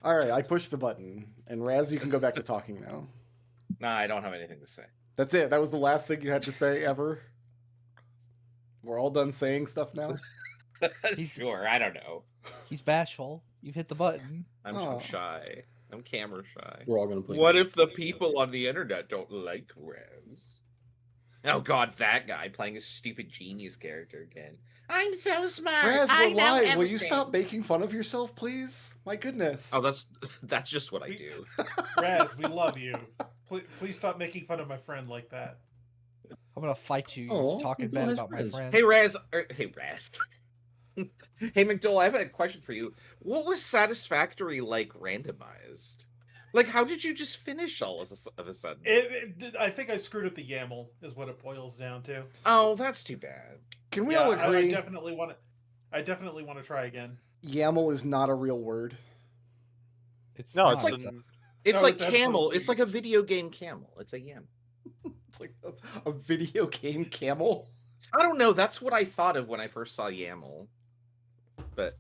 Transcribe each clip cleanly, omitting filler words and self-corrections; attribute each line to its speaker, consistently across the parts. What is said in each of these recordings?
Speaker 1: All right, I pushed the button, and Raz, you can go back to talking now.
Speaker 2: Nah, I don't have anything to say.
Speaker 1: That's it. That was the last thing you had to say ever. We're all done saying stuff now.
Speaker 2: Sure, I don't know.
Speaker 3: He's bashful. You've hit the button.
Speaker 1: Oh.
Speaker 2: I'm shy. I'm camera shy.
Speaker 4: We're all gonna play.
Speaker 2: What if the people on the internet don't like Rez? Oh god, that guy playing a stupid genius character again. I'm so smart.
Speaker 1: Raz,
Speaker 2: I
Speaker 1: we're
Speaker 2: know
Speaker 1: live.
Speaker 2: everything.
Speaker 1: Will you stop making fun of yourself, please? My goodness.
Speaker 2: Oh, that's just what I do.
Speaker 5: Raz, we love you. Please stop making fun of my friend like that.
Speaker 3: I'm gonna fight you.
Speaker 4: Oh,
Speaker 3: Talking
Speaker 4: people
Speaker 3: bad
Speaker 4: has
Speaker 3: about my
Speaker 4: friends.
Speaker 3: friend.
Speaker 2: Hey Raz, hey Raz. Hey McDowell, I have a question for you. What was Satisfactory like randomized? Like, how did you just finish all of a sudden?
Speaker 5: I think I screwed up the YAML, is what it boils down to.
Speaker 2: Oh, that's too bad.
Speaker 1: Can we all agree?
Speaker 5: I definitely want to try again.
Speaker 1: YAML is not a real word.
Speaker 3: It's
Speaker 6: No,
Speaker 3: not.
Speaker 6: it's
Speaker 2: like-
Speaker 6: an,
Speaker 2: It's
Speaker 5: No,
Speaker 2: like
Speaker 5: it's
Speaker 2: camel.
Speaker 5: absolutely-
Speaker 2: It's like a video game camel. It's a yam.
Speaker 1: It's like a video game camel.
Speaker 2: I don't know. That's what I thought of when I first saw YAML. But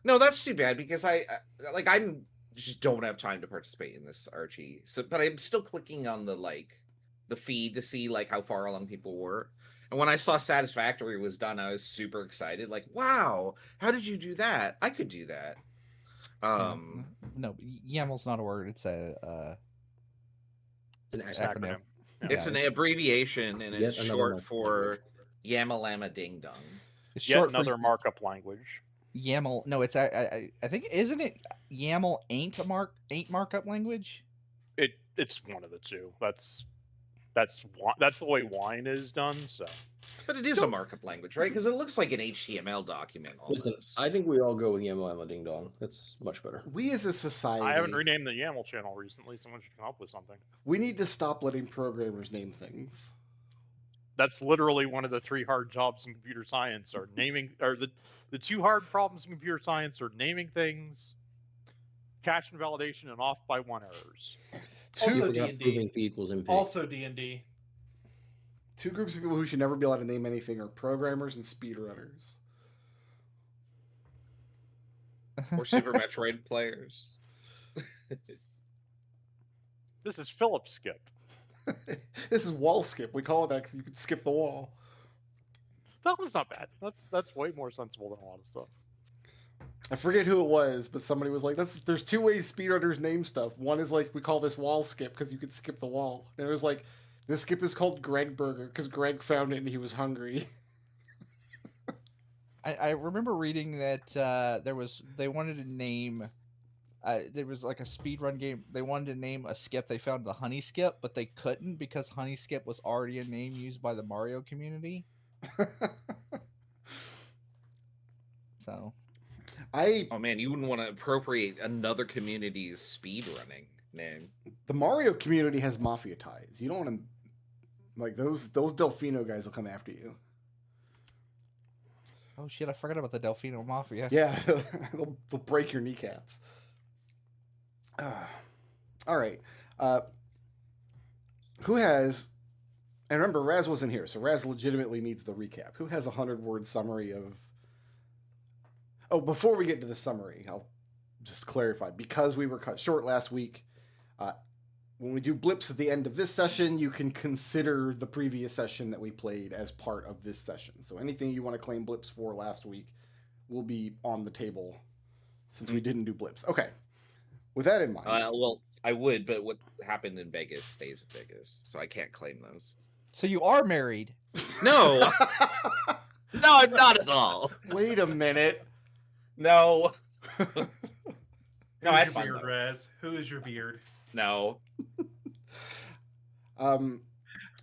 Speaker 2: no, that's too bad because I'm just don't have time to participate in this Archie. So, but I'm still clicking on the feed to see like how far along people were. And when I saw Satisfactory was done, I was super excited. Like, wow, how did you do that? I could do that.
Speaker 3: No, YAML's not a word. It's a
Speaker 4: An
Speaker 3: acronym.
Speaker 2: It's an abbreviation and it's
Speaker 4: Yet another
Speaker 2: short
Speaker 4: markup
Speaker 2: for
Speaker 4: language.
Speaker 2: Yama Lama Ding Dong.
Speaker 3: It's
Speaker 6: yet
Speaker 3: short
Speaker 6: another
Speaker 3: for
Speaker 6: markup language.
Speaker 3: YAML. No, it's I think isn't it YAML ain't markup language?
Speaker 6: It's one of the two. That's the way wine is done. So
Speaker 2: But it is a markup language, right? Because it looks like an HTML document almost.
Speaker 4: Listen, I think we all go with YAML Ding Dong. That's much better.
Speaker 1: We as a society,
Speaker 6: I haven't renamed the YAML channel recently. Someone should come up with something.
Speaker 1: we need to stop letting programmers name things.
Speaker 6: That's literally one of the 3 hard jobs in computer science: are naming, or the 2 hard problems in computer science are naming things, cache invalidation, and off by 1 errors.
Speaker 5: Also
Speaker 4: You forgot
Speaker 5: D&D.
Speaker 4: proving P equals MP.
Speaker 5: Also D&D.
Speaker 1: Two groups of people who should never be allowed to name anything are programmers and speedrunners.
Speaker 2: Or Super Metroid players.
Speaker 6: This is Philip Skip.
Speaker 1: This is wall skip. We call it that because you can skip the wall.
Speaker 6: That one's not bad. That's way more sensible than a lot of stuff.
Speaker 1: I forget who it was, but somebody was like, there's 2 ways speedrunners name stuff. One is like, we call this wall skip because you could skip the wall. And it was like, this skip is called Greg Burger because Greg found it and he was hungry.
Speaker 3: I remember reading that they wanted to name there was like a speedrun game. They wanted to name a skip. They found the Honey Skip, but they couldn't because Honey Skip was already a name used by the Mario community. So,
Speaker 2: Oh man, you wouldn't want to appropriate another community's speedrunning name.
Speaker 1: The Mario community has mafia ties. You don't want to, like, those Delfino guys will come after you.
Speaker 3: oh shit, I forgot about the Delfino Mafia.
Speaker 1: Yeah, they'll break your kneecaps. All right. Who has, and remember, Raz wasn't here, so Raz legitimately needs the recap. Who has a 100-word summary of... Oh, before we get to the summary, I'll just clarify. Because we were cut short last week, when we do blips at the end of this session, you can consider the previous session that we played as part of this session. So anything you want to claim blips for last week will be on the table since we didn't do blips. Okay. With that in mind.
Speaker 2: Well, I would, but what happened in Vegas stays in Vegas, so I can't claim those.
Speaker 3: So you are married?
Speaker 2: No, no, I'm not at all.
Speaker 1: Wait a minute.
Speaker 2: No, no,
Speaker 5: Who's
Speaker 2: I had
Speaker 5: your
Speaker 2: fun
Speaker 5: beard,
Speaker 2: though.
Speaker 5: Raz? Who is your beard?
Speaker 2: No,
Speaker 1: Who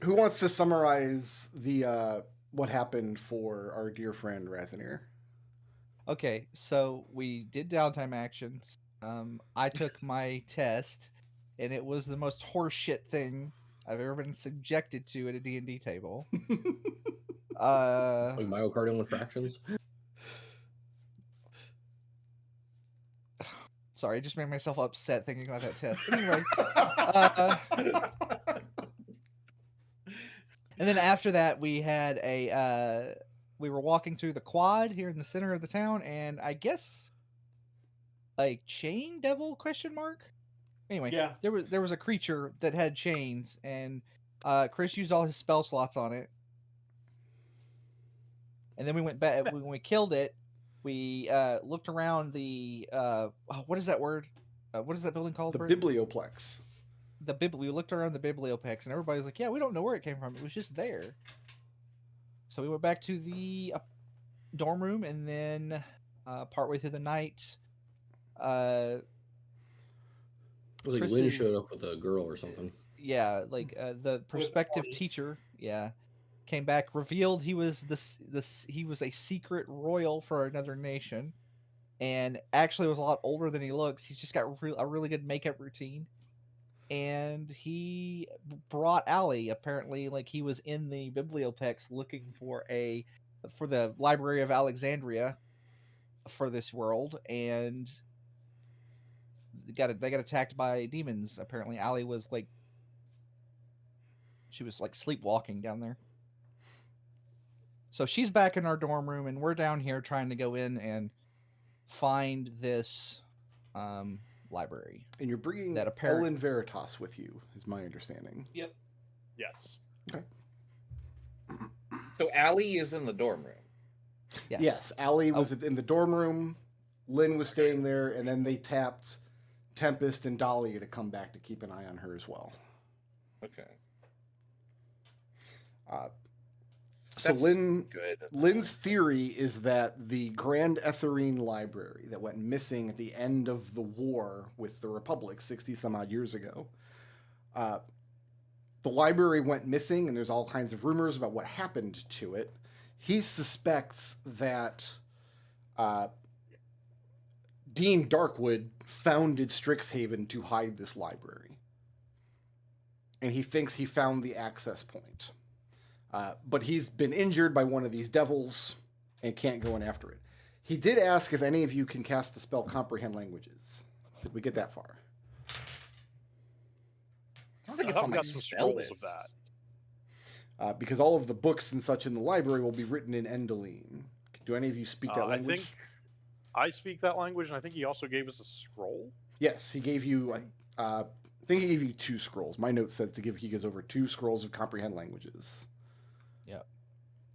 Speaker 1: wants to summarize the what happened for our dear friend Razanier?
Speaker 3: Okay, so we did downtime actions. I took my test, and it was the most horseshit thing I've ever been subjected to at a D&D table.
Speaker 4: Like myocardial infractions.
Speaker 3: Sorry, I just made myself upset thinking about that test. Anyway, and then after that, we had we were walking through the quad here in the center of the town, and I guess like chain devil question mark. Anyway,
Speaker 5: Yeah.
Speaker 3: there was a creature that had chains, and Chris used all his spell slots on it. And then we went back when we killed it. We looked around the what is that word? What is that building called?
Speaker 1: The
Speaker 3: Bert?
Speaker 1: Biblioplex.
Speaker 3: We looked around the Bibliopex, and everybody was like, "Yeah, we don't know where it came from. It was just there." So we went back to the dorm room, and then partway through the night,
Speaker 4: It was like Lynn
Speaker 3: Chris's-
Speaker 4: showed up with a girl or something.
Speaker 3: yeah, like the prospective
Speaker 5: Arnie.
Speaker 3: teacher, yeah, came back, revealed he was he was a secret royal for another nation, and actually was a lot older than he looks. He's just got a really good makeup routine, and he brought Allie. Apparently, like he was in the Bibliopex looking for the Library of Alexandria for this world, and they got attacked by demons. Apparently, Allie was like she was like sleepwalking down there. So she's back in our dorm room, and we're down here trying to go in and find this library.
Speaker 1: And you're bringing
Speaker 3: That apparent-
Speaker 1: Ellen Veritas with you, is my understanding.
Speaker 5: Yep.
Speaker 6: Yes.
Speaker 2: So Allie is in the dorm room.
Speaker 1: Yes, Allie was in the dorm room. Lynn was staying there, and then they tapped Tempest and Dahlia to come back to keep an eye on her as well.
Speaker 2: Okay.
Speaker 1: So
Speaker 2: That's good.
Speaker 1: Lynn's theory is that the Grand Etherine Library that went missing at the end of the war with the Republic 60 some odd years ago, the library went missing, and there's all kinds of rumors about what happened to it. He suspects that Dean Darkwood founded Strixhaven to hide this library. And he thinks he found the access point. But he's been injured by one of these devils and can't go in after it. He did ask if any of you can cast the spell Comprehend Languages. Did we get that far?
Speaker 2: I don't think
Speaker 6: I
Speaker 2: it's
Speaker 6: thought
Speaker 2: on
Speaker 6: we
Speaker 2: my
Speaker 6: got some
Speaker 2: spell
Speaker 6: scrolls of
Speaker 2: list.
Speaker 1: that. Because all of the books and such in the library will be written in Endoline. Do any of you speak that language?
Speaker 6: I think I speak that language, and I think he also gave us a scroll.
Speaker 1: Yes, he gave you. I think he gave you 2 scrolls. My note says he gives over 2 scrolls of Comprehend Languages.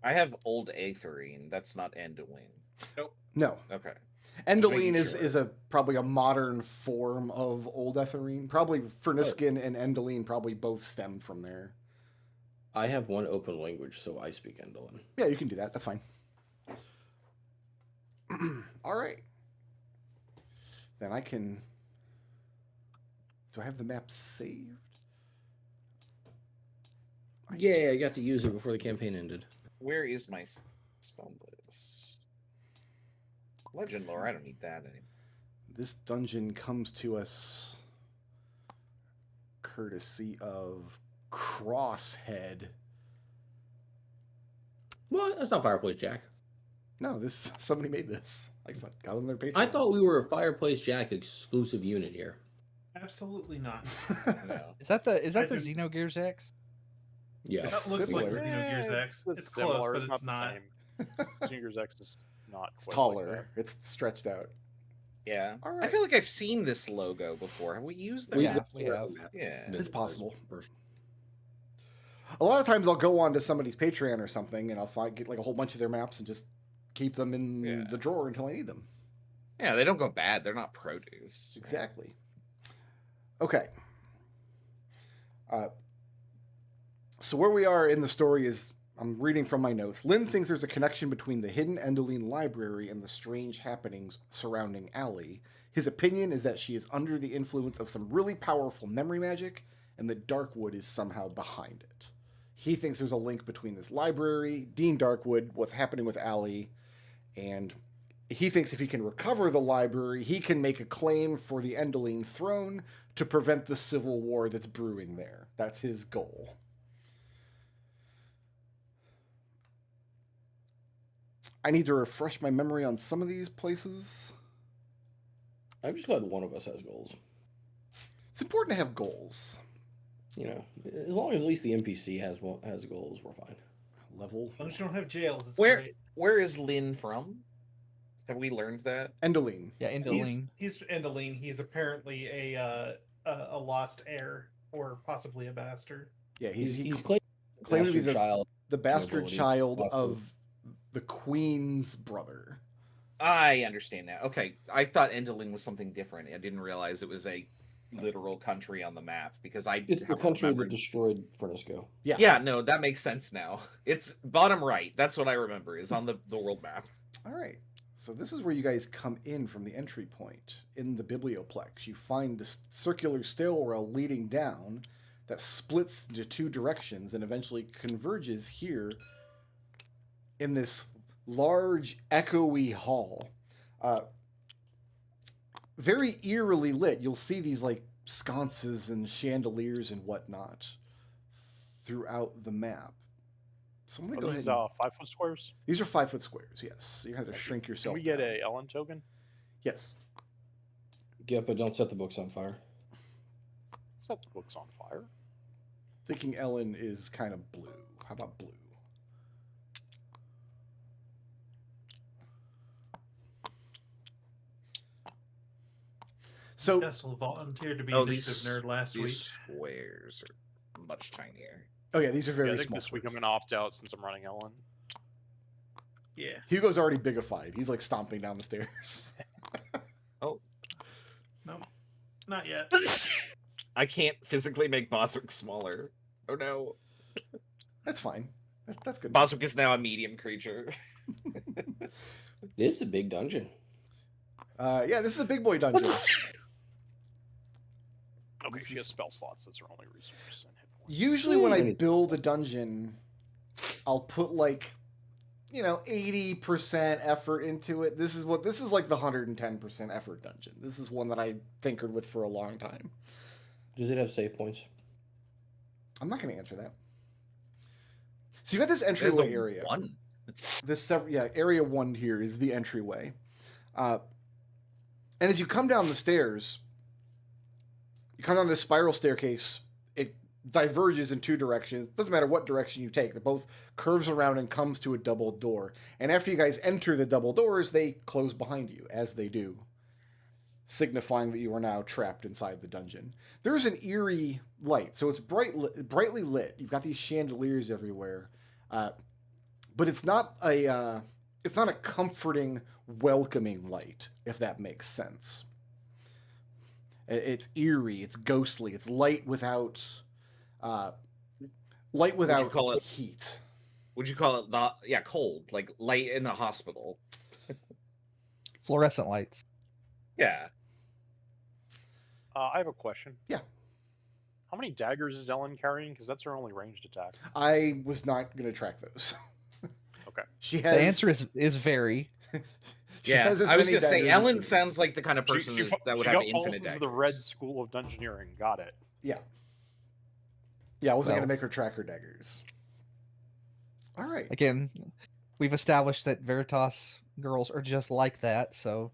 Speaker 2: I have Old Aetherine. That's not Endoline.
Speaker 1: No,
Speaker 2: Okay.
Speaker 1: Endoline
Speaker 2: making
Speaker 1: is
Speaker 2: sure.
Speaker 1: probably a modern form of Old Etherine. Probably Ferniskin and Endoline probably both stem from there.
Speaker 4: I have one open language, so I speak Endolin.
Speaker 1: Yeah, you can do that. That's fine. All right. Then I can. Do I have the map saved?
Speaker 4: Yeah, I got to use it before the campaign ended.
Speaker 2: Where is my spell list? Legend lore. I don't need that anymore.
Speaker 1: This dungeon comes to us courtesy of Crosshead.
Speaker 4: What? That's not Fireplace Jack.
Speaker 1: No, somebody made this. I got on their Patreon.
Speaker 4: I thought we were a Fireplace Jack exclusive unit here.
Speaker 5: Absolutely not.
Speaker 2: No.
Speaker 3: Is that the
Speaker 5: I
Speaker 3: the
Speaker 5: just-
Speaker 3: Xenogears X?
Speaker 4: Yeah.
Speaker 1: It's
Speaker 5: That looks like
Speaker 1: similar.
Speaker 5: Xenogears X. It's close,
Speaker 6: similar,
Speaker 5: but it's
Speaker 6: the
Speaker 5: not.
Speaker 6: same. Xenogears X is not.
Speaker 1: It's
Speaker 6: quite
Speaker 1: taller.
Speaker 6: Like
Speaker 1: It's stretched out.
Speaker 2: Yeah.
Speaker 1: All
Speaker 2: I
Speaker 1: right.
Speaker 2: feel like I've seen this logo before. Have we used that?
Speaker 3: Yeah, we have.
Speaker 2: Yeah.
Speaker 1: It's possible.
Speaker 4: First.
Speaker 1: A lot of times I'll go on to somebody's Patreon or something, and I'll get like a whole bunch of their maps and just keep them in
Speaker 2: Yeah.
Speaker 1: the drawer until I need them.
Speaker 2: Yeah, they don't go bad. They're not produce.
Speaker 1: Exactly. Okay. So where we are in the story is, I'm reading from my notes. Lynn thinks there's a connection between the hidden Endoline library and the strange happenings surrounding Allie. His opinion is that she is under the influence of some really powerful memory magic, and that Darkwood is somehow behind it. He thinks there's a link between this library, Dean Darkwood, what's happening with Allie, and he thinks if he can recover the library, he can make a claim for the Endoline throne to prevent the civil war that's brewing there. That's his goal. I need to refresh my memory on some of these places.
Speaker 4: I'm just glad one of us has goals.
Speaker 1: It's important to have goals.
Speaker 4: You know, as long as at least the NPC has goals, we're fine.
Speaker 1: Level.
Speaker 5: As long as you don't have jails, it's
Speaker 2: Where
Speaker 5: great.
Speaker 2: Where is Lynn from? Have we learned that?
Speaker 1: Endoline.
Speaker 3: Yeah, Indoline.
Speaker 5: He's Endoline. He's apparently a lost heir or possibly a bastard.
Speaker 1: Yeah,
Speaker 4: He's
Speaker 1: claimed to be
Speaker 4: bastard child.
Speaker 1: the bastard
Speaker 4: nobility.
Speaker 1: child
Speaker 4: Bastard.
Speaker 1: of the queen's brother.
Speaker 2: I understand now. Okay, I thought Endelin was something different. I didn't realize it was a literal country on the map because I
Speaker 4: It's the
Speaker 2: haven't
Speaker 4: country that
Speaker 2: remembered.
Speaker 4: destroyed Furnisco.
Speaker 2: Yeah, no, that makes sense now. It's bottom right. That's what I remember is on the world map.
Speaker 1: All right. So this is where you guys come in from the entry point in the biblioplex. You find this circular stairwell leading down that splits into two directions and eventually converges here in this large, echoey hall. Very eerily lit. You'll see these like sconces and chandeliers and whatnot throughout the map. So I'm gonna
Speaker 6: Are
Speaker 1: go
Speaker 6: these
Speaker 1: ahead. And,
Speaker 6: 5-foot squares?
Speaker 1: these are 5-foot squares. Yes, so you have to shrink
Speaker 6: Can
Speaker 1: yourself.
Speaker 6: we get
Speaker 1: down.
Speaker 6: a Ellen token?
Speaker 1: Yes.
Speaker 4: Yeah, but don't set the books on fire.
Speaker 6: Set the books on fire.
Speaker 1: Thinking Ellen is kind of blue. How about blue? So
Speaker 5: Nestle volunteered to be
Speaker 2: Oh,
Speaker 5: initiative nerd last week.
Speaker 2: These squares are much tinier.
Speaker 1: oh yeah, these are very
Speaker 6: Yeah, I think
Speaker 1: small.
Speaker 6: this week I'm
Speaker 1: squares.
Speaker 6: going to opt out since I'm running Ellen.
Speaker 5: Yeah.
Speaker 1: Hugo's already bigified. He's like stomping down the stairs.
Speaker 2: Oh,
Speaker 5: No, not yet.
Speaker 2: I can't physically make Boswick smaller. Oh no.
Speaker 1: That's fine. That's good.
Speaker 2: Boswick is now a medium creature.
Speaker 4: This is a big dungeon.
Speaker 1: Yeah, this is a big boy dungeon.
Speaker 6: Okay, she has spell slots. That's her only resource. And hit points.
Speaker 1: Usually when I
Speaker 4: Hmm.
Speaker 1: build a dungeon, I'll put like 80% effort into it. This is like the 110% effort dungeon. This is one that I tinkered with for a long time.
Speaker 4: Does it have save points?
Speaker 1: I'm not going to answer that. So you got this
Speaker 2: There's
Speaker 1: entryway
Speaker 2: a
Speaker 1: area.
Speaker 2: one.
Speaker 1: Area 1 here is the entryway. And as you come down the stairs, you come down this spiral staircase. It diverges in two directions. Doesn't matter what direction you take. It both curves around and comes to a double door. And after you guys enter the double doors, they close behind you, as they do, signifying that you are now trapped inside the dungeon. There is an eerie light, so it's brightly lit. You've got these chandeliers everywhere, but it's not a comforting, welcoming light, if that makes sense. It's eerie, it's ghostly, it's light without
Speaker 2: call it?
Speaker 1: heat.
Speaker 2: Would you call it cold, like light in the hospital?
Speaker 3: Fluorescent lights.
Speaker 2: Yeah.
Speaker 6: I have a question.
Speaker 1: Yeah.
Speaker 6: How many daggers is Ellen carrying? Because that's her only ranged attack.
Speaker 1: I was not going to track those.
Speaker 6: Okay.
Speaker 1: She has.
Speaker 3: The answer is very.
Speaker 1: she
Speaker 2: Yeah,
Speaker 1: has as
Speaker 2: I was
Speaker 1: many
Speaker 2: gonna say
Speaker 1: daggers as
Speaker 2: Ellen
Speaker 1: she needs.
Speaker 2: sounds like the kind of person that would have
Speaker 6: falls
Speaker 2: infinite
Speaker 6: into
Speaker 2: daggers.
Speaker 6: the Red School of Dungeoneering. Got it.
Speaker 1: Yeah, I wasn't
Speaker 3: Well.
Speaker 1: going to make her track her daggers. All right.
Speaker 3: Again, we've established that Veritas girls are just like that, so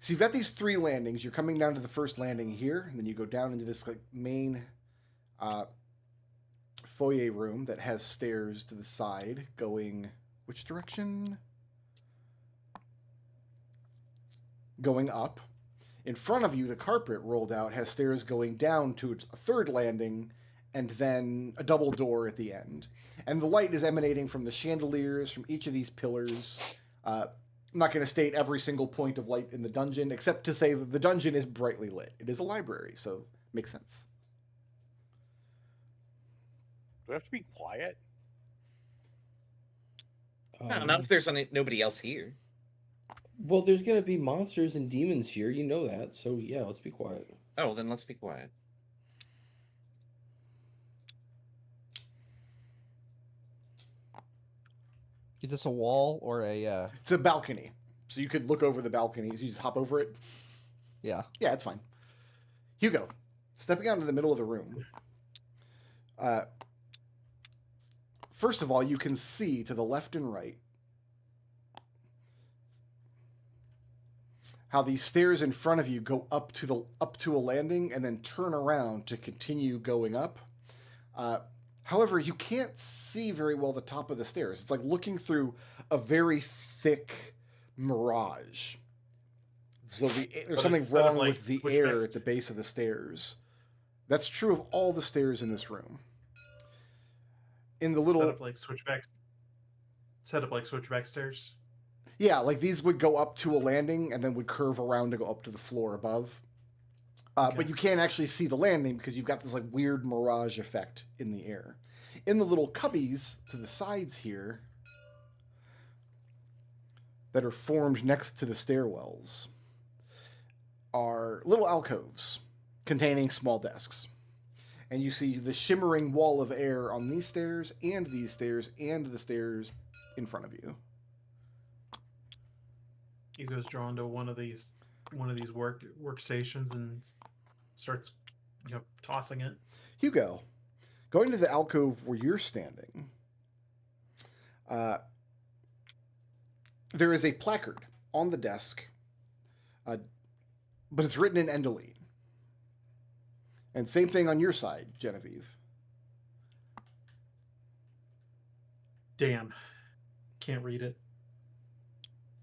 Speaker 1: So you've got these three landings. You're coming down to the first landing here, and then you go down into this like main foyer room that has stairs to the side going which direction? Going up. In front of you, the carpet rolled out has stairs going down to a third landing and then a double door at the end. And the light is emanating from the chandeliers from each of these pillars. I'm not going to state every single point of light in the dungeon, except to say that the dungeon is brightly lit. It is a library, so makes sense.
Speaker 6: Do I have to be quiet?
Speaker 2: Not if there's nobody else here.
Speaker 4: Well, there's gonna be monsters and demons here. You know that. So yeah, let's be quiet.
Speaker 2: Oh, then let's be quiet.
Speaker 3: is this a wall or a?
Speaker 1: It's a balcony, so you could look over the balcony. You just hop over it.
Speaker 3: Yeah.
Speaker 1: Yeah, it's fine. Hugo, stepping out into the middle of the room. First of all, you can see to the left and right how these stairs in front of you go up to a landing and then turn around to continue going up. However, you can't see very well the top of the stairs. It's like looking through a very thick mirage. So there's
Speaker 5: But
Speaker 1: something
Speaker 5: instead of,
Speaker 1: wrong
Speaker 5: like,
Speaker 1: with the
Speaker 5: switchbacks-
Speaker 1: air at the base of the stairs. That's true of all the stairs in this room. In the little
Speaker 5: set up like switchback stairs.
Speaker 1: Yeah, like these would go up to a landing and then would curve around to go up to the floor above. But
Speaker 5: Okay.
Speaker 1: you can't actually see the landing because you've got this like weird mirage effect in the air. In the little cubbies to the sides here that are formed next to the stairwells are little alcoves containing small desks. And you see the shimmering wall of air on these stairs and the stairs in front of you.
Speaker 5: Hugo's drawn to one of these workstations and starts, tossing it.
Speaker 1: Hugo, going to the alcove where you're standing, there is a placard on the desk, but it's written in Endoline. And same thing on your side, Genevieve.
Speaker 5: Damn. Can't read it.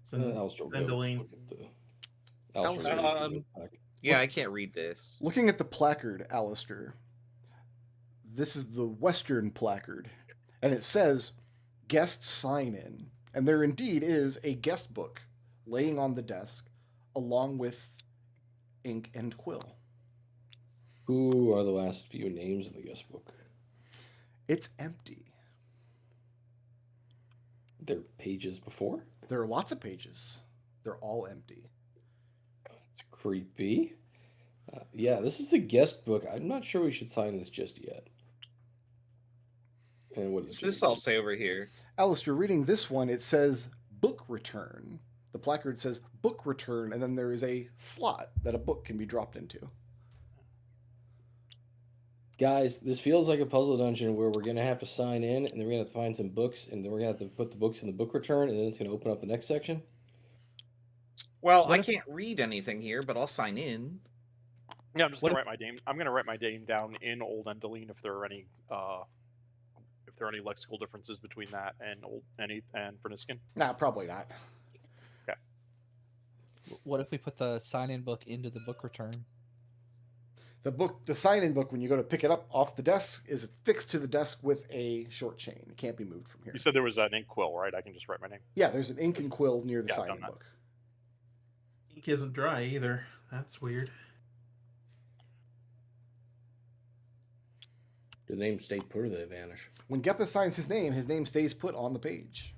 Speaker 5: It's in
Speaker 4: Alistair will go
Speaker 5: Zendaline.
Speaker 4: look at the-
Speaker 1: Alistair,
Speaker 4: will look at the back.
Speaker 2: Yeah, I can't read this.
Speaker 1: Looking at the placard, Alistair, this is the Western placard, and it says guest sign in. And there indeed is a guest book laying on the desk along with ink and quill.
Speaker 4: Who are the last few names in the guest book?
Speaker 1: It's empty.
Speaker 4: There are pages before?
Speaker 1: There are lots of pages. They're all empty.
Speaker 4: It's creepy. Yeah, this is a guest book. I'm not sure we should sign this just yet. And what
Speaker 2: What
Speaker 4: is
Speaker 2: does this all say over here?
Speaker 1: Alistair, reading this one, it says book return. The placard says book return, and then there is a slot that a book can be dropped into.
Speaker 4: Guys, this feels like a puzzle dungeon where we're going to have to sign in, and then we're going to have to find some books, and then we're going to have to put the books in the book return, and then it's going to open up the next section.
Speaker 2: Well,
Speaker 3: What
Speaker 2: I
Speaker 3: if-
Speaker 2: can't read anything here, but I'll sign in.
Speaker 6: Yeah, I'm just
Speaker 3: What
Speaker 6: gonna write my name. I'm gonna write my name down in Old Endoline if there are any lexical differences between that and and Verniscan.
Speaker 1: Nah, probably not.
Speaker 3: What if we put the sign-in book into the book return?
Speaker 1: The sign-in book, when you go to pick it up off the desk, is fixed to the desk with a short chain. It can't be moved from here.
Speaker 6: You said there was an ink quill, right? I can just write my name.
Speaker 1: Yeah, there's an ink and quill near the
Speaker 6: Yeah, I've
Speaker 1: sign-in
Speaker 6: done that.
Speaker 1: book.
Speaker 5: Ink isn't dry either. That's weird.
Speaker 4: Do the names stay put or do they vanish?
Speaker 1: When Geppa signs his name stays put on the page.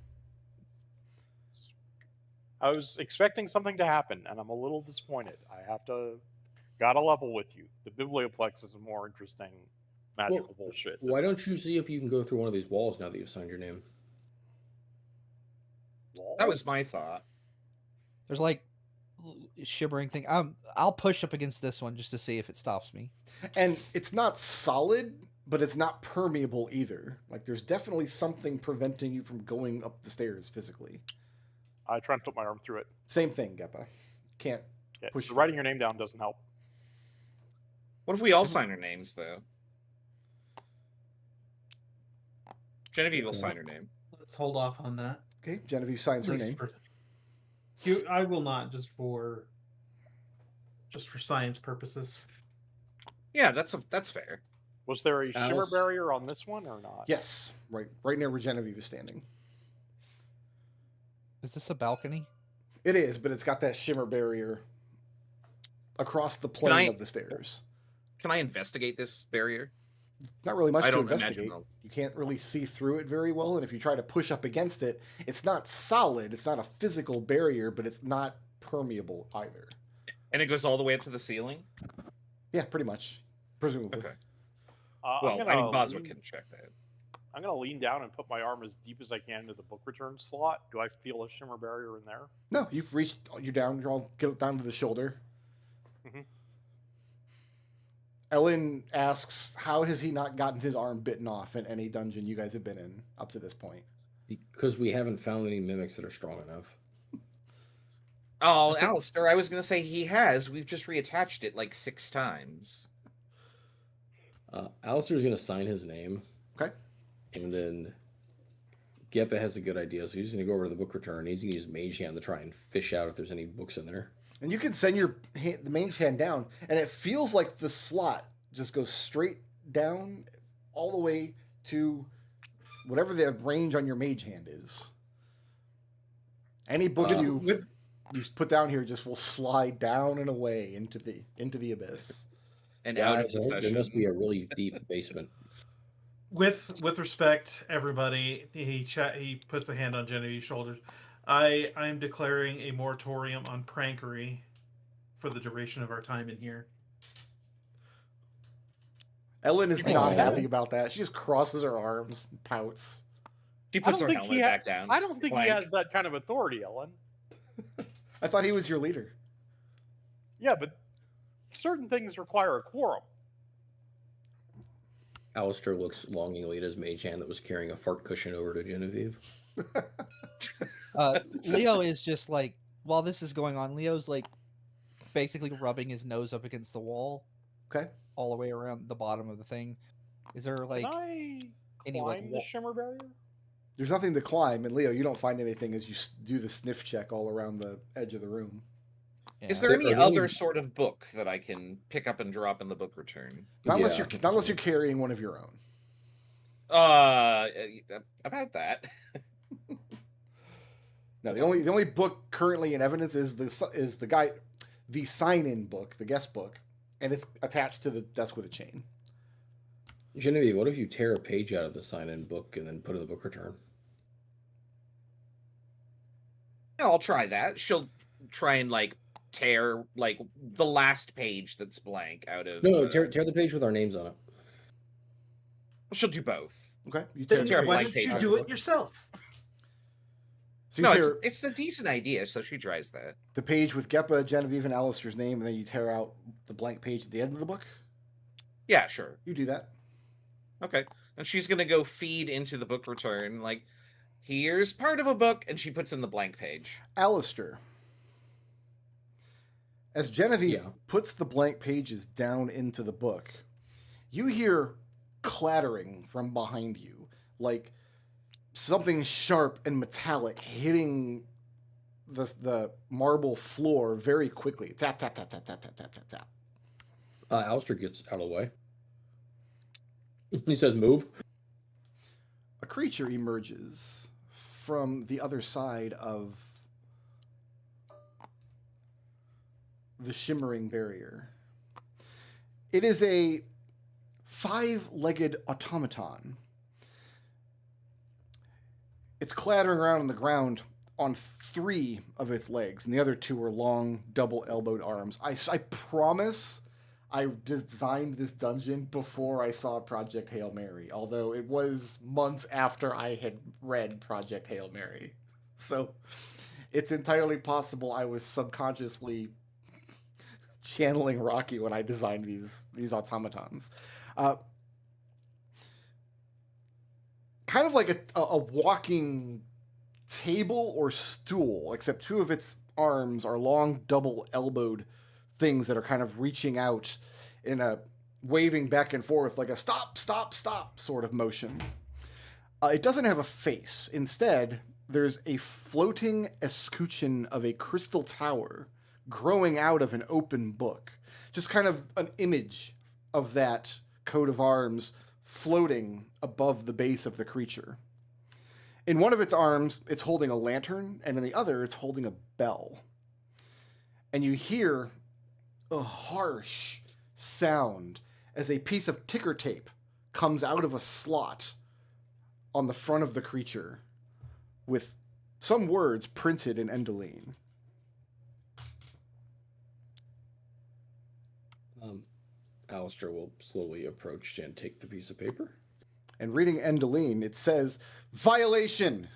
Speaker 6: I was expecting something to happen, and I'm a little disappointed. Gotta level with you. The Biblioplex is a more interesting magical bullshit.
Speaker 4: Why don't you see if you can go through one of these walls now that you've signed your name?
Speaker 2: That was my thought.
Speaker 3: There's like shimmering thing. I'll push up against this one just to see if it stops me.
Speaker 1: And it's not solid, but it's not permeable either. Like, there's definitely something preventing you from going up the stairs physically.
Speaker 6: I try and put my arm through it.
Speaker 1: Same thing, Geppa. Can't
Speaker 6: Yeah,
Speaker 1: push
Speaker 6: so writing your name down doesn't help.
Speaker 2: What if we all sign our names, though? Genevieve will
Speaker 4: Okay.
Speaker 2: sign her name.
Speaker 5: Let's hold off on that.
Speaker 1: Okay, Genevieve signs
Speaker 5: At
Speaker 1: her
Speaker 5: least
Speaker 1: name.
Speaker 5: I will not, just for science purposes.
Speaker 2: Yeah, that's fair.
Speaker 6: Was there a shimmer
Speaker 4: Alice?
Speaker 6: barrier on this one or not?
Speaker 1: Yes, right near where Genevieve is standing.
Speaker 3: Is this a balcony?
Speaker 1: It is, but it's got that shimmer barrier across the plane
Speaker 2: I-
Speaker 1: of the stairs.
Speaker 2: Can I investigate this barrier?
Speaker 1: Not really much
Speaker 2: I
Speaker 1: to
Speaker 2: don't imagine
Speaker 1: investigate.
Speaker 2: they'll-
Speaker 1: You can't really see through it very well, and if you try to push up against it, it's not solid. It's not a physical barrier, but it's not permeable either.
Speaker 2: And it goes all the way up to the ceiling?
Speaker 1: Yeah, pretty much, presumably.
Speaker 2: Okay.
Speaker 6: I'm
Speaker 2: Well,
Speaker 6: gonna
Speaker 2: I mean, Boswick
Speaker 6: lean-
Speaker 2: can check that.
Speaker 6: I'm gonna lean down and put my arm as deep as I can into the book return slot. Do I feel a shimmer barrier in there?
Speaker 1: No, you've reached. You're down. You're all get down to the shoulder.
Speaker 6: Mhm.
Speaker 1: Ellen asks, "How has he not gotten his arm bitten off in any dungeon you guys have been in up to this point?"
Speaker 4: Because we haven't found any mimics that are strong enough.
Speaker 2: Oh, Alistair, I was going to say he has. We've just reattached it like 6 times.
Speaker 4: Alistair's going to sign his name.
Speaker 1: Okay.
Speaker 4: And then Gepa has a good idea, so he's going to go over to the book return. He's going to use Mage Hand to try and fish out if there's any books in there.
Speaker 1: And you can send the mage hand down, and it feels like the slot just goes straight down all the way to whatever the range on your mage hand is. Any book you put down here just will slide down and away into the abyss.
Speaker 2: And
Speaker 4: Yeah,
Speaker 2: out of the
Speaker 4: there
Speaker 2: session.
Speaker 4: must be a really deep basement.
Speaker 5: With respect, everybody, he puts a hand on Genevieve's shoulders. I'm declaring a moratorium on prankery for the duration of our time in here.
Speaker 1: Ellen is not
Speaker 4: Oh.
Speaker 1: happy about that. She just crosses her arms and pouts.
Speaker 2: She
Speaker 6: I
Speaker 2: puts
Speaker 6: don't
Speaker 2: her
Speaker 6: think
Speaker 2: helmet
Speaker 6: he
Speaker 2: back down.
Speaker 6: I don't think
Speaker 2: Blank.
Speaker 6: he has that kind of authority, Ellen.
Speaker 1: I thought he was your leader.
Speaker 6: Yeah, but certain things require a quorum.
Speaker 4: Alistair looks longingly at his Mage Hand that was carrying a fart cushion over to Genevieve.
Speaker 3: Leo is just like, while this is going on, Leo's like basically rubbing his nose up against the wall
Speaker 1: Okay.
Speaker 3: all the way around the bottom of the thing. Is there like
Speaker 6: Can I
Speaker 3: any like
Speaker 6: climb the shimmer barrier?
Speaker 1: There's nothing to climb, and Leo, you don't find anything as you do the sniff check all around the edge of the room.
Speaker 2: Is
Speaker 3: Yeah.
Speaker 2: there any
Speaker 4: Are there any-
Speaker 2: other sort of book that I can pick up and drop in the book return?
Speaker 1: Not unless
Speaker 4: Yeah.
Speaker 1: you're carrying one of your own.
Speaker 2: About that.
Speaker 1: No, the only book currently in evidence is the sign-in book, the guest book, and it's attached to the desk with a chain.
Speaker 4: Genevieve, what if you tear a page out of the sign-in book and then put it in the book return?
Speaker 2: Yeah, I'll try that. She'll try and like tear like the last page that's blank out of.
Speaker 4: No, tear the page with our names on it.
Speaker 2: She'll do both.
Speaker 1: Okay, you
Speaker 2: Then
Speaker 1: tear
Speaker 2: tear
Speaker 1: a
Speaker 5: Why
Speaker 2: blank
Speaker 1: page
Speaker 5: don't
Speaker 2: page
Speaker 5: you
Speaker 2: out
Speaker 5: do
Speaker 2: of
Speaker 5: it
Speaker 2: the
Speaker 5: yourself?
Speaker 1: So you
Speaker 2: No,
Speaker 1: tear
Speaker 2: it's a decent idea, so she tries that.
Speaker 1: the page with Gepa, Genevieve, and Alistair's name, and then you tear out the blank page at the end of the book.
Speaker 2: Yeah, sure.
Speaker 1: You do that.
Speaker 2: Okay. And she's gonna go feed into the book return, like, here's part of a book, and she puts in the blank page.
Speaker 1: Alistair. As Genevieve
Speaker 4: Yeah.
Speaker 1: puts the blank pages down into the book, you hear clattering from behind you, like something sharp and metallic hitting the marble floor very quickly. Tap, tap, tap, tap, tap, tap, tap, tap, tap.
Speaker 4: Alistair gets out of the way. He says, move.
Speaker 1: A creature emerges from the other side of the shimmering barrier. It is a 5-legged automaton. It's clattering around on the ground on 3 of its legs, and the other 2 are long, double-elbowed arms. I promise I designed this dungeon before I saw Project Hail Mary, although it was months after I had read Project Hail Mary. So it's entirely possible I was subconsciously channeling Rocky when I designed these automatons. Kind of like a walking table or stool, except 2 of its arms are long, double-elbowed things that are kind of reaching out in a waving back and forth like a stop, stop, stop sort of motion. It doesn't have a face. Instead, there's a floating escutcheon of a crystal tower growing out of an open book. Just kind of an image of that coat of arms floating above the base of the creature. In one of its arms, it's holding a lantern, and in the other, it's holding a bell. And you hear a harsh sound as a piece of ticker tape comes out of a slot on the front of the creature with some words printed in Endoline.
Speaker 4: Alistair will slowly approach and take the piece of paper.
Speaker 1: And reading Endoline, it says, "Violation!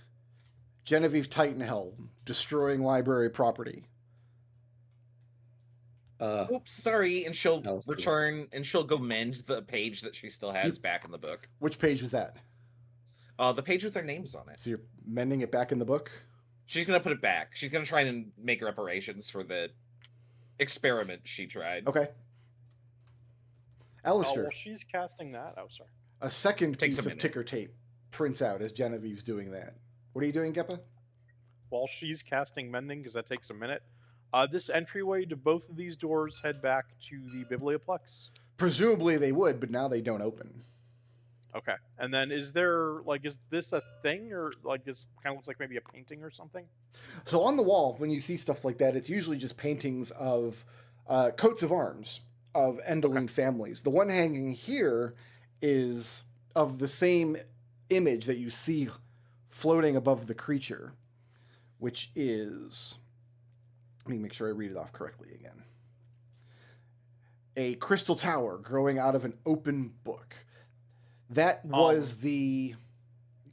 Speaker 1: Genevieve Titanhelm, destroying library property."
Speaker 2: Oops, sorry, and she'll
Speaker 4: That was cool.
Speaker 2: return and she'll go mend the page that she still has back in the book.
Speaker 1: Which page was that?
Speaker 2: The page with their names on it.
Speaker 1: So you're mending it back in the book?
Speaker 2: She's gonna put it back. She's gonna try and make reparations for the experiment she tried.
Speaker 1: Okay.
Speaker 6: Oh,
Speaker 1: Alistair,
Speaker 6: well, she's casting that. Oh, sorry.
Speaker 1: a second
Speaker 2: Takes
Speaker 1: piece
Speaker 2: a
Speaker 1: of
Speaker 2: minute.
Speaker 1: ticker tape prints out as Genevieve's doing that. What are you doing, Geppa?
Speaker 6: While she's casting mending, because that takes a minute, this entryway to both of these doors head back to the Biblioplex.
Speaker 1: Presumably they would, but now they don't open.
Speaker 6: Okay. And then is this a thing, or like this kind of looks like maybe a painting or something?
Speaker 1: So on the wall, when you see stuff like that, it's usually just paintings of coats of arms of Endeline families. The one hanging here is of the same image that you see floating above the creature, which is, let me make sure I read it off correctly again. A crystal tower growing out of an open book. That was the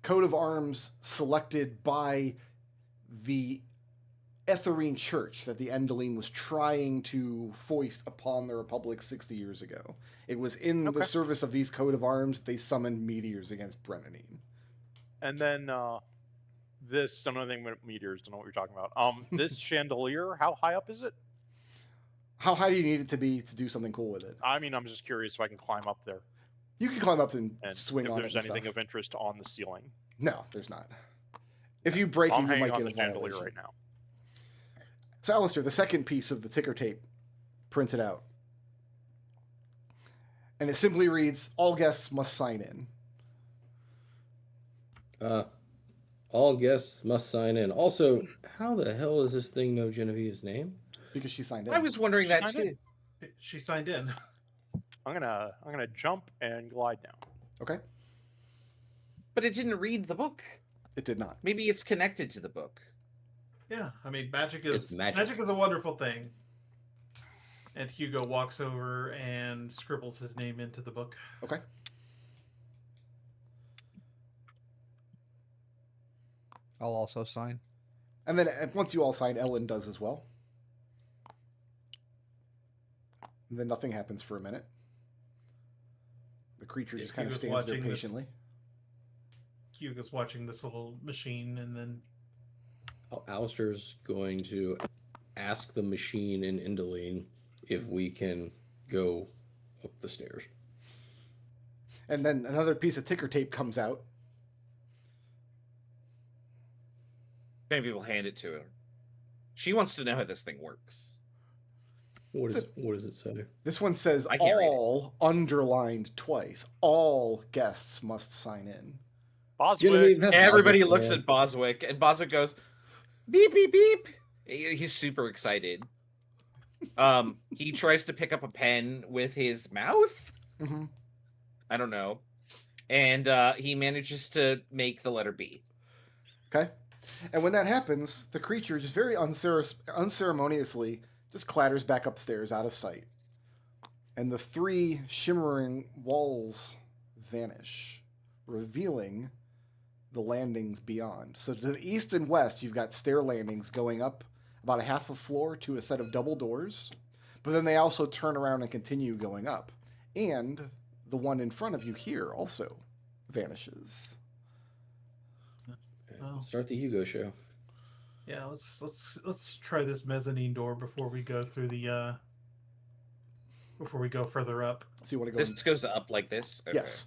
Speaker 1: coat of arms selected by the Etherine Church that the Endeline was trying to foist upon the Republic 60 years ago. It was in the service of these coat of arms they summoned meteors against Brennanine.
Speaker 6: And then this, I don't know anything about meteors, don't know what you're talking about. This chandelier, how high up is it?
Speaker 1: How high do you need it to be to do something cool with it?
Speaker 6: I mean, I'm just curious if I can climb up there.
Speaker 1: You can climb up and swing
Speaker 6: if
Speaker 1: on it.
Speaker 6: If there's anything of interest on the ceiling.
Speaker 1: No, there's not. If you break it, you might get a
Speaker 6: chandelier
Speaker 1: violation.
Speaker 6: right now.
Speaker 1: So, Alistair, the second piece of the ticker tape printed out. And it simply reads, all guests must sign in.
Speaker 4: All guests must sign in. Also, how the hell does this thing know Genevieve's name?
Speaker 1: Because she signed in.
Speaker 2: I was wondering that too.
Speaker 5: She signed in.
Speaker 6: I'm gonna jump and glide down.
Speaker 1: Okay.
Speaker 2: But it didn't read the book.
Speaker 1: It did not.
Speaker 2: Maybe it's connected to the book.
Speaker 5: Yeah, I mean, magic is
Speaker 4: magic
Speaker 5: is a wonderful thing. And Hugo walks over and scribbles his name into the book.
Speaker 1: Okay.
Speaker 3: I'll also sign.
Speaker 1: And then once you all sign, Ellen does as well. And then nothing happens for a minute. The creature just kind of stands there patiently.
Speaker 5: Hugo's watching this little machine, and then
Speaker 4: Alistair's going to ask the machine in Endeline if we can go up the stairs.
Speaker 1: And then another piece of ticker tape comes out.
Speaker 2: Maybe we'll hand it to her. She wants to know how this thing works.
Speaker 4: What does it say?
Speaker 1: This one says all underlined twice. All guests must sign in.
Speaker 6: Boswick.
Speaker 2: Everybody looks at Boswick, and Boswick goes, beep, beep, beep. He's super excited. He tries to pick up a pen with his mouth.
Speaker 1: Mm-hmm.
Speaker 2: I don't know. And he manages to make the letter B.
Speaker 1: Okay. And when that happens, the creature just very unceremoniously just clatters back upstairs out of sight. And the three shimmering walls vanish, revealing the landings beyond. So to the east and west, you've got stair landings going up about a half a floor to a set of double doors. But then they also turn around and continue going up. And the one in front of you here also vanishes.
Speaker 4: Start the Hugo show.
Speaker 5: Yeah, let's try this mezzanine door before we go through the before we go further up.
Speaker 1: So you want to go?
Speaker 2: This goes up like this. Okay.
Speaker 1: Yes.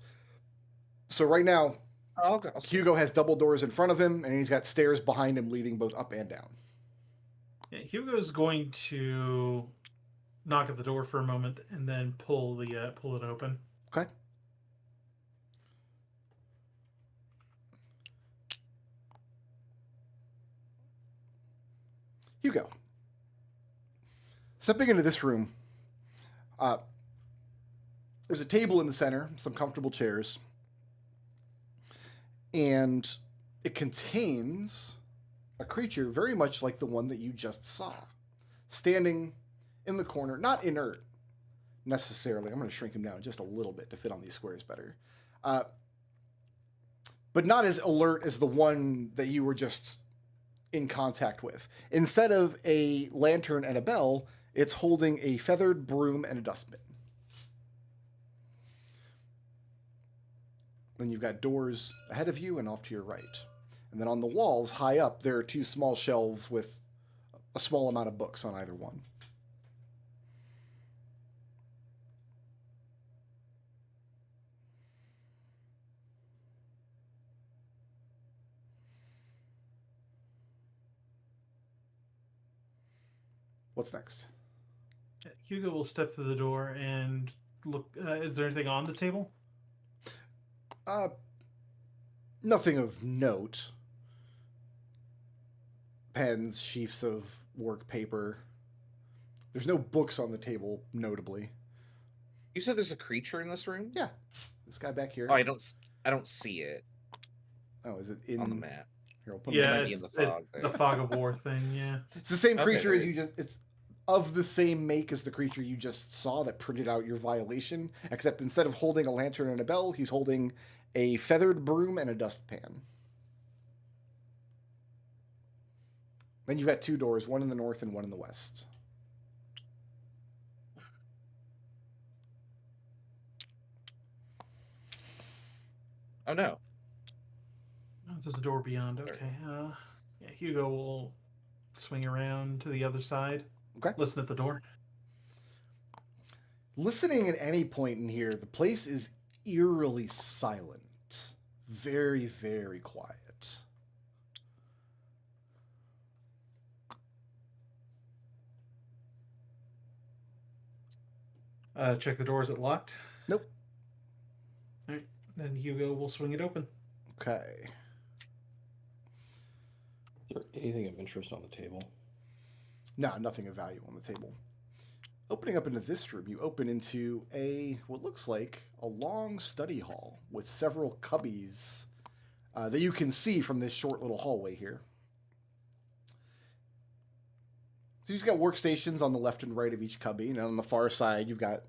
Speaker 1: So right now,
Speaker 2: I'll
Speaker 1: Hugo has double doors in front of him, and he's got stairs behind him leading both up and down.
Speaker 5: Yeah, Hugo's going to knock at the door for a moment and then pull it open.
Speaker 1: Okay. Hugo. Stepping into this room, there's a table in the center, some comfortable chairs, and it contains a creature very much like the one that you just saw, standing in the corner, not inert necessarily. I'm going to shrink him down just a little bit to fit on these squares better, but not as alert as the one that you were just in contact with. Instead of a lantern and a bell, it's holding a feathered broom and a dustbin. Then you've got doors ahead of you and off to your right. And then on the walls, high up, there are two small shelves with a small amount of books on either one. What's next?
Speaker 5: Hugo will step through the door and look. Is there anything on the table?
Speaker 1: Nothing of note. Pens, sheafs of work paper. There's no books on the table, notably.
Speaker 2: You said there's a creature in this room?
Speaker 1: Yeah, this guy back here.
Speaker 2: Oh, I don't see it
Speaker 1: Oh, is it in
Speaker 2: on the map.
Speaker 1: Here, I'll put
Speaker 5: Yeah,
Speaker 2: might be in the fog there.
Speaker 5: the fog of war thing. Yeah.
Speaker 1: It's the same
Speaker 2: Okay,
Speaker 1: creature
Speaker 2: there
Speaker 1: as
Speaker 2: it
Speaker 1: you just. It's of the same make as the creature you just saw that printed out your violation, except instead of holding a lantern and a bell, he's holding a feathered broom and a dustpan. Then you've got two doors, one in the north and one in the west.
Speaker 2: Oh no.
Speaker 5: Oh, there's a door beyond. Okay. Yeah, Hugo will swing around to the other side.
Speaker 1: Okay.
Speaker 5: Listen at the door.
Speaker 1: Listening at any point in here, the place is eerily silent. Very, very quiet.
Speaker 5: Check the door. Is it locked?
Speaker 1: Nope.
Speaker 5: All right. Then Hugo will swing it open.
Speaker 1: Okay.
Speaker 4: Is there anything of interest on the table?
Speaker 1: No, nothing of value on the table. Opening up into this room, you open into what looks like a long study hall with several cubbies that you can see from this short little hallway here. So you've got workstations on the left and right of each cubby, and on the far side you've got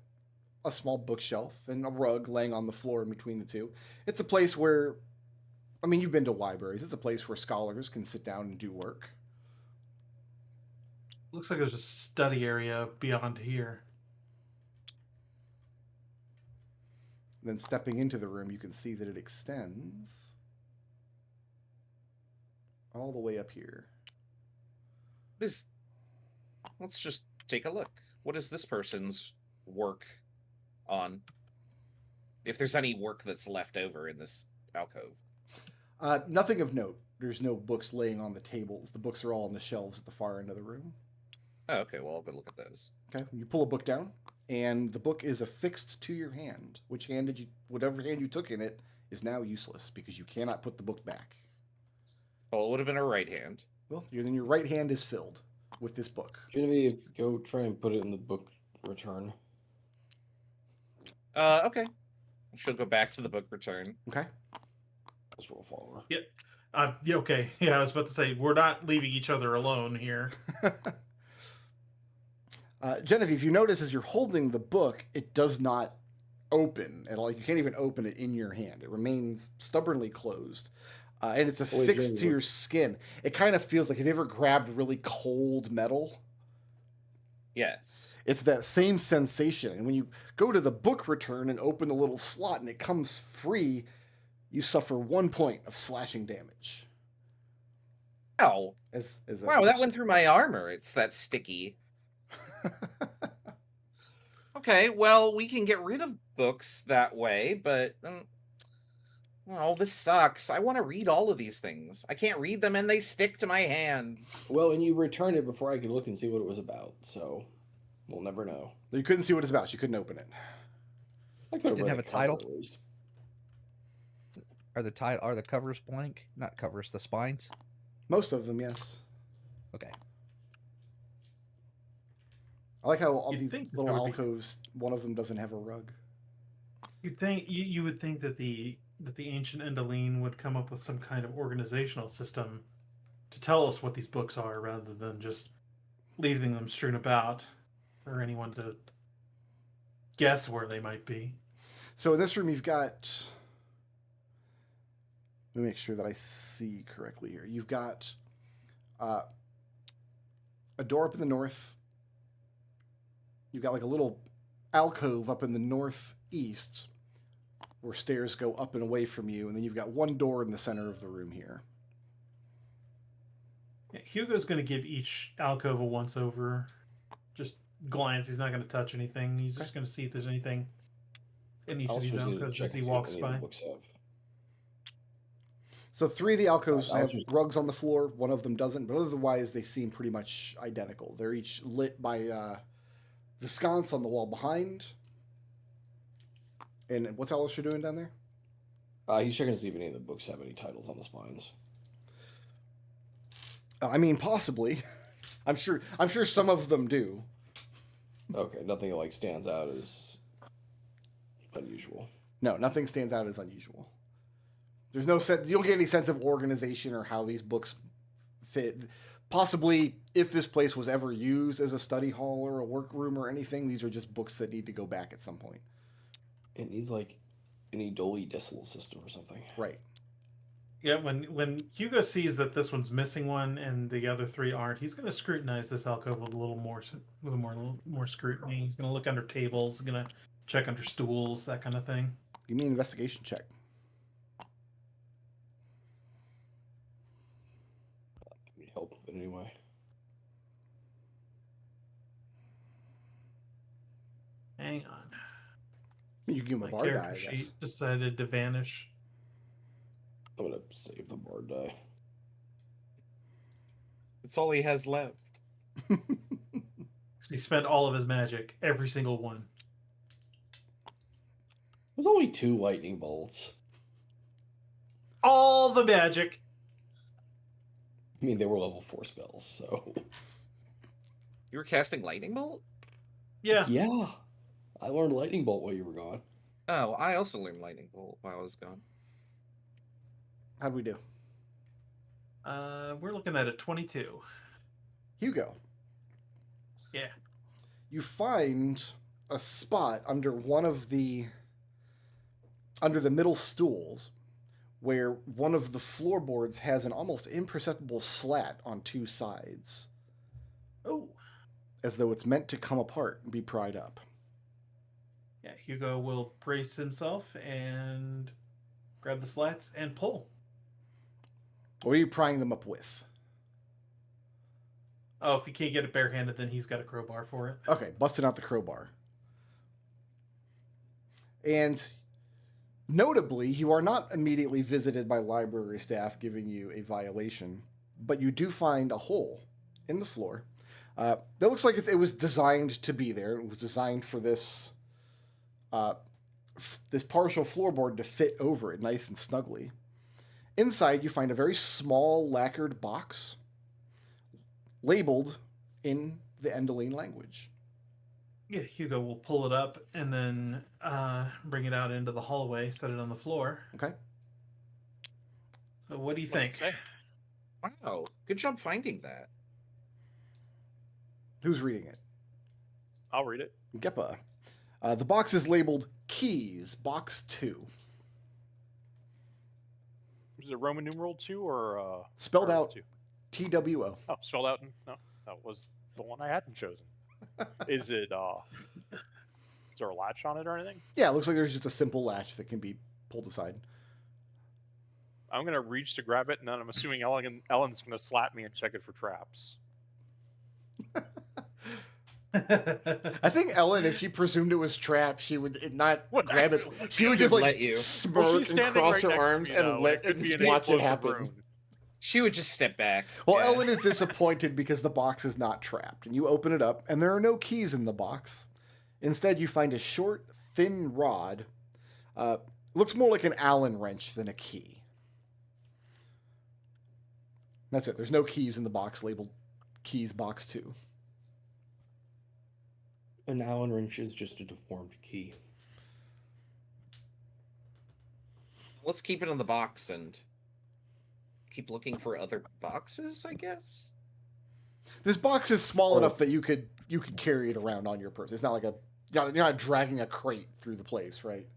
Speaker 1: a small bookshelf and a rug laying on the floor in between the two. It's a place where, I mean, you've been to libraries. It's a place where scholars can sit down and do work.
Speaker 5: Looks like there's a study area beyond here.
Speaker 1: Then stepping into the room, you can see that it extends all the way up here.
Speaker 2: Let's just take a look. What is this person's work on? If there's any work that's left over in this alcove.
Speaker 1: Nothing of note. There's no books laying on the tables. The books are all on the shelves at the far end of the room.
Speaker 2: Oh, okay, well, I'll go look at those.
Speaker 1: Okay, you pull a book down, and the book is affixed to your hand. Whatever hand you took in it is now useless because you cannot put the book back.
Speaker 2: Well, it would have been a right hand.
Speaker 1: Well, then your right hand is filled with this book.
Speaker 4: Genevieve, go try and put it in the book return.
Speaker 2: Okay. She'll go back to the book return.
Speaker 1: Okay.
Speaker 4: Let's roll follower.
Speaker 5: Yeah, okay. Yeah, I was about to say, we're not leaving each other alone here.
Speaker 1: Genevieve, you notice as you're holding the book, it does not open at all. You can't even open it in your hand. It remains stubbornly closed. And it's affixed to your skin. It kind of feels like, have you ever grabbed really cold metal?
Speaker 2: Yes.
Speaker 1: It's that same sensation. And when you go to the book return and open the little slot and it comes free, you suffer 1 point of slashing damage.
Speaker 2: Oh. Wow, that went through my armor. It's that sticky. Okay, well, we can get rid of books that way, but oh, this sucks. I want to read all of these things. I can't read them and they stick to my hands.
Speaker 4: Well, and you returned it before I could look and see what it was about, so we'll never know.
Speaker 1: You couldn't see what it's about. You couldn't open it.
Speaker 4: I could
Speaker 3: Didn't have a title?
Speaker 4: At least.
Speaker 3: Are the covers blank? Not covers, the spines.
Speaker 1: Most of them, yes.
Speaker 3: Okay.
Speaker 1: I like how all
Speaker 5: You'd
Speaker 1: these
Speaker 5: think
Speaker 1: little
Speaker 5: there would be-
Speaker 1: alcoves, one of them doesn't have a rug.
Speaker 5: You would think that the ancient Endaline would come up with some kind of organizational system to tell us what these books are, rather than just leaving them strewn about for anyone to guess where they might be.
Speaker 1: So in this room, you've got. Let me make sure that I see correctly here. You've got a door up in the north. You've got like a little alcove up in the northeast where stairs go up and away from you. And then you've got one door in the center of the room here.
Speaker 5: Yeah, Hugo's going to give each alcove a once-over. Just glance. He's not going to touch anything. He's just going to see if there's anything in each
Speaker 4: I
Speaker 5: of
Speaker 4: also
Speaker 5: these
Speaker 4: need to
Speaker 5: alcoves
Speaker 4: check
Speaker 5: as he
Speaker 4: and see what
Speaker 5: walks
Speaker 4: any of the
Speaker 5: by.
Speaker 4: books have.
Speaker 1: So 3 of the alcoves
Speaker 4: I was
Speaker 1: have
Speaker 4: just-
Speaker 1: rugs on the floor. One of them doesn't, but otherwise they seem pretty much identical. They're each lit by the sconce on the wall behind. And what's Alistair doing down there?
Speaker 4: He's checking to see if any of the books have any titles on the spines.
Speaker 1: I mean, possibly. I'm sure some of them do.
Speaker 4: Okay, nothing that like stands out as unusual.
Speaker 1: No, nothing stands out as unusual. There's no sense. You don't get any sense of organization or how these books fit. Possibly, if this place was ever used as a study hall or a workroom or anything, these are just books that need to go back at some point.
Speaker 4: It needs like an Edoli decimal system or something.
Speaker 1: Right.
Speaker 5: Yeah, when Hugo sees that this one's missing one and the other 3 aren't, he's going to scrutinize this alcove with a little more scrutiny. He's going to look under tables, going to check under stools, that kind of thing.
Speaker 1: Give me an investigation check.
Speaker 4: Need help in any way?
Speaker 5: Hang on.
Speaker 1: You give him a
Speaker 5: My
Speaker 1: bar die, I
Speaker 5: character
Speaker 1: guess.
Speaker 5: sheet decided to vanish.
Speaker 4: I'm gonna save the bard die.
Speaker 2: That's all he has left.
Speaker 5: He spent all of his magic, every single one.
Speaker 4: There's only 2 lightning bolts.
Speaker 5: All the magic.
Speaker 4: I mean, they were level 4 spells, so
Speaker 2: You were casting lightning bolt?
Speaker 5: Yeah.
Speaker 4: yeah. I learned lightning bolt while you were gone.
Speaker 2: Oh, I also learned lightning bolt while I was gone.
Speaker 1: How'd we do?
Speaker 5: We're looking at a 22.
Speaker 1: Hugo,
Speaker 5: Yeah.
Speaker 1: you find a spot under the middle stools where one of the floorboards has an almost imperceptible slat on 2 sides,
Speaker 5: Oh.
Speaker 1: as though it's meant to come apart and be pried up.
Speaker 5: Yeah, Hugo will brace himself and grab the slats and pull.
Speaker 1: What are you prying them up with?
Speaker 5: Oh, if he can't get it barehanded, then he's got a crowbar for it.
Speaker 1: Okay, busting out the crowbar. And notably, you are not immediately visited by library staff giving you a violation, but you do find a hole in the floor. That looks like it was designed to be there. It was designed for this this partial floorboard to fit over it nice and snugly. Inside, you find a very small lacquered box labeled in the Endoline language.
Speaker 5: Yeah, Hugo will pull it up and then bring it out into the hallway, set it on the floor.
Speaker 1: Okay.
Speaker 5: So what do you
Speaker 6: What's it
Speaker 5: think?
Speaker 6: say?
Speaker 2: Wow, good job finding that.
Speaker 1: Who's reading it?
Speaker 6: I'll read it.
Speaker 1: Gepa. The box is labeled Keys, Box 2.
Speaker 6: Is it Roman numeral 2 or
Speaker 1: Spelled
Speaker 6: or
Speaker 1: out
Speaker 6: 2?
Speaker 1: TWO.
Speaker 6: Oh, spelled out. No, that was the one I hadn't chosen. Is it? Is there a latch on it or anything?
Speaker 1: Yeah, it looks like there's just a simple latch that can be pulled aside.
Speaker 6: I'm gonna reach to grab it, and then I'm assuming Ellen's gonna slap me and check it for traps.
Speaker 1: I think Ellen, if she presumed it was trapped, she would not
Speaker 6: What?
Speaker 1: grab it. She would just
Speaker 2: Just
Speaker 1: like
Speaker 2: let you.
Speaker 1: smirk
Speaker 6: Well, she's
Speaker 1: and
Speaker 6: standing
Speaker 1: cross
Speaker 6: right
Speaker 1: her
Speaker 6: next to
Speaker 1: arms
Speaker 6: me,
Speaker 1: and
Speaker 6: though.
Speaker 1: let
Speaker 6: It could
Speaker 1: and
Speaker 6: be
Speaker 1: just
Speaker 6: an
Speaker 1: watch it
Speaker 6: explosive
Speaker 1: happen.
Speaker 6: wound.
Speaker 2: She would just step back.
Speaker 1: Well,
Speaker 2: Yeah.
Speaker 1: Ellen is disappointed because the box is not trapped, and you open it up, and there are no keys in the box. Instead, you find a short, thin rod. Looks more like an Allen wrench than a key. That's it. There's no keys in the box labeled Keys Box 2.
Speaker 4: An Allen wrench is just a deformed key.
Speaker 2: Let's keep it in the box and keep looking for other boxes, I guess.
Speaker 1: This box is small enough that you could carry it around on your person. It's not like you're not dragging a crate through the place, right?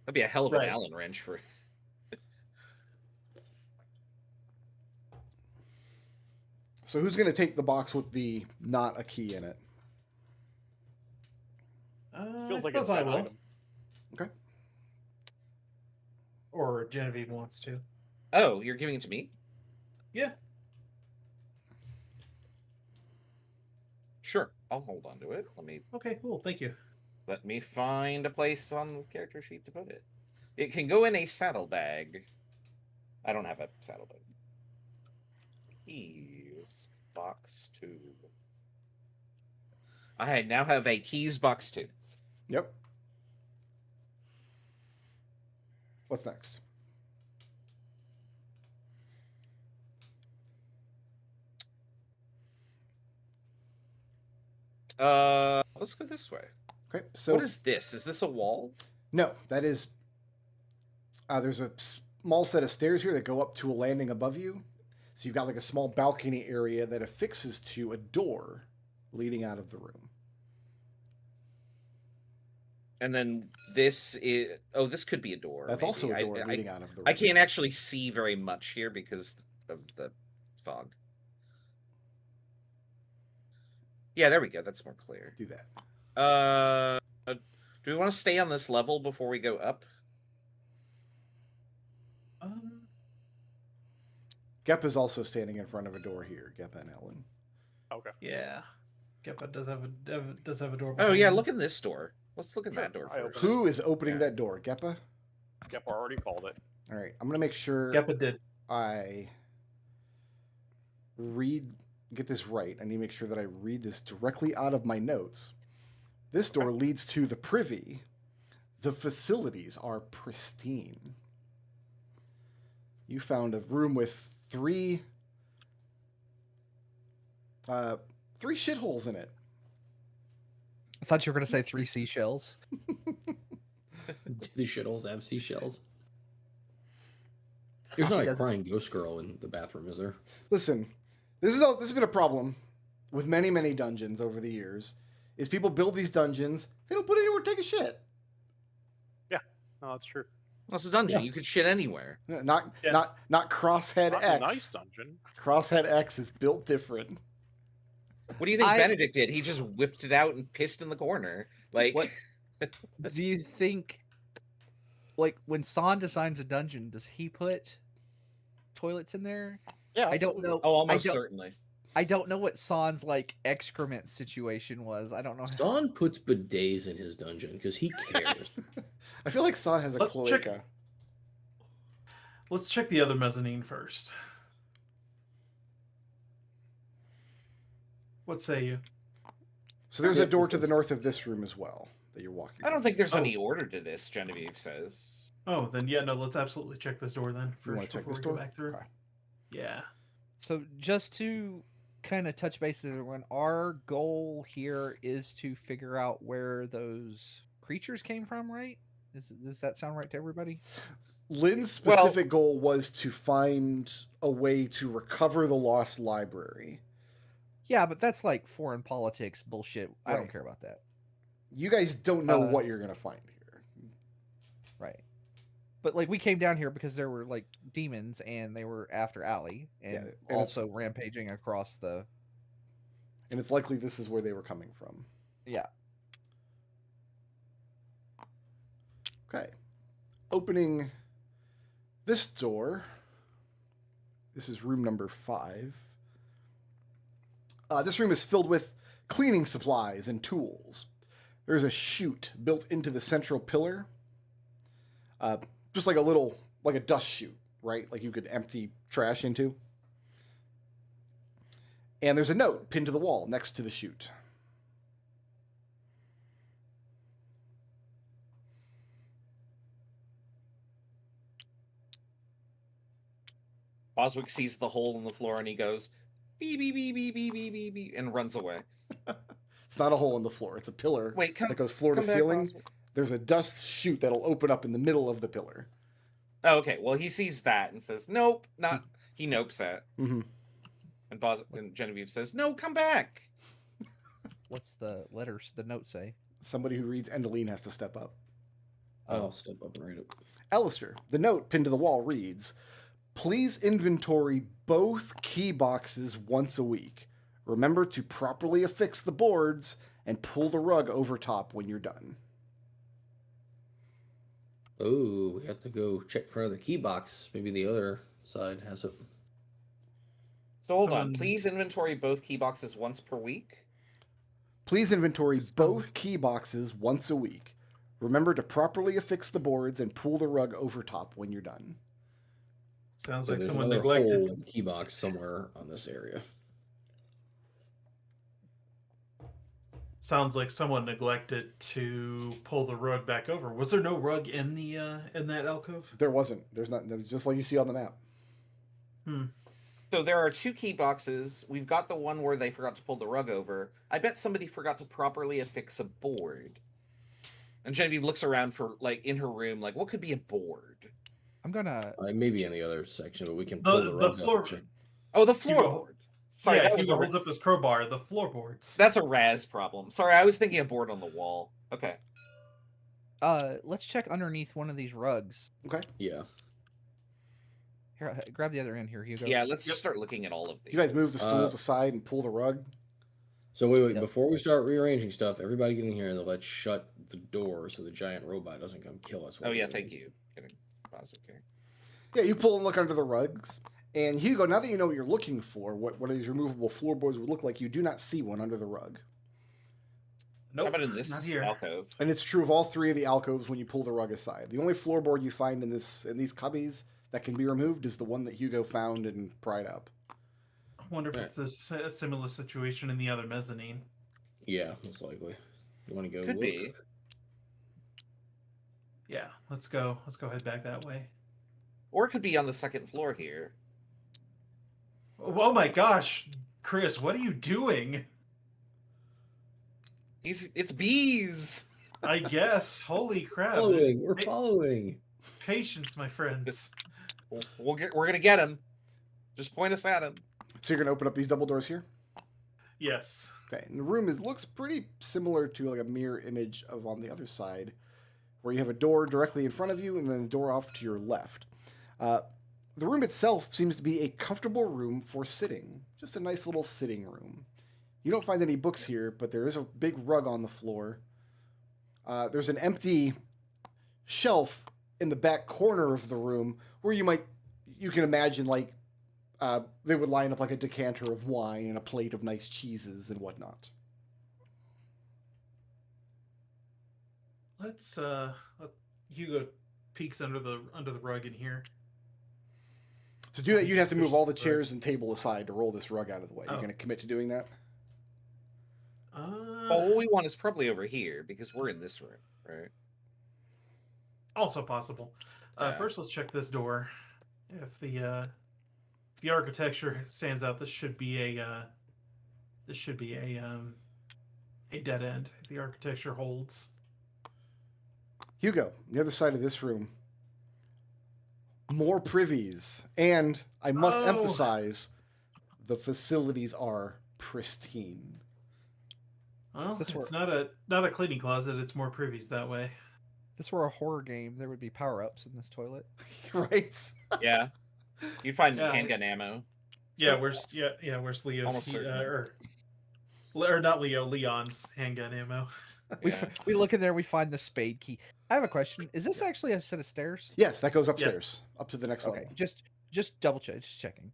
Speaker 2: That'd be a hell of
Speaker 5: Right.
Speaker 2: an Allen wrench for.
Speaker 1: So who's going to take the box with the not a key in it?
Speaker 5: I
Speaker 6: Feels like
Speaker 5: suppose
Speaker 6: it's
Speaker 5: I
Speaker 6: an
Speaker 5: will.
Speaker 6: item.
Speaker 1: Okay.
Speaker 5: Or Genevieve wants to.
Speaker 2: Oh, you're giving it to me?
Speaker 5: Yeah.
Speaker 2: Sure, I'll hold on to it.
Speaker 5: Okay, cool. Thank you.
Speaker 2: Let me find a place on the character sheet to put it. It can go in a saddlebag. I don't have a saddlebag. Keys box 2. I now have a keys box 2.
Speaker 1: Yep. What's next?
Speaker 2: Let's go this way.
Speaker 1: Okay, so
Speaker 2: What is this? Is this a wall?
Speaker 1: no, that is. There's a small set of stairs here that go up to a landing above you. So you've got like a small balcony area that affixes to a door leading out of the room.
Speaker 2: And then this is. Oh, this could be a door.
Speaker 1: That's
Speaker 2: maybe.
Speaker 1: also a door leading out of the room.
Speaker 2: I can't actually see very much here because of the fog. Yeah, there we go. That's more clear.
Speaker 1: Do that.
Speaker 2: Do we want to stay on this level before we go up?
Speaker 1: Gep is also standing in front of a door here. Gep and Ellen.
Speaker 6: Okay.
Speaker 5: Yeah. Geppa does have a door.
Speaker 2: Oh yeah,
Speaker 5: behind
Speaker 2: look in this door. Let's look at
Speaker 6: Sure,
Speaker 2: that door
Speaker 6: I
Speaker 2: first.
Speaker 6: open
Speaker 1: Who is opening
Speaker 2: Yeah.
Speaker 1: that door? Geppa?
Speaker 6: Yep, I already called it.
Speaker 1: All right. I'm gonna make sure
Speaker 5: him. Geppa did.
Speaker 1: I get this right. I need to make sure that I read this directly out of my notes. This door leads to the privy. The facilities are pristine. You found a room with three shitholes in it.
Speaker 3: I thought you were going to say 3 seashells.
Speaker 4: Do the shitholes have seashells? There's not a crying ghost girl in the bathroom, is there?
Speaker 1: Listen, this has been a problem with many dungeons over the years. Is people build these dungeons, they don't put anywhere to take a shit.
Speaker 6: No, that's true.
Speaker 2: Well, it's a dungeon.
Speaker 4: Yeah.
Speaker 2: You could shit anywhere.
Speaker 1: Not
Speaker 6: Yeah.
Speaker 1: not Crosshead
Speaker 6: That's
Speaker 1: X.
Speaker 6: a nice dungeon.
Speaker 1: Crosshead X is built different.
Speaker 2: What do you think
Speaker 3: I-
Speaker 2: Benedict did? He just whipped it out and pissed in the corner. Like,
Speaker 3: What? Do you think, like, when San designs a dungeon, does he put toilets in there?
Speaker 6: Yeah,
Speaker 3: I don't
Speaker 6: absolutely.
Speaker 3: know.
Speaker 2: oh, almost
Speaker 3: I don't,
Speaker 2: certainly.
Speaker 3: I don't know what San's like excrement situation was. I don't know.
Speaker 4: Son puts bidets in his dungeon because he cares.
Speaker 1: I feel like San has a
Speaker 5: Let's check-
Speaker 1: cloaca.
Speaker 5: Let's check the other mezzanine first. What say you?
Speaker 1: So there's a
Speaker 4: Yep,
Speaker 1: door
Speaker 4: let's
Speaker 1: to
Speaker 4: go.
Speaker 1: the north of this room as well that you're walking.
Speaker 2: I don't think there's
Speaker 5: Oh.
Speaker 2: any order to this, Genevieve says.
Speaker 5: Oh, then yeah, no. Let's absolutely check this door then
Speaker 1: You want
Speaker 5: first
Speaker 1: to check
Speaker 5: before
Speaker 1: this
Speaker 5: we
Speaker 1: door?
Speaker 5: go back through.
Speaker 1: Okay.
Speaker 5: Yeah.
Speaker 3: So just to kind of touch base with everyone, our goal here is to figure out where those creatures came from, right? Does that sound right to everybody?
Speaker 1: Lynn's
Speaker 2: Well-
Speaker 1: specific goal was to find a way to recover the lost library.
Speaker 3: Yeah, but that's like foreign politics bullshit. I don't
Speaker 1: Right.
Speaker 3: care about that.
Speaker 1: You guys don't know
Speaker 3: Uh,
Speaker 1: what you're gonna find here.
Speaker 3: Right. But like we came down here because there were like demons and they were after Allie and
Speaker 1: Yeah, and
Speaker 3: also rampaging across the
Speaker 1: And it's likely this is where they were coming from.
Speaker 3: yeah.
Speaker 1: Okay. Opening this door. This is room number 5. This room is filled with cleaning supplies and tools. There's a chute built into the central pillar. Just like a dust chute, right? Like you could empty trash into. And there's a note pinned to the wall next to the chute.
Speaker 2: Boswick sees the hole in the floor and he goes, beep, beep, beep, beep, beep, beep, beep, beep, and runs away.
Speaker 1: It's not a hole in the floor. It's a pillar
Speaker 2: Wait, come,
Speaker 1: that goes floor to
Speaker 2: come back,
Speaker 1: ceiling.
Speaker 2: Boswick.
Speaker 1: There's a dust chute that'll open up in the middle of the pillar.
Speaker 2: Oh, okay, well, he sees that and says, nope, not. He nopes that.
Speaker 1: Mm-hmm.
Speaker 2: And Genevieve says, no, come back.
Speaker 3: What's the letters, the note say?
Speaker 1: Somebody who reads Endeline has to step up.
Speaker 4: I'll step up and read it.
Speaker 1: Alistair, the note pinned to the wall reads, "Please inventory both key boxes once a week. Remember to properly affix the boards and pull the rug over top when you're done."
Speaker 4: Oh, we have to go check for another key box. Maybe the other side has it.
Speaker 2: So hold on.
Speaker 5: Someone-
Speaker 2: Please inventory both key boxes once per week.
Speaker 1: Please inventory
Speaker 5: Sounds-
Speaker 1: both key boxes once a week. Remember to properly affix the boards and pull the rug over top when you're done.
Speaker 5: Sounds
Speaker 4: So
Speaker 5: like
Speaker 4: there's
Speaker 5: someone
Speaker 4: another
Speaker 5: neglected.
Speaker 4: whole key box somewhere on this area.
Speaker 5: Sounds like someone neglected to pull the rug back over. Was there no rug in the in that alcove?
Speaker 1: There wasn't. There's not. There's just like you see on the map.
Speaker 2: So there are 2 key boxes. We've got the one where they forgot to pull the rug over. I bet somebody forgot to properly affix a board. And Genevieve looks around for, like, in her room, like, what could be a board?
Speaker 3: I'm gonna.
Speaker 4: Maybe in the other section, but we can pull the rug
Speaker 5: floor.
Speaker 4: up.
Speaker 2: Oh, the
Speaker 5: Hugo-
Speaker 2: floorboard. Sorry,
Speaker 5: yeah,
Speaker 2: that was
Speaker 5: Hugo
Speaker 2: a,
Speaker 5: holds up his crowbar. The floorboards.
Speaker 2: that's a Raz problem. Sorry, I was thinking a board on the wall. Okay.
Speaker 3: Let's check underneath one of these rugs.
Speaker 1: Okay.
Speaker 4: Yeah.
Speaker 3: Here, grab the other end here, Hugo.
Speaker 2: Yeah, let's
Speaker 5: Yep.
Speaker 2: start looking at all of these.
Speaker 1: You guys move the stools aside and pull the rug.
Speaker 4: So wait,
Speaker 3: Yep.
Speaker 4: before we start rearranging stuff, everybody get in here and let's shut the door so the giant robot doesn't come kill us.
Speaker 2: Oh, yeah, thank you. Kidding. Okay.
Speaker 1: Yeah, you pull and look under the rugs. And Hugo, now that you know what you're looking for, what one of these removable floorboards would look like, you do not see one under the rug.
Speaker 5: Nope.
Speaker 2: How about in this
Speaker 5: not here.
Speaker 2: alcove?
Speaker 1: And it's true of all 3 of the alcoves when you pull the rug aside. The only floorboard you find in these cubbies that can be removed is the one that Hugo found and pried up.
Speaker 5: I wonder if
Speaker 4: Yeah.
Speaker 5: it's a similar situation in the other mezzanine.
Speaker 4: Yeah, most likely. You want to go?
Speaker 2: Could
Speaker 4: look?
Speaker 2: be.
Speaker 5: Yeah, let's go. Let's go head back that way.
Speaker 2: Or it could be on the 2nd floor here.
Speaker 5: Oh my gosh, Chris, what are you doing?
Speaker 2: It's bees.
Speaker 5: I guess. Holy crap!
Speaker 4: Following. We're
Speaker 5: Hey.
Speaker 4: following.
Speaker 5: Patience, my friends.
Speaker 2: We're gonna get him. Just point us at him.
Speaker 1: So you're going to open up these double doors here?
Speaker 5: Yes.
Speaker 1: Okay, and the room looks pretty similar to like a mirror image of on the other side, where you have a door directly in front of you and then a door off to your left. The room itself seems to be a comfortable room for sitting, just a nice little sitting room. You don't find any books here, but there is a big rug on the floor. There's an empty shelf in the back corner of the room where you can imagine like they would line up like a decanter of wine and a plate of nice cheeses and whatnot.
Speaker 5: Let's let Hugo peeks under the rug in here.
Speaker 1: To do that, you'd have to move all the
Speaker 5: Right.
Speaker 1: chairs and table aside to roll this rug out of the way. You're
Speaker 5: Oh.
Speaker 1: going to commit to doing that?
Speaker 2: Well, what we want is probably over here because we're in this room, right?
Speaker 5: Also possible.
Speaker 2: Yeah.
Speaker 5: First, let's check this door. If the architecture stands out, this should be a dead end. If the architecture holds.
Speaker 1: Hugo, the other side of this room, more privies. And I must
Speaker 5: Oh.
Speaker 1: emphasize, the facilities are pristine.
Speaker 5: Well,
Speaker 3: That's
Speaker 5: it's not a cleaning closet. It's more privies that way.
Speaker 3: If this were a horror game, there would be power-ups in this toilet.
Speaker 1: Right?
Speaker 2: Yeah. You'd find
Speaker 5: Yeah.
Speaker 2: handgun ammo.
Speaker 5: Yeah, where's Leo's
Speaker 2: Almost certainly.
Speaker 5: or not Leo, Leon's handgun ammo.
Speaker 2: Yeah.
Speaker 3: We look in there, we find the spade key. I have a question. Is this actually a set of stairs?
Speaker 1: Yes, that goes upstairs, up to the next
Speaker 3: Okay,
Speaker 1: level.
Speaker 3: just double check, just checking.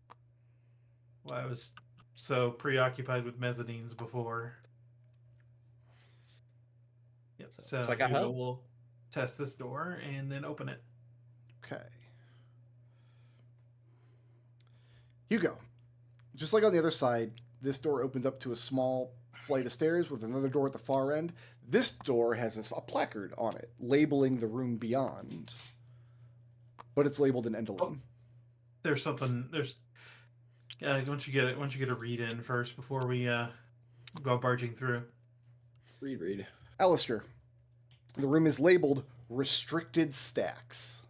Speaker 5: Well, I was so preoccupied with mezzanines before. Yep. So
Speaker 2: It's like a
Speaker 5: Hugo
Speaker 2: hub.
Speaker 5: will test this door and then open it.
Speaker 1: Okay. Hugo, just like on the other side, this door opens up to a small flight of stairs with another door at the far end. This door has a placard on it labeling the room beyond, but it's labeled in Endelin.
Speaker 5: There's something. There's. Once you get a read in first before we go barging through.
Speaker 4: Read.
Speaker 1: Alistair, the room is labeled restricted stacks.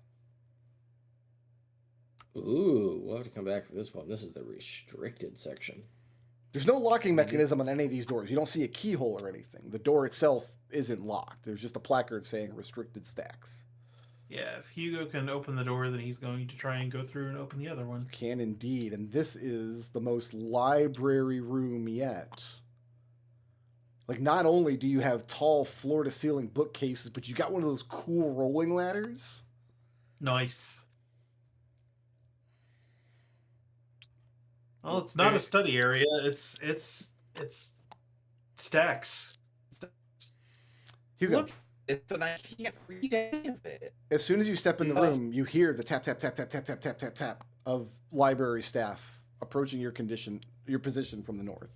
Speaker 4: Ooh, we'll have to come back for this one. This is the restricted section.
Speaker 1: There's no locking mechanism on any of these doors. You don't see a keyhole or anything. The door itself isn't locked. There's just a placard saying restricted stacks.
Speaker 5: Yeah, if Hugo can open the door, then he's going to try and go through and open the other one.
Speaker 1: Can indeed. And this is the most library room yet. Like, not only do you have tall floor-to-ceiling bookcases, but you got one of those cool rolling ladders.
Speaker 5: Nice. Well, it's not a study area. It's stacks.
Speaker 1: Hugo,
Speaker 5: Look
Speaker 2: it, and I can't read any of it.
Speaker 1: As soon as you step in the
Speaker 2: Yes.
Speaker 1: room, you hear the tap tap tap tap tap tap tap tap tap of library staff approaching your position from the north.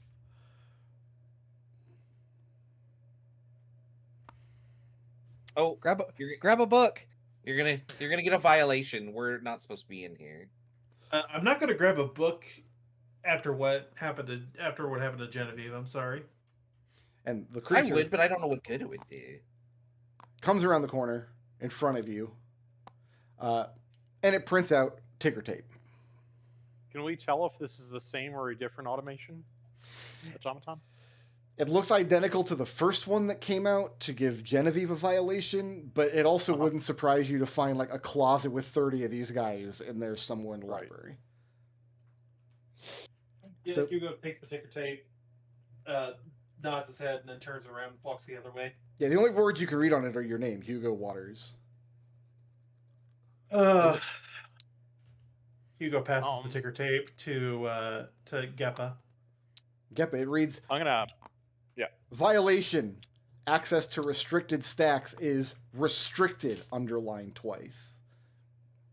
Speaker 2: Oh,
Speaker 3: Grab a
Speaker 2: you're
Speaker 3: grab a book.
Speaker 2: gonna get a violation. We're not supposed to be in here.
Speaker 5: I'm not going to grab a book after what happened to Genevieve. I'm sorry.
Speaker 1: And the
Speaker 2: I
Speaker 1: creature
Speaker 2: would, but I don't know what good it would do.
Speaker 1: comes around the corner in front of you, and it prints out ticker tape.
Speaker 6: Can we tell if this is the same or a different automation? Automaton?
Speaker 1: It looks identical to the first one that came out to give Genevieve a violation, but it also wouldn't surprise you to find like a closet with 30 of these guys in there somewhere in the library.
Speaker 5: Yeah,
Speaker 1: So-
Speaker 5: Hugo takes the ticker tape, nods his head, and then turns around and walks the other way.
Speaker 1: Yeah, the only words you can read on it are your name, Hugo Waters.
Speaker 5: Hugo passes the ticker tape to Geppa.
Speaker 1: Gepa, it reads,
Speaker 6: I'm gonna.
Speaker 1: violation. Access to restricted stacks is restricted, underlined twice.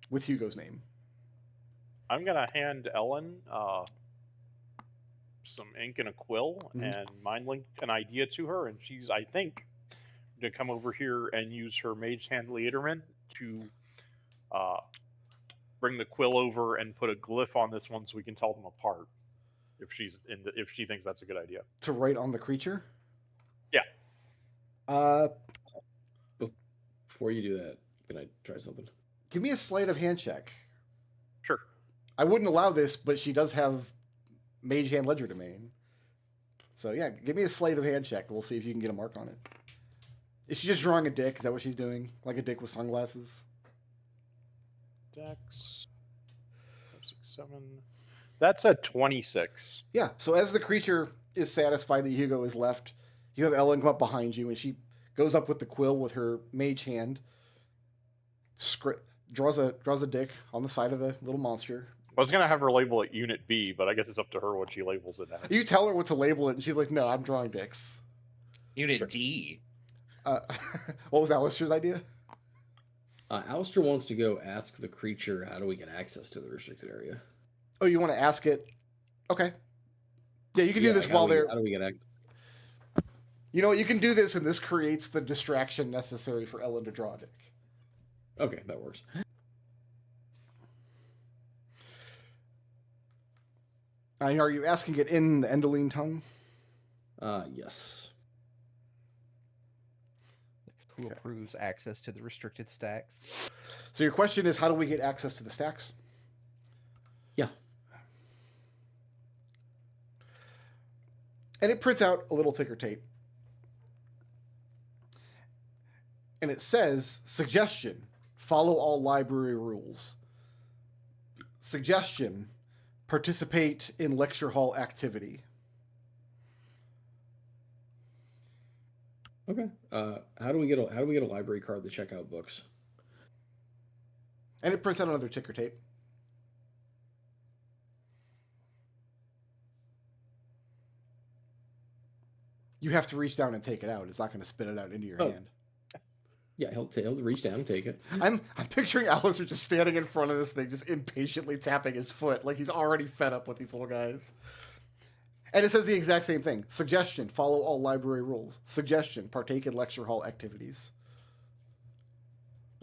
Speaker 1: With Hugo's name.
Speaker 6: I'm gonna hand Ellen some ink and a quill and mind link an idea to her, and she's, I think, gonna come over here and use her mage hand Leaderman to bring the quill over and put a glyph on this one so we can tell them apart. If she thinks that's a good idea.
Speaker 1: To write on the creature?
Speaker 6: Yeah.
Speaker 4: Before you do that, can I try something?
Speaker 1: Give me a sleight of hand check.
Speaker 6: Sure.
Speaker 1: I wouldn't allow this, but she does have Mage Hand Ledger Domain. So yeah, give me a sleight of hand check. We'll see if you can get a mark on it. Is she just drawing a dick? Is that what she's doing? Like a dick with sunglasses?
Speaker 6: Dex 5, 6, 7. That's a 26.
Speaker 1: Yeah. So as the creature is satisfied that Hugo is left, you have Ellen come up behind you, and she goes up with the quill with her mage hand. Draws a dick on the side of the little monster.
Speaker 6: I was gonna have her label it Unit B, but I guess it's up to her what she labels it as.
Speaker 1: You tell her what to label it, and she's like, "No, I'm drawing dicks."
Speaker 2: Unit D.
Speaker 1: What was Alistair's idea?
Speaker 4: Alistair wants to go ask the creature, how do we get access to the restricted area?
Speaker 1: Oh, you want to ask it? Okay. Yeah, you can do this
Speaker 4: like,
Speaker 1: while they're.
Speaker 4: How do we get access?
Speaker 1: You know what? You can do this, and this creates the distraction necessary for Ellen to draw a dick.
Speaker 4: Okay, that works.
Speaker 1: Are you asking it in the Endoline tongue?
Speaker 4: Yes.
Speaker 3: Who approves access to the restricted stacks?
Speaker 1: So your question is, how do we get access to the stacks?
Speaker 4: Yeah.
Speaker 1: And it prints out a little ticker tape. And it says, suggestion, follow all library rules. Suggestion, participate in lecture hall activity.
Speaker 4: Okay. How do we get a library card to check out books?
Speaker 1: And it prints out another ticker tape. You have to reach down and take it out. It's not going to spit it out into your hand.
Speaker 4: Yeah, he'll reach down and take it.
Speaker 1: I'm picturing Alistair just standing in front of this thing, just impatiently tapping his foot, like he's already fed up with these little guys. And it says the exact same thing. Suggestion, follow all library rules. Suggestion, partake in lecture hall activities.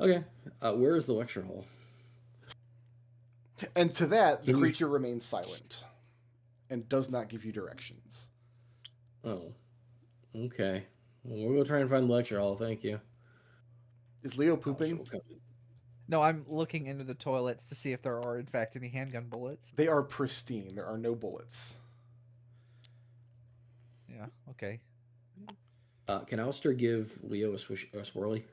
Speaker 4: Okay. Where is the lecture hall?
Speaker 1: And to that, the creature remains silent and does not give you directions.
Speaker 4: Oh. Okay. Well, we'll go try and find the lecture hall. Thank you.
Speaker 1: Is Leo pooping?
Speaker 3: No, I'm looking into the toilets to see if there are, in fact, any handgun bullets.
Speaker 1: They are pristine. There are no bullets.
Speaker 3: Yeah, okay.
Speaker 4: Can Alistair give Leo a swirly?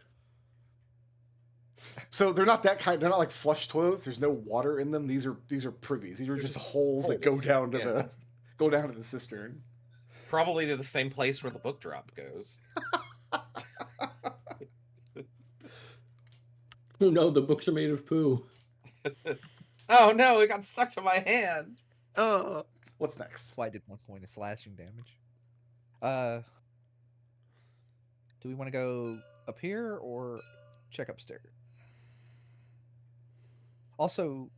Speaker 1: So they're not that kind. They're not like flush toilets. There's no water in them. These are privies. These are just holes that go down to the cistern.
Speaker 2: Probably to the same place where the book drop goes.
Speaker 4: Oh no, the books are made of poo.
Speaker 2: Oh no, it got stuck to my hand.
Speaker 1: Oh. What's next?
Speaker 3: That's why I did 1 point of slashing damage. Do we want to go up here or check upstairs? Also,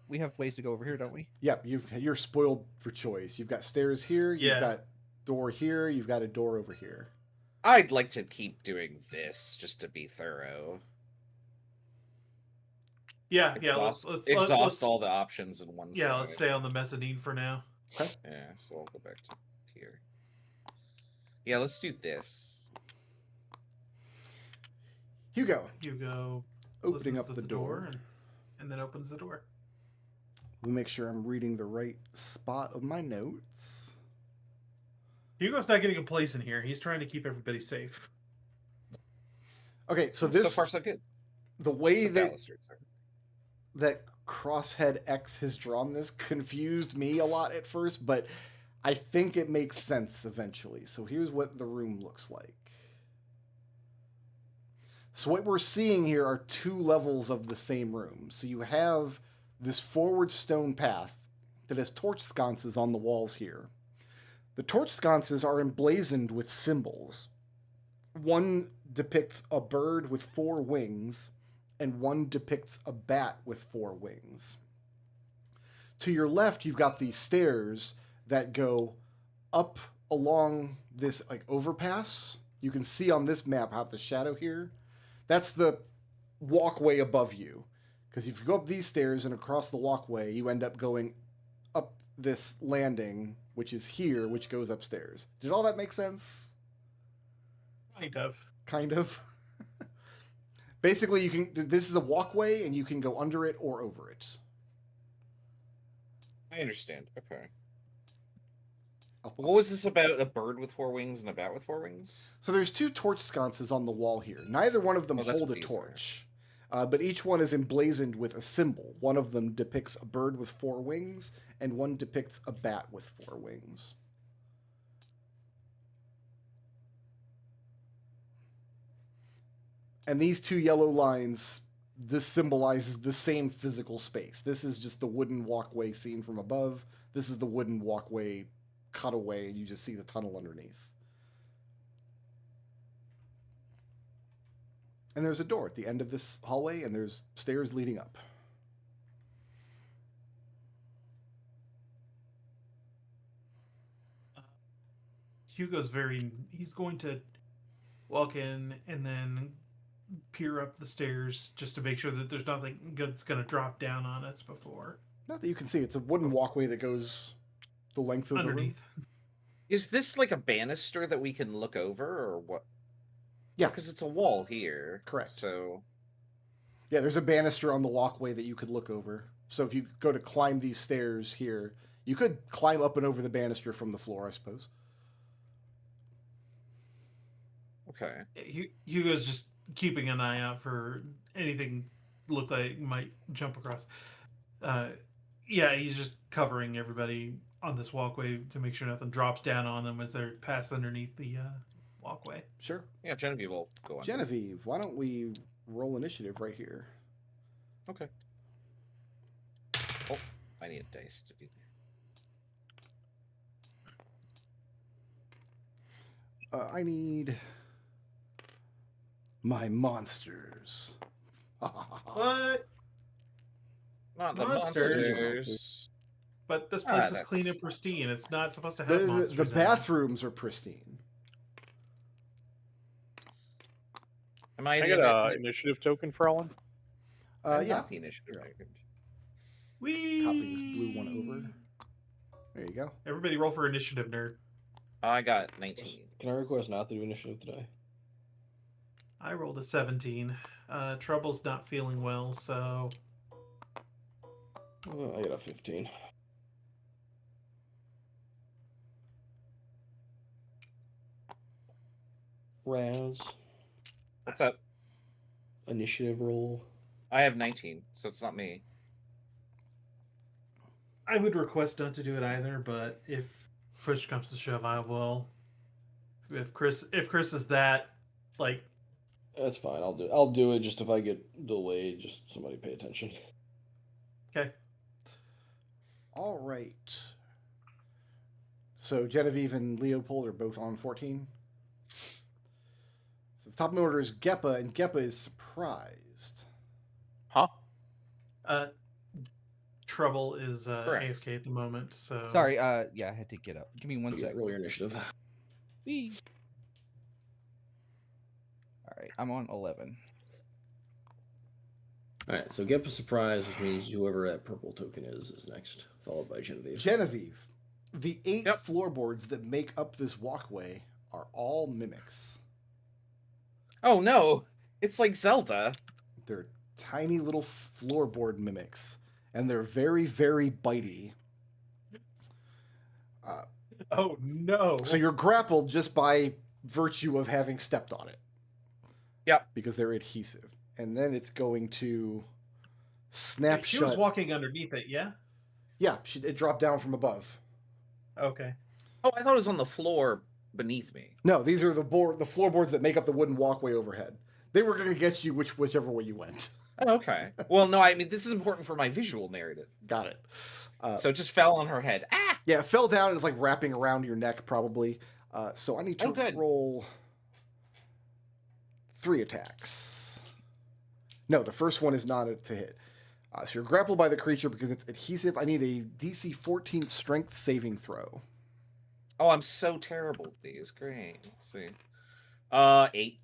Speaker 3: we have ways to go over here, don't we?
Speaker 1: Yep, you're spoiled for choice. You've got stairs here, you've
Speaker 5: Yeah.
Speaker 1: got door here, you've got a door over here.
Speaker 2: I'd like to keep doing this just to be thorough.
Speaker 5: Yeah,
Speaker 2: Exhaust all the options in one
Speaker 5: Yeah,
Speaker 2: side.
Speaker 5: let's stay on the mezzanine for now.
Speaker 2: Yeah, so I'll go back to here. Yeah, let's do this.
Speaker 1: Hugo,
Speaker 5: Hugo
Speaker 1: opening
Speaker 5: listens
Speaker 1: up
Speaker 5: to
Speaker 1: the door.
Speaker 5: and then opens the door.
Speaker 1: Let me make sure I'm reading the right spot of my notes.
Speaker 5: Hugo's not getting complacent here. He's trying to keep everybody safe.
Speaker 1: Okay, so
Speaker 2: So
Speaker 1: this
Speaker 2: far so good.
Speaker 1: the way
Speaker 2: The
Speaker 1: that
Speaker 2: balusters are-
Speaker 1: that Crosshead X has drawn this confused me a lot at first, but I think it makes sense eventually. So here's what the room looks like. So what we're seeing here are two levels of the same room. So you have this forward stone path that has torch sconces on the walls here. The torch sconces are emblazoned with symbols. One depicts a bird with 4 wings, and one depicts a bat with 4 wings. To your left, you've got these stairs that go up along this like overpass. You can see on this map how the shadow here. That's the walkway above you. Because if you go up these stairs and across the walkway, you end up going up this landing, which is here, which goes upstairs. Did all that make sense?
Speaker 5: Kind of.
Speaker 1: Kind of. Basically, you can. This is a walkway, and you can go under it or over it.
Speaker 2: I understand. Okay.
Speaker 1: Up-
Speaker 2: What was this about? A bird with 4 wings and a bat with 4 wings?
Speaker 1: So there's 2 torch sconces on the wall here. Neither one of them
Speaker 2: Oh, that's
Speaker 1: hold a
Speaker 2: what these are.
Speaker 1: torch, but each one is emblazoned with a symbol. One of them depicts a bird with 4 wings, and one depicts a bat with 4 wings. And these 2 yellow lines, this symbolizes the same physical space. This is just the wooden walkway seen from above. This is the wooden walkway cut away, and you just see the tunnel underneath. And there's a door at the end of this hallway, and there's stairs leading up.
Speaker 5: He's going to walk in and then peer up the stairs just to make sure that there's nothing that's going to drop down on us before.
Speaker 1: Not that you can see, it's a wooden walkway that goes the length of the room.
Speaker 5: Underneath.
Speaker 2: Is this like a banister that we can look over, or what?
Speaker 1: Yeah.
Speaker 2: Because it's a wall here.
Speaker 1: Correct.
Speaker 2: So
Speaker 1: Yeah, there's a banister on the walkway that you could look over. So if you go to climb these stairs here, you could climb up and over the banister from the floor, I suppose.
Speaker 2: okay.
Speaker 5: Hugo's just keeping an eye out for anything look like might jump across. Yeah, he's just covering everybody on this walkway to make sure nothing drops down on them as they're passed underneath the walkway.
Speaker 1: Sure.
Speaker 2: Yeah, Genevieve will go on.
Speaker 1: Genevieve, why don't we roll initiative right here?
Speaker 2: Okay. Oh, I need a dice to do that.
Speaker 1: I need my monsters.
Speaker 5: What?
Speaker 2: Not the
Speaker 5: Monsters.
Speaker 2: monsters.
Speaker 5: But this
Speaker 2: Ah,
Speaker 5: place is
Speaker 2: that's
Speaker 5: clean and
Speaker 2: fine.
Speaker 5: pristine. It's not supposed to have
Speaker 1: The
Speaker 5: monsters. in it.
Speaker 1: bathrooms are pristine.
Speaker 2: Am I
Speaker 6: Can I
Speaker 2: the
Speaker 6: get
Speaker 2: only-
Speaker 6: an initiative token for Ellen?
Speaker 2: I'm
Speaker 1: Yeah.
Speaker 2: not the initiative.
Speaker 1: Yeah.
Speaker 2: token.
Speaker 5: Whee!
Speaker 1: Copy this blue one over. There you go.
Speaker 5: Everybody roll for initiative, nerd.
Speaker 2: I got 19.
Speaker 4: Can I request not to do initiative today?
Speaker 5: I rolled a 17. Trouble's not feeling well, so
Speaker 4: I got a 15. Raz,
Speaker 2: What's up?
Speaker 4: initiative roll.
Speaker 2: I have 19, so it's not me.
Speaker 5: I would request not to do it either. But if push comes to shove, I will. If Chris is that like,
Speaker 4: That's fine. I'll do it. Just if I get delayed, just somebody pay attention.
Speaker 5: okay,
Speaker 1: All right. So Genevieve and Leopold are both on 14. So The top of my order is Geppa, and Geppa is surprised.
Speaker 6: Huh?
Speaker 5: Trouble is
Speaker 2: Correct.
Speaker 5: AFK at the moment, so
Speaker 3: Sorry, yeah, I had to get up. Give me 1
Speaker 4: Yeah,
Speaker 3: sec.
Speaker 4: roll your initiative.
Speaker 3: Whee. All right, I'm on 11.
Speaker 4: All right, so Gep is surprised, which means whoever that purple token is next, followed by Genevieve.
Speaker 1: Genevieve, the 8
Speaker 2: Yep.
Speaker 1: floorboards that make up this walkway are all mimics.
Speaker 2: Oh no, it's like Zelda.
Speaker 1: They're tiny little floorboard mimics, and they're very, very bitey.
Speaker 5: oh no.
Speaker 1: So you're grappled just by virtue of having stepped on it.
Speaker 2: Yep.
Speaker 1: Because they're adhesive. And then it's going to
Speaker 5: She
Speaker 1: snapshot.
Speaker 5: was walking underneath it, yeah?
Speaker 1: Yeah, it dropped down from above.
Speaker 5: Okay.
Speaker 2: Oh, I thought it was on the floor beneath me.
Speaker 1: No, these are the floorboards that make up the wooden walkway overhead. They were going to get you whichever way you went.
Speaker 2: Oh, okay. Well, no, I mean this is important for my visual narrative.
Speaker 1: Got it.
Speaker 2: So it just fell on her head. Ah!
Speaker 1: Yeah, it fell down and it's like wrapping around your neck probably. So I need to
Speaker 2: good.
Speaker 1: roll 3 attacks. No, the first one is not to hit. So you're grappled by the creature because it's adhesive. I need a DC 14 strength saving throw.
Speaker 2: Oh, I'm so terrible at these. Great. Let's see. 8.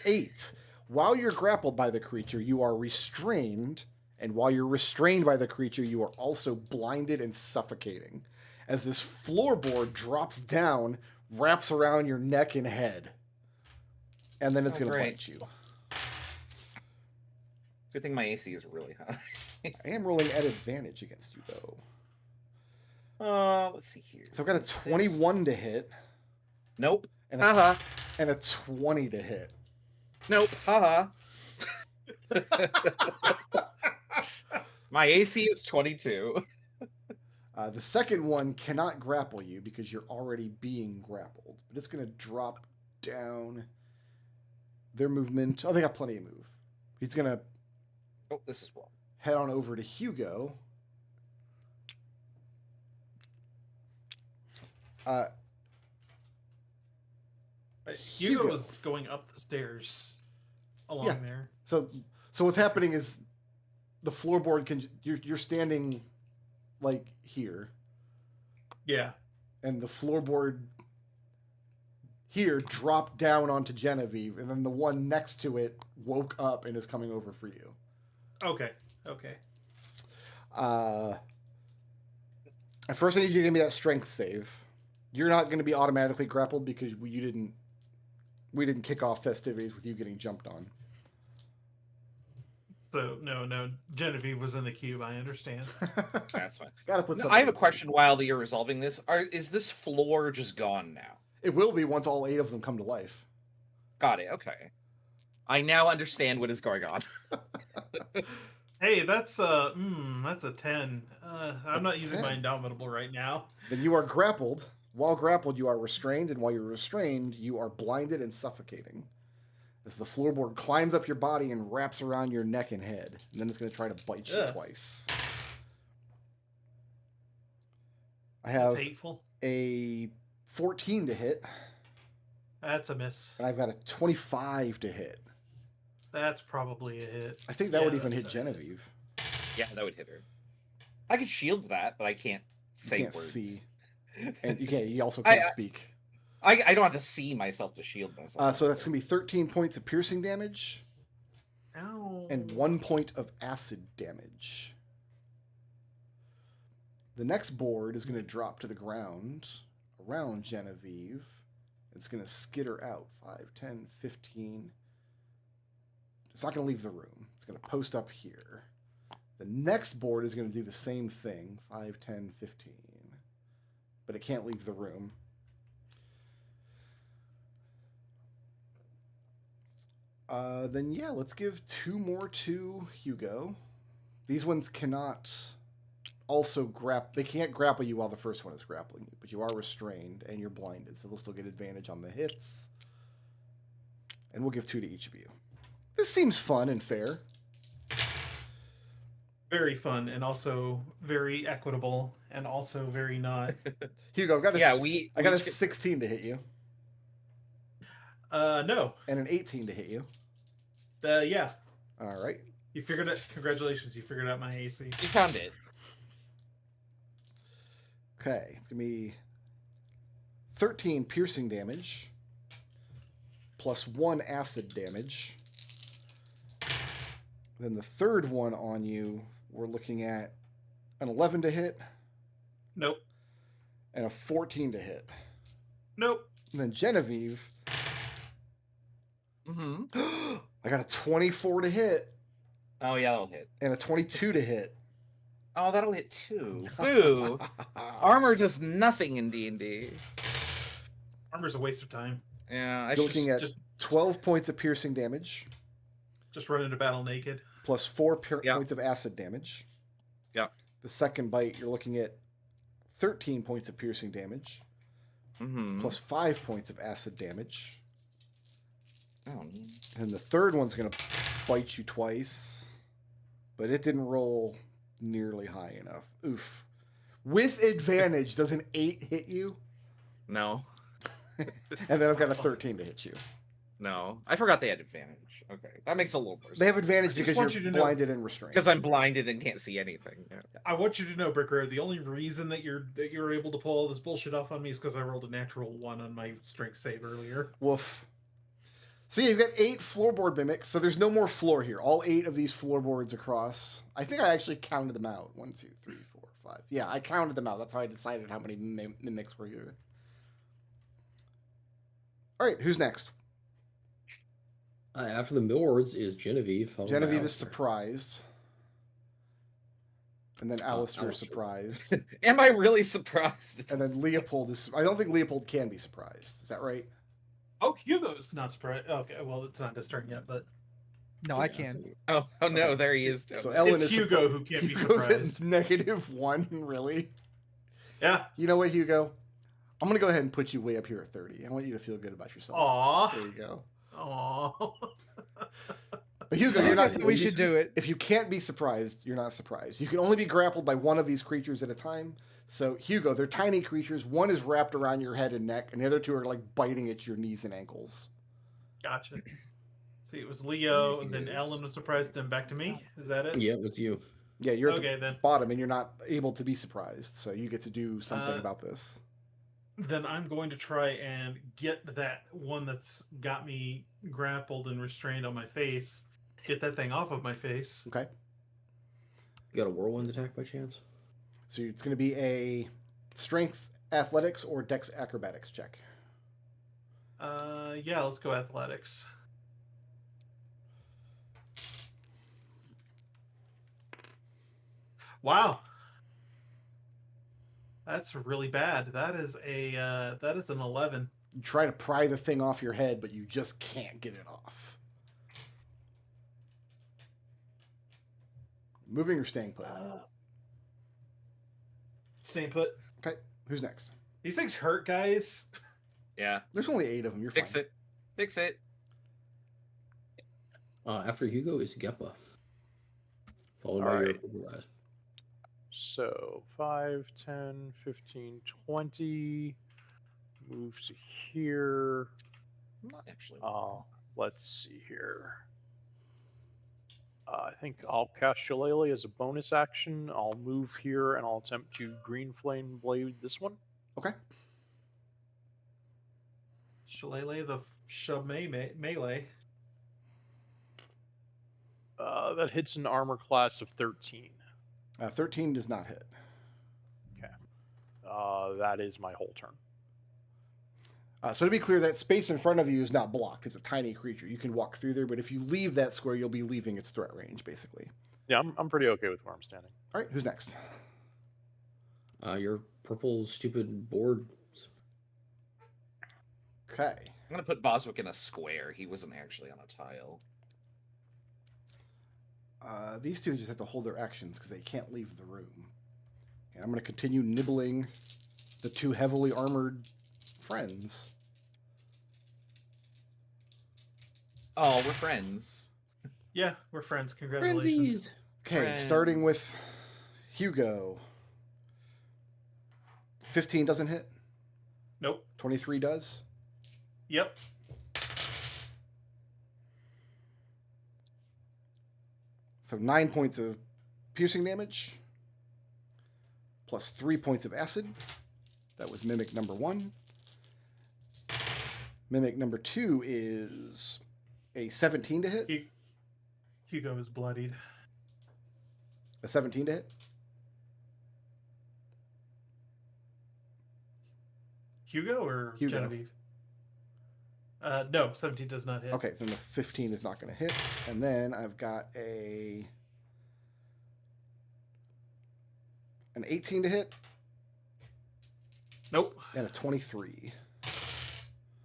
Speaker 1: 8. While you're grappled by the creature, you are restrained, and while you're restrained by the creature, you are also blinded and suffocating. As this floorboard drops down, wraps around your neck and head, and then it's going to
Speaker 2: great.
Speaker 1: bite you.
Speaker 2: Good thing my AC is really high.
Speaker 1: I am rolling at advantage against you, though.
Speaker 2: Let's see here.
Speaker 1: So I've got a 21 to hit,
Speaker 2: Nope.
Speaker 1: and
Speaker 2: Haha.
Speaker 1: and a 20 to hit.
Speaker 2: Nope. Haha. My AC is 22.
Speaker 1: The second one cannot grapple you because you're already being grappled, but it's going to drop down their movement. Oh, they got plenty of move. He's going to
Speaker 2: Oh, this is wrong.
Speaker 1: head on over to Hugo.
Speaker 5: Hugo
Speaker 1: Hugo.
Speaker 5: was going up the stairs along
Speaker 1: Yeah.
Speaker 5: there.
Speaker 1: So what's happening is the floorboard can you're standing like here,
Speaker 5: Yeah.
Speaker 1: and the floorboard here dropped down onto Genevieve, and then the one next to it woke up and is coming over for you.
Speaker 5: Okay. Okay.
Speaker 1: At first, I need you to give me that strength save. You're not going to be automatically grappled because we didn't kick off festivities with you getting jumped on.
Speaker 5: So no, Genevieve was in the cube. I understand.
Speaker 2: That's fine.
Speaker 1: Gotta put.
Speaker 2: No,
Speaker 1: something
Speaker 2: I have a
Speaker 1: in.
Speaker 2: question while you're resolving this. Is this floor just gone now?
Speaker 1: It will be once all 8 of them come to life.
Speaker 2: Got it. Okay. I now understand what is going on.
Speaker 5: Hey, that's a 10. I'm not using
Speaker 1: 10.
Speaker 5: my Indomitable right now.
Speaker 1: Then you are grappled. While grappled, you are restrained, and while you're restrained, you are blinded and suffocating. As the floorboard climbs up your body and wraps around your neck and head, and then it's going to try to bite you
Speaker 5: Ugh.
Speaker 1: twice. I
Speaker 5: That's
Speaker 1: have
Speaker 5: hateful.
Speaker 1: a 14 to hit,
Speaker 5: That's a miss.
Speaker 1: and I've got a 25 to hit.
Speaker 5: That's probably a hit.
Speaker 1: I think that would
Speaker 5: Yeah,
Speaker 1: even hit
Speaker 5: that's a hit.
Speaker 1: Genevieve.
Speaker 2: Yeah, that would hit her. I could shield that, but I can't say
Speaker 1: You can't
Speaker 2: words.
Speaker 1: see, and you also
Speaker 2: I-
Speaker 1: can't speak.
Speaker 2: I don't have to see myself to shield myself.
Speaker 1: So that's going to be 13 points of piercing damage
Speaker 5: Ow.
Speaker 1: and 1 point of acid damage. The next board is going to drop to the ground around Genevieve. It's going to skitter out 5, 10, 15. It's not going to leave the room. It's going to post up here. The next board is going to do the same thing, 5, 10, 15. But it can't leave the room. Then yeah, let's give 2 more to Hugo. These ones cannot also they can't grapple you while the first one is grappling you, but you are restrained and you're blinded, so they'll still get advantage on the hits. And we'll give 2 to each of you. This seems fun and fair.
Speaker 5: Very fun and also very equitable and also very not.
Speaker 1: Hugo, I've got
Speaker 2: Yeah,
Speaker 1: I
Speaker 2: we
Speaker 1: got a
Speaker 2: each get-
Speaker 1: 16 to hit you.
Speaker 5: No.
Speaker 1: And an 18 to hit you.
Speaker 5: Yeah.
Speaker 1: All right.
Speaker 5: You figured it. Congratulations, you figured out my AC.
Speaker 2: You found it.
Speaker 1: Okay, it's gonna be 13 piercing damage plus 1 acid damage. Then the third one on you, we're looking at an 11 to hit
Speaker 5: Nope.
Speaker 1: and a 14 to hit.
Speaker 5: Nope.
Speaker 1: And then Genevieve,
Speaker 2: Mm-hmm.
Speaker 1: I got a 24 to hit
Speaker 2: Oh yeah, that'll hit.
Speaker 1: and a 22 to hit.
Speaker 2: Oh, that'll hit too. Boo. Armor does nothing in D&D.
Speaker 5: Armor's a waste of time.
Speaker 2: Yeah, I
Speaker 1: You're
Speaker 2: should
Speaker 1: looking at
Speaker 5: just-
Speaker 1: 12 points of piercing damage
Speaker 5: Just run into battle naked.
Speaker 1: plus 4
Speaker 2: Yeah.
Speaker 1: points of acid damage.
Speaker 2: Yeah.
Speaker 1: The second bite, you're looking at 13 points of piercing damage
Speaker 2: Mm-hmm.
Speaker 1: plus 5 points of acid damage.
Speaker 2: Oh, man.
Speaker 1: And the third one's going to bite you twice, but it didn't roll nearly high enough. Oof. With advantage, does an 8 hit you?
Speaker 2: No.
Speaker 1: And then I've got a 13 to hit you.
Speaker 2: No. I forgot they had advantage. Okay. That makes a little more sense.
Speaker 1: They have advantage
Speaker 5: I just
Speaker 1: because
Speaker 5: want
Speaker 1: you're
Speaker 5: you to know-
Speaker 1: blinded and restrained.
Speaker 2: Because I'm blinded and can't see anything. Yeah.
Speaker 5: I want you to know, Bricker, the only reason that you're able to pull all this bullshit off on me is because I rolled a natural 1 on my strength save earlier.
Speaker 1: Woof. So yeah, you've got 8 floorboard mimics, so there's no more floor here. All 8 of these floorboards across. I think I actually counted them out. 1, 2, 3, 4, 5. Yeah, I counted them out. That's how I decided how many mimics were here. All right, who's next?
Speaker 4: After the millwards is Genevieve. followed by
Speaker 1: Genevieve is
Speaker 4: Alistair.
Speaker 1: surprised. And then Alistair is
Speaker 4: Alistair.
Speaker 1: surprised.
Speaker 2: Am I really surprised?
Speaker 1: And then Leopold is... I don't think Leopold can be surprised. Is that right?
Speaker 5: Oh, Hugo's not surprised. Okay, well, it's not his turn yet, but
Speaker 3: No, I
Speaker 4: Yeah,
Speaker 3: can.
Speaker 2: Oh no, there he is.
Speaker 1: So
Speaker 2: down
Speaker 1: Ellen
Speaker 5: it's
Speaker 1: is
Speaker 5: Hugo who can't be
Speaker 1: Hugo's
Speaker 5: surprised.
Speaker 1: at -1, really?
Speaker 5: Yeah.
Speaker 1: You know what, Hugo? I'm going to go ahead and put you way up here at 30. I want you to feel good about yourself.
Speaker 5: Aw.
Speaker 1: There you go.
Speaker 5: Aw.
Speaker 1: But Hugo,
Speaker 3: I
Speaker 1: you're not...
Speaker 3: think we should do it.
Speaker 1: If you can't be surprised, you're not surprised. You can only be grappled by one of these creatures at a time. So, Hugo, they're tiny creatures. One is wrapped around your head and neck, and the other two are like biting at your knees and ankles.
Speaker 5: Gotcha. See, it was Leo, and then
Speaker 2: Yes.
Speaker 5: Ellen was surprised, then back to me. Is that it?
Speaker 4: Yeah, it's you.
Speaker 1: Yeah, you're at
Speaker 5: Okay,
Speaker 1: the
Speaker 5: then.
Speaker 1: bottom, and you're not able to be surprised. So you get to do something
Speaker 5: Uh,
Speaker 1: about this.
Speaker 5: Then I'm going to try and get that one that's got me grappled and restrained on my face. Get that thing off of my face.
Speaker 1: Okay?
Speaker 4: You got a whirlwind attack by chance?
Speaker 1: So it's going to be a strength athletics or dex acrobatics check.
Speaker 5: Yeah, let's go athletics. Wow. That's really bad. That is an 11.
Speaker 1: You try to pry the thing off your head, but you just can't get it off. Moving or staying put?
Speaker 5: Staying put.
Speaker 1: Okay, who's next?
Speaker 5: These things hurt, guys.
Speaker 2: Yeah.
Speaker 1: There's only 8 of them. You're
Speaker 2: Fix
Speaker 1: fine.
Speaker 2: it. Fix it.
Speaker 4: After Hugo is Gepa. Followed by
Speaker 6: Alright.
Speaker 4: your guys.
Speaker 6: So 5, 10, 15, 20. Move to here.
Speaker 2: I'm not actually.
Speaker 6: Let's see here. I think I'll cast Shillelagh as a bonus action. I'll move here and I'll attempt to Green Flame Blade this one.
Speaker 1: Okay.
Speaker 5: Shillelagh the shove melee.
Speaker 6: That hits an armor class of 13.
Speaker 1: 13 does not hit.
Speaker 6: That is my whole turn.
Speaker 1: So to be clear, that space in front of you is not blocked. It's a tiny creature. You can walk through there, but if you leave that square, you'll be leaving its threat range, basically.
Speaker 6: Yeah, I'm pretty okay with where I'm standing.
Speaker 1: All right, who's next?
Speaker 4: Your purple stupid board.
Speaker 1: Okay.
Speaker 2: I'm gonna put Boswick in a square. He wasn't actually on a tile.
Speaker 1: These two just have to hold their actions because they can't leave the room. And I'm going to continue nibbling the two heavily armored friends.
Speaker 2: Oh, we're friends.
Speaker 5: Yeah, we're friends. Congratulations.
Speaker 1: Okay,
Speaker 2: Friends.
Speaker 1: starting with Hugo. 15 doesn't hit.
Speaker 5: Nope.
Speaker 1: 23 does.
Speaker 5: Yep.
Speaker 1: So 9 points of piercing damage, plus 3 points of acid. That was Mimic number 1. Mimic number 2 is a 17 to hit.
Speaker 5: Hugo is bloodied.
Speaker 1: A 17 to hit.
Speaker 5: Hugo or
Speaker 1: Hugo.
Speaker 5: Genevieve? No, 17 does not hit.
Speaker 1: Okay, then the 15 is not going to hit. And then I've got an 18 to hit.
Speaker 5: Nope.
Speaker 1: And a 23.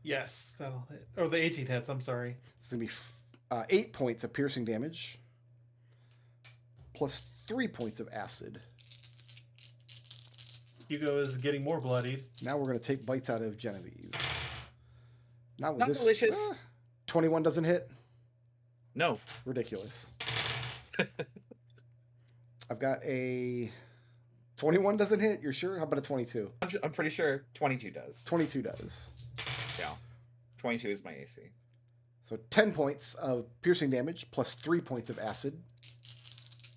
Speaker 5: Yes, that'll hit. Oh, the 18 hits. I'm sorry.
Speaker 1: It's going to be 8 points of piercing damage, plus 3 points of acid.
Speaker 5: Hugo is getting more bloodied.
Speaker 1: Now we're going to take bites out of Genevieve. Not with
Speaker 2: Not
Speaker 1: this.
Speaker 2: delicious.
Speaker 1: 21 doesn't hit.
Speaker 2: No.
Speaker 1: Ridiculous. I've got a 21 doesn't hit. You're sure? How about a 22?
Speaker 2: I'm pretty sure 22 does.
Speaker 1: 22 does.
Speaker 2: Yeah. 22 is my AC.
Speaker 1: So 10 points of piercing damage plus 3 points of acid.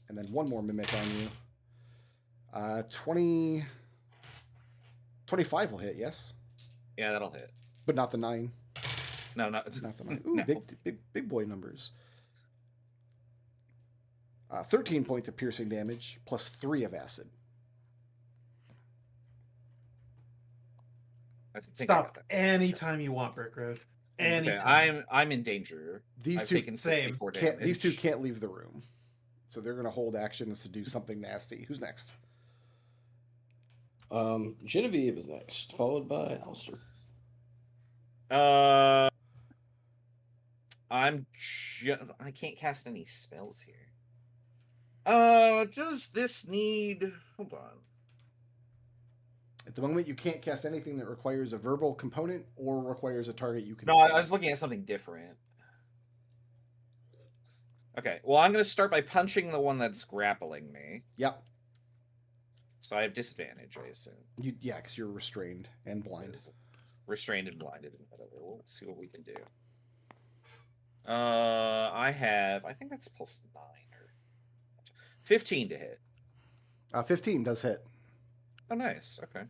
Speaker 1: And then one more mimic on you. 25 will hit, yes?
Speaker 2: Yeah, that'll hit.
Speaker 1: But not the 9.
Speaker 2: No, not
Speaker 1: Not the 9. Ooh,
Speaker 2: no.
Speaker 1: big boy numbers. 13 points of piercing damage plus 3 of acid.
Speaker 2: I think I got
Speaker 5: Stop
Speaker 2: that.
Speaker 5: anytime you want, Brick Road.
Speaker 2: Okay,
Speaker 5: Anytime.
Speaker 2: I'm in danger.
Speaker 1: These
Speaker 2: I've
Speaker 1: two
Speaker 2: taken 64
Speaker 1: can't,
Speaker 2: damage.
Speaker 1: these two can't leave the room. So they're going to hold actions to do something nasty. Who's next?
Speaker 4: Genevieve is next, followed by Alistair.
Speaker 2: I can't cast any spells here. Does this need? Hold on.
Speaker 1: At the moment, you can't cast anything that requires a verbal component or requires a target you can
Speaker 2: No, I
Speaker 1: see.
Speaker 2: was looking at something different. Okay, well, I'm going to start by punching the one that's grappling me.
Speaker 1: Yep.
Speaker 2: So I have disadvantage, I assume.
Speaker 1: Yeah, because you're restrained and blind.
Speaker 2: Restrained and blinded and whatever. We'll see what we can do. I think that's plus 9 or 15 to hit.
Speaker 1: 15 does hit.
Speaker 2: Oh, nice. Okay.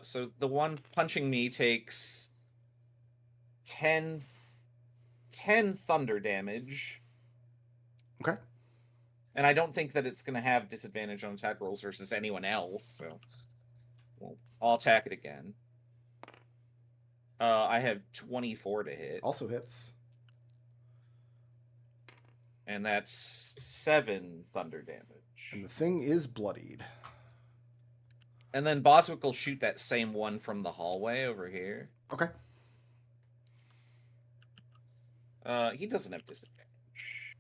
Speaker 2: So the one punching me takes 10 thunder damage.
Speaker 1: Okay.
Speaker 2: And I don't think that it's going to have disadvantage on attack rolls versus anyone else, so I'll attack it again. I have 24 to hit.
Speaker 1: Also hits.
Speaker 2: And that's 7 thunder damage.
Speaker 1: And the thing is bloodied.
Speaker 2: And then Boswick will shoot that same one from the hallway over here.
Speaker 1: Okay.
Speaker 2: He doesn't have disadvantage.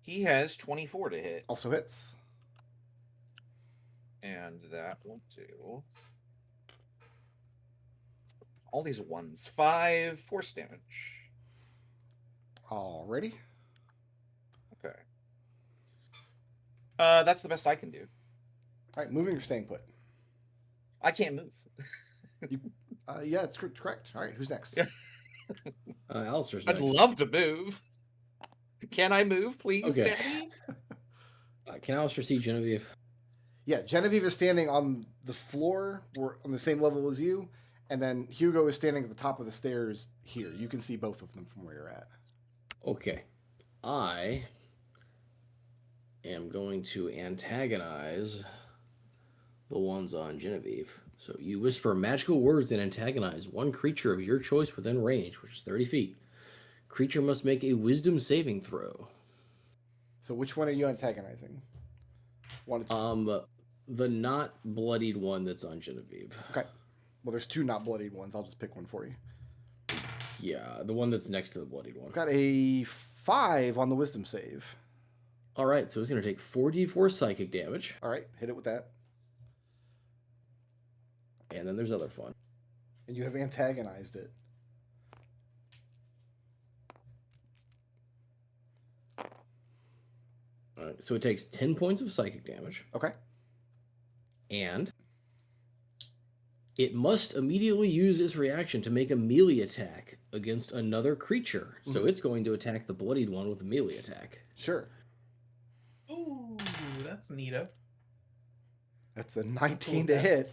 Speaker 2: He has 24 to hit.
Speaker 1: Also hits.
Speaker 2: And that will do. All these ones. 5 force damage.
Speaker 1: Alrighty.
Speaker 2: Okay. That's the best I can do.
Speaker 1: All right, moving or staying put?
Speaker 2: I can't move.
Speaker 1: Yeah, it's correct. All right, who's next?
Speaker 2: Yeah.
Speaker 4: Alistair's
Speaker 2: I'd
Speaker 4: next.
Speaker 2: love to move. Can I move, please,
Speaker 4: Okay.
Speaker 2: Daddy?
Speaker 4: Can Alistair see Genevieve?
Speaker 1: Yeah, Genevieve is standing on the floor, we're on the same level as you, and then Hugo is standing at the top of the stairs here. You can see both of them from where you're at.
Speaker 4: Okay. I am going to antagonize the ones on Genevieve. So you whisper magical words that antagonize one creature of your choice within range, which is 30 feet. Creature must make a wisdom saving throw.
Speaker 1: So which one are you antagonizing? One.
Speaker 4: The not bloodied one that's on Genevieve.
Speaker 1: Okay. Well, there's 2 not bloodied ones. I'll just pick one for you.
Speaker 4: Yeah, the one that's next to the bloodied one.
Speaker 1: I've got a 5 on the wisdom save.
Speaker 4: All right, so it's going to take 4d4 psychic damage,
Speaker 1: All right, hit it with that.
Speaker 4: and then there's other fun.
Speaker 1: And you have antagonized it.
Speaker 4: All right, so it takes 10 points of psychic damage,
Speaker 1: Okay.
Speaker 4: and It must immediately use its reaction to make a melee attack against another creature. So
Speaker 1: Mhm.
Speaker 4: it's going to attack the bloodied one with a melee attack.
Speaker 1: Sure.
Speaker 5: Ooh, that's neato.
Speaker 1: That's a 19 to
Speaker 5: that.
Speaker 1: hit.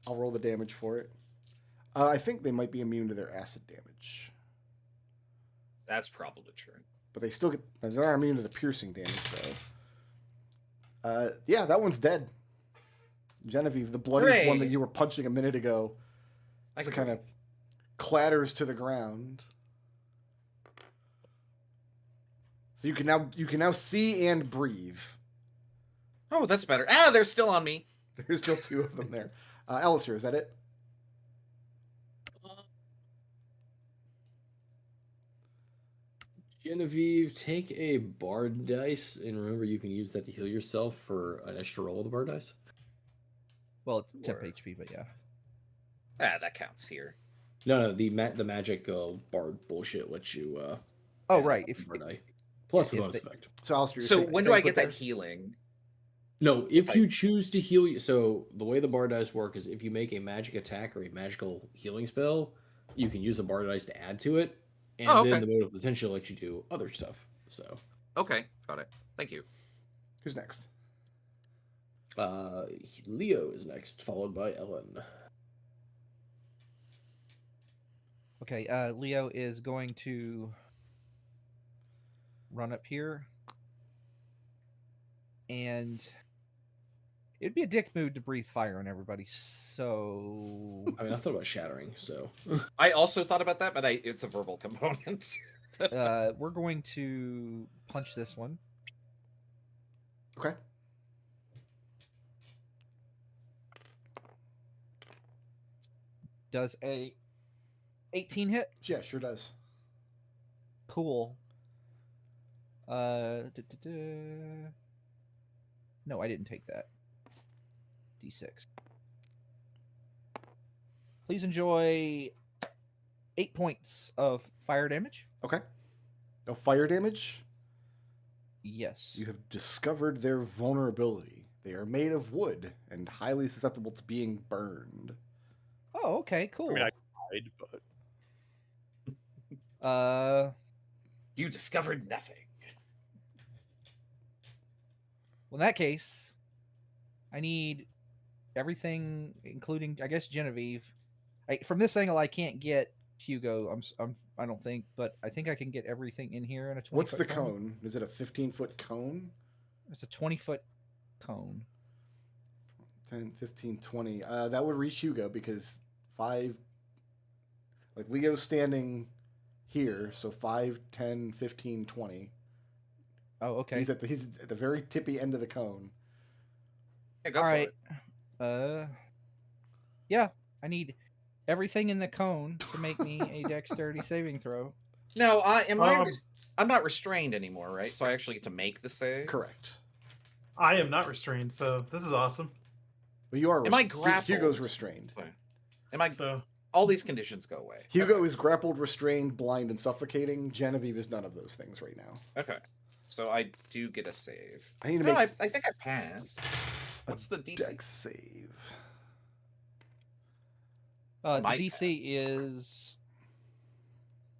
Speaker 1: I'll roll the damage for it. I think they might be immune to their acid damage.
Speaker 2: That's probably true.
Speaker 1: But they still get... They're not immune to the piercing damage, though. Yeah, that one's dead. Genevieve, the bloody
Speaker 2: Hooray!
Speaker 1: one that you were punching a minute ago,
Speaker 2: I
Speaker 1: just
Speaker 2: can
Speaker 1: kind of
Speaker 2: breathe.
Speaker 1: clatters to the ground. So you can now see and breathe.
Speaker 2: Oh, that's better. Ah, they're still on me.
Speaker 1: There's still two of them there. Alistair, is that it?
Speaker 4: Genevieve, take a bard dice, and remember you can use that to heal yourself for an extra roll of the bard dice.
Speaker 3: Well, it's temp
Speaker 2: Sure.
Speaker 3: HP, but yeah.
Speaker 2: Ah, that counts here.
Speaker 4: No, the magic bard bullshit lets you.
Speaker 3: Oh,
Speaker 4: add
Speaker 3: right.
Speaker 4: on
Speaker 3: If
Speaker 4: the bard die. Plus the
Speaker 3: if
Speaker 4: bonus
Speaker 3: they-
Speaker 4: effect.
Speaker 1: So Alistair,
Speaker 2: So when do I get that
Speaker 1: there?
Speaker 2: healing?
Speaker 4: No, if
Speaker 2: I-
Speaker 4: you choose to heal, so the way the bard dice work is if you make a magic attack or a magical healing spell, you can use the bard dice to add to it, and
Speaker 2: Oh,
Speaker 4: then
Speaker 2: okay.
Speaker 4: the mode of potential lets you do other stuff. So,
Speaker 2: Okay, got it. Thank you.
Speaker 1: Who's next?
Speaker 4: Leo is next, followed by Ellen.
Speaker 3: Okay, Leo is going to run up here, and it'd be a dick move to breathe fire on everybody. So
Speaker 4: I mean, I thought about shattering, so
Speaker 2: I also thought about that, but it's a verbal component.
Speaker 3: we're going to punch this one.
Speaker 1: Okay.
Speaker 3: Does a 18 hit?
Speaker 1: Yeah, sure does.
Speaker 3: Cool. No, I didn't take that. D6. Please enjoy 8 points of fire damage.
Speaker 1: Okay. No fire damage.
Speaker 3: Yes.
Speaker 1: You have discovered their vulnerability. They are made of wood and highly susceptible to being burned.
Speaker 3: Oh, okay, cool.
Speaker 6: I mean, I tried, but
Speaker 2: You discovered nothing.
Speaker 3: Well, in that case, I need everything, including, I guess, Genevieve. From this angle, I can't get Hugo. I don't think, but I think I can get everything in here in a 20.
Speaker 1: What's the cone? Is it a 15-foot cone?
Speaker 3: It's a 20-foot cone.
Speaker 1: 10, 15, 20. That would reach Hugo because 5... Like, Leo's standing here, so 5, 10, 15, 20.
Speaker 3: Oh, okay.
Speaker 1: He's at the very tippy end of the cone.
Speaker 2: Yeah, go
Speaker 3: All
Speaker 2: for
Speaker 3: right.
Speaker 2: it.
Speaker 3: Yeah, I need everything in the cone to make me a dexterity saving throw.
Speaker 2: Now,
Speaker 5: Um,
Speaker 2: I'm not restrained anymore, right? So I actually get to make the save.
Speaker 1: Correct.
Speaker 5: I am not restrained, so this is awesome.
Speaker 1: But you are...
Speaker 2: Am I
Speaker 1: Hugo's
Speaker 2: grappled?
Speaker 1: restrained.
Speaker 2: Am I?
Speaker 5: So
Speaker 2: All these conditions go away.
Speaker 1: Hugo is grappled, restrained, blind, and suffocating. Genevieve is none of those things right now.
Speaker 2: Okay. So I do get a save.
Speaker 1: I need to
Speaker 2: No,
Speaker 1: make
Speaker 2: I think I pass. What's the DC?
Speaker 1: dex save.
Speaker 3: The
Speaker 2: Might
Speaker 3: DC is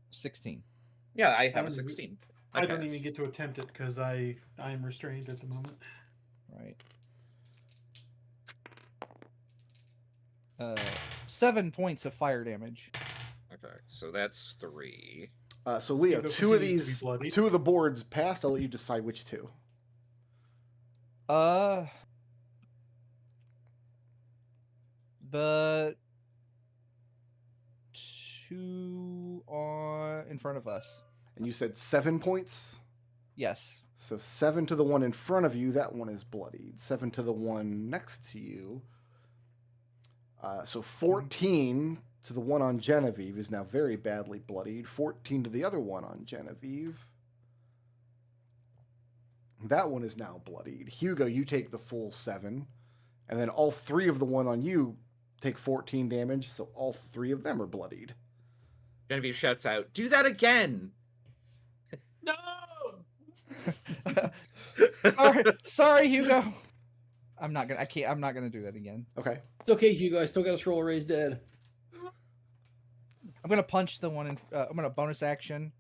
Speaker 3: 16.
Speaker 2: Yeah, I have
Speaker 5: I
Speaker 2: a
Speaker 5: don't
Speaker 2: 16.
Speaker 5: I don't
Speaker 2: pass.
Speaker 5: even get to attempt it because I am restrained at the moment.
Speaker 3: Right. 7 points of fire damage.
Speaker 2: Okay, so that's 3.
Speaker 1: So Leo,
Speaker 5: Hugo
Speaker 1: two of
Speaker 5: continues to be
Speaker 1: these,
Speaker 5: bloodied.
Speaker 1: two of the boards passed. I'll let you decide which two.
Speaker 3: The two in front of us.
Speaker 1: And you said 7 points.
Speaker 3: Yes.
Speaker 1: So 7 to the one in front of you. That one is bloodied. 7 to the one next to you. So 14 to the one on Genevieve is now very badly bloodied. 14 to the other one on Genevieve. That one is now bloodied. Hugo, you take the full 7. And then all 3 of the one on you take 14 damage. So all 3 of them are bloodied.
Speaker 2: Genevieve shouts out, "Do that again!"
Speaker 5: No.
Speaker 3: Sorry, Hugo. I'm not gonna. I can't. I'm not gonna do that again.
Speaker 1: Okay.
Speaker 4: It's okay, Hugo. I still got to roll a raised dead.
Speaker 3: I'm gonna punch the one in. I'm gonna bonus action.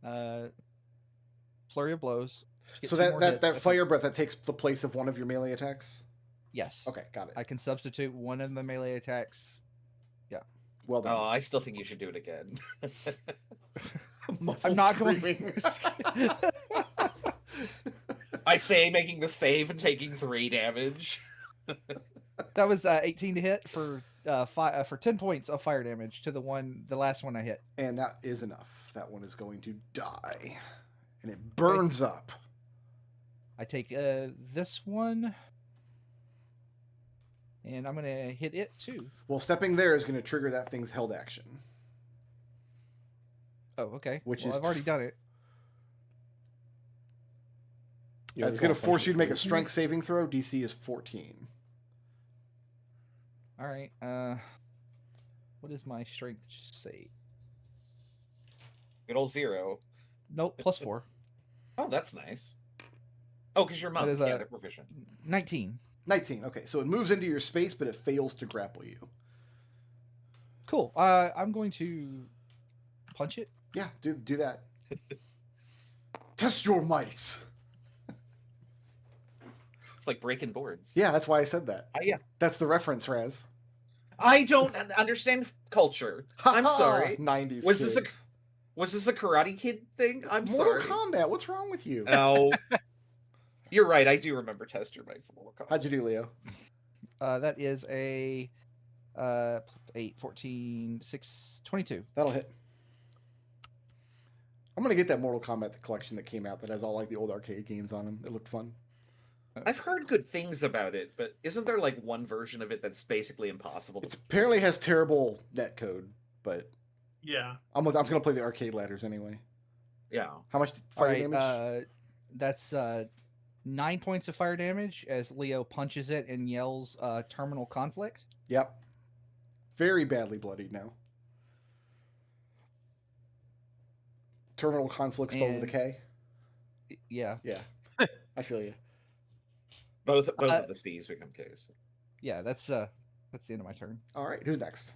Speaker 3: Flurry of blows. Get
Speaker 1: So
Speaker 3: 2
Speaker 1: that
Speaker 3: more
Speaker 1: that,
Speaker 3: hits. I
Speaker 1: that
Speaker 3: think-
Speaker 1: fire breath that takes the place of one of your melee attacks.
Speaker 3: Yes.
Speaker 1: Okay, got it.
Speaker 3: I can substitute one of the melee attacks.
Speaker 1: Well
Speaker 2: Oh,
Speaker 1: done.
Speaker 2: I still think you should do it again.
Speaker 1: Muffled
Speaker 3: I'm not going.
Speaker 1: screaming.
Speaker 2: I say making the save and taking 3 damage.
Speaker 3: That was 18 to hit for 10 points of fire damage to the last one I hit.
Speaker 1: And that is enough. That one is going to die, and it burns up.
Speaker 3: I take this one, and I'm gonna hit it too.
Speaker 1: Well, stepping there is going to trigger that thing's held action.
Speaker 3: Oh, okay.
Speaker 1: Which
Speaker 3: Well,
Speaker 1: is
Speaker 3: I've already done it.
Speaker 4: Yeah,
Speaker 1: It's going to force you to make a strength saving throw. DC is 14.
Speaker 3: All right. What is my strength save?
Speaker 2: Good old 0.
Speaker 3: Nope, +4.
Speaker 2: Oh, that's nice. Oh, because you're a monk.
Speaker 3: is
Speaker 2: Yeah,
Speaker 3: a-
Speaker 2: they're proficient.
Speaker 3: 19.
Speaker 1: 19. Okay, so it moves into your space, but it fails to grapple you.
Speaker 3: Cool. I'm going to punch it.
Speaker 1: Yeah, do that. Test your might.
Speaker 2: It's like breaking boards.
Speaker 1: Yeah, that's why I said that.
Speaker 2: Yeah.
Speaker 1: That's the reference, Raz.
Speaker 2: I don't understand culture. I'm sorry.
Speaker 1: 90s
Speaker 2: Was this a-
Speaker 1: kids.
Speaker 2: Was this a Karate Kid thing? I'm
Speaker 1: Mortal
Speaker 2: sorry.
Speaker 1: Kombat, what's wrong with you?
Speaker 2: No. You're right. I do remember Test Your Might from Mortal Kombat.
Speaker 1: How'd you do, Leo?
Speaker 3: That is a 8, 14, 6, 22.
Speaker 1: That'll hit. I'm gonna get that Mortal Kombat collection that came out that has all like the old arcade games on them. It looked fun.
Speaker 2: I've heard good things about it, but isn't there like one version of it that's basically impossible to
Speaker 1: It apparently has terrible netcode, but
Speaker 5: Yeah.
Speaker 1: I'm gonna play the arcade ladders anyway.
Speaker 2: Yeah.
Speaker 1: How much
Speaker 3: All
Speaker 1: fire
Speaker 3: right,
Speaker 1: damage?
Speaker 3: that's 9 points of fire damage as Leo punches it and yells terminal conflict.
Speaker 1: Yep. Very badly bloodied now. Terminal conflict spelled with a
Speaker 3: And-
Speaker 1: K.
Speaker 3: Yeah.
Speaker 1: Yeah. I feel you.
Speaker 2: Both of the C's become K's.
Speaker 3: Yeah, that's the end of my turn.
Speaker 1: All right, who's next?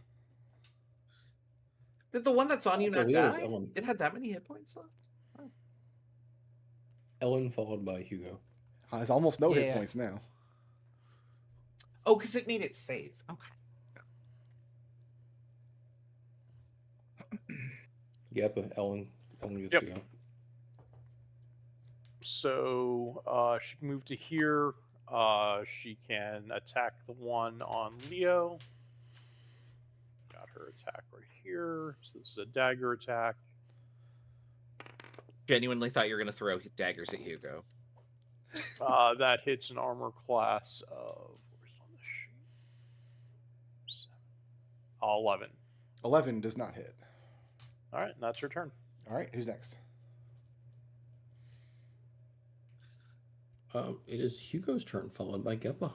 Speaker 2: Did the one that's on you
Speaker 4: Oh,
Speaker 2: not
Speaker 4: Leo's
Speaker 2: die?
Speaker 4: Ellen.
Speaker 2: It had that many hit points left?
Speaker 4: Ellen followed by Hugo.
Speaker 1: Has almost no hit
Speaker 3: Yeah.
Speaker 1: points now.
Speaker 2: Oh, because it made it save. Okay.
Speaker 4: Yep, Ellen gets
Speaker 6: Yep.
Speaker 4: to go.
Speaker 6: So she can move to here. She can attack the one on Leo. Got her attack right here. So this is a dagger attack.
Speaker 2: Genuinely thought you were going to throw daggers at Hugo.
Speaker 6: That hits an armor class of where's on the sheet? 11.
Speaker 1: 11 does not hit.
Speaker 6: All right, and that's her turn.
Speaker 1: All right, who's next?
Speaker 4: It is Hugo's turn, followed by Geppa.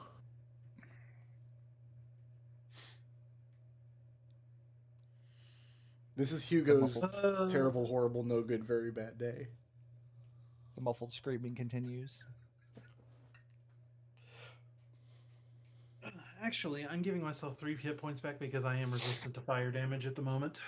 Speaker 1: This is Hugo's
Speaker 5: Uh,
Speaker 1: terrible, horrible, no good, very bad day.
Speaker 3: The muffled screaming continues.
Speaker 5: Actually, I'm giving myself 3 hit points back because I am resistant to fire damage at the moment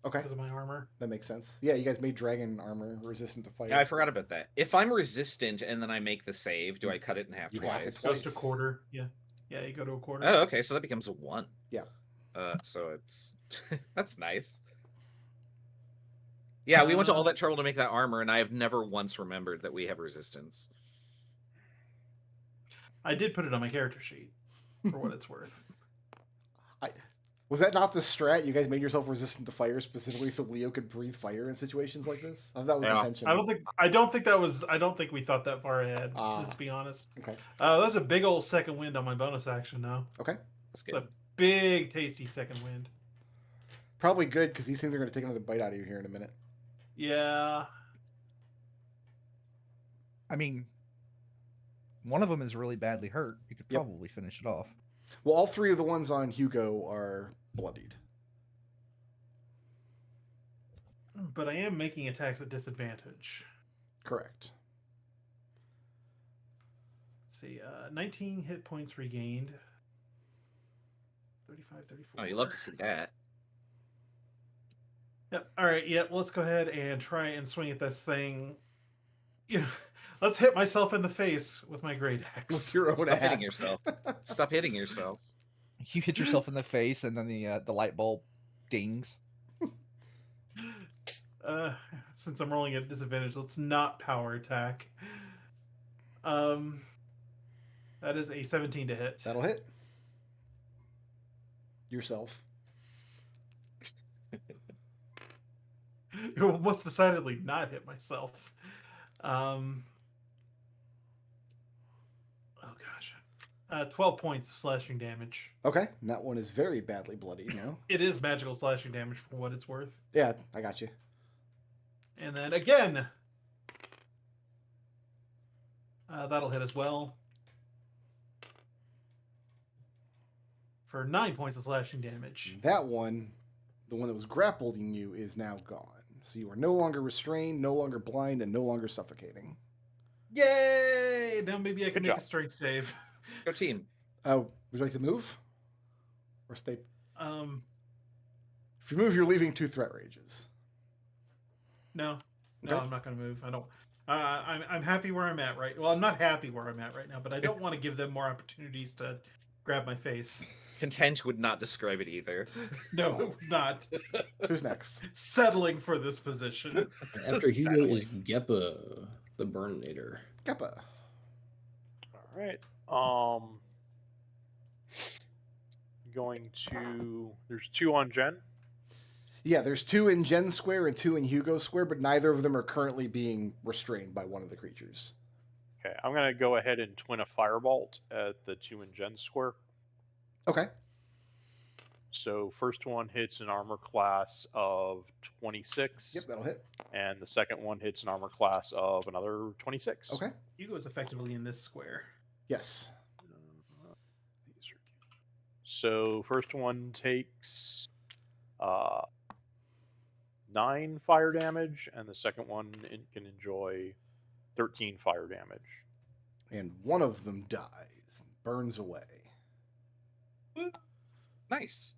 Speaker 1: Okay,
Speaker 5: because of my armor.
Speaker 1: that makes sense. Yeah, you guys made dragon armor resistant to fire.
Speaker 2: Yeah, I forgot about that. If I'm resistant and then I make the save, do I cut it in half
Speaker 1: You have
Speaker 2: twice?
Speaker 1: to
Speaker 5: Goes to
Speaker 1: Nice.
Speaker 5: quarter. Yeah. Yeah, you go to a quarter.
Speaker 2: Oh, okay, so that becomes a 1.
Speaker 1: Yeah.
Speaker 2: So it's that's nice. Yeah, we went to all that trouble to make that armor, and I have never once remembered that we have resistance.
Speaker 5: I did put it on my character sheet for what it's worth.
Speaker 1: Was that not the strat? You guys made yourself resistant to fire specifically so Leo could breathe fire in situations like this? I thought that was
Speaker 2: Yeah.
Speaker 1: intentional.
Speaker 5: I don't think we thought that far ahead. Let's be honest.
Speaker 1: Okay.
Speaker 5: That's a big old second wind on my bonus action now.
Speaker 1: Okay.
Speaker 2: That's
Speaker 5: It's
Speaker 2: good.
Speaker 5: a big tasty second wind.
Speaker 1: Probably good because these things are going to take another bite out of you here in a minute.
Speaker 5: Yeah.
Speaker 3: I mean, one of them is really badly hurt. You could
Speaker 1: Yep.
Speaker 3: probably finish it off.
Speaker 1: Well, all 3 of the ones on Hugo are bloodied.
Speaker 5: But I am making attacks at disadvantage.
Speaker 1: Correct.
Speaker 5: Let's see. 19 hit points regained. 35, 34.
Speaker 2: Oh, you love to see that.
Speaker 5: Yep. All right. Yep. Let's go ahead and try and swing at this thing. Yeah. Let's hit myself in the face with my great axe.
Speaker 1: With your own
Speaker 2: Stop hitting
Speaker 1: axe.
Speaker 2: yourself. Stop hitting yourself.
Speaker 3: You hit yourself in the face, and then the light bulb dings.
Speaker 5: Since I'm rolling at disadvantage, let's not power attack. That is a 17 to hit.
Speaker 1: That'll hit. Yourself.
Speaker 5: It will most decidedly not hit myself. Oh gosh. 12 points of slashing damage.
Speaker 1: Okay, and that one is very badly bloody now.
Speaker 5: It is magical slashing damage for what it's worth.
Speaker 1: Yeah, I got you.
Speaker 5: And then again, that'll hit as well. For 9 points of slashing damage.
Speaker 1: That one, the one that was grappling you, is now gone. So you are no longer restrained, no longer blind, and no longer suffocating.
Speaker 5: Yay! Now maybe I can
Speaker 6: Good
Speaker 5: make
Speaker 6: job.
Speaker 5: a strength save.
Speaker 2: Go team.
Speaker 1: Would you like to move? Or stay?
Speaker 5: Um,
Speaker 1: If you move, you're leaving 2 threat rages.
Speaker 5: no,
Speaker 1: Okay.
Speaker 5: I'm not going to move. I don't. I'm happy where I'm at right. Well, I'm not happy where I'm at right now, but I don't want to give them more opportunities to grab my face.
Speaker 2: Content would not describe it either.
Speaker 5: No, not
Speaker 1: Who's next?
Speaker 5: settling for this position.
Speaker 4: After Hugo is Geppa, the Burninator.
Speaker 1: Kappa.
Speaker 6: All right. Going to. There's 2 on Jen.
Speaker 1: Yeah, there's 2 in Jen Square and 2 in Hugo Square, but neither of them are currently being restrained by one of the creatures.
Speaker 6: Okay, I'm gonna go ahead and twin a firebolt at the 2 in Jen Square.
Speaker 1: Okay.
Speaker 6: So first one hits an armor class of 26.
Speaker 1: Yep, that'll hit.
Speaker 6: And the second one hits an armor class of another 26.
Speaker 1: Okay.
Speaker 5: Hugo is effectively in this square.
Speaker 1: Yes.
Speaker 6: So first one takes 9 fire damage, and the second one can enjoy 13 fire damage.
Speaker 1: And one of them dies, burns away.
Speaker 2: Nice.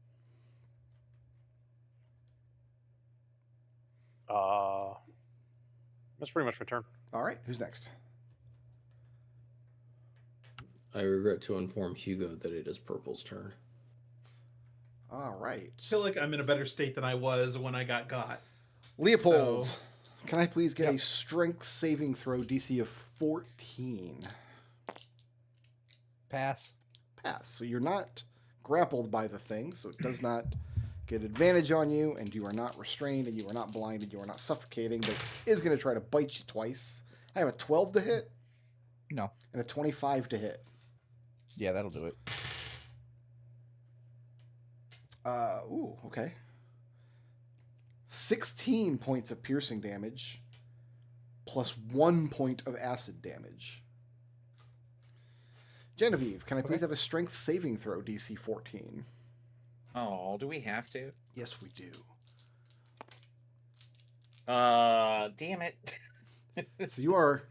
Speaker 6: That's pretty much my turn.
Speaker 1: All right, who's next?
Speaker 4: I regret to inform Hugo that it is Purple's turn.
Speaker 1: All right.
Speaker 5: I feel like I'm in a better state than I was when I got.
Speaker 1: Leopold,
Speaker 5: So-
Speaker 1: can I please get
Speaker 3: Yep.
Speaker 1: a strength saving throw DC of 14?
Speaker 3: Pass.
Speaker 1: Pass. So you're not grappled by the thing, so it does not get advantage on you, and you are not restrained, and you are not blind, and you are not suffocating, but it is going to try to bite you twice. I have a 12 to hit
Speaker 3: No.
Speaker 1: and a 25 to hit.
Speaker 3: Yeah, that'll do it.
Speaker 1: Ooh, okay. 16 points of piercing damage, plus 1 point of acid damage. Genevieve, can I please have a strength saving throw, DC 14?
Speaker 2: Oh, do we have to?
Speaker 1: Yes, we do.
Speaker 2: Damn it.
Speaker 1: So you are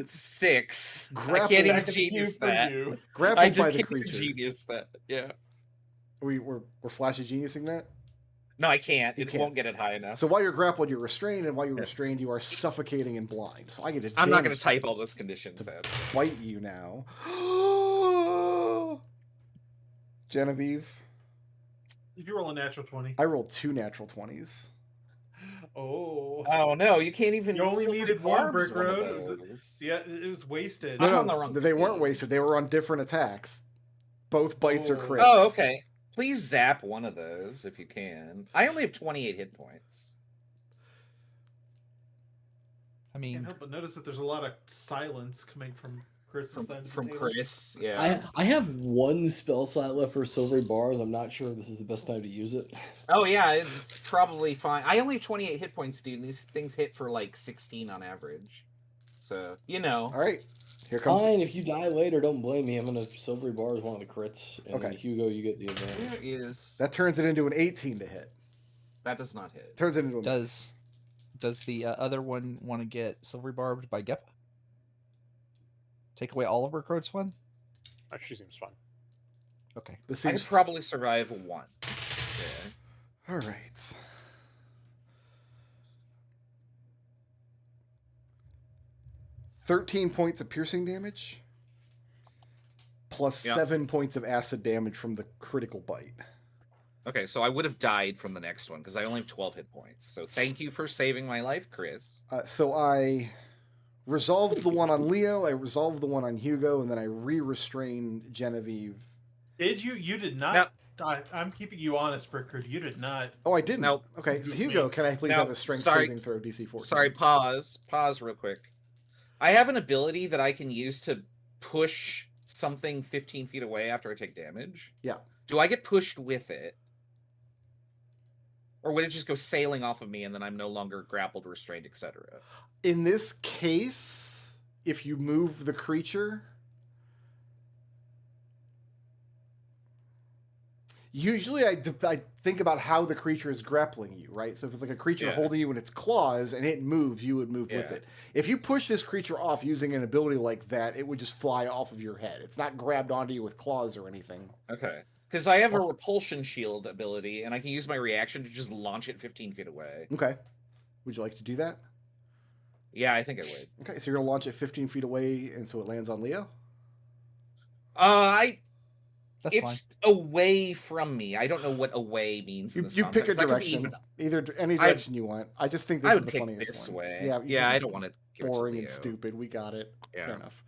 Speaker 2: 6. I
Speaker 1: Grappled.
Speaker 2: can't even
Speaker 5: Back to
Speaker 2: genius
Speaker 5: you for
Speaker 2: that.
Speaker 5: you.
Speaker 1: grappled
Speaker 2: I
Speaker 1: by
Speaker 2: just
Speaker 1: the
Speaker 2: can't even
Speaker 1: creature.
Speaker 2: genius that. Yeah.
Speaker 1: We're flashy geniusing that?
Speaker 2: No, I can't.
Speaker 1: You
Speaker 2: It
Speaker 1: can't.
Speaker 2: won't get it high enough.
Speaker 1: So while you're grappled, you're restrained, and while you're restrained, you are suffocating and blind. So I get advantage
Speaker 2: I'm not going to type all those conditions in.
Speaker 1: bite you now. Genevieve,
Speaker 5: If you roll a natural 20.
Speaker 1: I rolled 2 natural 20s.
Speaker 5: Oh.
Speaker 2: Oh no, you can't even.
Speaker 5: You only
Speaker 2: silver
Speaker 5: needed one,
Speaker 2: barbs
Speaker 5: Brick
Speaker 2: one of
Speaker 5: Road.
Speaker 2: those.
Speaker 5: Yeah, it was wasted.
Speaker 2: I'm
Speaker 1: No,
Speaker 2: on the
Speaker 1: no,
Speaker 2: wrong
Speaker 1: they weren't
Speaker 2: page.
Speaker 1: wasted. They were on different attacks. Both bites are
Speaker 5: Oh.
Speaker 1: crits.
Speaker 2: Oh, okay. Please zap one of those if you can. I only have 28 hit points.
Speaker 3: I
Speaker 5: Can't
Speaker 3: mean,
Speaker 5: help but notice that there's a lot of silence coming from Chris' side of the
Speaker 2: From
Speaker 5: table.
Speaker 2: Chris, yeah.
Speaker 4: I have 1 spell slot left for silvery bars. I'm not sure if this is the best time to use it.
Speaker 2: Oh yeah, it's probably fine. I only have 28 hit points, dude. And these things hit for like 16 on average. So, you know.
Speaker 1: All right. Here comes.
Speaker 4: Fine, if you die later, don't blame me. I'm gonna silvery bars one of the crits, and then
Speaker 1: Okay.
Speaker 4: Hugo, you get the advantage.
Speaker 2: Where is
Speaker 1: That turns it into an 18 to hit.
Speaker 2: that? Does not hit.
Speaker 1: Turns it into a
Speaker 3: does the other one want to get silvery barbed by Geppa? Take away all of Recruit's one?
Speaker 6: Actually seems fun.
Speaker 3: Okay.
Speaker 1: This
Speaker 2: I
Speaker 1: seems
Speaker 2: could probably survive one. Yeah.
Speaker 1: all right. $13 points of piercing damage, plus
Speaker 2: Yep.
Speaker 1: 7 points of acid damage from the critical bite.
Speaker 2: Okay, so I would have died from the next one because I only have 12 hit points. So thank you for saving my life, Chris.
Speaker 1: So I resolved the one on Leo, I resolved the one on Hugo, and then I re-restrained Genevieve.
Speaker 5: Did you? You did not. I'm keeping you honest, Brickard. You did not.
Speaker 1: Oh, I didn't.
Speaker 2: Nope.
Speaker 1: Okay, so Hugo, can I please
Speaker 2: No,
Speaker 1: have a strength
Speaker 2: sorry.
Speaker 1: saving throw DC 14?
Speaker 2: Sorry, pause real quick. I have an ability that I can use to push something 15 feet away after I take damage.
Speaker 1: Yeah.
Speaker 2: Do I get pushed with it? Or would it just go sailing off of me and then I'm no longer grappled, restrained, etc.?
Speaker 1: In this case, if you move the creature, usually I think about how the creature is grappling you, right? So if it's like a creature
Speaker 2: Yeah.
Speaker 1: holding you in its claws and it moves, you would move with
Speaker 2: Yeah.
Speaker 1: it. If you push this creature off using an ability like that, it would just fly off of your head. It's not grabbed onto you with claws or anything.
Speaker 2: Okay. Because I have a repulsion shield ability and I can use my reaction to just launch it 15 feet away.
Speaker 1: Okay. Would you like to do that?
Speaker 2: Yeah, I think I would.
Speaker 1: Okay, so you're going to launch it 15 feet away and so it lands on Leo?
Speaker 3: That's
Speaker 2: It's
Speaker 3: fine.
Speaker 2: away from me. I don't know what away means in this
Speaker 1: You pick a
Speaker 2: context. That could be
Speaker 1: direction,
Speaker 2: even-
Speaker 1: either any direction you want. I just think this
Speaker 2: I
Speaker 1: is
Speaker 2: would
Speaker 1: the
Speaker 2: pick
Speaker 1: funniest
Speaker 2: this
Speaker 1: one.
Speaker 2: way.
Speaker 1: Yeah,
Speaker 2: Yeah, I don't want to give it to
Speaker 1: boring and
Speaker 2: Leo.
Speaker 1: stupid. We got it.
Speaker 2: Yeah.
Speaker 1: Fair enough.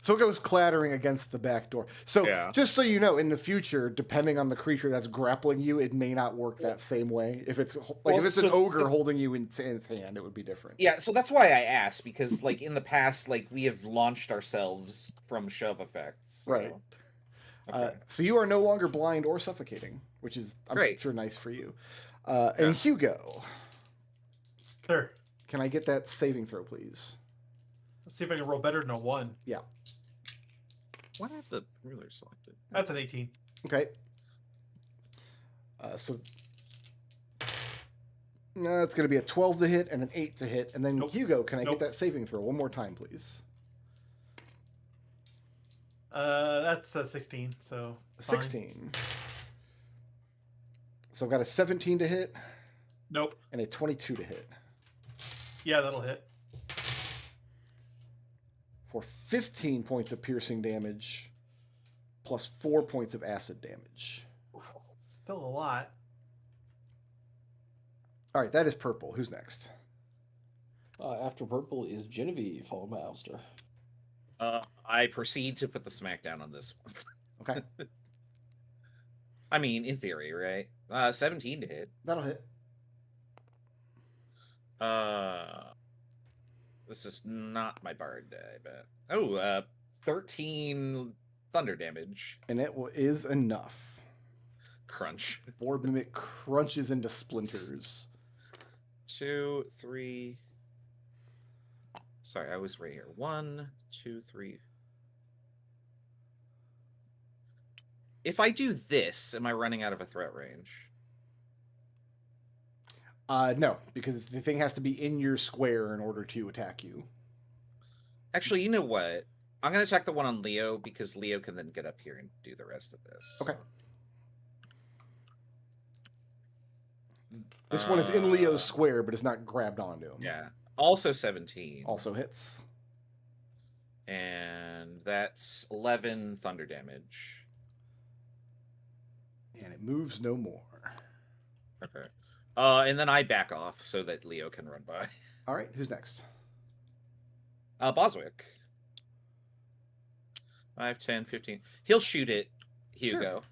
Speaker 1: So it goes clattering against the back door. So
Speaker 2: Yeah.
Speaker 1: just so you know, in the future, depending on the creature that's grappling you, it may not work that same way. If it's like
Speaker 2: Well,
Speaker 1: if it's an
Speaker 2: so
Speaker 1: ogre holding you in its hand, it would be different.
Speaker 2: Yeah, so that's why I asked, because like in the past, like we have launched ourselves from shove effects. So.
Speaker 1: Right.
Speaker 2: Okay.
Speaker 1: So you are no longer blind or suffocating, which is I'm
Speaker 2: Great.
Speaker 1: sure nice for you.
Speaker 2: Yeah.
Speaker 1: And Hugo,
Speaker 5: Sure.
Speaker 1: can I get that saving throw, please?
Speaker 5: Let's see if I can roll better than a 1.
Speaker 2: Why do I have the ruler selected?
Speaker 5: That's an 18.
Speaker 1: Okay. So no, it's going to be a 12 to hit and an 8 to hit. And then
Speaker 5: Nope.
Speaker 1: Hugo, can I
Speaker 5: Nope.
Speaker 1: get that saving throw one more time, please?
Speaker 5: That's a 16. So fine.
Speaker 1: 16. So I've got a 17 to hit
Speaker 5: Nope.
Speaker 1: and a 22 to hit
Speaker 5: Yeah, that'll hit.
Speaker 1: for 15 points of piercing damage plus 4 points of acid damage.
Speaker 5: Still a lot.
Speaker 1: All right, that is purple. Who's next?
Speaker 4: After purple is Genevieve, followed by Alistair.
Speaker 2: I proceed to put the smackdown on this one.
Speaker 1: Okay,
Speaker 2: I mean, in theory, right? 17 to hit.
Speaker 1: that'll hit.
Speaker 2: This is not my bard die, but 13 thunder damage.
Speaker 1: And it is enough.
Speaker 2: Crunch.
Speaker 1: Board Mimic crunches into splinters.
Speaker 2: 2, 3. Sorry, I was right here. 1, 2, 3. If I do this, am I running out of a threat range?
Speaker 1: No, because the thing has to be in your square in order to attack you.
Speaker 2: Actually, you know what? I'm going to attack the one on Leo because Leo can then get up here and do the rest of this.
Speaker 1: Okay. This one is in Leo's square, but it's not grabbed onto him.
Speaker 2: Yeah. Also 17.
Speaker 1: Also hits.
Speaker 2: And that's 11 thunder damage.
Speaker 1: And it moves no more.
Speaker 2: Okay. And then I back off so that Leo can run by.
Speaker 1: All right, who's next?
Speaker 2: Boswick. 5, 10, 15. He'll shoot it, Hugo.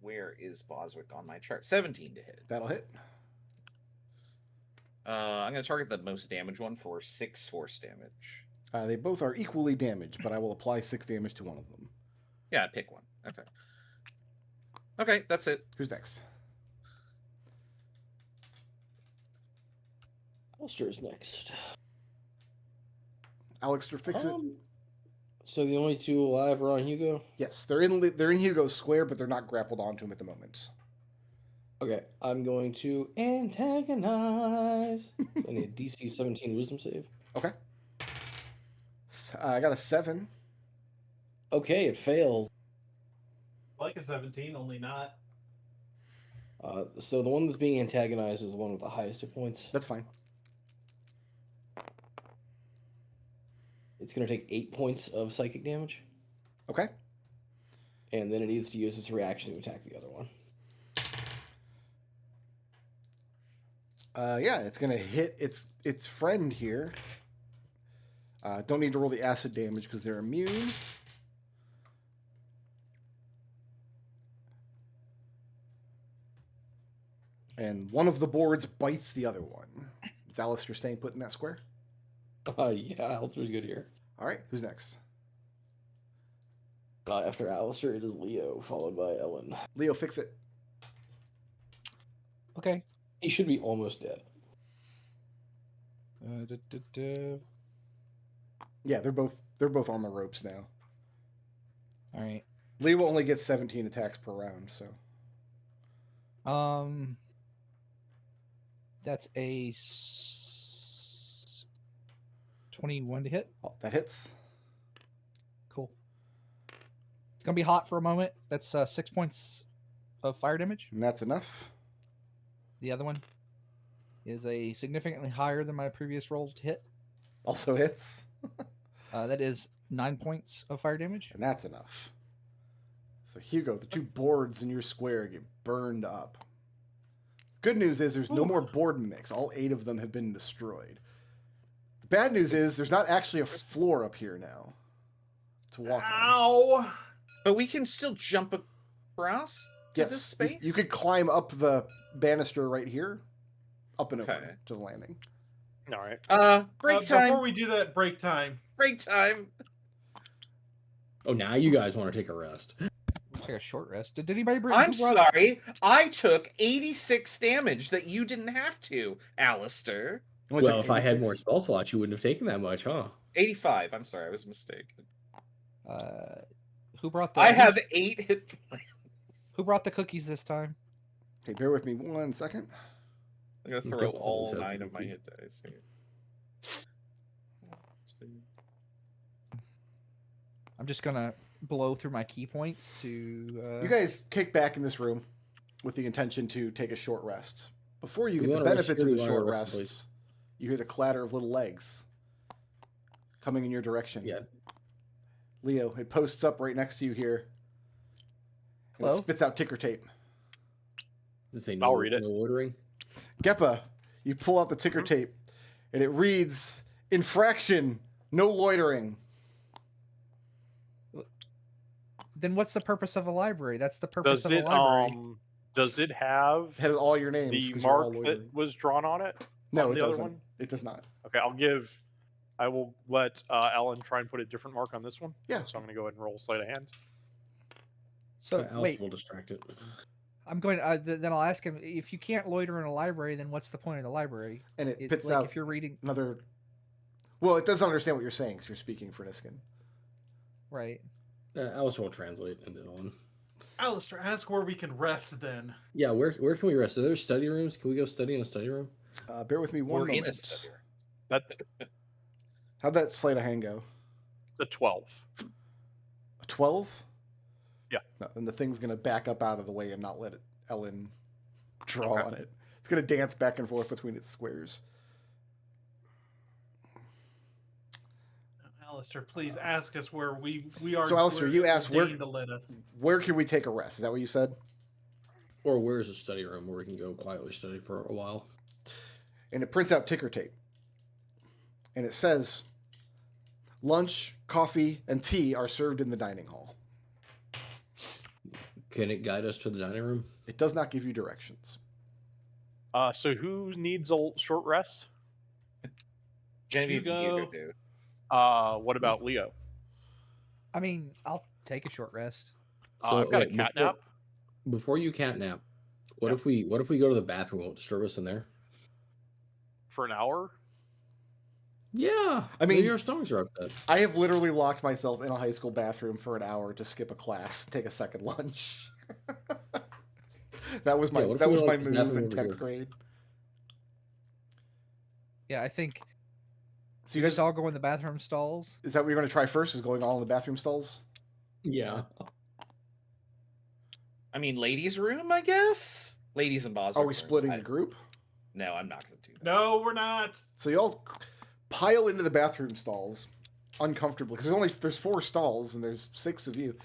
Speaker 2: Where is Boswick on my chart? 17 to hit.
Speaker 1: That'll hit.
Speaker 2: I'm going to target the most damage one for 6 force damage.
Speaker 1: They both are equally damaged, but I will apply 6 damage to one of them.
Speaker 2: Yeah, pick one. Okay. Okay, that's it.
Speaker 1: Who's next?
Speaker 4: Alistair is next.
Speaker 1: Alistair, fix it.
Speaker 4: So the only two alive are on Hugo?
Speaker 1: Yes, they're in Hugo's square, but they're not grappled onto him at the moment.
Speaker 4: Okay, I'm going to antagonize. So I need a DC 17 Wisdom save.
Speaker 1: Okay. I got a 7.
Speaker 4: Okay, it fails.
Speaker 5: Like a 17, only not.
Speaker 4: So the one that's being antagonized is the one with the highest hit points.
Speaker 1: That's fine.
Speaker 4: It's going to take 8 points of psychic damage,
Speaker 1: Okay.
Speaker 4: and then it needs to use its reaction to attack the other one.
Speaker 1: Yeah, it's gonna hit its friend here. Don't need to roll the acid damage because they're immune. And one of the boards bites the other one. Is Alistair staying put in that square?
Speaker 4: Yeah, Alistair's good here.
Speaker 1: All right, who's next?
Speaker 4: After Alistair, it is Leo, followed by Ellen.
Speaker 1: Leo, fix it.
Speaker 3: Okay.
Speaker 4: He should be almost dead.
Speaker 1: Yeah, they're both on the ropes now.
Speaker 3: All right.
Speaker 1: Leo only gets 17 attacks per round, so
Speaker 3: That's a 21 to hit.
Speaker 1: oh, that hits.
Speaker 3: Cool. It's gonna be hot for a moment. That's 6 points of fire damage.
Speaker 1: And that's enough.
Speaker 3: The other one is a significantly higher than my previous roll to hit.
Speaker 1: Also hits.
Speaker 3: That is 9 points of fire damage.
Speaker 1: And that's enough. So Hugo, the 2 boards in your square get burned up. Good news is there's no more board mimics. All 8 of them have been destroyed. The bad news is there's not actually a floor up here now to walk on.
Speaker 5: Ow!
Speaker 2: But we can still jump across to this space?
Speaker 1: You could climb up the banister right here, up and
Speaker 2: Okay.
Speaker 1: over to the landing.
Speaker 6: All right.
Speaker 2: Break time.
Speaker 5: Before we do that, break time.
Speaker 2: Break time.
Speaker 4: Oh, now you guys want to take a rest.
Speaker 3: Take a short rest. Did anybody bring?
Speaker 2: I'm
Speaker 3: who brought-
Speaker 2: sorry. I took 86 damage that you didn't have to, Alistair.
Speaker 1: Only took
Speaker 4: Well, if I had
Speaker 1: 86.
Speaker 4: more spell slots, you wouldn't have taken that much, huh?
Speaker 2: 85. I'm sorry, I was mistaken.
Speaker 3: Who brought the?
Speaker 2: I have 8 hit points.
Speaker 3: Who brought the cookies this time?
Speaker 1: Okay, bear with me 1 second.
Speaker 2: I'm going to
Speaker 4: Okay,
Speaker 2: throw
Speaker 4: well,
Speaker 2: all
Speaker 4: this has
Speaker 2: 9
Speaker 4: the
Speaker 2: of my
Speaker 4: cookies.
Speaker 2: hit dice here.
Speaker 3: I'm just gonna blow through my key points to.
Speaker 1: You guys kick back in this room with the intention to take a short rest. Before you
Speaker 4: We
Speaker 1: get the
Speaker 4: wanna rest
Speaker 1: benefits of
Speaker 4: here,
Speaker 1: the
Speaker 4: we
Speaker 1: short
Speaker 4: wanna rest in
Speaker 1: rests, you hear the clatter of little legs coming in your direction.
Speaker 4: Yeah.
Speaker 1: Leo, it posts up right next to you here. And it
Speaker 3: Hello?
Speaker 1: spits out ticker tape.
Speaker 4: Does it say
Speaker 6: I'll read it.
Speaker 4: No ordering.
Speaker 1: Geppa, you pull out the ticker tape, and it reads, "Infraction, no loitering."
Speaker 3: Then what's the purpose of a library? That's the purpose
Speaker 6: Does
Speaker 3: of
Speaker 6: it
Speaker 3: a library.
Speaker 6: does it have
Speaker 1: It has all your names.
Speaker 6: the
Speaker 1: 'cause you're all
Speaker 6: mark
Speaker 1: loitering.
Speaker 6: that was drawn on it?
Speaker 1: No,
Speaker 6: on
Speaker 1: it
Speaker 6: the other
Speaker 1: doesn't.
Speaker 6: one?
Speaker 1: It does not.
Speaker 6: Okay, I will let Ellen try and put a different mark on this one.
Speaker 1: Yeah.
Speaker 6: So I'm going to go ahead and roll sleight of hand.
Speaker 3: So
Speaker 4: Alistair
Speaker 3: wait,
Speaker 4: will distract it.
Speaker 3: I'm going. Then I'll ask him if you can't loiter in a library. Then what's the point of the library?
Speaker 1: And it
Speaker 3: It,
Speaker 1: pits
Speaker 3: like
Speaker 1: out
Speaker 3: if you're reading,
Speaker 1: another. Well, it doesn't understand what you're saying because you're speaking for Niskin.
Speaker 3: right?
Speaker 4: Alistair will translate into Ellen.
Speaker 5: Alistair, ask where we can rest then.
Speaker 4: Yeah, where can we rest? Are there study rooms? Can we go study in a study room?
Speaker 1: Bear with me one
Speaker 2: We're in a
Speaker 1: moment.
Speaker 2: study.
Speaker 6: That
Speaker 1: How'd that sleight of hand go?
Speaker 6: the 12.
Speaker 1: A 12?
Speaker 6: Yeah.
Speaker 1: No, and the thing's gonna back up out of the way and not let Ellen draw
Speaker 6: Okay.
Speaker 1: on it. It's gonna dance back and forth between its squares.
Speaker 5: Alistair, please ask us where we are.
Speaker 1: So, Alistair,
Speaker 5: we're
Speaker 1: you asked where-
Speaker 5: ordained to let us.
Speaker 1: Where can we take a rest? Is that what you said?
Speaker 4: Or where's a study room where we can go quietly study for a while?
Speaker 1: And it prints out ticker tape. And it says, lunch, coffee, and tea are served in the dining hall.
Speaker 4: Can it guide us to the dining room?
Speaker 1: It does not give you directions.
Speaker 6: So who needs a short rest?
Speaker 2: Genevieve and
Speaker 5: Hugo.
Speaker 2: Hugo do.
Speaker 6: What about Leo?
Speaker 3: I mean, I'll take a short rest.
Speaker 6: I've got a
Speaker 4: wait,
Speaker 6: cat
Speaker 4: before-
Speaker 6: nap.
Speaker 4: Before you catnap, what
Speaker 6: Yeah.
Speaker 4: if we go to the bathroom? Won't disturb us in there.
Speaker 6: For an hour?
Speaker 4: Yeah,
Speaker 1: I mean-
Speaker 4: maybe our stomachs are upset.
Speaker 1: I have literally locked myself in a high school bathroom for an hour to skip a class, take a second lunch. That was my
Speaker 4: Yeah, what if
Speaker 1: that
Speaker 4: we
Speaker 1: was
Speaker 4: were
Speaker 1: my
Speaker 4: like this
Speaker 1: move
Speaker 4: bathroom
Speaker 1: in
Speaker 4: over
Speaker 1: 10th
Speaker 4: here?
Speaker 1: grade.
Speaker 3: Yeah, I think
Speaker 1: So
Speaker 3: you
Speaker 1: you
Speaker 3: guys
Speaker 1: guys,
Speaker 3: all go in the bathroom stalls.
Speaker 1: is that what you're going to try first? Is going all in the bathroom stalls?
Speaker 4: Yeah.
Speaker 2: I mean, ladies' room, I guess. Ladies and Boswick
Speaker 1: Are we
Speaker 2: room.
Speaker 1: splitting the group?
Speaker 2: No, I'm not going to do that.
Speaker 5: No, we're not.
Speaker 1: So you all pile into the bathroom stalls uncomfortably because there's 4 stalls and there's 6 of you.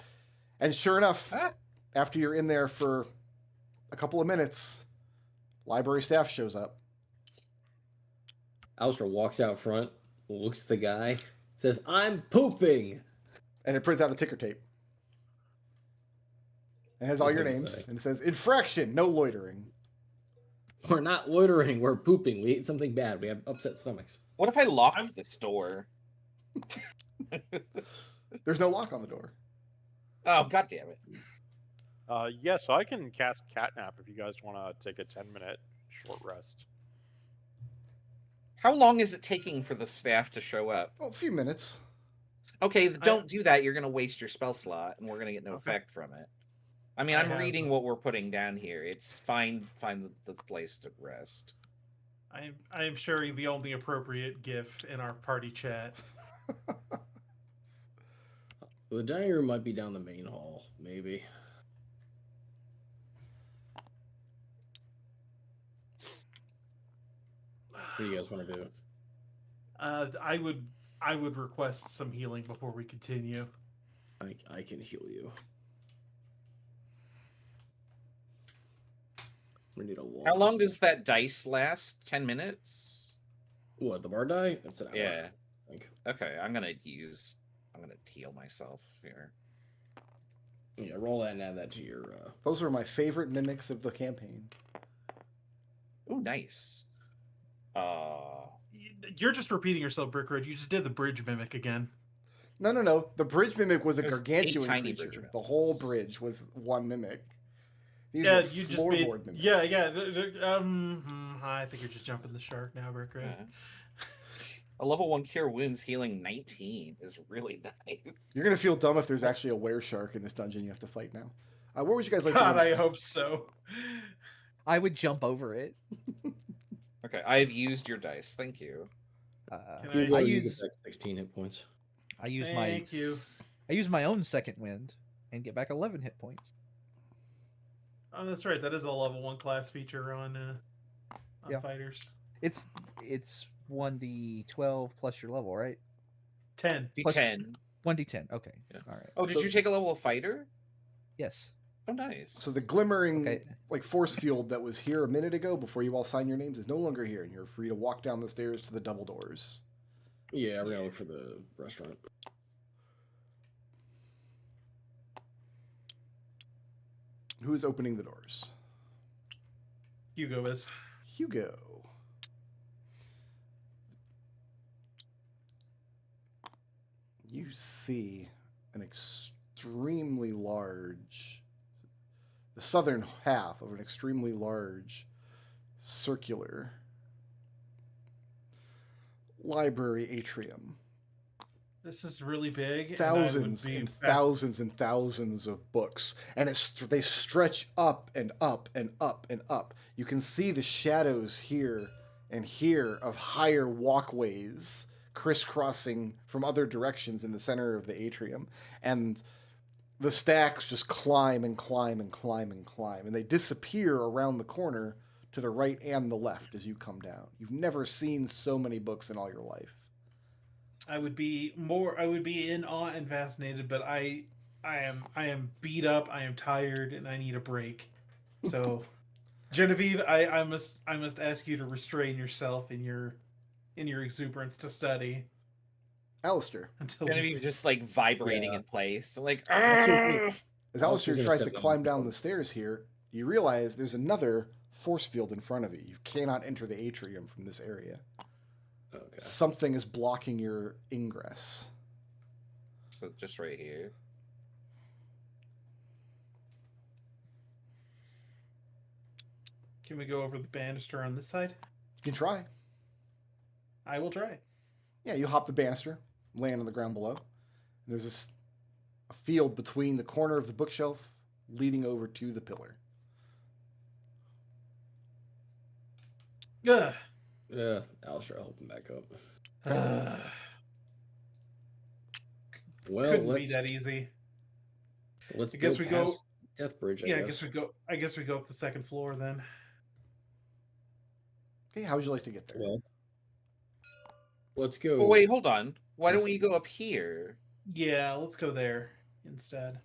Speaker 1: And sure enough, after you're in there for a couple of minutes, library staff shows up.
Speaker 4: Alistair walks out front, looks at the guy, says, "I'm pooping."
Speaker 1: And it prints out a ticker tape. It has all
Speaker 4: What
Speaker 1: your
Speaker 4: does it
Speaker 1: names.
Speaker 4: say?
Speaker 1: And it says, infraction, no loitering.
Speaker 4: We're not loitering. We're pooping. We ate something bad. We have upset stomachs.
Speaker 2: What if I locked this door?
Speaker 1: There's no lock on the door.
Speaker 2: Oh, god damn it.
Speaker 6: Yeah, so I can cast Catnap if you guys want to take a 10-minute short rest.
Speaker 2: How long is it taking for the staff to show up?
Speaker 1: Well, a few minutes.
Speaker 2: Okay, don't do that. You're going to waste your spell slot, and we're going to get no effect from it. I mean, I'm reading what we're putting down here. It's find the place to rest.
Speaker 5: I am sharing the only appropriate GIF in our party chat.
Speaker 4: The dining room might be down the main hall, maybe. What do you guys want to do?
Speaker 5: I would request some healing before we continue.
Speaker 4: I can heal you. We need a wall.
Speaker 2: How long does that dice last? 10 minutes?
Speaker 4: What, the bar die? That's an hour.
Speaker 2: Yeah.
Speaker 4: I think.
Speaker 2: Okay, I'm gonna heal myself here.
Speaker 4: Yeah, roll that and add that to your.
Speaker 1: Those are my favorite mimics of the campaign.
Speaker 2: Oh, nice.
Speaker 5: You're just repeating yourself, Brickroad. You just did the bridge mimic again.
Speaker 1: No. The bridge mimic was a
Speaker 2: There's
Speaker 1: gargantuan
Speaker 2: 8 tiny
Speaker 1: creature.
Speaker 2: bridge
Speaker 1: The whole
Speaker 2: mimics.
Speaker 1: bridge was one mimic. These
Speaker 5: Yeah,
Speaker 1: were
Speaker 5: you just made.
Speaker 1: floorboard mimics.
Speaker 5: Yeah. I think you're just jumping the shark now, Brickroad.
Speaker 2: Yeah. A level 1 cure wounds healing 19 is really nice.
Speaker 1: You're going to feel dumb if there's actually a were shark in this dungeon you have to fight now. Where would you guys like
Speaker 5: God,
Speaker 1: to go
Speaker 5: I
Speaker 1: next?
Speaker 5: hope so.
Speaker 3: I would jump over it.
Speaker 2: Okay, I've used your dice. Thank you.
Speaker 5: Can
Speaker 3: I
Speaker 5: I
Speaker 3: use
Speaker 4: get back 16 hit points.
Speaker 3: I use
Speaker 5: Thank you.
Speaker 3: I use my own second wind and get back 11 hit points.
Speaker 5: Oh, that's right. That is a level 1 class feature on
Speaker 3: Yeah.
Speaker 5: fighters.
Speaker 3: It's 1d12 plus your level, right?
Speaker 5: 10.
Speaker 2: D10.
Speaker 3: 1d10. Okay.
Speaker 2: Yeah.
Speaker 3: All right.
Speaker 2: Oh, did
Speaker 1: So-
Speaker 2: you take a level of fighter?
Speaker 3: Yes.
Speaker 2: Oh, nice.
Speaker 1: So the glimmering
Speaker 3: Okay.
Speaker 1: force field that was here a minute ago before you all signed your names is no longer here, and you're free to walk down the stairs to the double doors.
Speaker 4: Yeah, we're gonna look for the restaurant.
Speaker 1: Who is opening the doors?
Speaker 5: Hugo is.
Speaker 1: Hugo. You see an extremely large, the southern half of an extremely large circular library atrium.
Speaker 5: This is really big.
Speaker 1: Thousands and thousands and thousands of books, and they stretch up and up and up and up. You can see the shadows here and here of higher walkways crisscrossing from other directions in the center of the atrium, and the stacks just climb and climb and climb and climb, and they disappear around the corner to the right and the left as you come down. You've never seen so many books in all your life.
Speaker 5: I would be in awe and fascinated, but I am beat up, I am tired, and I need a break. So Genevieve, I must ask you to restrain yourself in your exuberance to study.
Speaker 1: Alistair.
Speaker 5: Until
Speaker 2: Genevieve just like vibrating
Speaker 4: Yeah.
Speaker 2: in place. Like,
Speaker 1: As Alistair
Speaker 4: gonna
Speaker 1: tries to
Speaker 4: step down
Speaker 1: climb
Speaker 4: the
Speaker 1: down
Speaker 4: pole.
Speaker 1: the stairs here, you realize there's another force field in front of you. You cannot enter the atrium from this area.
Speaker 4: Okay.
Speaker 1: Something is blocking your ingress.
Speaker 2: so just right here.
Speaker 5: can we go over the banister on this side?
Speaker 1: You can try.
Speaker 5: I will try.
Speaker 1: Yeah, you hop the banister, land on the ground below. There's a field between the corner of the bookshelf leading over to the pillar.
Speaker 5: Ugh.
Speaker 4: Yeah, Alistair, I'll open back up.
Speaker 5: Ugh.
Speaker 4: Well,
Speaker 5: Couldn't be that easy.
Speaker 4: let's
Speaker 5: I guess
Speaker 4: go
Speaker 5: we go-
Speaker 4: past Death Bridge.
Speaker 5: I guess we go up the second floor then.
Speaker 1: Okay, how would you like to get there?
Speaker 4: Well, let's go.
Speaker 2: But wait, hold on. Why don't
Speaker 4: Yes.
Speaker 2: we go up here?
Speaker 5: Yeah, let's go there instead.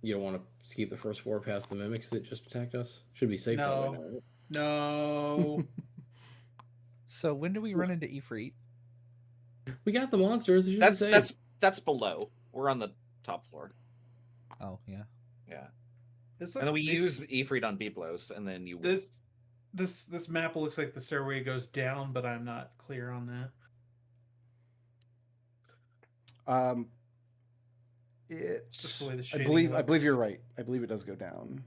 Speaker 4: You don't want to skip the first floor past the mimics that just attacked us? Should be safe
Speaker 5: No.
Speaker 4: that way now, right?
Speaker 5: No.
Speaker 3: So when do we run into Ifrit?
Speaker 4: We got the monsters. it should be safe.
Speaker 2: That's below. We're on the top floor.
Speaker 3: Oh yeah.
Speaker 2: Yeah.
Speaker 5: This
Speaker 2: And then we
Speaker 5: looks-
Speaker 2: use Ifrit on Biblos, and then you
Speaker 5: this map looks like the stairway goes down, but I'm not clear on that. Just the way the
Speaker 1: I
Speaker 5: shading
Speaker 1: believe
Speaker 5: looks.
Speaker 1: you're right. I believe it does go down.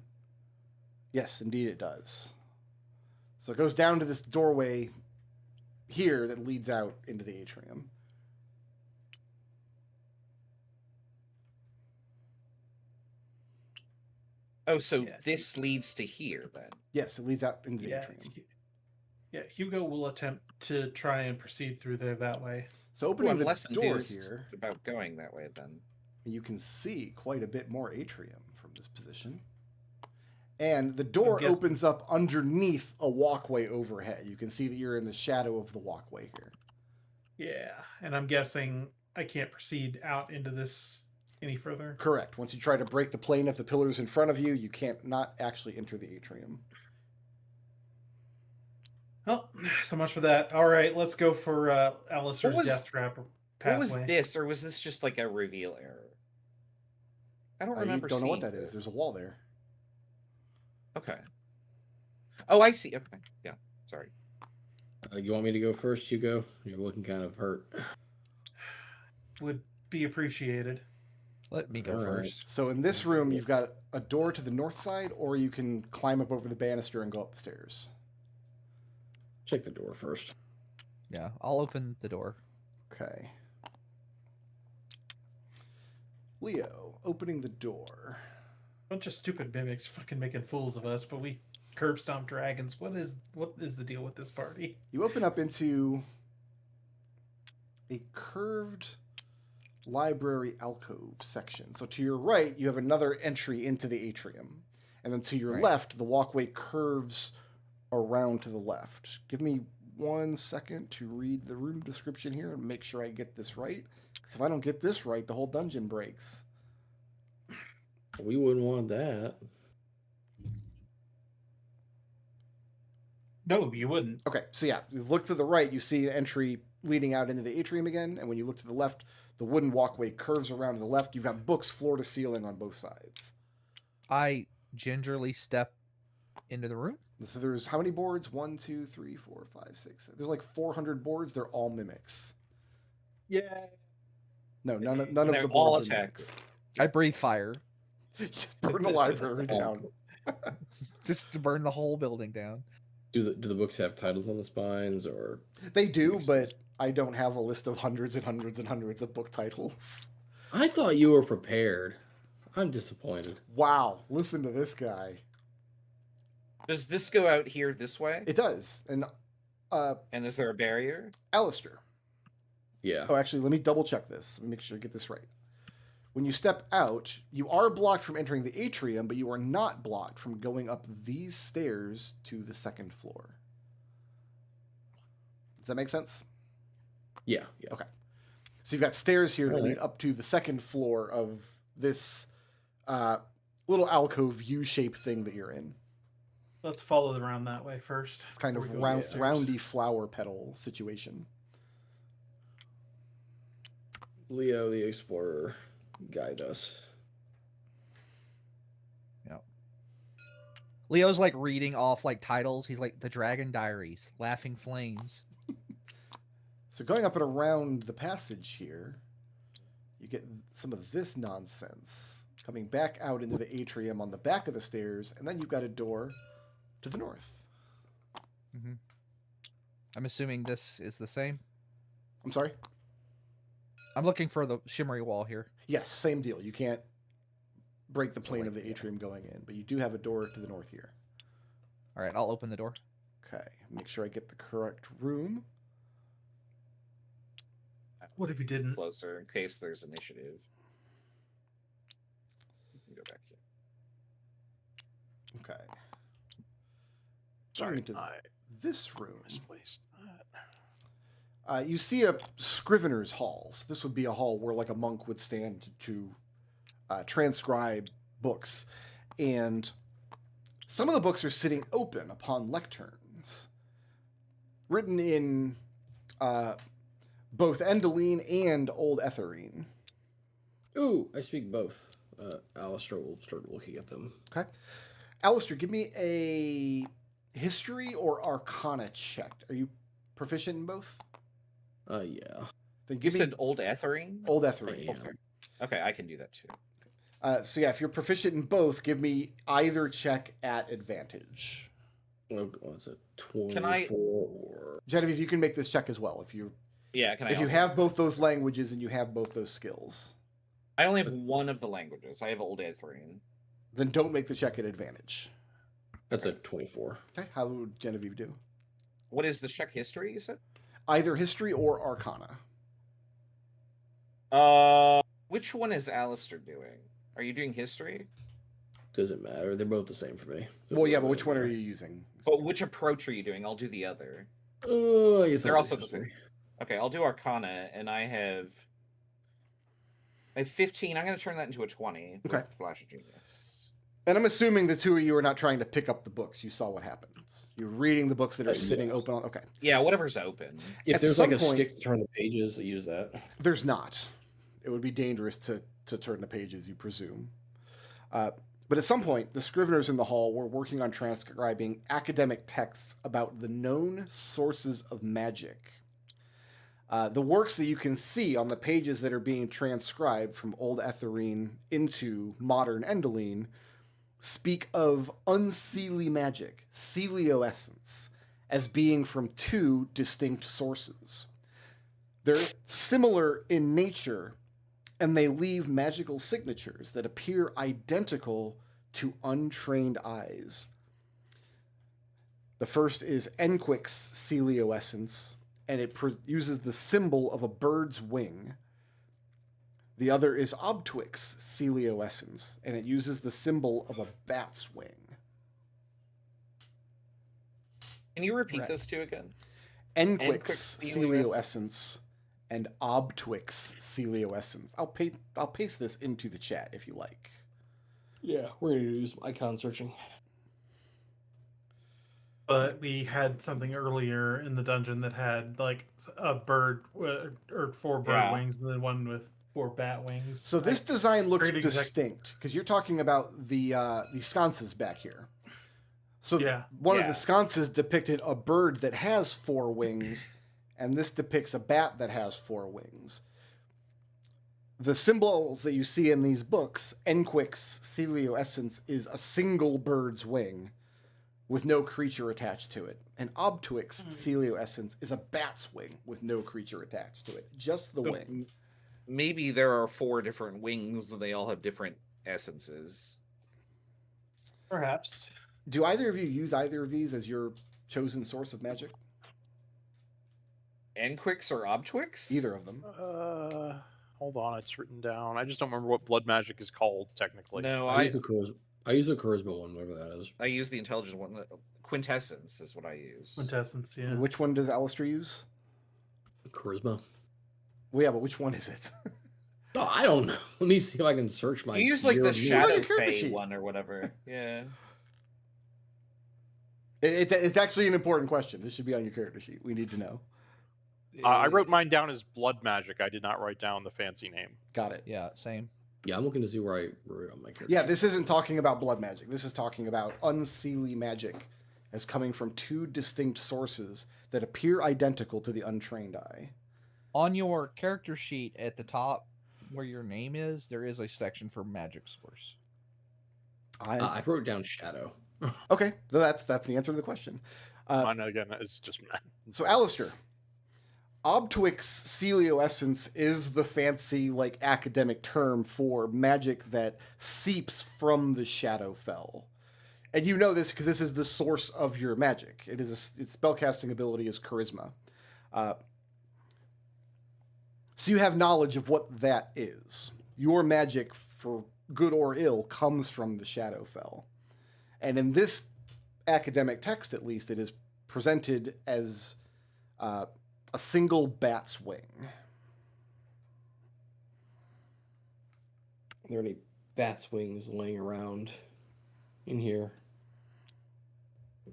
Speaker 1: Yes, indeed it does. So it goes down to this doorway here that leads out into the atrium.
Speaker 2: Oh, so
Speaker 5: Yeah.
Speaker 2: this leads to here then.
Speaker 1: Yes, it leads out into the
Speaker 5: Yeah.
Speaker 1: atrium.
Speaker 5: Yeah, Hugo will attempt to try and proceed through there that way.
Speaker 1: So
Speaker 2: Ooh,
Speaker 1: opening
Speaker 2: I'm
Speaker 1: the
Speaker 2: less
Speaker 1: door
Speaker 2: enthused
Speaker 1: here,
Speaker 2: about going that way then.
Speaker 1: you can see quite a bit more atrium from this position. And the door
Speaker 5: guessing-
Speaker 1: opens up underneath a walkway overhead. You can see that you're in the shadow of the walkway here.
Speaker 5: Yeah, and I'm guessing I can't proceed out into this any further.
Speaker 1: Correct. Once you try to break the plane of the pillars in front of you, you can't not actually enter the atrium.
Speaker 5: Oh, so much for that. All right, let's go for Alistair's
Speaker 2: was-
Speaker 5: death trap
Speaker 2: What
Speaker 5: pathway.
Speaker 2: was this, or was this just like a reveal error? I don't
Speaker 1: You
Speaker 2: remember.
Speaker 1: don't know what
Speaker 2: seeing
Speaker 1: that is.
Speaker 2: this.
Speaker 1: There's a wall there.
Speaker 2: Okay. Oh, I see. Okay. Yeah. Sorry.
Speaker 4: You want me to go first, Hugo? You're looking kind of hurt.
Speaker 5: Would be appreciated.
Speaker 3: Let me go
Speaker 4: All right.
Speaker 3: first.
Speaker 1: So in this room, you've got a door to the north side, or you can climb up over the banister and go up the stairs.
Speaker 4: Check the door first.
Speaker 3: Yeah, I'll open the door.
Speaker 1: Okay. Leo, opening the door.
Speaker 5: Bunch of stupid mimics fucking making fools of us, but we curb stomp dragons. What is the deal with this party?
Speaker 1: You open up into a curved library alcove section. So to your right, you have another entry into the atrium. And then to your
Speaker 3: Right.
Speaker 1: left, the walkway curves around to the left. Give me 1 second to read the room description here and make sure I get this right. Because if I don't get this right, the whole dungeon breaks.
Speaker 4: We wouldn't want that.
Speaker 5: No, you wouldn't.
Speaker 1: Okay, so yeah, you look to the right, you see an entry leading out into the atrium again. And when you look to the left, the wooden walkway curves around to the left. You've got books floor to ceiling on both sides.
Speaker 3: I gingerly step into the room.
Speaker 1: So there's how many boards? 1, 2, 3, 4, 5, 6. There's like 400 boards. They're all mimics.
Speaker 5: Yeah.
Speaker 1: No, none of
Speaker 2: They're
Speaker 1: the
Speaker 2: all
Speaker 1: boards are
Speaker 2: attackers.
Speaker 1: mimics.
Speaker 3: I breathe fire
Speaker 1: You just burn the library down.
Speaker 3: just to burn the whole building down.
Speaker 4: Do the books have titles on the spines, or
Speaker 1: They do,
Speaker 4: Makes
Speaker 1: but
Speaker 4: sense.
Speaker 1: I don't have a list of hundreds and hundreds and hundreds of book titles.
Speaker 4: I thought you were prepared. I'm disappointed.
Speaker 1: Wow, listen to this guy.
Speaker 2: Does this go out here this way?
Speaker 1: It does. And
Speaker 2: And is there a barrier?
Speaker 1: Alistair.
Speaker 4: Yeah.
Speaker 1: Oh, actually, let me double check this. Let me make sure I get this right. When you step out, you are blocked from entering the atrium, but you are not blocked from going up these stairs to the second floor. Does that make sense?
Speaker 4: Yeah. Yeah.
Speaker 1: Okay. So you've got stairs here that
Speaker 4: Alright.
Speaker 1: lead up to the second floor of this little alcove U-shaped thing that you're in.
Speaker 5: Let's follow around that way first.
Speaker 1: It's kind of
Speaker 5: before we go
Speaker 1: round,
Speaker 5: upstairs.
Speaker 1: roundy flower petal situation.
Speaker 4: Leo, the explorer, guide us.
Speaker 3: Leo's like reading off like titles. He's like The Dragon Diaries, Laughing Flames.
Speaker 1: So going up and around the passage here, you get some of this nonsense coming back out into the atrium on the back of the stairs, and then you've got a door to the north.
Speaker 3: I'm assuming this is the same.
Speaker 1: I'm sorry?
Speaker 3: I'm looking for the shimmery wall here.
Speaker 1: Yes, same deal. You can't break the plane
Speaker 3: like,
Speaker 1: of the
Speaker 3: yeah.
Speaker 1: atrium going in, but you do have a door to the north here.
Speaker 3: All right, I'll open the door.
Speaker 1: Okay, make sure I get the correct room.
Speaker 5: What if you didn't?
Speaker 2: Closer in case there's initiative. You can go back here.
Speaker 1: Okay.
Speaker 6: Sorry,
Speaker 1: Going into
Speaker 6: I
Speaker 1: this room.
Speaker 6: misplaced that.
Speaker 1: You see a scrivener's hall. So this would be a hall where like a monk would stand to transcribe books. And some of the books are sitting open upon lecterns, written in both Endoline and Old Etherine.
Speaker 4: Ooh, I speak both. Alistair will start looking at them.
Speaker 1: Okay. Alistair, give me a history or arcana check. Are you proficient in both?
Speaker 4: Yeah.
Speaker 1: Then
Speaker 2: You
Speaker 1: give me
Speaker 2: said Old Etherine?
Speaker 1: Old
Speaker 4: I
Speaker 1: Etherine.
Speaker 4: am.
Speaker 2: Okay. Okay, I can do that too.
Speaker 1: So yeah, if you're proficient in both, give me either check at advantage.
Speaker 4: What's it? 24
Speaker 2: Can I-
Speaker 4: or
Speaker 1: Genevieve, you can make this check as well if you
Speaker 2: Yeah, can I?
Speaker 1: if you
Speaker 2: also-
Speaker 1: have both those languages and you have both those skills.
Speaker 2: I only have one of the languages. I have Old Etherine.
Speaker 1: Then don't make the check at advantage.
Speaker 4: that's a 24.
Speaker 1: Okay, how would Genevieve do?
Speaker 2: What is the check history? You said.
Speaker 1: Either history or arcana.
Speaker 2: Which one is Alistair doing? Are you doing history?
Speaker 4: Doesn't matter. They're both the same for me.
Speaker 1: Well, yeah, but which one are you using?
Speaker 2: But which approach are you doing? I'll do the other.
Speaker 4: I guess
Speaker 2: They're
Speaker 4: I'll
Speaker 2: also
Speaker 4: do
Speaker 2: the same.
Speaker 4: history.
Speaker 2: Okay, I'll do Arcana, and I have 15. I'm going to turn that into a 20.
Speaker 1: Okay.
Speaker 2: With Flash of Genius.
Speaker 1: And I'm assuming the two of you are not trying to pick up the books. You saw what happens. You're reading the books that are sitting
Speaker 4: yeah.
Speaker 1: open on. Okay.
Speaker 2: Yeah, whatever's open.
Speaker 4: If
Speaker 1: At
Speaker 4: there's like
Speaker 1: some
Speaker 4: a
Speaker 1: point-
Speaker 4: stick to turn the pages, I use that.
Speaker 1: There's not. It would be dangerous to turn the pages, you presume. But at some point, the scriveners in the hall were working on transcribing academic texts about the known sources of magic. The works that you can see on the pages that are being transcribed from Old Etherine into modern Endoline speak of unseelie magic, celioessence, as being from two distinct sources. They're similar in nature, and they leave magical signatures that appear identical to untrained eyes. The first is Enquix celioessence, and it uses the symbol of a bird's wing. The other is Obtwix celioessence, and it uses the symbol of a bat's wing.
Speaker 2: Can you repeat
Speaker 3: Right.
Speaker 2: those two again?
Speaker 1: Enquix
Speaker 2: Enquix
Speaker 1: celioessence and Obtwix celioessence. I'll paste this into the chat if you like.
Speaker 4: Yeah, we're going to use icon searching.
Speaker 5: But we had something earlier in the dungeon that had like a bird or 4 bird
Speaker 2: Yeah.
Speaker 5: wings, and then one with 4 bat wings.
Speaker 1: So this design looks
Speaker 5: great exec-
Speaker 1: distinct because you're talking about the sconces back here. So
Speaker 5: Yeah.
Speaker 1: one of
Speaker 2: Yeah.
Speaker 1: the sconces depicted a bird that has 4 wings, and this depicts a bat that has 4 wings. The symbols that you see in these books, Enquix celioessence is a single bird's wing with no creature attached to it. And Obtwix celioessence is a bat's wing with no creature attached to it, just the
Speaker 2: So
Speaker 1: wing.
Speaker 2: Maybe there are 4 different wings and they all have different essences.
Speaker 5: Perhaps.
Speaker 1: Do either of you use either of these as your chosen source of magic?
Speaker 2: Enquix or Obtwix?
Speaker 1: Either of them.
Speaker 6: Hold on, it's written down. I just don't remember what blood magic is called technically.
Speaker 2: No,
Speaker 4: I use a charisma one, whatever that is.
Speaker 2: I use the intelligent one. Quintessence is what I use.
Speaker 5: Quintessence, yeah.
Speaker 1: And which one does Alistair use?
Speaker 4: Charisma.
Speaker 1: Well, yeah, but which one is it?
Speaker 4: No, I don't know. Let me see if I can search my.
Speaker 2: You use like
Speaker 4: Year
Speaker 2: the
Speaker 4: of Meat.
Speaker 2: Shadow
Speaker 1: your character
Speaker 2: Fey
Speaker 1: sheet.
Speaker 2: one or whatever. Yeah.
Speaker 1: It's actually an important question. This should be on your character sheet. We need to know.
Speaker 6: I wrote mine down as blood magic. I did not write down the fancy name.
Speaker 1: Got it.
Speaker 3: Yeah, same.
Speaker 4: Yeah, I'm looking to see where I wrote it on my character.
Speaker 1: Yeah, this isn't talking about blood magic. This is talking about unseelie magic as coming from 2 distinct sources that appear identical to the untrained eye.
Speaker 3: On your character sheet at the top where your name is, there is a section for magic source.
Speaker 4: I wrote down shadow.
Speaker 1: Okay, so that's the answer to the question.
Speaker 6: Mine again is just
Speaker 1: So, Alistair, Obtwix celioessence is the fancy, like, academic term for magic that seeps from the Shadowfell. And you know this because this is the source of your magic. Its spellcasting ability is charisma. So you have knowledge of what that is. Your magic, for good or ill, comes from the Shadowfell. And in this academic text, at least, it is presented as a single bat's wing.
Speaker 4: Are there any bat's wings laying around in here?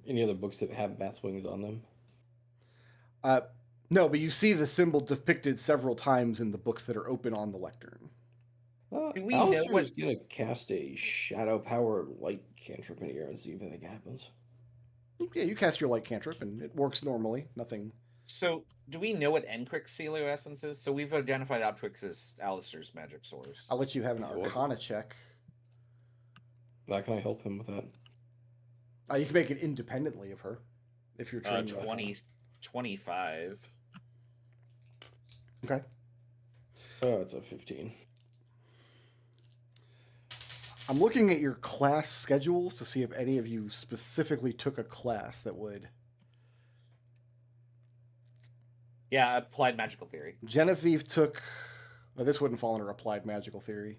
Speaker 4: Any other books that have bat's wings on them?
Speaker 1: No, but you see the symbol depicted several times in the books that are open on the lectern.
Speaker 2: Do we know
Speaker 4: Alistair's gonna cast a shadow power light cantrip in here and see if anything happens.
Speaker 1: Yeah, you cast your light cantrip and it works normally. Nothing.
Speaker 2: So, do we know what Encric's Celio Essence is? So we've identified Optrix as Alistair's magic source.
Speaker 1: I'll let you have an
Speaker 4: Yeah, what's it?
Speaker 1: Arcana check.
Speaker 4: Can I help him with that?
Speaker 1: You can make it independently of her if you're trained.
Speaker 2: 25.
Speaker 1: Okay.
Speaker 4: Oh, it's a 15.
Speaker 1: I'm looking at your class schedules to see if any of you specifically took a class that would.
Speaker 2: Yeah, Applied Magical Theory.
Speaker 1: Genevieve took. Well, this wouldn't fall under Applied Magical Theory.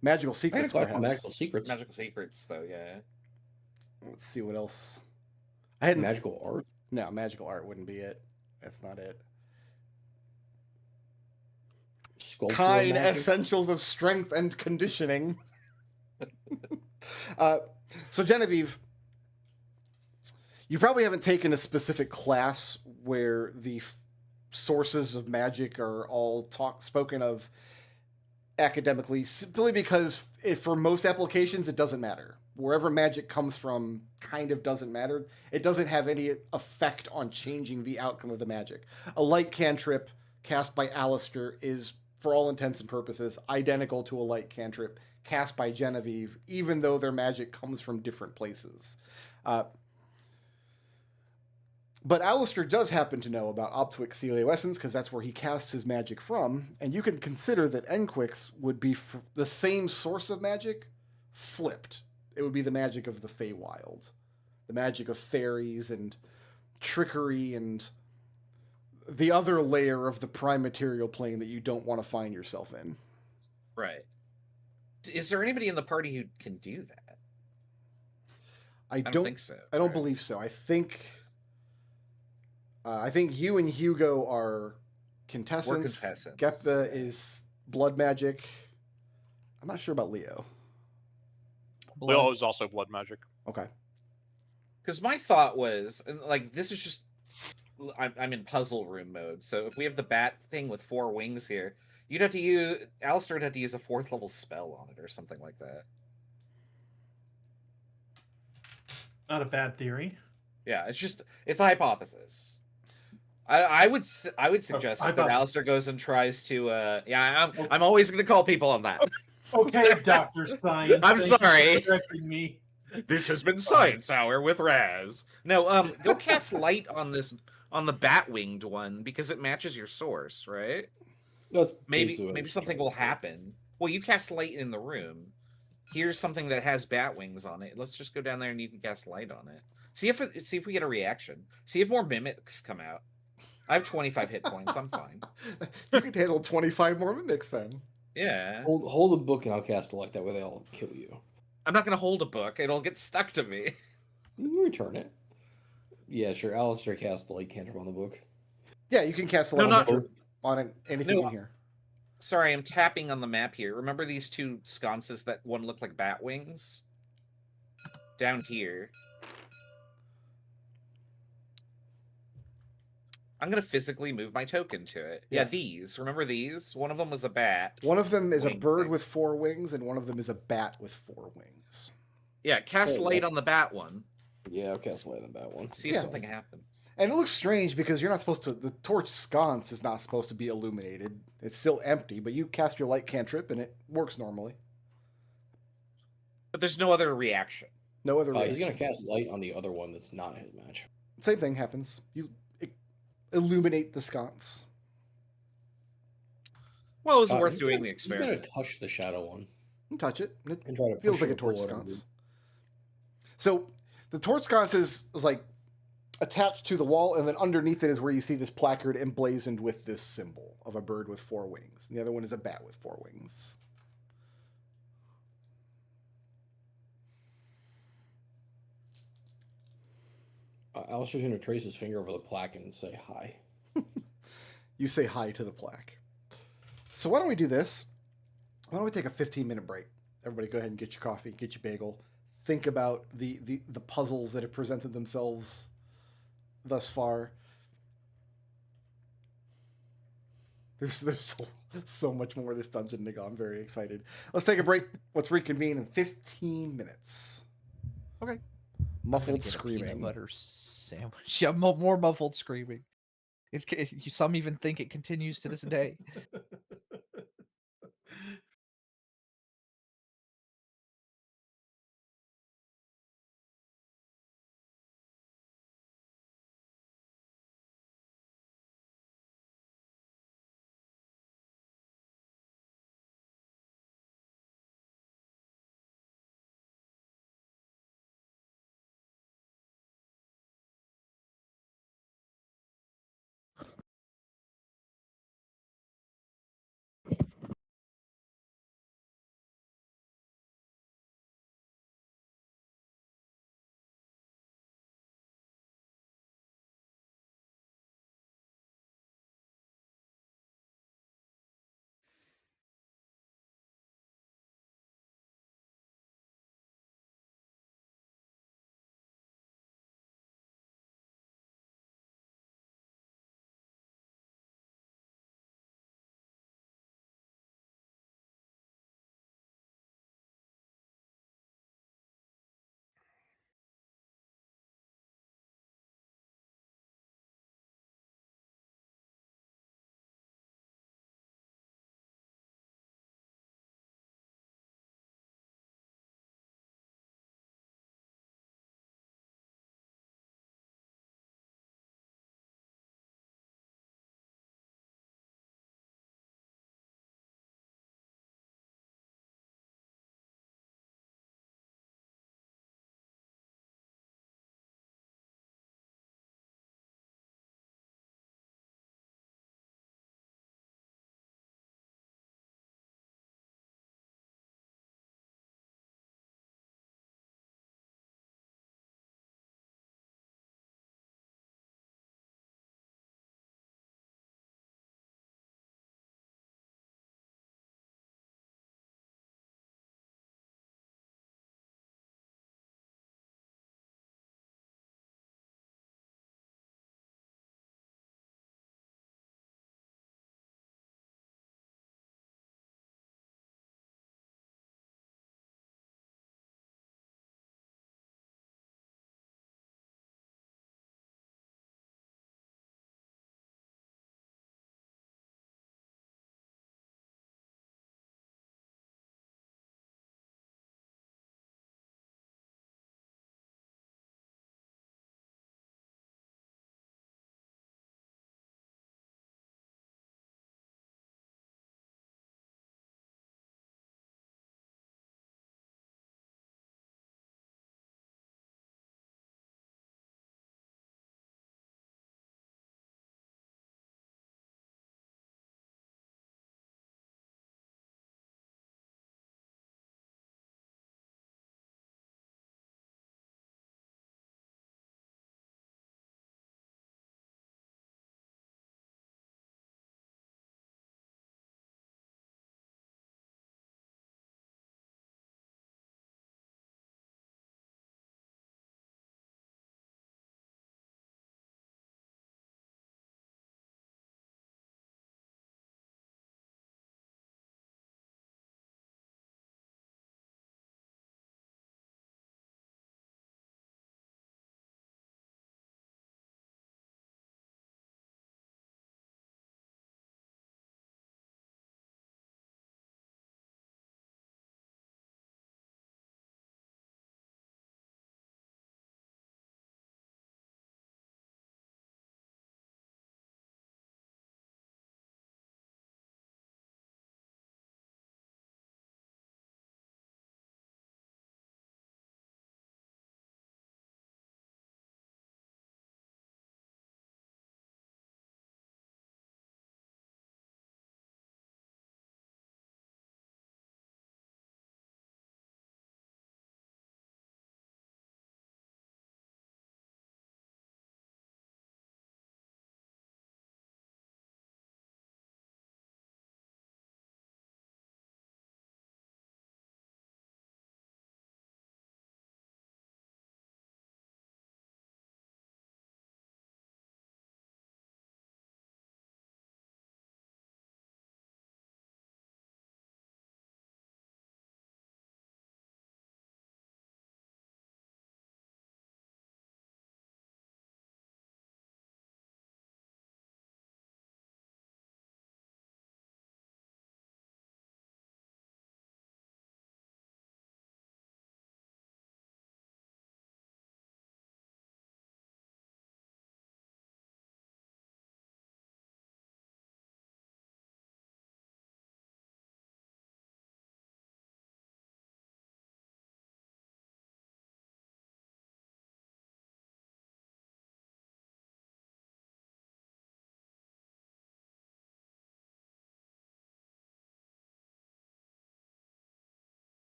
Speaker 1: Magical Secrets, perhaps.
Speaker 4: Magical Secrets.
Speaker 2: Magical Secrets, though, yeah.
Speaker 1: Let's see what else. I hadn't.
Speaker 4: Magical Art.
Speaker 1: No, Magical Art wouldn't be it. That's not it.
Speaker 4: Sculptural
Speaker 1: Kind
Speaker 4: magic.
Speaker 1: Essentials of Strength and Conditioning. So Genevieve, you probably haven't taken a specific class where the sources of magic are all spoken of academically, simply because for most applications it doesn't matter. Wherever magic comes from kind of doesn't matter. It doesn't have any effect on changing the outcome of the magic. A light cantrip cast by Alistair is, for all intents and purposes, identical to a light cantrip cast by Genevieve, even though their magic comes from different places. But Alistair does happen to know about Optwix Celio Essence, because that's where he casts his magic from, and you can consider that Enquix would be the same source of magic, flipped. It would be the magic of the Feywild. The magic of fairies and trickery and the other layer of the prime material plane that you don't want to find yourself in.
Speaker 2: Right. Is there anybody in the party who can do that?
Speaker 1: I
Speaker 2: don't think so.
Speaker 1: I don't
Speaker 2: Right.
Speaker 1: believe so. I think you and Hugo are contestants.
Speaker 2: We're contestants.
Speaker 1: Gepta is blood magic. I'm not sure about Leo.
Speaker 6: Leo is also blood magic.
Speaker 1: Okay.
Speaker 2: Because my thought was, and like, this is just, I'm in puzzle room mode. So if we have the bat thing with 4 wings here, Alistair would have to use a 4th level spell on it or something like that.
Speaker 5: Not a bad theory.
Speaker 2: Yeah, it's a hypothesis. I would suggest that
Speaker 5: hypothesis.
Speaker 2: Alistair goes and tries to. I'm always going to call people on that.
Speaker 5: Okay, Dr. Science.
Speaker 2: I'm
Speaker 5: thank you for
Speaker 2: sorry.
Speaker 5: correcting me.
Speaker 2: This has been Science Hour with Raz. No, go cast light on the bat winged one because it matches your source, right?
Speaker 4: That's
Speaker 2: Maybe
Speaker 4: basically what I'm
Speaker 2: something
Speaker 4: trying
Speaker 2: will
Speaker 4: to do.
Speaker 2: happen. Well, you cast light in the room. Here's something that has bat wings on it. Let's just go down there and you can cast light on it. See if we get a reaction. See if more mimics come out. I have 25 hit points. I'm fine.
Speaker 1: You could handle 25 more mimics then.
Speaker 2: Yeah.
Speaker 4: Hold a book and I'll cast it like that way they'll kill you.
Speaker 2: I'm not going to hold a book. It'll get stuck to me.
Speaker 4: You can return it. Yeah, sure. Alistair cast the light cantrip on the book.
Speaker 1: Yeah, you can cast a
Speaker 2: No,
Speaker 1: light
Speaker 2: not-
Speaker 1: on anything
Speaker 2: No,
Speaker 1: in here.
Speaker 2: Sorry, I'm tapping on the map here. Remember these 2 sconces that one looked like bat wings? Down here. I'm going to physically move my token to it. Yeah,
Speaker 1: Yeah.
Speaker 2: these. Remember these? One of them was a bat.
Speaker 1: One of them is a
Speaker 2: Wing
Speaker 1: bird
Speaker 2: thing.
Speaker 1: with 4 wings, and one of them is a bat with 4 wings.
Speaker 2: Yeah, cast
Speaker 4: Oh,
Speaker 2: light
Speaker 4: yeah.
Speaker 2: on the bat one.
Speaker 4: Yeah, I'll cast light on that one.
Speaker 2: See if
Speaker 1: Yeah.
Speaker 2: something happens.
Speaker 1: And it looks strange because you're not supposed to. The torch sconce is not supposed to be illuminated. It's still empty, but you cast your light cantrip and it works normally.
Speaker 2: But there's no other reaction.
Speaker 1: No other
Speaker 4: He's
Speaker 1: reaction.
Speaker 4: gonna cast light on the other one that's not his match.
Speaker 1: Same thing happens. You illuminate the sconce.
Speaker 2: Well, it was worth
Speaker 4: He's
Speaker 2: doing
Speaker 4: gonna-
Speaker 2: the
Speaker 4: He's gonna
Speaker 2: experiment.
Speaker 4: touch the shadow one
Speaker 1: You touch it. And it
Speaker 4: and try to
Speaker 1: feels
Speaker 4: push
Speaker 1: like a
Speaker 4: it
Speaker 1: torch
Speaker 4: forward.
Speaker 1: sconce. So the torch sconce is like attached to the wall, and then underneath it is where you see this placard emblazoned with this symbol of a bird with 4 wings. And the other one is a bat with 4 wings.
Speaker 4: Alistair's going to trace his finger over the plaque and say hi.
Speaker 1: You say hi to the plaque. So why don't we do this? Why don't we take a 15-minute break? Everybody go ahead and get your coffee, get your bagel. Think about the puzzles that have presented themselves thus far. There's so much more of this dungeon to go. I'm very excited. Let's take a break. Let's reconvene in 15 minutes.
Speaker 3: Okay.
Speaker 1: Muffled
Speaker 3: Peanut
Speaker 1: screaming.
Speaker 3: butter sandwich. Yeah, more muffled screaming. Some even think it continues to this day.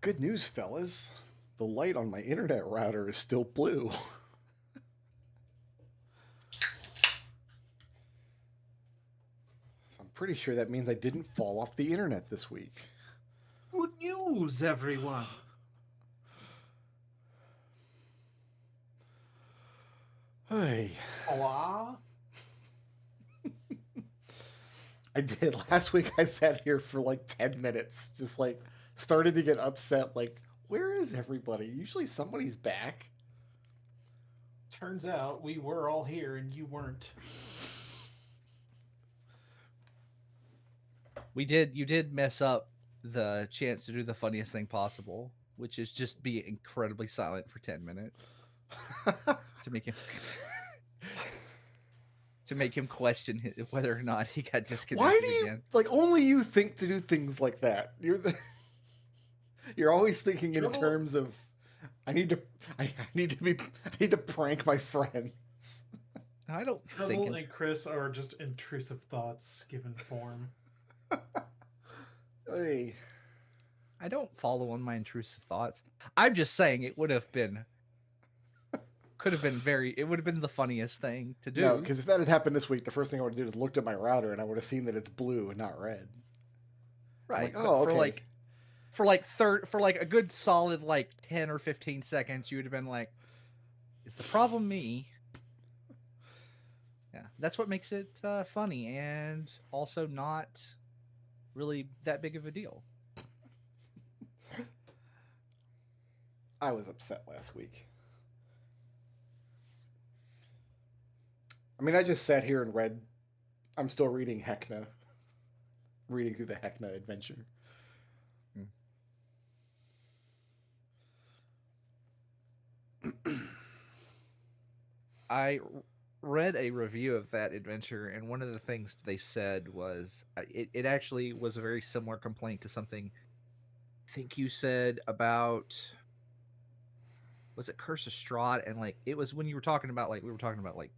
Speaker 1: Good news, fellas. The light on my internet router is still blue. So I'm pretty sure that means I didn't fall off the internet this week.
Speaker 5: Good news, everyone.
Speaker 1: Hey,
Speaker 5: Hola.
Speaker 1: I did. Last week I sat here for like 10 minutes, just like started to get upset. Like, where is everybody? Usually somebody's back.
Speaker 5: Turns out we were all here and you weren't.
Speaker 3: You did mess up the chance to do the funniest thing possible, which is just be incredibly silent for 10 minutes to make him to make him question whether or not he got disconnected
Speaker 1: Why do you
Speaker 3: again.
Speaker 1: like only you think to do things like that? You're always thinking in
Speaker 5: Trouble-
Speaker 1: terms of I need to prank my friends.
Speaker 3: I don't
Speaker 5: Trouble
Speaker 3: think
Speaker 5: and Chris are just intrusive thoughts given form.
Speaker 1: Hey.
Speaker 3: I don't follow on my intrusive thoughts. I'm just saying it would have been the funniest thing to do.
Speaker 1: No, because if that had happened this week, the first thing I would have done is looked at my router and I would have seen that it's blue and not red.
Speaker 3: right.
Speaker 1: like,
Speaker 3: but
Speaker 1: oh,
Speaker 3: for
Speaker 1: okay.
Speaker 3: for like a good solid like 10 or 15 seconds, you would have been like, is the problem me? Yeah, that's what makes it funny and also not really that big of a deal.
Speaker 1: I was upset last week. I mean, I just sat here and read. I'm still reading Heckna. Reading through the Heckna adventure.
Speaker 3: I read a review of that adventure, and one of the things they said was it actually was a very similar complaint to something I think you said about, was it Curse of Strahd? And like it was when you were talking about like we were talking about like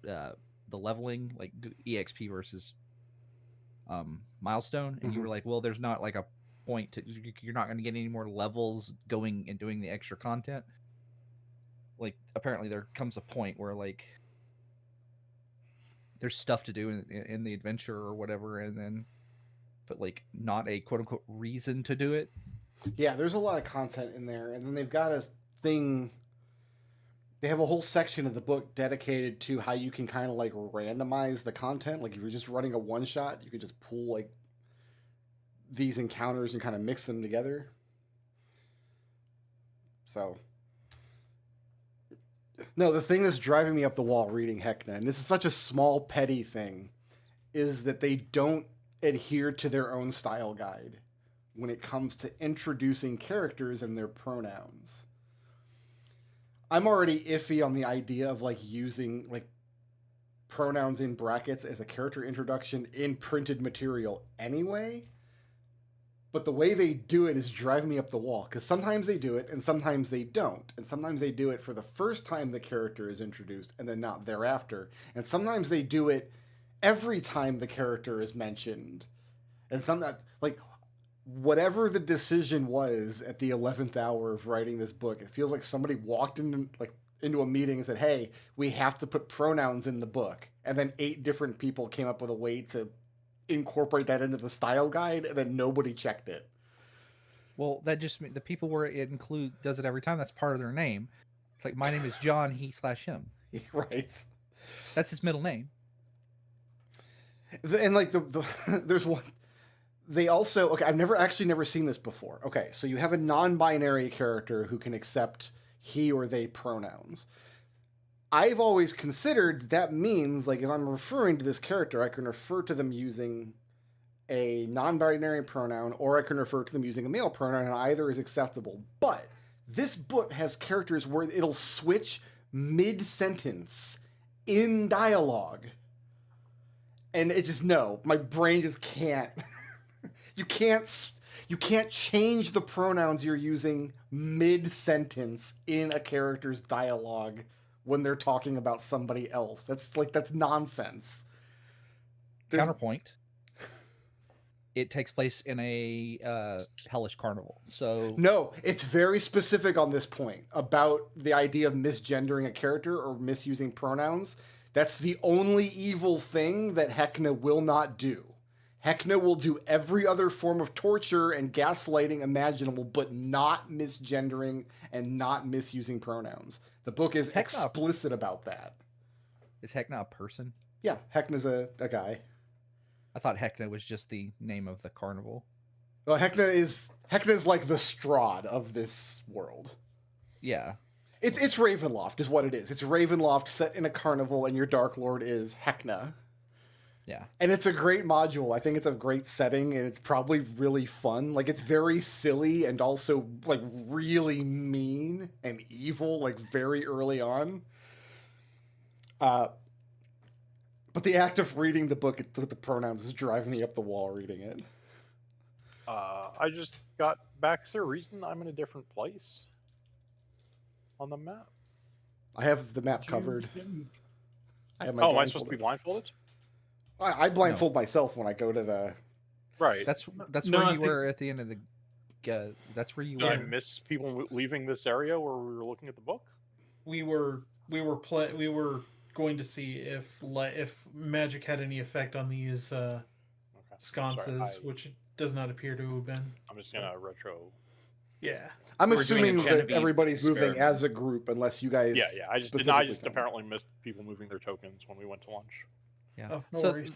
Speaker 3: the leveling, like EXP versus milestone, and you were like, well, there's not like a point to, you're not going to get any more levels going and doing the extra content. Like apparently there comes a point where like there's stuff to do in the adventure or whatever, and then but like not a quote unquote reason to do it.
Speaker 1: Yeah, there's a lot of content in there, and then they've got a thing. They have a whole section of the book dedicated to how you can kind of like randomize the content. Like if you're just running a one shot, you could just pull like these encounters and kind of mix them together. So, no, the thing that's driving me up the wall reading Heckna, and this is such a small, petty thing, is that they don't adhere to their own style guide when it comes to introducing characters and their pronouns. I'm already iffy on the idea of like using like pronouns in brackets as a character introduction in printed material anyway. But the way they do it is driving me up the wall, because sometimes they do it and sometimes they don't. And sometimes they do it for the first time the character is introduced and then not thereafter. And sometimes they do it every time the character is mentioned. And some that like whatever the decision was at the 11th hour of writing this book, it feels like somebody walked into a meeting and said, hey, we have to put pronouns in the book. And then 8 different people came up with a way to incorporate that into the style guide, and then nobody checked it.
Speaker 3: Well, that just means the people where it does it every time. That's part of their name. It's like, my name is John, he/him.
Speaker 1: Right.
Speaker 3: That's his middle name.
Speaker 1: And like there's one. They also, okay, I've never seen this before. Okay, so you have a non-binary character who can accept he or they pronouns. I've always considered that means, like, if I'm referring to this character, I can refer to them using a non-binary pronoun, or I can refer to them using a male pronoun, and either is acceptable. But this book has characters where it'll switch mid-sentence in dialogue. And it just, no, my brain just can't. You can't change the pronouns you're using mid-sentence in a character's dialogue when they're talking about somebody else. That's nonsense.
Speaker 3: Counterpoint. it takes place in a hellish carnival. So
Speaker 1: No, it's very specific on this point about the idea of misgendering a character or misusing pronouns. That's the only evil thing that Hecna will not do. Hecna will do every other form of torture and gaslighting imaginable, but not misgendering and not misusing pronouns. The book is
Speaker 3: Hecna-
Speaker 1: explicit about that.
Speaker 3: is Hecna a person?
Speaker 1: Yeah, Hecna's a guy.
Speaker 3: I thought Hecna was just the name of the carnival.
Speaker 1: Well, Hecna is like the Strahd of this world.
Speaker 3: Yeah.
Speaker 1: It's Ravenloft is what it is. It's Ravenloft set in a carnival, and your Dark Lord is Hecna.
Speaker 3: Yeah.
Speaker 1: And it's a great module. I think it's a great setting, and it's probably really fun. Like, it's very silly and also, like, really mean and evil, like, very early on. But the act of reading the book with the pronouns is driving me up the wall reading it.
Speaker 6: I just got back. Is there a reason I'm in a different place on the map?
Speaker 1: I have the map covered. I have my
Speaker 6: Am I supposed to be blindfolded?
Speaker 1: I blindfold myself when I go to the...
Speaker 6: Right.
Speaker 3: That's
Speaker 5: No,
Speaker 3: where
Speaker 5: I
Speaker 3: you
Speaker 5: think-
Speaker 3: were at the end of the. That's where you
Speaker 6: Did I
Speaker 3: were.
Speaker 6: miss people leaving this area where we were looking at the book?
Speaker 5: We were going to see if magic had any effect on these
Speaker 6: Okay.
Speaker 5: sconces,
Speaker 6: Sorry,
Speaker 5: which it does not appear to have been.
Speaker 6: I'm just gonna retro.
Speaker 5: Yeah.
Speaker 1: I'm
Speaker 2: We're doing a
Speaker 1: assuming that
Speaker 2: Genevieve
Speaker 1: everybody's moving
Speaker 2: experiment.
Speaker 1: as a group unless you guys...
Speaker 6: Yeah. I just
Speaker 1: specifically tell me.
Speaker 6: apparently missed people moving their tokens when we went to lunch.
Speaker 3: Yeah.
Speaker 5: Oh, no
Speaker 3: so
Speaker 5: worries.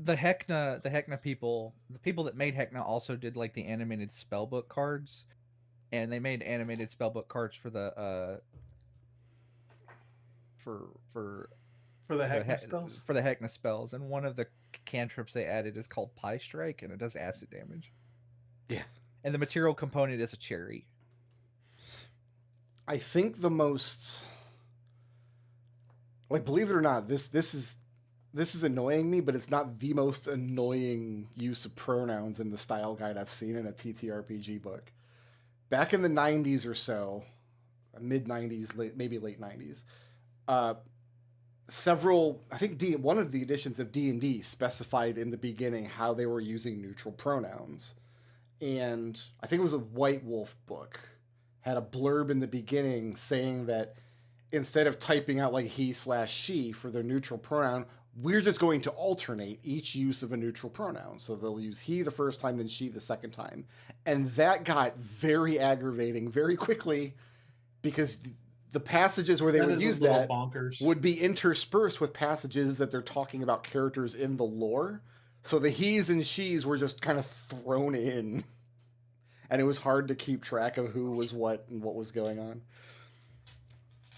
Speaker 3: the Hecna people, the people that made Hecna also did like the animated spellbook cards, and they made animated spellbook cards for the for
Speaker 5: For the heck
Speaker 3: He-
Speaker 5: spells.
Speaker 3: for the Hecna spells, and one of the cantrips they added is called Pie Strike, and it does acid damage.
Speaker 1: Yeah.
Speaker 3: And the material component is a cherry.
Speaker 1: I think the most... Like, believe it or not, this is annoying me, but it's not the most annoying use of pronouns in the style guide I've seen in a TTRPG book. Back in the 90s or so, mid-90s, maybe late 90s, one of the editions of D&D specified in the beginning how they were using neutral pronouns. And I think it was a White Wolf book, had a blurb in the beginning saying that instead of typing out like he/she for their neutral pronoun, we're just going to alternate each use of a neutral pronoun. So they'll use he the first time, then she the second time. And that got very aggravating very quickly because the passages where they
Speaker 5: That
Speaker 1: would
Speaker 5: is a
Speaker 1: use
Speaker 5: little
Speaker 1: that
Speaker 5: bonkers.
Speaker 1: would be interspersed with passages that they're talking about characters in the lore. So the he's and she's were just kind of thrown in. And it was hard to keep track of who was what and what was going on.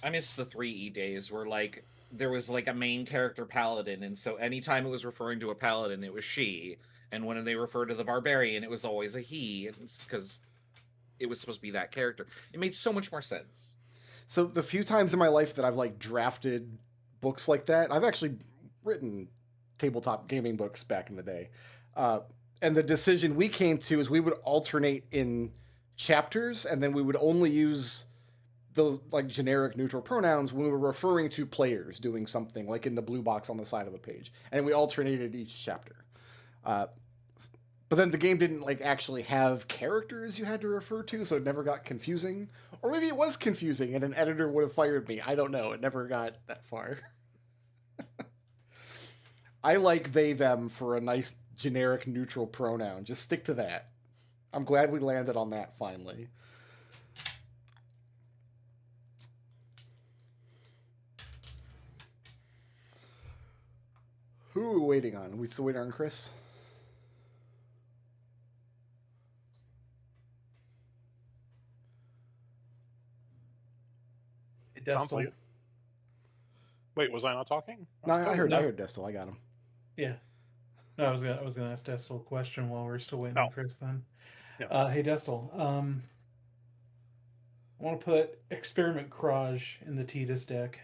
Speaker 2: I miss the 3E days where like there was like a main character paladin, and so anytime it was referring to a paladin, it was she, and when they referred to the barbarian, it was always a he, because it was supposed to be that character. It made so much more sense.
Speaker 1: So the few times in my life that I've like drafted books like that, I've actually written tabletop gaming books back in the day. And the decision we came to is we would alternate in chapters, and then we would only use the like generic neutral pronouns when we were referring to players doing something, like in the blue box on the side of a page, and we alternated each chapter. But then the game didn't like actually have characters you had to refer to, so it never got confusing. Or maybe it was confusing and an editor would have fired me. I don't know. It never got that far. I like they, them for a nice generic neutral pronoun. Just stick to that. I'm glad we landed on that finally. Who are we waiting on? Are we still waiting on Chris?
Speaker 6: Sounds like it. Wait, was I not talking?
Speaker 1: No, I heard
Speaker 5: no.
Speaker 1: Destel. I got him.
Speaker 5: Yeah. No, I was gonna ask Destel a question while we're still waiting on
Speaker 6: Oh.
Speaker 5: Chris. Then,
Speaker 6: Yeah.
Speaker 5: Hey Destel, I want to put Experiment Craj in the Titus deck.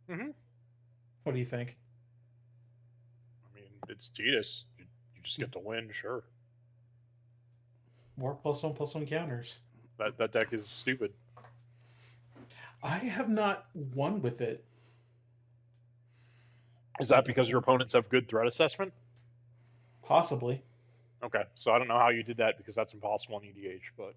Speaker 6: Mhm.
Speaker 5: What do you think?
Speaker 6: I mean, it's Titus. You just get to win, sure.
Speaker 5: More +1/+1 counters.
Speaker 6: That deck is stupid.
Speaker 5: I have not won with it.
Speaker 6: Is that because your opponents have good threat assessment?
Speaker 5: Possibly.
Speaker 6: Okay, so I don't know how you did that because that's impossible in EDH, but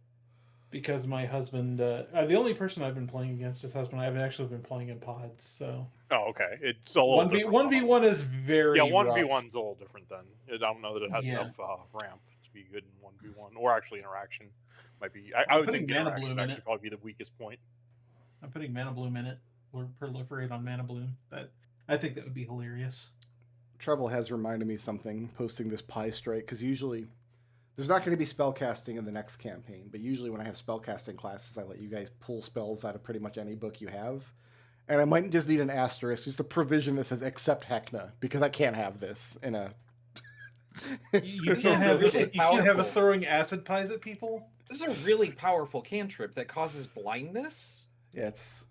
Speaker 5: Because my husband, the only person I've been playing against is husband. I haven't actually been playing in pods, so
Speaker 6: oh, okay, it's a little
Speaker 5: one
Speaker 6: different.
Speaker 5: 1v1 is very
Speaker 6: Yeah,
Speaker 5: rough.
Speaker 6: 1v1's a little different then. I don't know that it has
Speaker 5: Yeah.
Speaker 6: enough ramp to be good in 1v1, or actually interaction might be. I
Speaker 5: I'm
Speaker 6: would think
Speaker 5: putting Mana
Speaker 6: interaction
Speaker 5: Bloom
Speaker 6: would
Speaker 5: in
Speaker 6: actually
Speaker 5: it.
Speaker 6: probably be the weakest point.
Speaker 5: I'm putting Mana Bloom in it, or proliferate on Mana Bloom. I think that would be hilarious.
Speaker 1: Trouble has reminded me something posting this pie strike, because usually there's not going to be spellcasting in the next campaign, but usually when I have spellcasting classes, I let you guys pull spells out of pretty much any book you have. And I might just need an asterisk, just a provision that says except Hekna, because I can't have this in a.
Speaker 5: You
Speaker 2: This
Speaker 5: can't
Speaker 2: is
Speaker 5: have
Speaker 2: really
Speaker 5: us. You can't have us
Speaker 2: powerful.
Speaker 5: throwing acid pies at people.
Speaker 2: This is a really powerful cantrip that causes blindness.
Speaker 1: Yeah, it's.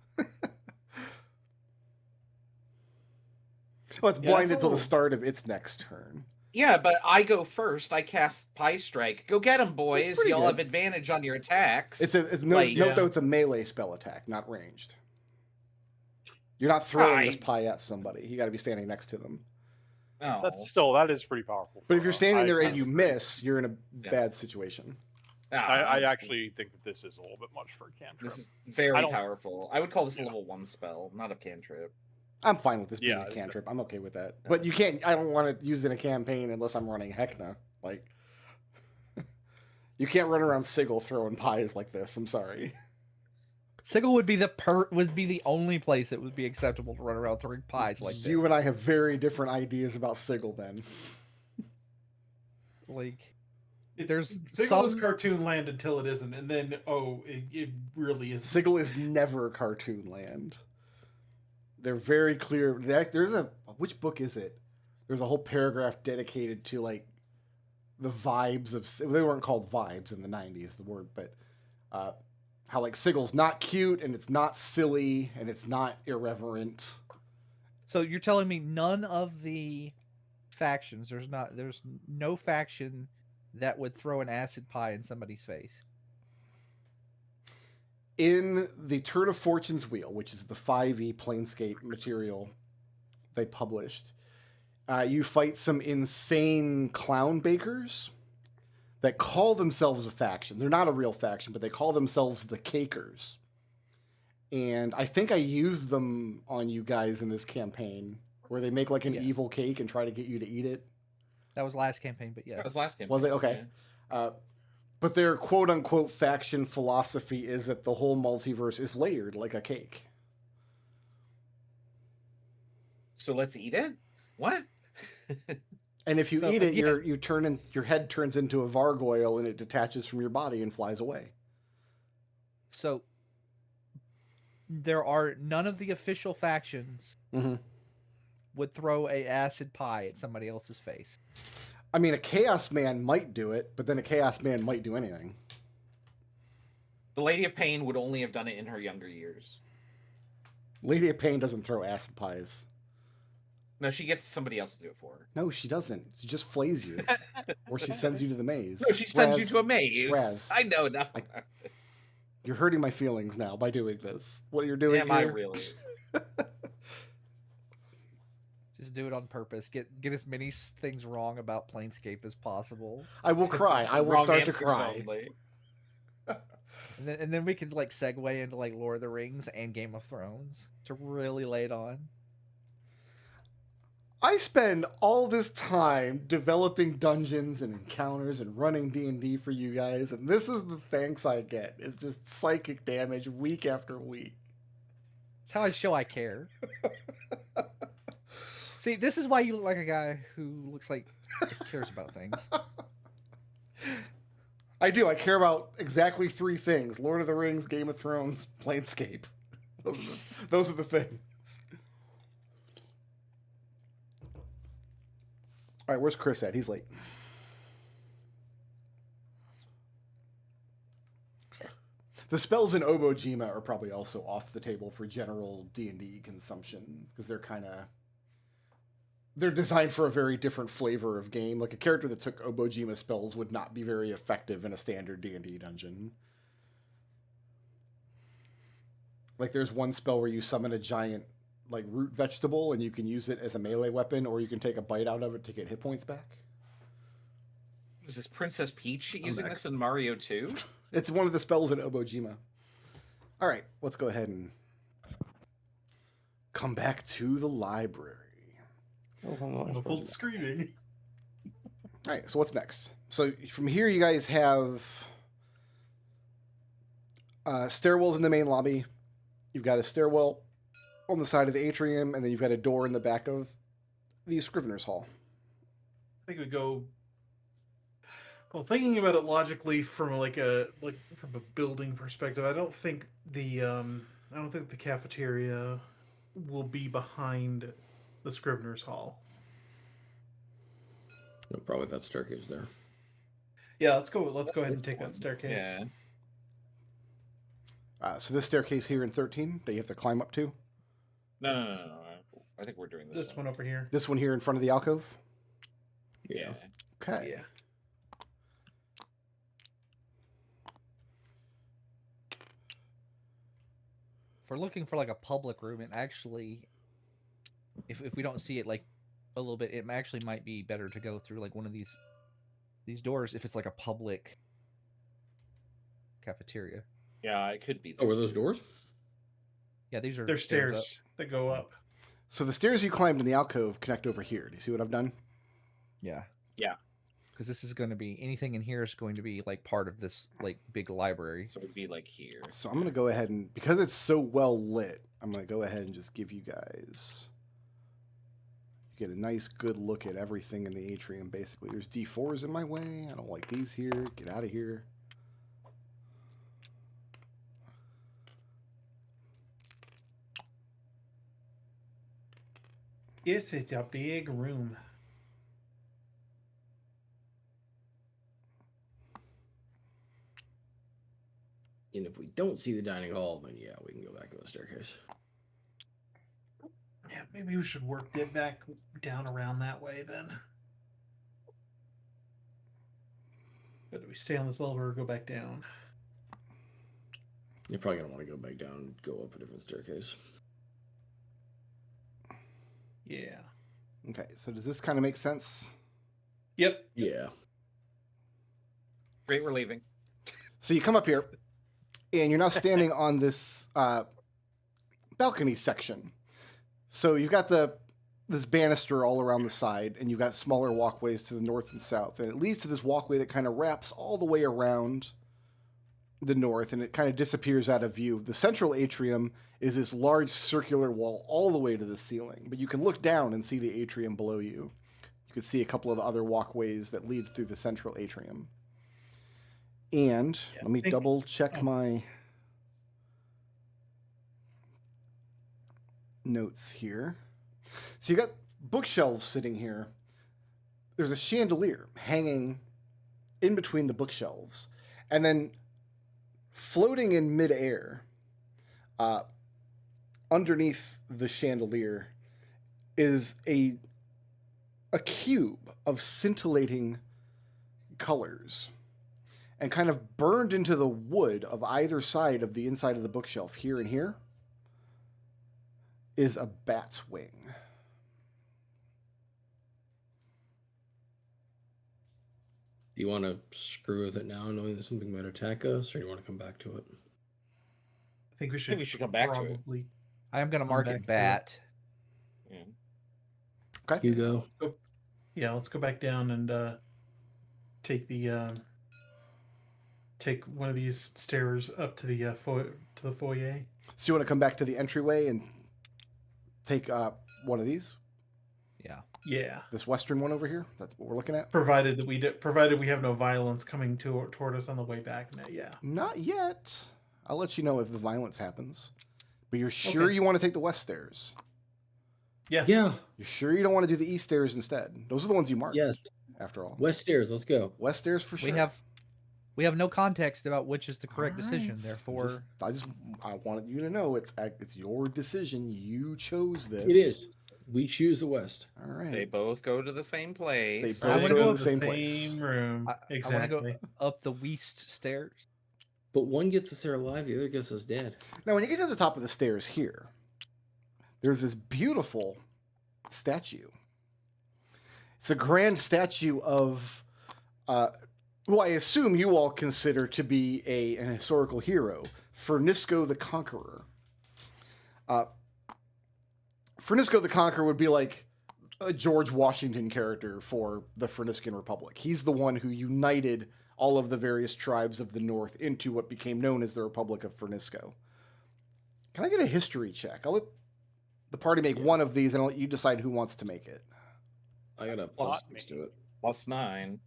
Speaker 1: Well, it's
Speaker 5: Yeah,
Speaker 1: blind
Speaker 5: it's a
Speaker 1: until the
Speaker 5: little-
Speaker 1: start of its next turn.
Speaker 2: Yeah, but I go first. I cast Pie Strike. Go get 'em, boys.
Speaker 1: pretty
Speaker 2: Y'all
Speaker 1: good.
Speaker 2: have advantage on your attacks.
Speaker 1: It's
Speaker 2: Like-
Speaker 1: note
Speaker 5: Yeah.
Speaker 1: though it's a melee spell attack, not ranged. You're not throwing this
Speaker 2: I-
Speaker 1: pie at somebody. You got to be standing next to them.
Speaker 2: Oh.
Speaker 6: That is pretty powerful.
Speaker 1: But if
Speaker 6: for,
Speaker 1: you're standing there and
Speaker 2: that's
Speaker 1: you
Speaker 2: pretty-
Speaker 1: miss, you're in a
Speaker 2: Yeah.
Speaker 1: bad situation.
Speaker 6: I actually think that this is a little bit much for a cantrip.
Speaker 2: This is very
Speaker 6: I don't-
Speaker 2: powerful. I would call this a
Speaker 6: Yeah.
Speaker 2: level 1 spell, not a cantrip.
Speaker 1: I'm fine with this being
Speaker 6: Yeah,
Speaker 1: a cantrip. I'm okay with that.
Speaker 2: Yeah.
Speaker 1: But you can't. I don't want to use it in a campaign unless I'm running Hekna. Like, you can't run around Sigil throwing pies like this. I'm sorry.
Speaker 3: Sigil would be the only place it would be acceptable to run around throwing pies like this.
Speaker 1: You and I have very different ideas about Sigil. Then
Speaker 3: Like,
Speaker 5: It-
Speaker 3: There's
Speaker 5: Sigil is
Speaker 3: some-
Speaker 5: cartoon land until it isn't, and then it really is.
Speaker 1: Sigil is never cartoon land. They're very clear. There's a which book is it? There's a whole paragraph dedicated to like the vibes of. They weren't called vibes in the '90s, the word, but how like Sigil's not cute and it's not silly and it's not irreverent.
Speaker 3: so you're telling me none of the factions, there's no faction that would throw an acid pie in somebody's face.
Speaker 1: In the Turn of Fortune's Wheel, which is the 5e Planescape material they published, you fight some insane clown bakers that call themselves a faction. They're not a real faction, but they call themselves the Cakers. And I think I used them on you guys in this campaign, where they make like an
Speaker 3: Yeah.
Speaker 1: evil cake and try to get you to eat it.
Speaker 3: That was last campaign, but
Speaker 2: That
Speaker 3: yes.
Speaker 2: was last game.
Speaker 1: Was it? Okay. But their quote unquote faction philosophy is that the whole multiverse is layered like a cake.
Speaker 2: So let's eat it? What?
Speaker 1: And if you
Speaker 3: So,
Speaker 1: eat it,
Speaker 3: yeah.
Speaker 1: your head turns into a vargoyle and it detaches from your body and flies away.
Speaker 3: So there are none of the official factions
Speaker 1: Mm-hmm.
Speaker 3: would throw a acid pie at somebody else's face.
Speaker 1: I mean, a Chaos Man might do it, but then a Chaos Man might do anything.
Speaker 2: The Lady of Pain would only have done it in her younger years.
Speaker 1: Lady of Pain doesn't throw acid pies.
Speaker 2: No, she gets somebody else to do it for her.
Speaker 1: No, she doesn't. She just flays you, or she sends you to the maze.
Speaker 2: No, she sends you
Speaker 1: Raz,
Speaker 2: to a maze.
Speaker 1: Raz.
Speaker 2: I know now.
Speaker 1: You're hurting my feelings now by doing this. What you're doing
Speaker 2: Am I
Speaker 1: here?
Speaker 2: really?
Speaker 3: Just do it on purpose. Get as many things wrong about Planescape as possible,
Speaker 1: I will cry. I will
Speaker 2: Wrong
Speaker 1: start to
Speaker 2: answers
Speaker 1: cry.
Speaker 2: only.
Speaker 3: and then we could like segue into like Lord of the Rings and Game of Thrones to really lay it on.
Speaker 1: I spend all this time developing dungeons and encounters and running D&D for you guys, and this is the thanks I get. It's just psychic damage week after week.
Speaker 3: It's how I show I care. See, this is why you look like a guy who looks like he cares about things.
Speaker 1: I do. I care about exactly 3 things: Lord of the Rings, Game of Thrones, Planescape. Those are the things. All right, where's Chris at? He's late. The spells in Obojima are probably also off the table for general D&D consumption because they're designed for a very different flavor of game. Like a character that took Obojima spells would not be very effective in a standard D&D dungeon. Like there's one spell where you summon a giant like root vegetable and you can use it as a melee weapon, or you can take a bite out of it to get hit points back.
Speaker 2: Is this Princess Peach using
Speaker 4: back.
Speaker 2: this in Mario 2?
Speaker 1: It's one of the spells in Obojima. All right, let's go ahead and come back to the library.
Speaker 5: Muffled screaming.
Speaker 1: All right, so what's next? So from here, you guys have stairwells in the main lobby. You've got a stairwell on the side of the atrium, and then you've got a door in the back of the Scrivener's Hall.
Speaker 5: I think we go. Well, thinking about it logically from from a building perspective, I don't think the cafeteria will be behind the Scrivener's Hall.
Speaker 4: No, probably that staircase there.
Speaker 5: Yeah, let's go. Let's go ahead and take that staircase.
Speaker 2: Yeah.
Speaker 1: So this staircase here in 13 that you have to climb up to.
Speaker 2: No. I think we're doing
Speaker 5: This one over here.
Speaker 1: This one here in front of the alcove.
Speaker 2: Yeah.
Speaker 1: Okay.
Speaker 5: Yeah.
Speaker 3: If we're looking for like a public room, it actually, if we don't see it like a little bit, it actually might be better to go through like one of these doors if it's like a public cafeteria.
Speaker 2: Yeah, it could be.
Speaker 4: Oh, were those doors?
Speaker 3: Yeah, these are
Speaker 5: There's
Speaker 3: up.
Speaker 5: stairs that go up.
Speaker 1: So the stairs you climbed in the alcove connect over here. Do you see what I've done?
Speaker 3: Yeah.
Speaker 2: Yeah.
Speaker 3: Because this is going to be, anything in here is going to be like part of this like big library.
Speaker 2: So it'd be like here.
Speaker 1: So I'm going to go ahead and, because it's so well lit, I'm going to go ahead and just give you guys, you get a nice good look at everything in the atrium, basically. There's D4s in my way. I don't like these here. Get out of here.
Speaker 5: This is a big room.
Speaker 4: And if we don't see the dining hall, then yeah, we can go back to the staircase.
Speaker 5: Yeah, maybe we should get back down around that way then. But do we stay on this level or go back down?
Speaker 4: You're probably gonna want to go back down and go up a different staircase.
Speaker 5: Yeah.
Speaker 1: Okay, so does this kind of make sense?
Speaker 5: Yep.
Speaker 4: Yeah.
Speaker 2: Great, we're leaving.
Speaker 1: So you come up here, and you're now standing on this balcony section. So you've got this banister all around the side, and you've got smaller walkways to the north and south, and it leads to this walkway that kind of wraps all the way around the north, and it kind of disappears out of view. The central atrium is this large circular wall all the way to the ceiling, but you can look down and see the atrium below you. You can see a couple of the other walkways that lead through the central atrium. And let me double check my notes here. So you got bookshelves sitting here. There's a chandelier hanging in between the bookshelves, and then floating in midair, underneath the chandelier, is a cube of scintillating colors. And kind of burned into the wood of either side of the inside of the bookshelf, here and here, is a bat's wing.
Speaker 4: Do you want to screw with it now, knowing that something might attack us, or do you want to come back to it?
Speaker 5: I think we should.
Speaker 2: come back to it.
Speaker 5: probably.
Speaker 3: I am going to mark
Speaker 5: back
Speaker 3: it
Speaker 5: to it.
Speaker 3: bat.
Speaker 2: Yeah.
Speaker 1: Okay.
Speaker 4: Hugo.
Speaker 5: Yeah, let's go back down and take one of these stairs up to the foyer.
Speaker 1: So you want to come back to the entryway and take one of these?
Speaker 3: Yeah.
Speaker 5: Yeah,
Speaker 1: This western one over here? That's what we're looking at?
Speaker 5: provided we have no violence coming toward us on the way back. Yeah.
Speaker 1: Not yet. I'll let you know if the violence happens. But you're sure
Speaker 5: Okay.
Speaker 1: you want to take the west stairs?
Speaker 5: Yeah.
Speaker 4: Yeah.
Speaker 1: You're sure you don't want to do the east stairs instead? Those are the ones you marked,
Speaker 4: Yes.
Speaker 1: after all.
Speaker 4: West stairs. Let's go.
Speaker 1: West stairs for sure.
Speaker 3: We have no context about which is the correct
Speaker 1: All
Speaker 3: decision.
Speaker 1: right.
Speaker 3: Therefore,
Speaker 1: I wanted you to know it's your decision. You chose this.
Speaker 4: It is. We choose the west.
Speaker 1: All right.
Speaker 2: They both go to the same place.
Speaker 1: They
Speaker 3: I
Speaker 1: both
Speaker 3: wanna
Speaker 1: go
Speaker 3: go
Speaker 1: to the same place.
Speaker 5: Same room.
Speaker 3: I want to
Speaker 5: Exactly.
Speaker 3: go up the west stairs.
Speaker 4: But one gets us there alive, the other gets us dead.
Speaker 1: Now, when you get to the top of the stairs here, there's this beautiful statue. It's a grand statue of who I assume you all consider to be an historical hero, Fernisco the Conqueror. Fernisco the Conqueror would be like a George Washington character for the Ferniscan Republic. He's the one who united all of the various tribes of the North into what became known as the Republic of Fernisco. Can I get a history check? I'll let the party make one of these, and I'll let you decide who wants to make it.
Speaker 4: I got a plus 6 to it.
Speaker 2: +9.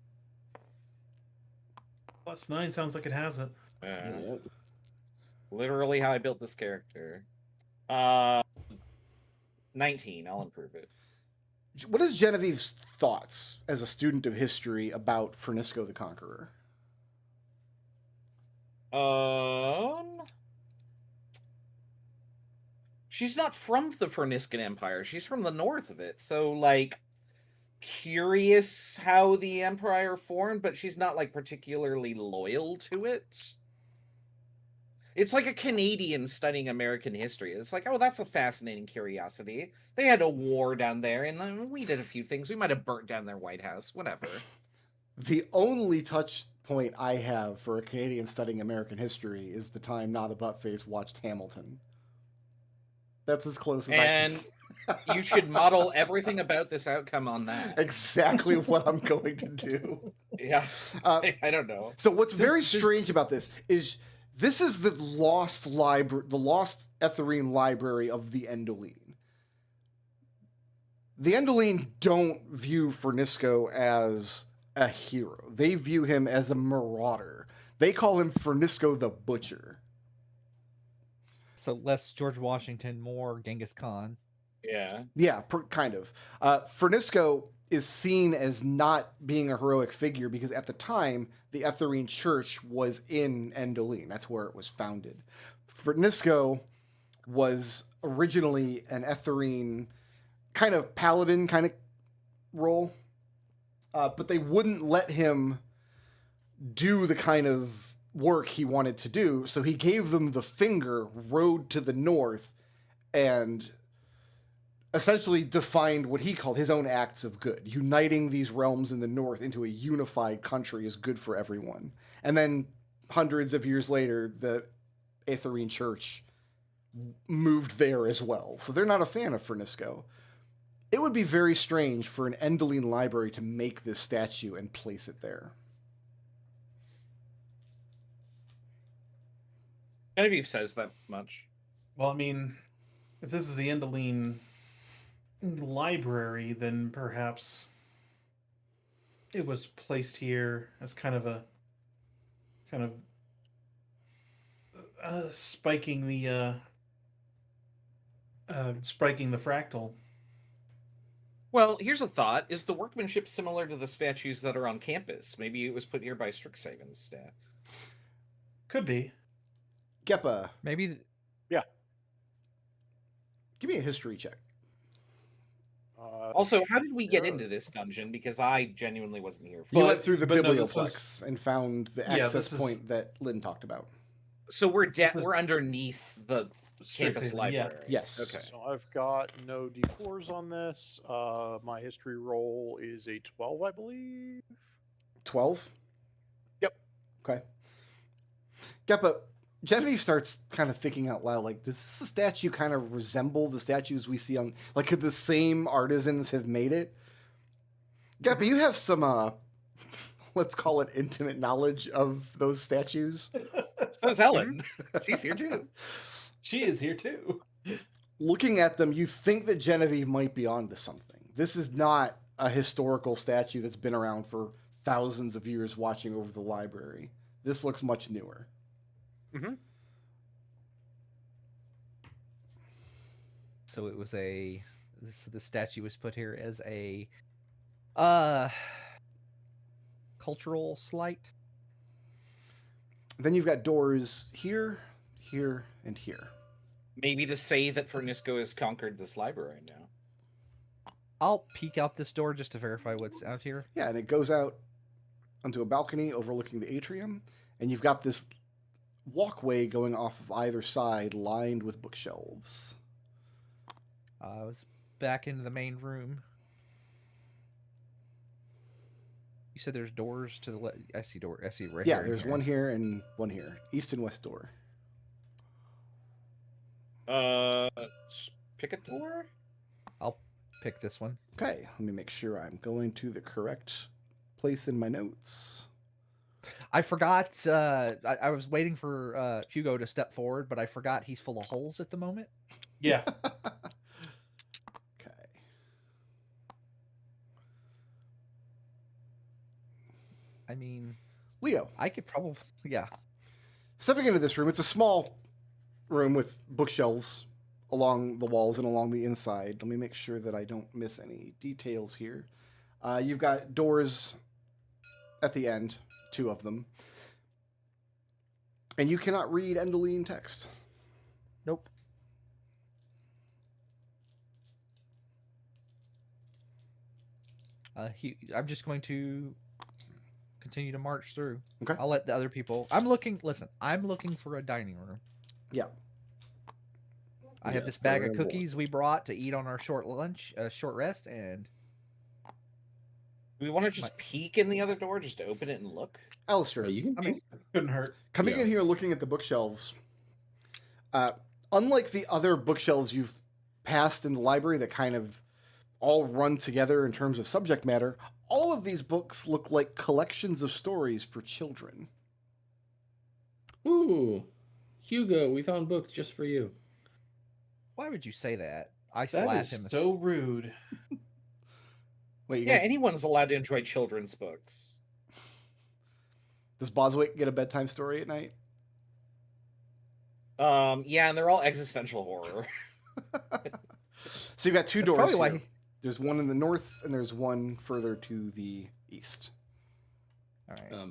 Speaker 5: +9 sounds like it has it.
Speaker 4: Yep.
Speaker 2: Literally how I built this character. 19. I'll improve it.
Speaker 1: What is Genevieve's thoughts as a student of history about Fernisco the Conqueror?
Speaker 2: She's not from the Ferniscan Empire. She's from the north of it. So, like, curious how the Empire formed, but she's not, like, particularly loyal to it. It's like a Canadian studying American history. It's like, oh, that's a fascinating curiosity. They had a war down there, and we did a few things. We might have burnt down their White House, whatever.
Speaker 1: The only touch point I have for a Canadian studying American history is the time Not a Buttface watched Hamilton. That's as close as
Speaker 2: And
Speaker 1: I can.
Speaker 2: you should model everything about this outcome on that.
Speaker 1: Exactly what I'm going to do.
Speaker 2: Yeah, I don't know.
Speaker 1: So what's very strange about this is the lost library, the lost Etherine library of the Endoline. The Endoline don't view Fernisco as a hero. They view him as a marauder. They call him Fernisco the Butcher.
Speaker 3: So less George Washington, more Genghis Khan.
Speaker 2: Yeah.
Speaker 1: Yeah, kind of. Fernisco is seen as not being a heroic figure because at the time, the Etherine Church was in Endoline. That's where it was founded. Fernisco was originally an Etherine kind of paladin kind of role, but they wouldn't let him do the kind of work he wanted to do, so he gave them the finger, rode to the north, and essentially defined what he called his own acts of good. Uniting these realms in the north into a unified country is good for everyone. And then hundreds of years later, the Etherine Church moved there as well. So they're not a fan of Fernisco. It would be very strange for an Endoline library to make this statue and place it there.
Speaker 2: Genevieve says that much.
Speaker 5: Well, I mean, if this is the Endoline library, then perhaps it was placed here as kind of spiking the fractal.
Speaker 2: Well, here's a thought. Is the workmanship similar to the statues that are on campus? Maybe it was put here by Strixhaven's staff.
Speaker 5: Could be.
Speaker 1: Geppa,
Speaker 3: Maybe
Speaker 1: give me a history check.
Speaker 2: Also, how did we get
Speaker 6: sure.
Speaker 2: into this dungeon? Because I genuinely wasn't here for
Speaker 1: You
Speaker 2: it.
Speaker 1: went through the
Speaker 5: but no, this
Speaker 1: biblioplex and found the
Speaker 5: Yeah,
Speaker 1: access
Speaker 5: this is-
Speaker 1: point that Lynn talked about.
Speaker 2: So we're
Speaker 5: This is-
Speaker 2: we're underneath the campus
Speaker 5: Strixhaven, yeah.
Speaker 2: library.
Speaker 1: Yes.
Speaker 2: Okay.
Speaker 6: So I've got no D4s on this. My history roll is a 12, I believe.
Speaker 1: 12?
Speaker 6: Yep.
Speaker 1: Okay. Geppa, Genevieve starts kind of thinking out loud, like, does this statue kind of resemble the statues we see on, like, could the same artisans have made it? Geppa, you have some, let's call it intimate knowledge of those statues.
Speaker 2: So is Ellen. She's here too.
Speaker 5: She is here too.
Speaker 1: Looking at them, you think that Genevieve might be onto something. This is not a historical statue that's been around for thousands of years watching over the library. This looks much newer.
Speaker 6: Mm-hmm.
Speaker 3: so. It was the statue was put here as a cultural slight.
Speaker 1: Then you've got doors here, here, and here.
Speaker 2: Maybe to say that Fernisco has conquered this library now.
Speaker 3: I'll peek out this door just to verify what's out here.
Speaker 1: Yeah, and it goes out onto a balcony overlooking the atrium, and you've got this walkway going off of either side lined with bookshelves.
Speaker 3: I was back into the main room. You said there's doors to the left. I see door. I see right
Speaker 1: Yeah,
Speaker 3: here. and
Speaker 1: there's one here and one here. East and west door.
Speaker 2: Just pick a door.
Speaker 3: I'll pick this one.
Speaker 1: Okay, let me make sure I'm going to the correct place in my notes.
Speaker 3: I forgot. I was waiting for Hugo to step forward, but I forgot he's full of holes at the moment.
Speaker 5: Yeah.
Speaker 1: Okay.
Speaker 3: I mean,
Speaker 1: Leo,
Speaker 3: I could probably. Yeah.
Speaker 1: stepping into this room, it's a small room with bookshelves along the walls and along the inside. Let me make sure that I don't miss any details here. You've got doors at the end, 2 of them. And you cannot read Endoline text.
Speaker 3: Nope. I'm just going to continue to march through.
Speaker 1: Okay.
Speaker 3: I'll let the other people. I'm looking. Listen, I'm looking for a dining room.
Speaker 1: Yeah.
Speaker 3: I
Speaker 4: Yeah,
Speaker 3: have this bag of
Speaker 4: whatever.
Speaker 3: cookies we brought to eat on our short lunch, short rest, and
Speaker 2: Do we want to just peek in the other door, just open it and look?
Speaker 1: Alistair,
Speaker 4: Oh, you can.
Speaker 3: I mean,
Speaker 5: Couldn't hurt.
Speaker 1: coming
Speaker 4: Yeah.
Speaker 1: in here looking at the bookshelves, unlike the other bookshelves you've passed in the library that kind of all run together in terms of subject matter, all of these books look like collections of stories for children.
Speaker 4: Ooh, Hugo, we found books just for you.
Speaker 3: why would you say that? I
Speaker 5: That
Speaker 3: slapped
Speaker 5: is
Speaker 3: him.
Speaker 5: so rude.
Speaker 1: Wait, you
Speaker 2: Yeah,
Speaker 1: guys,
Speaker 2: anyone's allowed to enjoy children's books.
Speaker 1: does Boswick get a bedtime story at night?
Speaker 2: Yeah, and they're all existential horror.
Speaker 1: So you've got 2
Speaker 3: That's
Speaker 1: doors
Speaker 3: probably
Speaker 1: here.
Speaker 3: why
Speaker 1: There's one in the north and there's one further to the east.
Speaker 3: All right.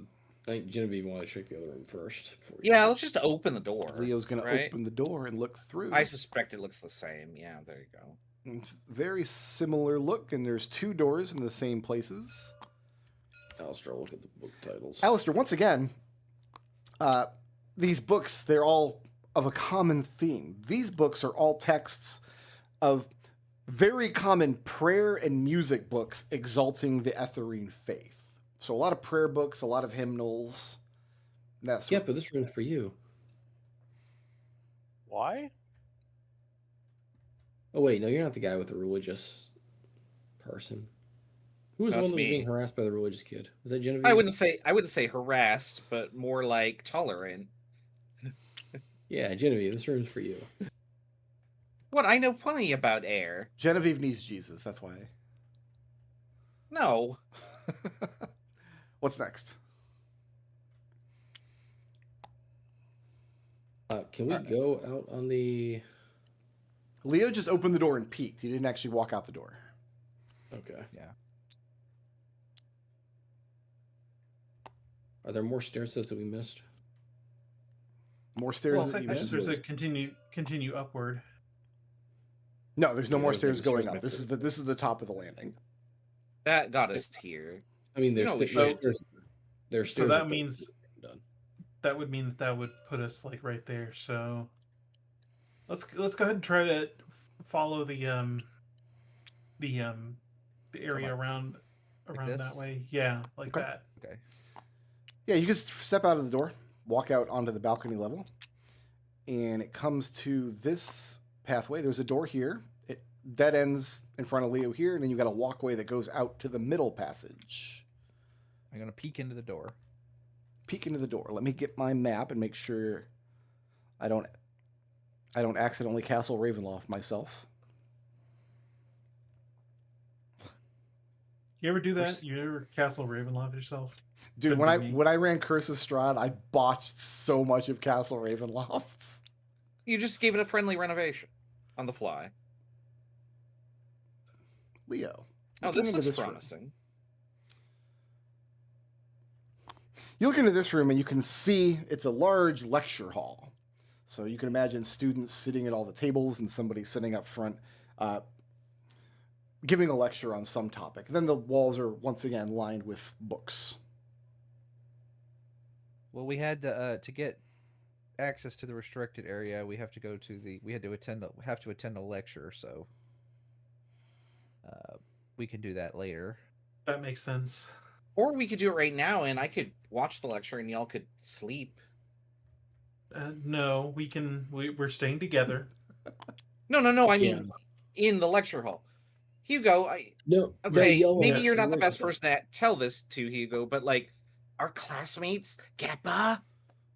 Speaker 4: I think Genevieve wanted to check the other room first. Before
Speaker 2: Yeah, let's just open the door.
Speaker 1: Leo's going
Speaker 2: right?
Speaker 1: to open the door and look through.
Speaker 2: I suspect it looks the same. Yeah, there you go.
Speaker 1: It's very similar look, and there's 2 doors in the same places.
Speaker 4: Alistair, look at the book titles.
Speaker 1: Alistair, once again, these books, they're all of a common theme. These books are all texts of very common prayer and music books exalting the Etherine faith. So a lot of prayer books, a lot of hymnals. That's
Speaker 4: Yeah, but this room's for you.
Speaker 6: Why?
Speaker 4: Oh wait, no, you're not the guy with the religious person. Who was the
Speaker 2: That's
Speaker 4: one that was
Speaker 2: me.
Speaker 4: being harassed by the religious kid? Was that Genevieve?
Speaker 2: I wouldn't say harassed, but more like tolerant.
Speaker 4: Yeah, Genevieve, this room's for you.
Speaker 2: What? I know plenty about air.
Speaker 1: Genevieve needs Jesus. That's why.
Speaker 2: No.
Speaker 1: What's next?
Speaker 4: Can we go out on the?
Speaker 1: Leo just opened the door and peeked. He didn't actually walk out the door.
Speaker 4: Okay.
Speaker 3: Yeah.
Speaker 4: Are there more stair sets that we missed?
Speaker 1: More stairs
Speaker 5: Well,
Speaker 1: that you
Speaker 5: I
Speaker 1: missed?
Speaker 5: there's a continue upward.
Speaker 1: No, there's no
Speaker 4: Yeah,
Speaker 1: more
Speaker 4: I think
Speaker 1: stairs
Speaker 4: the stairs
Speaker 1: going up.
Speaker 4: might
Speaker 1: This
Speaker 4: be-
Speaker 1: is the top of the landing.
Speaker 2: That got us here.
Speaker 4: I mean, there's
Speaker 2: No,
Speaker 4: there's
Speaker 5: so-
Speaker 4: stairs. There's
Speaker 5: So
Speaker 4: stairs
Speaker 5: that
Speaker 4: up there.
Speaker 5: means that would mean that would put us like right there. So let's go ahead and try to follow the area around
Speaker 3: this?
Speaker 5: that way. Yeah, like
Speaker 1: Okay.
Speaker 5: that.
Speaker 3: Okay.
Speaker 1: Yeah, you just step out of the door, walk out onto the balcony level, and it comes to this pathway. There's a door here. It dead ends in front of Leo here, and then you got a walkway that goes out to the middle passage.
Speaker 3: I'm gonna peek into the door.
Speaker 1: Peek into the door. Let me get my map and make sure I don't accidentally castle Ravenloft myself.
Speaker 5: You ever do that? You ever castle Ravenloft yourself?
Speaker 1: Dude,
Speaker 5: Couldn't
Speaker 1: when
Speaker 5: be me.
Speaker 1: I ran Curse of Strahd, I botched so much of Castle Ravenloft.
Speaker 2: You just gave it a friendly renovation on the fly.
Speaker 1: Leo.
Speaker 2: Oh,
Speaker 1: looking
Speaker 2: this
Speaker 1: into
Speaker 2: looks
Speaker 1: room.
Speaker 2: promising.
Speaker 1: You look into this room and you can see it's a large lecture hall. So you can imagine students sitting at all the tables and somebody sitting up front giving a lecture on some topic. Then the walls are once again lined with books.
Speaker 3: Well, we had to get access to the restricted area. We have to go to the. We had to attend. Have to attend a lecture, so we can do that later.
Speaker 5: That makes sense.
Speaker 2: Or we could do it right now, and I could watch the lecture, and y'all could sleep.
Speaker 5: No, we can. We're staying together.
Speaker 2: No. I
Speaker 4: Yeah.
Speaker 2: mean, in the lecture hall. Hugo,
Speaker 4: No,
Speaker 2: okay,
Speaker 4: yell
Speaker 2: maybe
Speaker 4: at
Speaker 2: you're
Speaker 4: us.
Speaker 2: not the best person to tell this to, Hugo, but like, our classmates, Kappa,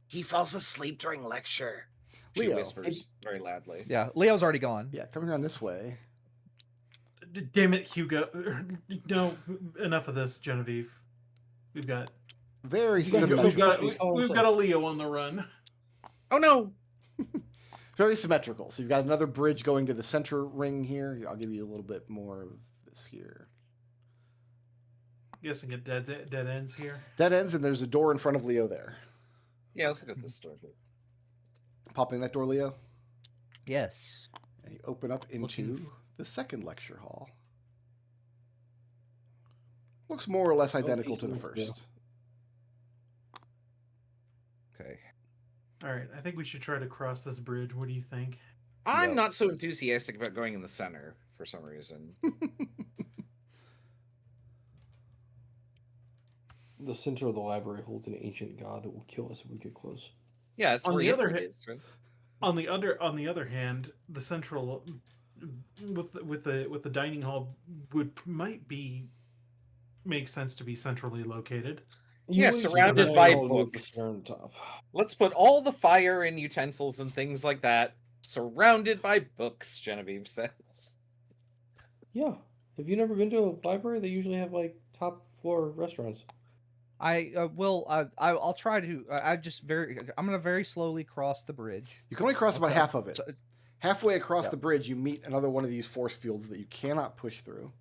Speaker 2: he falls asleep during lecture. She
Speaker 1: Leo.
Speaker 2: whispers very loudly.
Speaker 3: Yeah, Leo's already gone.
Speaker 1: Yeah, coming around this way.
Speaker 5: Damn it, Hugo. No, enough of this, Genevieve. We've got
Speaker 1: Very
Speaker 4: We've got-
Speaker 1: symmetrical.
Speaker 5: we've got a Leo on the run.
Speaker 2: Oh no!
Speaker 1: Very symmetrical. So you've got another bridge going to the center ring here. I'll give you a little bit more of this here.
Speaker 5: Guessing it dead ends here.
Speaker 1: Dead ends, and there's a door in front of Leo there.
Speaker 2: Yeah, let's look at this door.
Speaker 1: Popping that door, Leo.
Speaker 3: Yes.
Speaker 1: And you open up into
Speaker 3: Looking-
Speaker 1: the second lecture hall. Looks more or less identical to the
Speaker 4: things, yeah.
Speaker 1: first.
Speaker 3: Okay.
Speaker 5: All right, I think we should try to cross this bridge. What do you think?
Speaker 2: I'm
Speaker 1: Yeah.
Speaker 2: not so enthusiastic about going in the center for some reason.
Speaker 4: The center of the library holds an ancient god that will kill us if we get close.
Speaker 2: Yeah, it's
Speaker 5: On
Speaker 2: where
Speaker 5: the other
Speaker 2: Ifrit
Speaker 5: hand-
Speaker 2: is, right?
Speaker 5: On the other hand, the central with the dining hall might make sense to be centrally located.
Speaker 2: Yeah,
Speaker 4: wouldn't
Speaker 2: surrounded
Speaker 4: see
Speaker 2: by
Speaker 4: the whole look
Speaker 2: books.
Speaker 4: on top.
Speaker 2: Let's put all the fire and utensils and things like that surrounded by books, Genevieve says.
Speaker 4: Yeah. Have you never been to a library? They usually have like top floor restaurants.
Speaker 3: I'll try to. I'm gonna very slowly cross the bridge.
Speaker 1: You can only cross about
Speaker 3: Okay.
Speaker 1: half of it.
Speaker 3: So-
Speaker 1: Halfway across
Speaker 3: Yep.
Speaker 1: the bridge, you meet another one of these force fields that you cannot push through.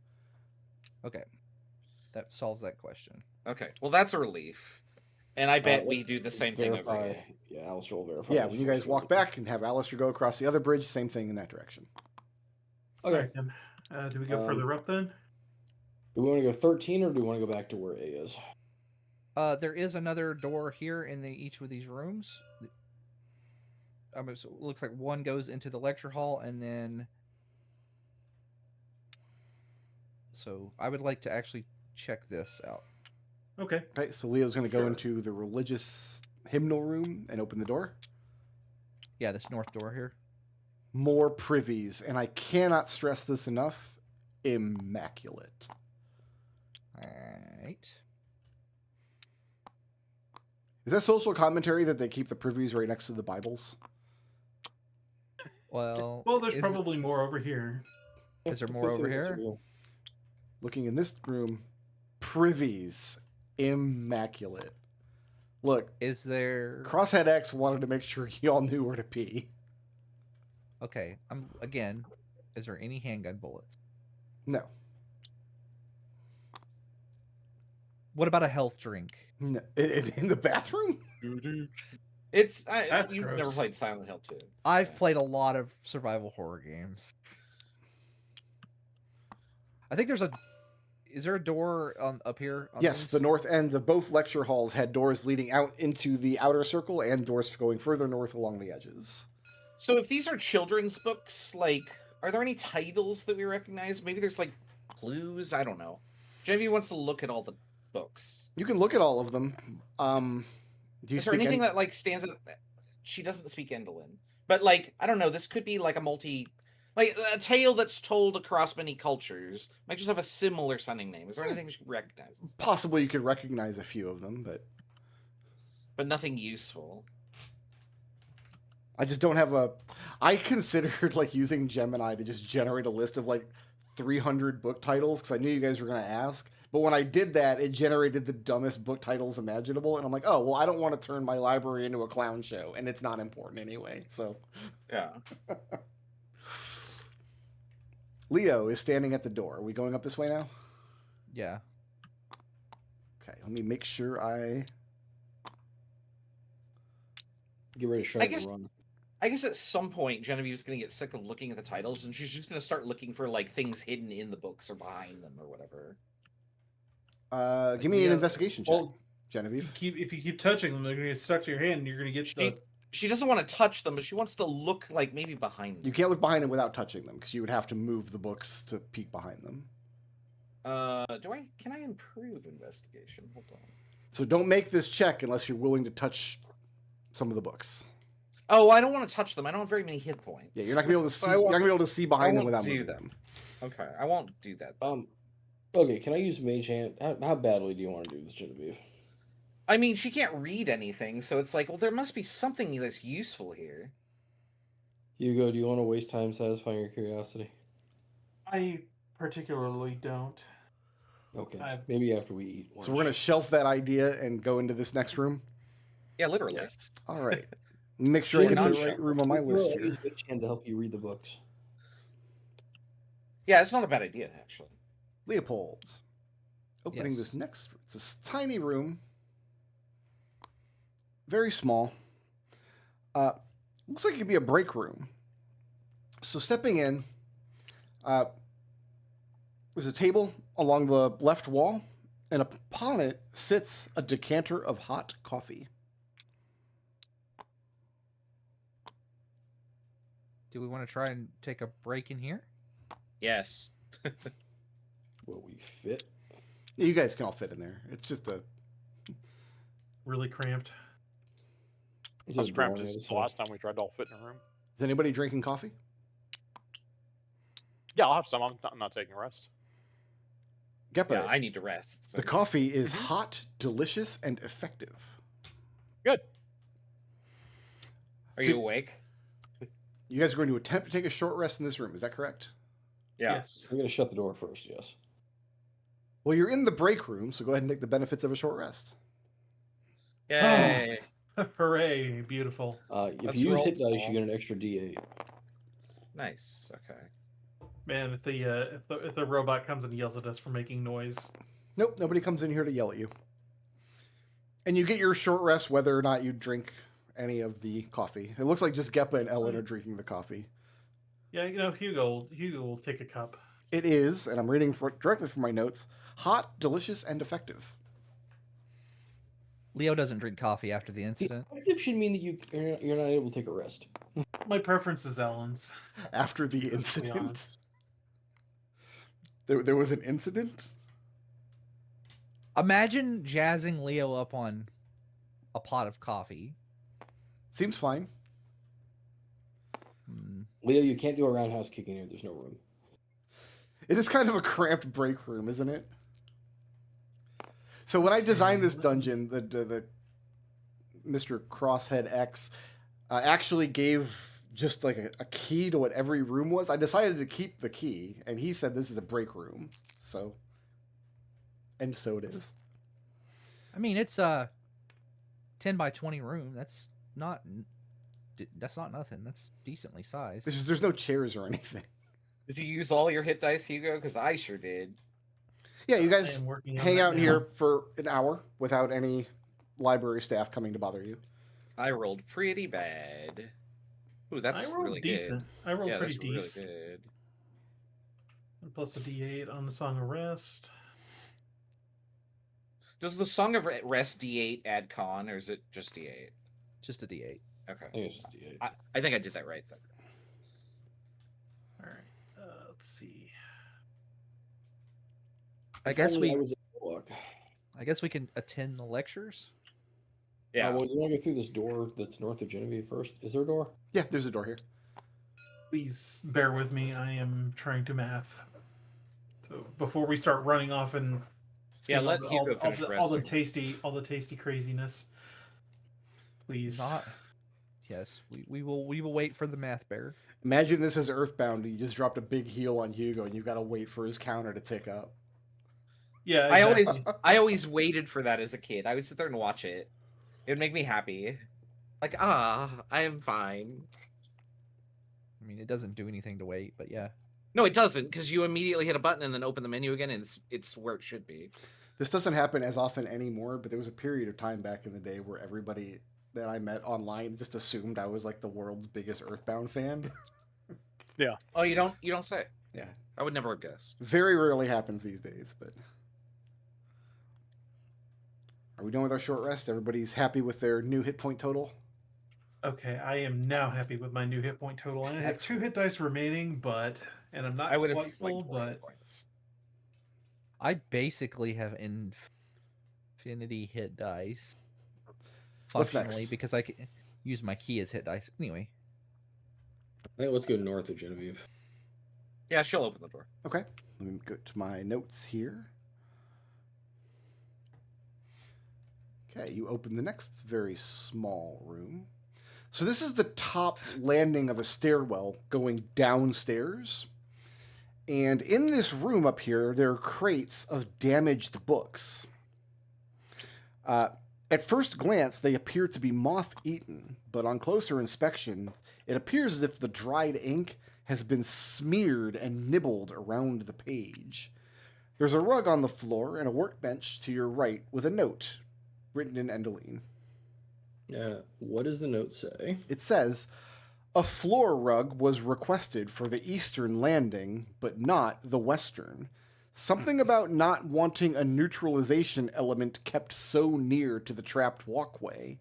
Speaker 3: Okay, that solves that question.
Speaker 2: Okay, well that's a relief. And I bet we
Speaker 4: Let's
Speaker 2: do the same thing over
Speaker 4: verify.
Speaker 2: here.
Speaker 4: Yeah, Alistair will verify.
Speaker 1: Yeah,
Speaker 4: those
Speaker 1: when you
Speaker 4: first
Speaker 1: guys walk
Speaker 4: ones.
Speaker 1: back and have Alistair go across the other bridge, same thing in that direction.
Speaker 5: All
Speaker 4: Okay.
Speaker 5: right, then. Do we go further up then?
Speaker 4: Do we want to go 13 or do we want to go back to where A is?
Speaker 3: There is another door here in each of these rooms. So it looks like one goes into the lecture hall, and then. So I would like to actually check this out.
Speaker 5: Okay.
Speaker 1: Okay, so Leo's going to go
Speaker 2: Sure.
Speaker 1: into the religious hymnal room and open the door.
Speaker 3: Yeah, this north door here.
Speaker 1: More privies, and I cannot stress this enough, immaculate.
Speaker 3: Alright.
Speaker 1: Is that social commentary that they keep the privies right next to the Bibles?
Speaker 3: Well,
Speaker 5: Well, there's probably more over here.
Speaker 3: Is there
Speaker 4: Let's
Speaker 3: more
Speaker 4: go
Speaker 3: over
Speaker 4: through what's
Speaker 3: here?
Speaker 4: real.
Speaker 1: Looking in this room, privies, immaculate. Look,
Speaker 3: is there?
Speaker 1: Crosshead X wanted to make sure y'all knew where to pee.
Speaker 3: Okay, again. Is there any handgun bullets?
Speaker 1: No.
Speaker 3: What about a health drink?
Speaker 1: No. In the bathroom?
Speaker 2: It's
Speaker 5: That's
Speaker 2: you've never
Speaker 5: gross.
Speaker 2: played Silent Hill 2.
Speaker 3: I've
Speaker 2: Yeah.
Speaker 3: played a lot of survival horror games. I think there's a. Is there a door up here? on
Speaker 1: Yes,
Speaker 3: these?
Speaker 1: the north ends of both lecture halls had doors leading out into the outer circle and doors going further north along the edges.
Speaker 2: So if these are children's books, like, are there any titles that we recognize? Maybe there's like clues. I don't know. Genevieve wants to look at all the books.
Speaker 1: You can look at all of them. Do you
Speaker 2: Is there
Speaker 1: speak
Speaker 2: anything
Speaker 1: any-
Speaker 2: that like stands out? She doesn't speak Endolin, but like I don't know. This could be like like a tale that's told across many cultures. Might just have a similar sounding name. Is there anything she recognizes?
Speaker 1: Possibly you could recognize a few of them,
Speaker 2: But nothing useful.
Speaker 1: I just don't have a. I considered like using Gemini to just generate a list of like 300 book titles because I knew you guys were going to ask. But when I did that, it generated the dumbest book titles imaginable, and I'm like, oh well, I don't want to turn my library into a clown show, and it's not important anyway. So
Speaker 2: Yeah.
Speaker 1: Leo is standing at the door. Are we going up this way now?
Speaker 3: Yeah.
Speaker 1: Okay, let me make sure I.
Speaker 4: Get ready to shut
Speaker 2: I
Speaker 4: and
Speaker 2: guess-
Speaker 4: run.
Speaker 2: I guess at some point Genevieve's gonna get sick of looking at the titles, and she's just gonna start looking for like things hidden in the books or behind them or whatever.
Speaker 1: Give me an
Speaker 5: Yeah,
Speaker 1: investigation check,
Speaker 5: well,
Speaker 1: Genevieve.
Speaker 5: If you keep touching them, they're gonna get stuck to your hand, and you're gonna get
Speaker 2: She doesn't want to touch them, but she wants to look like maybe behind them.
Speaker 1: You can't look behind them without touching them because you would have to move the books to peek behind them.
Speaker 2: Can I improve investigation? Hold on.
Speaker 1: So don't make this check unless you're willing to touch some of the books.
Speaker 2: Oh, I don't want to touch them. I don't have very many hit points.
Speaker 1: Yeah, you're not gonna be able to
Speaker 2: So
Speaker 1: see.
Speaker 2: I
Speaker 1: You're
Speaker 2: won't-
Speaker 1: not gonna be able to see behind them
Speaker 2: won't
Speaker 1: without
Speaker 2: do
Speaker 1: moving
Speaker 2: that.
Speaker 1: them.
Speaker 2: Okay, I won't do that.
Speaker 4: Okay, can I use Mage Hand? How badly do you want to do this, Genevieve?
Speaker 2: I mean, she can't read anything, so it's like, well, there must be something that's useful here.
Speaker 4: Hugo, do you want to waste time satisfying your curiosity?
Speaker 5: I particularly don't.
Speaker 4: Okay,
Speaker 5: I've-
Speaker 4: maybe after we eat.
Speaker 1: So we're gonna shelf that idea and go into this next room.
Speaker 2: Yeah, literally.
Speaker 5: Yes.
Speaker 1: All right. Make sure I get
Speaker 2: Not
Speaker 1: the right room on my list here.
Speaker 4: Use Mage Hand to help you read the books.
Speaker 2: Yeah, it's not a bad idea, actually.
Speaker 1: Leopold's opening
Speaker 3: Yes.
Speaker 1: this next. It's this tiny room, very small. Looks like it could be a break room. So stepping in, there's a table along the left wall, and upon it sits a decanter of hot coffee.
Speaker 3: Do we want to try and take a break in here?
Speaker 2: Yes.
Speaker 4: Will we fit?
Speaker 1: You guys can all fit in there. It's just a.
Speaker 5: Really cramped.
Speaker 4: Is
Speaker 6: I was
Speaker 4: it
Speaker 6: cramped
Speaker 4: boring
Speaker 6: as
Speaker 4: as
Speaker 6: the last time we tried to all fit in a room.
Speaker 1: Is anybody drinking coffee?
Speaker 6: Yeah, I'll have some. I'm not taking a rest.
Speaker 1: Gepa,
Speaker 2: Yeah, I need to rest.
Speaker 1: the coffee is hot, delicious, and effective.
Speaker 6: Good.
Speaker 2: Are you awake?
Speaker 1: You guys are going to attempt to take a short rest in this room. Is that correct?
Speaker 2: Yeah.
Speaker 5: Yes.
Speaker 4: I'm gonna shut the door first. Yes.
Speaker 1: Well, you're in the break room, so go ahead and take the benefits of a short rest.
Speaker 2: Yay.
Speaker 5: Hooray! Beautiful.
Speaker 4: If
Speaker 2: Let's
Speaker 4: you use
Speaker 2: roll
Speaker 4: hit dice,
Speaker 2: small.
Speaker 4: you get an extra D8.
Speaker 2: Nice. Okay.
Speaker 5: Man, if the robot comes and yells at us for making noise,
Speaker 1: Nope, nobody comes in here to yell at you. And you get your short rest whether or not you drink any of the coffee. It looks like just Gepa and Ellen are drinking the coffee.
Speaker 5: yeah, Hugo will take a cup.
Speaker 1: It is, and I'm reading directly from my notes, hot, delicious, and effective.
Speaker 3: Leo doesn't drink coffee after the incident.
Speaker 4: Effective should mean that you're not able to take a rest.
Speaker 5: My preference is Ellen's.
Speaker 1: After the
Speaker 5: Let's be
Speaker 1: incident.
Speaker 5: honest.
Speaker 1: There was an incident?
Speaker 3: Imagine jazzing Leo up on a pot of coffee.
Speaker 1: Seems fine.
Speaker 4: Leo, you can't do a roundhouse kick in here. There's no room.
Speaker 1: It is kind of a cramped break room, isn't it? So when I designed this dungeon, the Mr. Crosshead X actually gave just like a key to what every room was. I decided to keep the key, and he said this is a break room. So it is.
Speaker 3: I mean, it's a 10 by 20 room. That's not nothing. That's decently sized.
Speaker 1: There's no chairs or anything.
Speaker 2: Did you use all your hit dice, Hugo? Because I sure did.
Speaker 1: Yeah, you
Speaker 5: I
Speaker 1: guys
Speaker 5: am working on
Speaker 1: hang
Speaker 5: that
Speaker 1: out in
Speaker 5: now.
Speaker 1: here for an hour without any library staff coming to bother you.
Speaker 2: I rolled pretty bad. Ooh, that's
Speaker 5: I rolled
Speaker 2: really
Speaker 5: decent.
Speaker 2: good.
Speaker 5: I rolled
Speaker 2: Yeah,
Speaker 5: pretty
Speaker 2: that's really
Speaker 5: decent.
Speaker 2: good.
Speaker 5: Plus a D8 on the Song of Rest.
Speaker 2: Does the Song of Rest D8 add con, or is it just D8?
Speaker 3: Just a D8.
Speaker 2: Okay.
Speaker 4: I think it's just D8.
Speaker 2: I think I did that right then.
Speaker 5: All right. Let's see.
Speaker 3: I
Speaker 4: If
Speaker 3: guess
Speaker 4: only
Speaker 3: we
Speaker 4: I was in luck.
Speaker 3: I guess we can attend the lectures.
Speaker 2: Yeah.
Speaker 4: Well, you want to go through this door that's north of Genevieve first? Is there a door?
Speaker 1: Yeah, there's a door here.
Speaker 5: Please bear with me. I am trying to math. So before we start running off and
Speaker 2: Yeah,
Speaker 5: seeing
Speaker 2: let
Speaker 5: all,
Speaker 2: Hugo
Speaker 5: the, all,
Speaker 2: finish
Speaker 5: the, all the
Speaker 2: resting.
Speaker 5: tasty craziness. Please.
Speaker 3: Not. Yes, we will wait for the math bear.
Speaker 1: Imagine this is Earthbound. You just dropped a big heal on Hugo, and you've got to wait for his counter to tick up.
Speaker 5: Yeah.
Speaker 2: I always waited for that as a kid. I would sit there and watch it. It would make me happy. Like, I am fine.
Speaker 3: I mean, it doesn't do anything to wait, but yeah.
Speaker 2: No, it doesn't, because you immediately hit a button and then open the menu again, and it's where it should be.
Speaker 1: This doesn't happen as often anymore, but there was a period of time back in the day where everybody that I met online just assumed I was like the world's biggest Earthbound fan.
Speaker 2: Oh, you don't say.
Speaker 1: Yeah.
Speaker 2: I would never have guessed.
Speaker 1: Very rarely happens these days, but... Are we done with our short rest? Everybody's happy with their new hit point total?
Speaker 5: Okay, I am now happy with my new hit point total. And I have 2 hit dice remaining, and I'm not
Speaker 2: I would have
Speaker 5: quite full,
Speaker 2: liked 20
Speaker 5: but
Speaker 2: points.
Speaker 3: I basically have infinity hit dice.
Speaker 1: What's
Speaker 3: Functionally,
Speaker 1: next?
Speaker 3: because I can use my key as hit dice. Anyway,
Speaker 4: I think let's go north of Genevieve.
Speaker 2: Yeah, she'll open the door.
Speaker 1: Okay. Let me go to my notes here. Okay, you open the next very small room. So this is the top landing of a stairwell going downstairs. And in this room up here, there are crates of damaged books. At first glance, they appear to be moth-eaten, but on closer inspection, it appears as if the dried ink has been smeared and nibbled around the page. There's a rug on the floor and a workbench to your right with a note written in Endoline.
Speaker 4: What does the note say?
Speaker 1: It says, a floor rug was requested for the eastern landing, but not the western. Something about not wanting a neutralization element kept so near to the trapped walkway.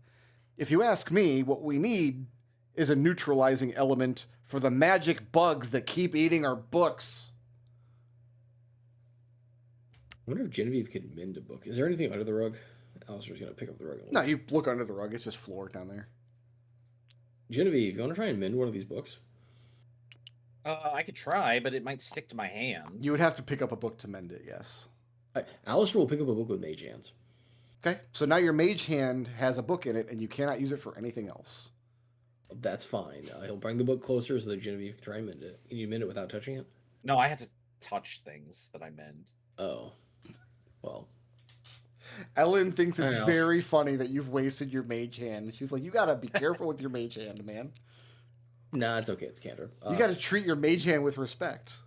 Speaker 1: If you ask me, what we need is a neutralizing element for the magic bugs that keep eating our books.
Speaker 4: I wonder if Genevieve can mend a book. Is there anything under the rug? Alistair's going to pick up the rug.
Speaker 1: No, you look under the rug. It's just floor down there.
Speaker 4: Genevieve, you want to try and mend one of these books?
Speaker 2: I could try, but it might stick to my hands.
Speaker 1: You would have to pick up a book to mend it, yes.
Speaker 4: All right, Alistair will pick up a book with mage hands.
Speaker 1: Okay, so now your mage hand has a book in it, and you cannot use it for anything else.
Speaker 4: That's fine. He'll bring the book closer so that Genevieve can try and mend it. Can you mend it without touching it?
Speaker 2: No, I had to touch things that I mend.
Speaker 4: Oh. Well.
Speaker 1: Ellen thinks it's
Speaker 4: I know.
Speaker 1: very funny that you've wasted your mage hand. She's like, you gotta be careful with your mage hand, man.
Speaker 4: Nah, it's okay. It's canter.
Speaker 1: You gotta treat your mage hand with respect.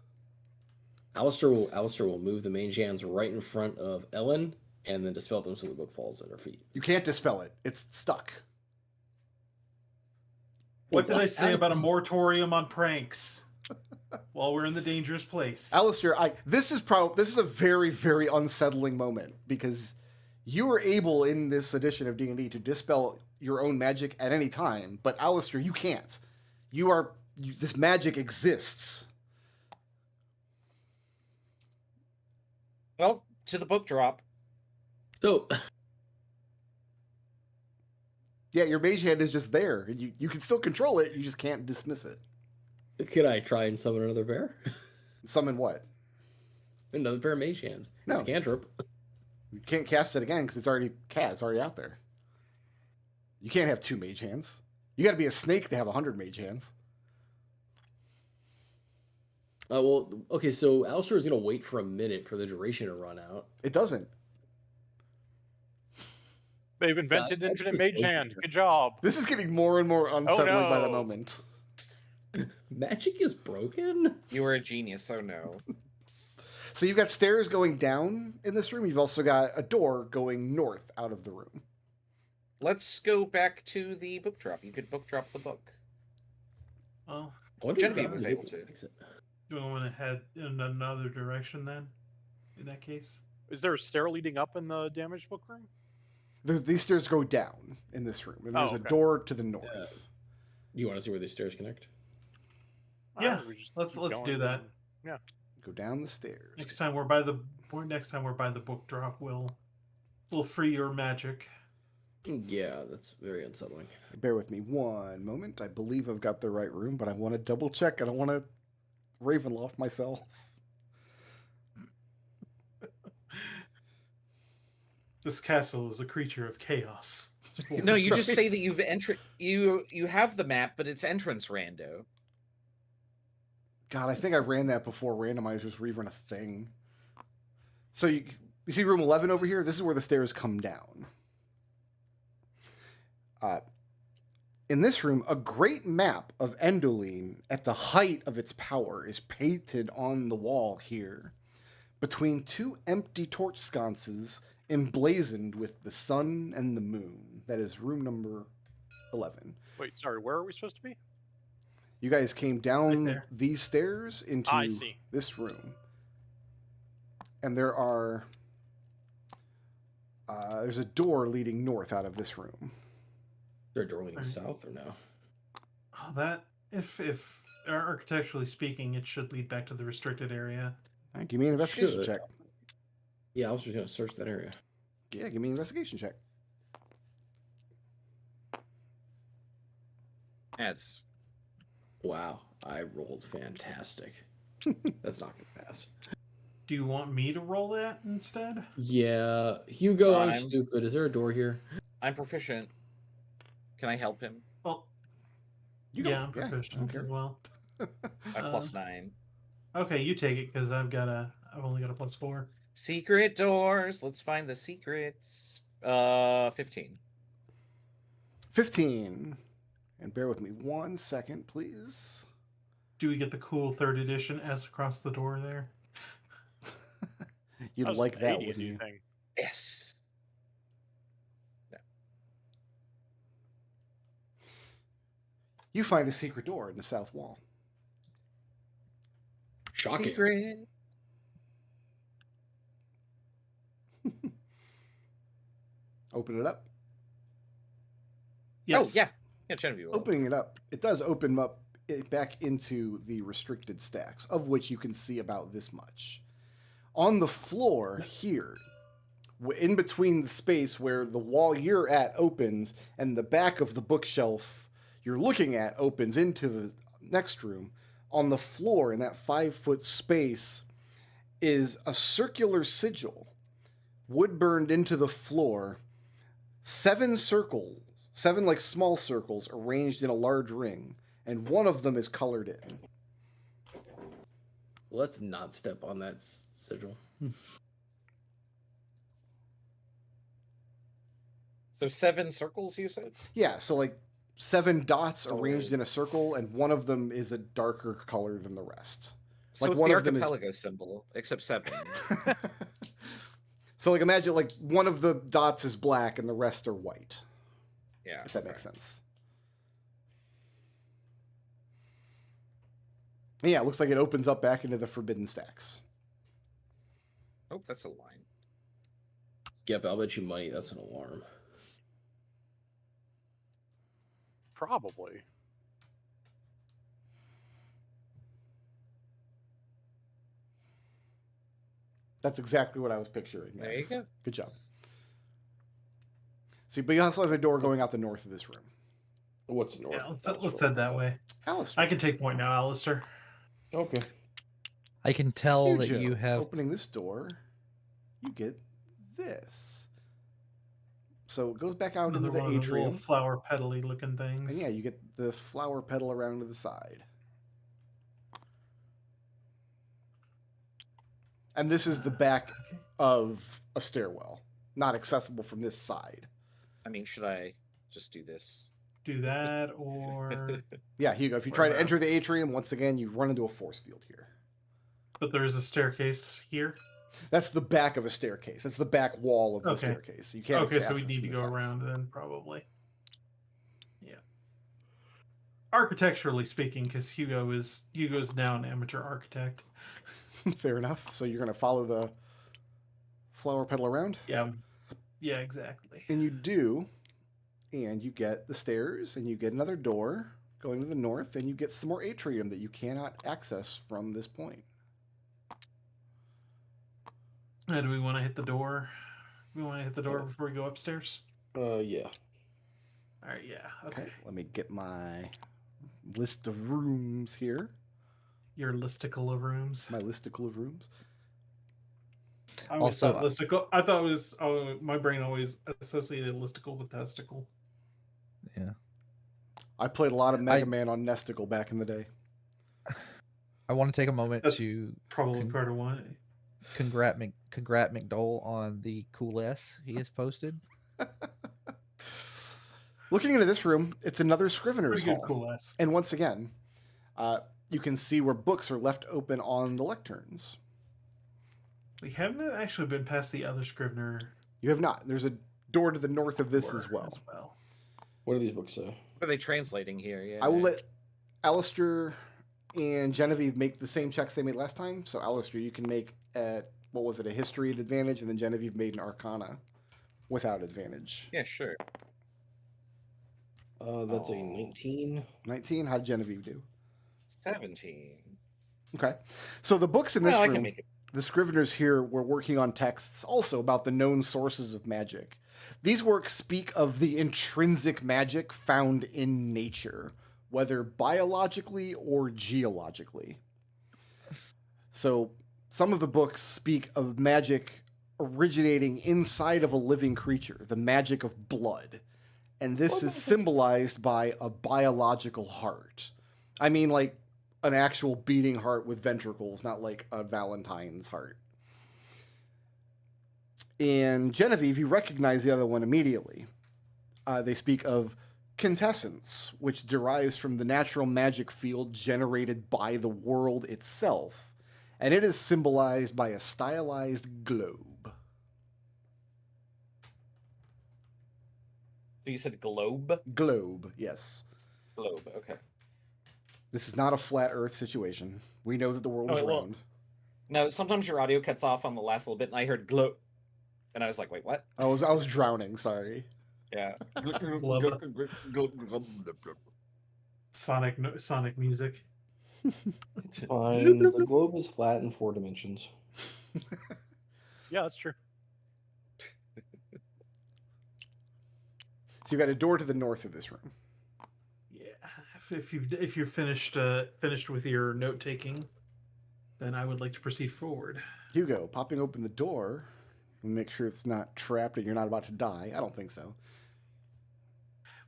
Speaker 4: Alistair will move the mage hands right in front of Ellen and then dispel them so the book falls at her feet.
Speaker 1: You can't dispel it. It's stuck.
Speaker 5: What did I say about a moratorium on pranks? While we're in the dangerous place.
Speaker 1: Alistair, this is a very, very unsettling moment because you were able in this edition of D&D to dispel your own magic at any time, but Alistair, you can't. This magic exists.
Speaker 2: Well, to the book drop.
Speaker 4: So,
Speaker 1: Yeah, your mage hand is just there. You can still control it, you just can't dismiss it.
Speaker 4: could I try and summon another pair?
Speaker 1: Summon what?
Speaker 4: Another pair of mage hands.
Speaker 1: No.
Speaker 4: It's cantrip.
Speaker 1: You can't cast it again because it's already out there. You can't have 2 mage hands. You gotta be a snake to have 100 mage hands.
Speaker 4: Well, okay, so Alistair is going to wait for a minute for the duration to run out.
Speaker 1: It doesn't.
Speaker 6: They've invented
Speaker 4: That's
Speaker 6: infinite
Speaker 4: actually
Speaker 6: mage hand. Good job.
Speaker 1: This is getting more and more unsettling by the
Speaker 6: no.
Speaker 1: moment.
Speaker 4: Magic is broken?
Speaker 2: You were a genius, oh no.
Speaker 1: So you've got stairs going down in this room. You've also got a door going north out of the room.
Speaker 2: Let's go back to the book drop. You could book drop the book.
Speaker 5: Oh,
Speaker 4: I wonder if
Speaker 2: Genevieve
Speaker 4: that
Speaker 2: was able to.
Speaker 4: fix it.
Speaker 5: do we want to head in another direction then? In that case?
Speaker 6: Is there a stair leading up in the damaged book room?
Speaker 1: These stairs go down in this room, and there's a
Speaker 6: okay.
Speaker 1: door to the north.
Speaker 4: You want to see where these stairs connect?
Speaker 5: Yeah,
Speaker 6: we just
Speaker 5: let's
Speaker 6: keep
Speaker 5: do
Speaker 6: going.
Speaker 5: that.
Speaker 1: Go down the stairs.
Speaker 5: Next time we're by the book drop, we'll free your magic.
Speaker 4: Yeah, that's very unsettling.
Speaker 1: Bear with me one moment. I believe I've got the right room, but I want to double check. I don't want to Ravenloft myself.
Speaker 5: This castle is a creature of chaos.
Speaker 2: No, you just say that you have the map, but it's entrance rando.
Speaker 1: God, I think I ran that before randomizers were even a thing. So you see room 11 over here? This is where the stairs come down. In this room, a great map of Endoline at the height of its power is painted on the wall here, between 2 empty torch sconces emblazoned with the sun and the moon. That is room number 11.
Speaker 6: Wait, sorry, where are we supposed to be?
Speaker 1: You guys came down
Speaker 5: there.
Speaker 1: these stairs into
Speaker 6: I see.
Speaker 1: this room. And there are... there's a door leading north out of this room.
Speaker 4: Is there a door leading
Speaker 5: Right.
Speaker 4: south or no?
Speaker 5: Oh, that if architecturally speaking, it should lead back to the restricted area.
Speaker 1: All right, give me an investigation
Speaker 4: Should.
Speaker 1: check.
Speaker 4: Yeah, I was just gonna search that area.
Speaker 1: Yeah, give me an investigation check.
Speaker 2: That's
Speaker 4: Wow, I rolled fantastic. That's not gonna pass.
Speaker 5: Do you want me to roll that instead?
Speaker 4: Yeah, Hugo, I'm
Speaker 2: I'm-
Speaker 4: stupid. Is there a door here?
Speaker 2: I'm proficient. Can I help him?
Speaker 5: Well,
Speaker 1: You
Speaker 5: yeah,
Speaker 1: go.
Speaker 5: I'm
Speaker 1: Yeah, I don't
Speaker 5: proficient
Speaker 1: care.
Speaker 5: as well.
Speaker 2: I +9.
Speaker 5: Okay, you take it because I've only got a +4.
Speaker 2: Secret doors. Let's find the secrets. 15.
Speaker 1: 15. And bear with me 1 second, please.
Speaker 5: Do we get the cool 3rd edition S across the door there?
Speaker 1: You'd
Speaker 6: was
Speaker 1: like
Speaker 6: an
Speaker 1: that,
Speaker 6: AD&D
Speaker 1: wouldn't you?
Speaker 6: thing.
Speaker 2: Yes.
Speaker 1: You find a secret door in the south wall.
Speaker 4: Shocking.
Speaker 2: Secret.
Speaker 1: Open it up.
Speaker 5: Yes.
Speaker 2: Oh yeah. Yeah, Genevieve. will.
Speaker 1: Opening it up, it does open up back into the restricted stacks, of which you can see about this much. On the floor here, in between the space where the wall you're at opens and the back of the bookshelf you're looking at opens into the next room, on the floor in that 5-foot space is a circular sigil, wood burned into the floor, 7 circles, 7 like small circles arranged in a large ring, and one of them is colored in.
Speaker 4: Let's not step on that sigil.
Speaker 2: So 7 circles, you said?
Speaker 1: Yeah, so like 7 dots arranged in a circle, and one of them is a darker color than the rest.
Speaker 2: So
Speaker 1: Like
Speaker 2: it's
Speaker 1: one
Speaker 2: the
Speaker 1: of them is-
Speaker 2: archipelago symbol, except 7.
Speaker 1: So like imagine like one of the dots is black and the rest are white,
Speaker 2: Yeah.
Speaker 1: if that makes sense. And yeah, it looks like it opens up back into the forbidden stacks.
Speaker 2: Oh, that's a line.
Speaker 4: Yep, I'll bet you money that's an alarm.
Speaker 6: Probably.
Speaker 1: That's exactly what I was picturing.
Speaker 2: There you
Speaker 1: Yes.
Speaker 2: go.
Speaker 1: Good job. So, but you also have a door going out the north of this room.
Speaker 4: What's north?
Speaker 5: Yeah, let's head that way.
Speaker 1: Alice,
Speaker 5: I can take point now, Alistair.
Speaker 4: Okay.
Speaker 3: I can tell that
Speaker 1: Hugo,
Speaker 3: you have.
Speaker 1: opening this door, you get this. So it goes back out
Speaker 5: Another
Speaker 1: into the
Speaker 5: one of the little
Speaker 1: atrium,
Speaker 5: flower petally looking
Speaker 1: and
Speaker 5: things.
Speaker 1: yeah, you get the flower petal around to the side. And this is the back
Speaker 5: Okay.
Speaker 1: of a stairwell, not accessible from this side.
Speaker 2: I mean, should I just do this?
Speaker 5: Do that or
Speaker 1: Yeah, Hugo, if you try to
Speaker 5: Whereabouts?
Speaker 1: enter the atrium, once again, you run into a force field here.
Speaker 5: but there is a staircase here.
Speaker 1: That's the back of a staircase. That's the back wall of the
Speaker 5: Okay.
Speaker 1: staircase. You can't
Speaker 5: Okay, so
Speaker 1: access
Speaker 5: we
Speaker 1: it
Speaker 5: need to
Speaker 1: from
Speaker 5: go
Speaker 1: the sides.
Speaker 5: around then probably. Yeah. Architecturally speaking, because Hugo's now an amateur architect.
Speaker 1: Fair enough. So you're going to follow the flower petal around?
Speaker 5: Yeah. Yeah, exactly.
Speaker 1: And you do, and you get the stairs, and you get another door going to the north, and you get some more atrium that you cannot access from this point.
Speaker 5: Do we want to hit the door? We want to hit the door before we go upstairs?
Speaker 4: Yeah.
Speaker 5: All right, yeah. Okay.
Speaker 1: Let me get my list of rooms here.
Speaker 5: Your listicle of rooms.
Speaker 1: My listicle of rooms.
Speaker 5: I always
Speaker 3: Also,
Speaker 5: thought listicle. I thought it was. Oh, my brain always associated listicle with testicle.
Speaker 3: Yeah.
Speaker 1: I played a lot of Mega Man on Nesticle back in the day.
Speaker 3: I want to take a moment
Speaker 5: That's
Speaker 3: to
Speaker 5: probably part of why.
Speaker 3: congrat McDole on the cool S he has posted.
Speaker 1: Looking into this room, it's another Scrivener's
Speaker 5: Pretty good,
Speaker 1: Hall.
Speaker 5: cool ass.
Speaker 1: And once again, you can see where books are left open on the lecterns.
Speaker 5: We haven't actually been past the other Scrivener
Speaker 1: You have not. There's a door to the north of this
Speaker 5: door
Speaker 1: as well.
Speaker 4: What do these books say?
Speaker 2: What are they translating here? Yeah.
Speaker 1: I will let Alistair and Genevieve make the same checks they made last time. So Alistair, you can make what was it, a history at advantage, and then Genevieve made an arcana without advantage.
Speaker 2: Yeah, sure.
Speaker 4: That's a 19.
Speaker 1: 19. How'd Genevieve do?
Speaker 2: 17.
Speaker 1: Okay. So the books in this
Speaker 2: Well, I
Speaker 1: room
Speaker 2: can make it.
Speaker 1: The Scriveners here were working on texts also about the known sources of magic. These works speak of the intrinsic magic found in nature, whether biologically or geologically. So, some of the books speak of magic originating inside of a living creature, the magic of blood. And this is symbolized by a biological heart. I mean, like an actual beating heart with ventricles, not like a Valentine's heart. In Genevieve, you recognize the other one immediately. They speak of quintessence, which derives from the natural magic field generated by the world itself, and it is symbolized by a stylized globe.
Speaker 2: You said globe?
Speaker 1: Globe, yes.
Speaker 2: Globe, okay.
Speaker 1: This is not a flat Earth situation. We know that the world is
Speaker 2: well,
Speaker 1: round.
Speaker 2: No, sometimes your audio cuts off on the last little bit, and I heard globe, and I was like, wait, what?
Speaker 1: I was drowning. Sorry.
Speaker 2: Yeah.
Speaker 5: Sonic music.
Speaker 4: It's fine. The globe is flat in 4 dimensions.
Speaker 6: Yeah, that's true.
Speaker 1: So you've got a door to the north of this room.
Speaker 5: Yeah. If you're finished with your note taking, then I would like to proceed forward.
Speaker 1: Hugo, popping open the door, make sure it's not trapped and you're not about to die. I don't think so.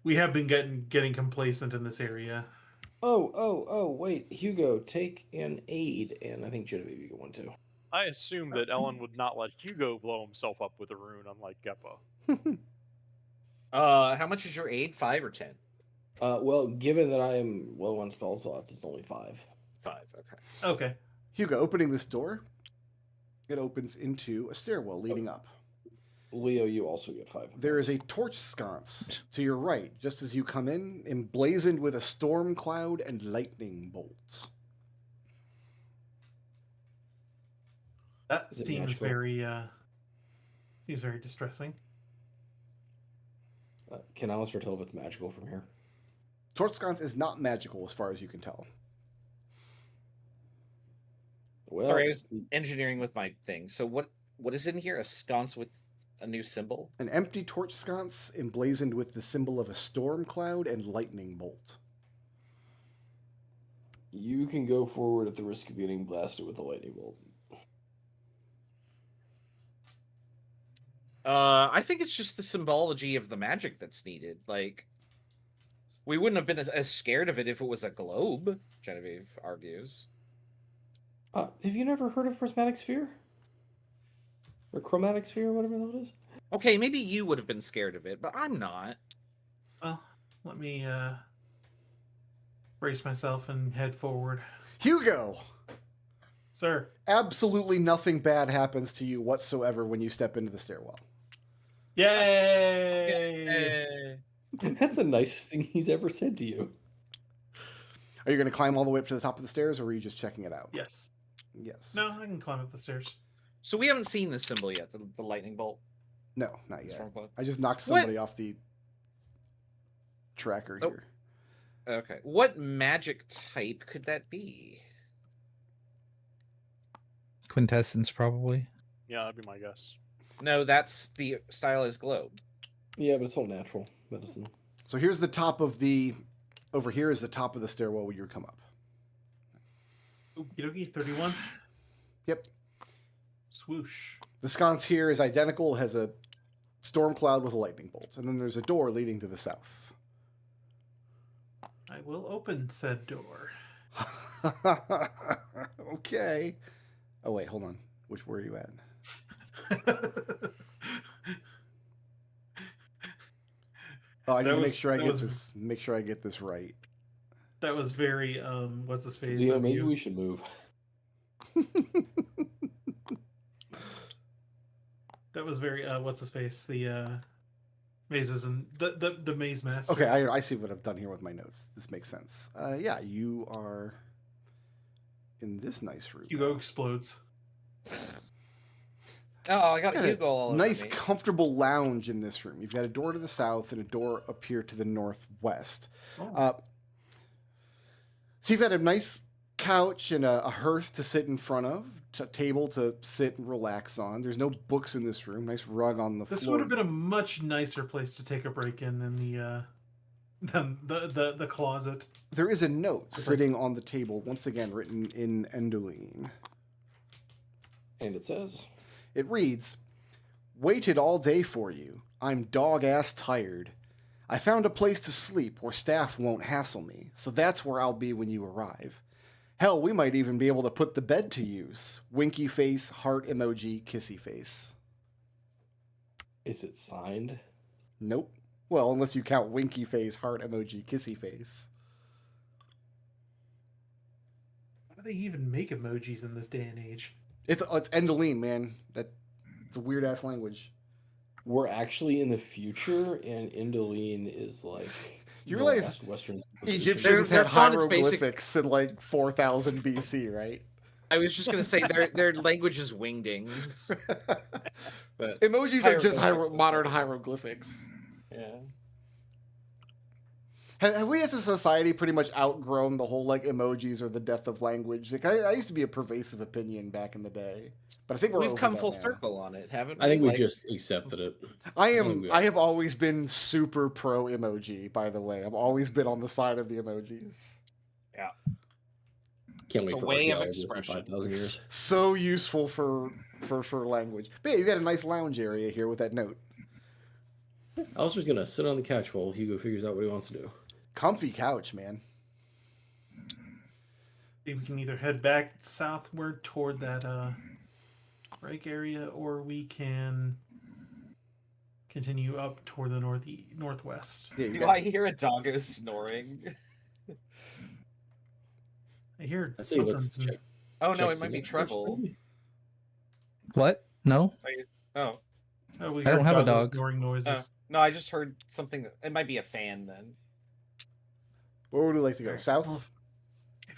Speaker 5: We have been getting complacent in this area.
Speaker 4: Oh, wait. Hugo, take an aid, and I think Genevieve, you get one too.
Speaker 6: I assume that Ellen would not let Hugo blow himself up with a rune, unlike Geppa.
Speaker 2: How much is your aid? 5 or 10?
Speaker 4: Well, given that I am low on spell slots, it's only 5.
Speaker 2: 5, okay.
Speaker 5: Okay.
Speaker 1: Hugo, opening this door, it opens into a stairwell leading up.
Speaker 4: Leo, you also get 5.
Speaker 1: There is a torch sconce to your right, just as you come in, emblazoned with a storm cloud and lightning bolts.
Speaker 5: That
Speaker 4: Is it
Speaker 5: seems
Speaker 4: natural?
Speaker 5: very distressing.
Speaker 4: Can Alistair tell if it's magical from here?
Speaker 1: Torch sconce is not magical as far as you can tell.
Speaker 4: Well,
Speaker 2: Sorry, I was engineering with my thing. So what is in here? A sconce with a new symbol?
Speaker 1: An empty torch sconce emblazoned with the symbol of a storm cloud and lightning bolt.
Speaker 4: you can go forward at the risk of getting blasted with a lightning bolt.
Speaker 2: I think it's just the symbology of the magic that's needed. Like, we wouldn't have been as scared of it if it was a globe, Genevieve argues.
Speaker 4: Have you never heard of prismatic sphere? Or chromatic sphere, whatever that is?
Speaker 2: Okay, maybe you would have been scared of it, but I'm not.
Speaker 5: Well, let me brace myself and head forward.
Speaker 1: Hugo!
Speaker 5: Sir.
Speaker 1: Absolutely nothing bad happens to you whatsoever when you step into the stairwell.
Speaker 5: Yay!
Speaker 4: That's the nicest thing he's ever said to you.
Speaker 1: Are you going to climb all the way up to the top of the stairs, or are you just checking it out?
Speaker 5: Yes.
Speaker 1: Yes.
Speaker 5: No, I can climb up the stairs.
Speaker 2: So we haven't seen this symbol yet, the lightning bolt.
Speaker 1: No, not yet.
Speaker 2: Storm cloud?
Speaker 1: I just knocked somebody off the tracker
Speaker 2: Oh.
Speaker 1: here.
Speaker 2: Okay. What magic type could that be?
Speaker 3: Quintessence, probably.
Speaker 6: Yeah, that'd be my guess.
Speaker 2: No, that's the stylized globe.
Speaker 4: Yeah, but it's all natural medicine.
Speaker 1: So here's the top of the... Over here is the top of the stairwell where you come up.
Speaker 5: Okie dokie, 31.
Speaker 1: Yep.
Speaker 5: Swoosh.
Speaker 1: The sconce here is identical, has a storm cloud with a lightning bolt. And then there's a door leading to the south.
Speaker 5: I will open said door.
Speaker 1: Okay. Oh, wait, hold on. Where are you at? Oh, I need to make sure I get this right.
Speaker 5: That was very what's his face?
Speaker 4: Leo, maybe we should move.
Speaker 5: That was very what's his face? The mazes and the maze master.
Speaker 1: Okay, I see what I've done here with my notes. This makes sense. Yeah, you are in this nice room.
Speaker 5: Hugo explodes.
Speaker 2: Oh, I got
Speaker 1: Got a
Speaker 2: Hugo all over
Speaker 1: nice,
Speaker 2: me.
Speaker 1: comfortable lounge in this room. You've got a door to the south and a door up here to the northwest.
Speaker 5: Oh.
Speaker 1: So you've had a nice couch and a hearth to sit in front of, a table to sit and relax on. There's no books in this room. Nice rug on the
Speaker 5: This
Speaker 1: floor.
Speaker 5: would have been a much nicer place to take a break in than the closet.
Speaker 1: There is a note sitting on the table, once again written in Endoline.
Speaker 4: And it says,
Speaker 1: It reads, "Waited all day for you. I'm dog-ass tired. I found a place to sleep where staff won't hassle me, so that's where I'll be when you arrive. Hell, we might even be able to put the bed to use. Winky face, heart emoji, kissy face."
Speaker 4: is it signed?
Speaker 1: Nope. Well, unless you count winky face, heart emoji, kissy face.
Speaker 5: How do they even make emojis in this day and age?
Speaker 1: It's Endoline, man. It's a weird-ass language.
Speaker 4: We're actually in the future, and Indoline is like
Speaker 1: You
Speaker 4: the
Speaker 1: realize
Speaker 4: last Western civilization.
Speaker 1: Egyptians
Speaker 2: Their
Speaker 1: had
Speaker 2: font is basic-
Speaker 1: hieroglyphics in like 4000 BC, right?
Speaker 2: I was just gonna say their language is wingdings. But
Speaker 1: Emojis are just
Speaker 2: hieroglyphics.
Speaker 1: modern hieroglyphics.
Speaker 2: Yeah.
Speaker 1: Have we as a society pretty much outgrown the whole like emojis or the death of language? Like I used to be a pervasive opinion back in the day, but I think
Speaker 2: We've
Speaker 1: over
Speaker 2: come
Speaker 1: that
Speaker 2: full
Speaker 1: now.
Speaker 2: circle on it, haven't we?
Speaker 4: I think we
Speaker 2: Like,
Speaker 4: just accepted it.
Speaker 1: I
Speaker 4: we
Speaker 1: have always been super pro emoji, by the way. I've always been on the side of the emojis.
Speaker 4: Can't
Speaker 2: It's
Speaker 4: wait
Speaker 2: a
Speaker 4: for
Speaker 2: way of
Speaker 4: archaeologists in
Speaker 2: expression.
Speaker 4: 5,000 years.
Speaker 1: So useful for language. But yeah, you got a nice lounge area here with that note.
Speaker 4: I was just gonna sit on the couch while Hugo figures out what he wants to do.
Speaker 1: Comfy couch, man.
Speaker 5: We can either head back southward toward that break area, or we can continue up toward the northwest.
Speaker 1: Yeah, you
Speaker 2: Do
Speaker 1: got,
Speaker 2: I hear a doggo snoring?
Speaker 5: I hear
Speaker 4: I say let's
Speaker 5: something's
Speaker 4: check.
Speaker 2: Oh no,
Speaker 4: check
Speaker 2: it might be
Speaker 4: some-
Speaker 2: trouble.
Speaker 3: What? No.
Speaker 2: Oh.
Speaker 5: Oh, we
Speaker 3: I don't
Speaker 5: heard
Speaker 3: have a
Speaker 5: doggo
Speaker 3: dog.
Speaker 5: snoring noises.
Speaker 2: Oh. No, I just heard something. It might be a fan then.
Speaker 1: where would you like to go?
Speaker 5: Well,
Speaker 1: South?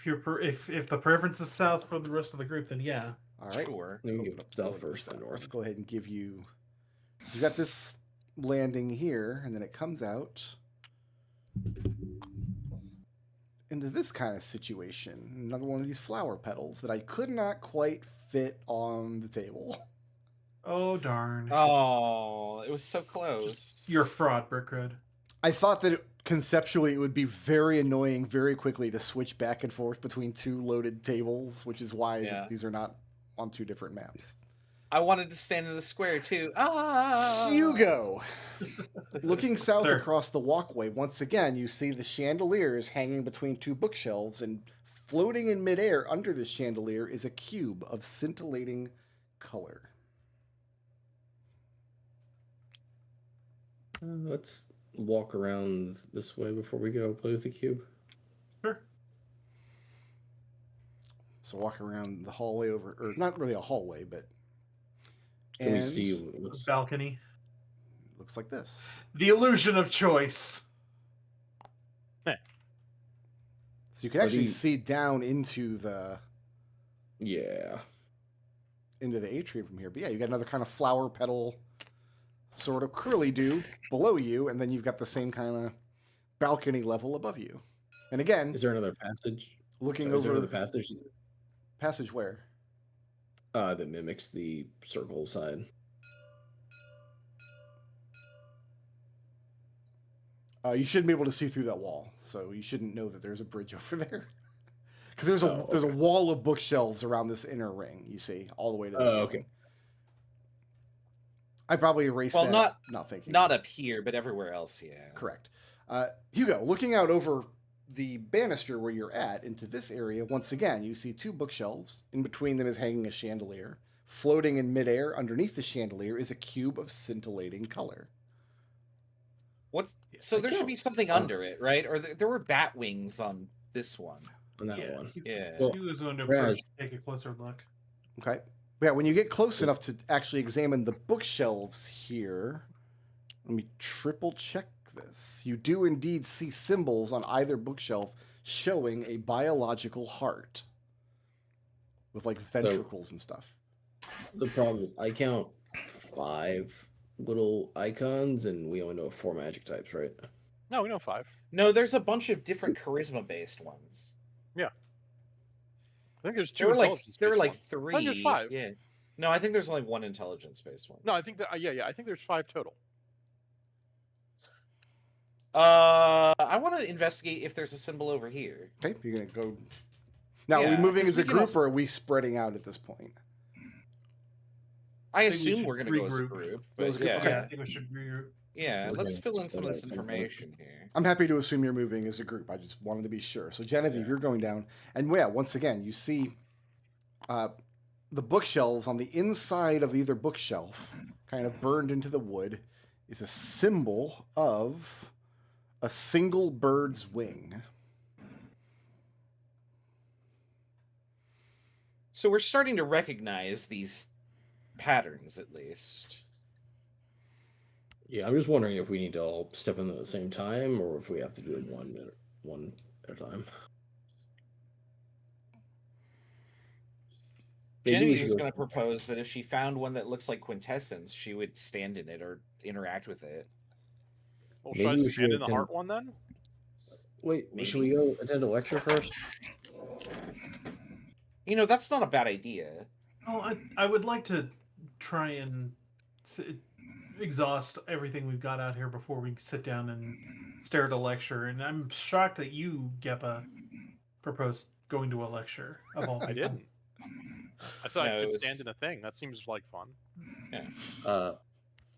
Speaker 5: if the preference is south for the rest of the group, then yeah.
Speaker 1: All right.
Speaker 2: Sure.
Speaker 4: Then we
Speaker 1: Open
Speaker 4: can
Speaker 1: up
Speaker 4: go
Speaker 1: the
Speaker 4: south
Speaker 1: door to
Speaker 4: first, then
Speaker 1: Let's
Speaker 4: north.
Speaker 1: go ahead and give you. So you got this landing here, and then it comes out into this kind of situation. Another one of these flower petals that I could not quite fit on the table.
Speaker 5: Oh darn!
Speaker 2: Oh, it was so close.
Speaker 5: You're a fraud, Brickred.
Speaker 1: I thought that conceptually it would be very annoying very quickly to switch back and forth between two loaded tables, which is why
Speaker 2: Yeah.
Speaker 1: these are not on two different maps.
Speaker 2: I wanted to stand in the square too. Ah,
Speaker 1: Hugo! Looking south
Speaker 5: Sir.
Speaker 1: across the walkway, once again, you see the chandeliers hanging between two bookshelves, and floating in midair under the chandelier is a cube of scintillating color.
Speaker 4: Let's walk around this way before we go play with the cube.
Speaker 5: Sure.
Speaker 1: So walk around the hallway over, or not really a hallway, but
Speaker 4: Can we
Speaker 1: and
Speaker 4: see
Speaker 5: The
Speaker 4: what's
Speaker 5: balcony.
Speaker 1: looks like this.
Speaker 5: The illusion of choice.
Speaker 1: So you can
Speaker 4: Are
Speaker 1: actually
Speaker 4: these-
Speaker 1: see down into the
Speaker 4: Yeah.
Speaker 1: atrium from here. But yeah, you got another kind of flower petal sort of curly do below you, and then you've got the same kind of balcony level above you. And again,
Speaker 4: Is there another passage?
Speaker 1: looking
Speaker 4: Is there
Speaker 1: over
Speaker 4: another passage
Speaker 1: passage where?
Speaker 4: that mimics the circle side?
Speaker 1: You shouldn't be able to see through that wall, so you shouldn't know that there's a bridge over there. Because there's
Speaker 4: Oh,
Speaker 1: there's a
Speaker 4: okay.
Speaker 1: wall of bookshelves around this inner ring. You see, all the way to the
Speaker 4: Oh,
Speaker 1: ceiling.
Speaker 4: okay.
Speaker 1: I probably erased
Speaker 2: Well,
Speaker 1: that.
Speaker 2: not-
Speaker 1: Thinking.
Speaker 2: Not up here, but everywhere else. Yeah.
Speaker 1: Correct. Hugo, looking out over the banister where you're at into this area, once again, you see two bookshelves. In between them is hanging a chandelier. Floating in midair underneath the chandelier is a cube of scintillating color.
Speaker 2: What's so?
Speaker 4: I
Speaker 2: There should
Speaker 4: can't-
Speaker 2: be something under it, right? Or there were bat wings on this one.
Speaker 4: On that
Speaker 5: Yeah.
Speaker 4: one.
Speaker 2: Yeah.
Speaker 4: Well,
Speaker 5: He was going to
Speaker 4: Raz-
Speaker 5: take a closer look.
Speaker 1: Okay. Yeah, when you get close enough to actually examine the bookshelves here, let me triple check this. You do indeed see symbols on either bookshelf showing a biological heart with like ventricles and stuff.
Speaker 4: The problem is I count 5 little icons, and we only know 4 magic types, right?
Speaker 6: No, we know 5.
Speaker 2: No, there's a bunch of different charisma-based ones.
Speaker 6: think there's
Speaker 2: There
Speaker 6: two
Speaker 2: were like
Speaker 6: intelligence.
Speaker 2: there were like
Speaker 6: I think there's
Speaker 2: 3.
Speaker 6: 5.
Speaker 2: Yeah. No, I think there's only 1 intelligence based one.
Speaker 6: No, I think that I think there's 5 total.
Speaker 2: I want to investigate if there's a symbol over here.
Speaker 1: Okay, you're gonna go. Now, are we
Speaker 2: Yeah,
Speaker 1: moving
Speaker 2: 'cause
Speaker 1: as a
Speaker 2: we can
Speaker 1: group,
Speaker 2: also-
Speaker 1: or are we spreading out at this point?
Speaker 2: I
Speaker 5: think we
Speaker 2: assume
Speaker 5: should
Speaker 2: we're going to go as a
Speaker 5: regroup.
Speaker 2: group.
Speaker 1: Go as
Speaker 2: But
Speaker 1: a group?
Speaker 2: yeah,
Speaker 1: Okay.
Speaker 5: Yeah, I think we should regroup.
Speaker 2: yeah.
Speaker 4: We're
Speaker 2: Let's
Speaker 4: gonna
Speaker 2: fill in
Speaker 4: split
Speaker 2: some of
Speaker 4: out
Speaker 2: this
Speaker 4: at some point.
Speaker 2: information here.
Speaker 1: I'm happy to assume you're moving as a group. I just wanted to be sure. So, Genevieve,
Speaker 2: Yeah.
Speaker 1: you're going down, and yeah, once again, you see the bookshelves on the inside of either bookshelf, kind of burned into the wood, is a symbol of a single bird's wing.
Speaker 2: So we're starting to recognize these patterns, at least.
Speaker 4: Yeah, I'm just wondering if we need to all step in at the same time, or if we have to do it one at a time. Maybe we
Speaker 2: Genevieve
Speaker 4: should
Speaker 2: was
Speaker 4: go-
Speaker 2: going to propose that if she found one that looks like quintessence, she would stand in it or interact with it.
Speaker 6: Well,
Speaker 4: Maybe
Speaker 6: should I
Speaker 4: we should
Speaker 6: stand
Speaker 4: go
Speaker 6: in the
Speaker 4: attend-
Speaker 6: heart one then?
Speaker 4: Wait,
Speaker 2: Maybe.
Speaker 4: should we go attend a lecture first?
Speaker 2: You know, that's not a bad idea.
Speaker 5: Oh, I would like to try and exhaust everything we've got out here before we sit down and stare at a lecture. And I'm shocked that you, Gepa, proposed going to a lecture of all
Speaker 6: I
Speaker 5: people.
Speaker 6: didn't. I thought
Speaker 2: No,
Speaker 6: I
Speaker 2: it
Speaker 6: could
Speaker 2: was-
Speaker 6: stand in a thing. That seems like fun.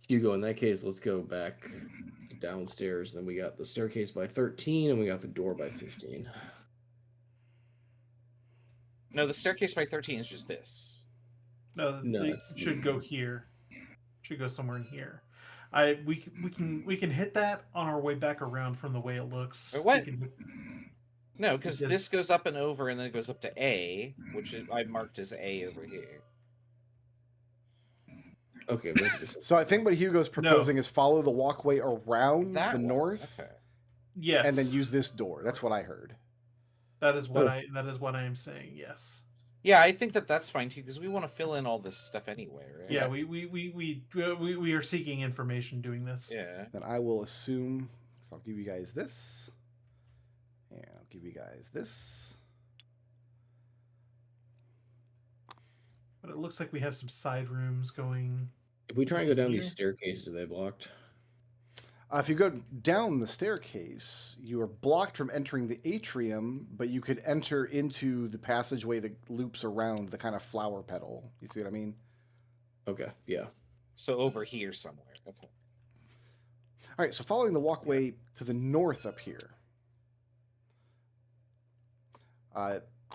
Speaker 4: Hugo, in that case, let's go back downstairs. Then we got the staircase by 13, and we got the door by 15.
Speaker 2: No, the staircase by 13 is just this.
Speaker 5: No,
Speaker 4: No,
Speaker 5: they
Speaker 4: it's-
Speaker 5: should go here. Should go somewhere in here. We can hit that on our way back around from the way it looks.
Speaker 2: Wait, what?
Speaker 5: We can-
Speaker 2: No, because
Speaker 5: Because-
Speaker 2: this goes up and over, and then it goes up to A, which I marked as A over here.
Speaker 4: Okay, let's
Speaker 1: So, I think what Hugo's proposing is follow the walkway around
Speaker 2: That
Speaker 1: the
Speaker 2: one,
Speaker 1: north,
Speaker 2: okay.
Speaker 5: Yes,
Speaker 1: and then use this door. That's what I heard.
Speaker 5: that is what
Speaker 4: Oh.
Speaker 5: I am saying. Yes.
Speaker 2: Yeah, I think that's fine too, because we want to fill in all this stuff anyway, right?
Speaker 5: Yeah, we are seeking information doing this.
Speaker 2: Yeah.
Speaker 1: Then I will assume. So I'll give you guys this. And I'll give you guys this.
Speaker 5: But it looks like we have some side rooms going.
Speaker 4: If we try and go down
Speaker 5: Here?
Speaker 4: these staircases, are they blocked?
Speaker 1: If you go down the staircase, you are blocked from entering the atrium, but you could enter into the passageway that loops around the kind of flower petal. You see what I mean?
Speaker 4: Okay, yeah.
Speaker 2: So over here somewhere. Okay.
Speaker 1: All right, so following the walkway to the north up here,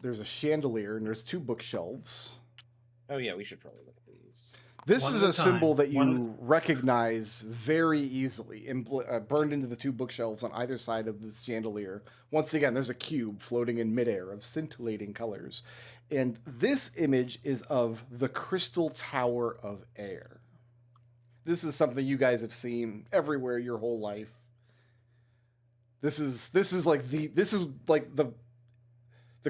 Speaker 1: there's a chandelier and there's 2 bookshelves.
Speaker 2: Oh yeah, we should probably look at these.
Speaker 1: This
Speaker 5: One
Speaker 1: is
Speaker 5: at
Speaker 1: a
Speaker 5: a
Speaker 1: symbol
Speaker 5: time.
Speaker 1: that
Speaker 5: One
Speaker 1: you recognize very easily, burned into the 2 bookshelves on either side of the chandelier. Once again, there's a cube floating in midair of scintillating colors. And this image is of the Crystal Tower of Air. This is something you guys have seen everywhere your whole life. This is like the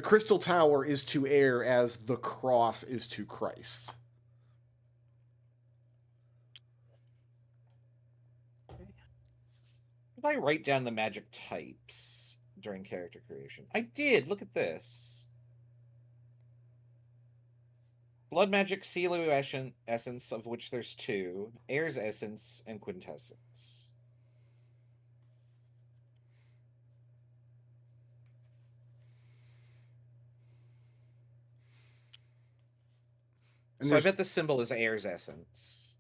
Speaker 1: Crystal Tower is to air as the cross is to Christ.
Speaker 2: Did I write down the magic types during character creation? I did. Look at this. Blood magic, Silu essence, of which there's 2, Air's essence, and quintessence.
Speaker 1: And
Speaker 2: So I
Speaker 1: there's,
Speaker 2: bet the symbol is Air's essence.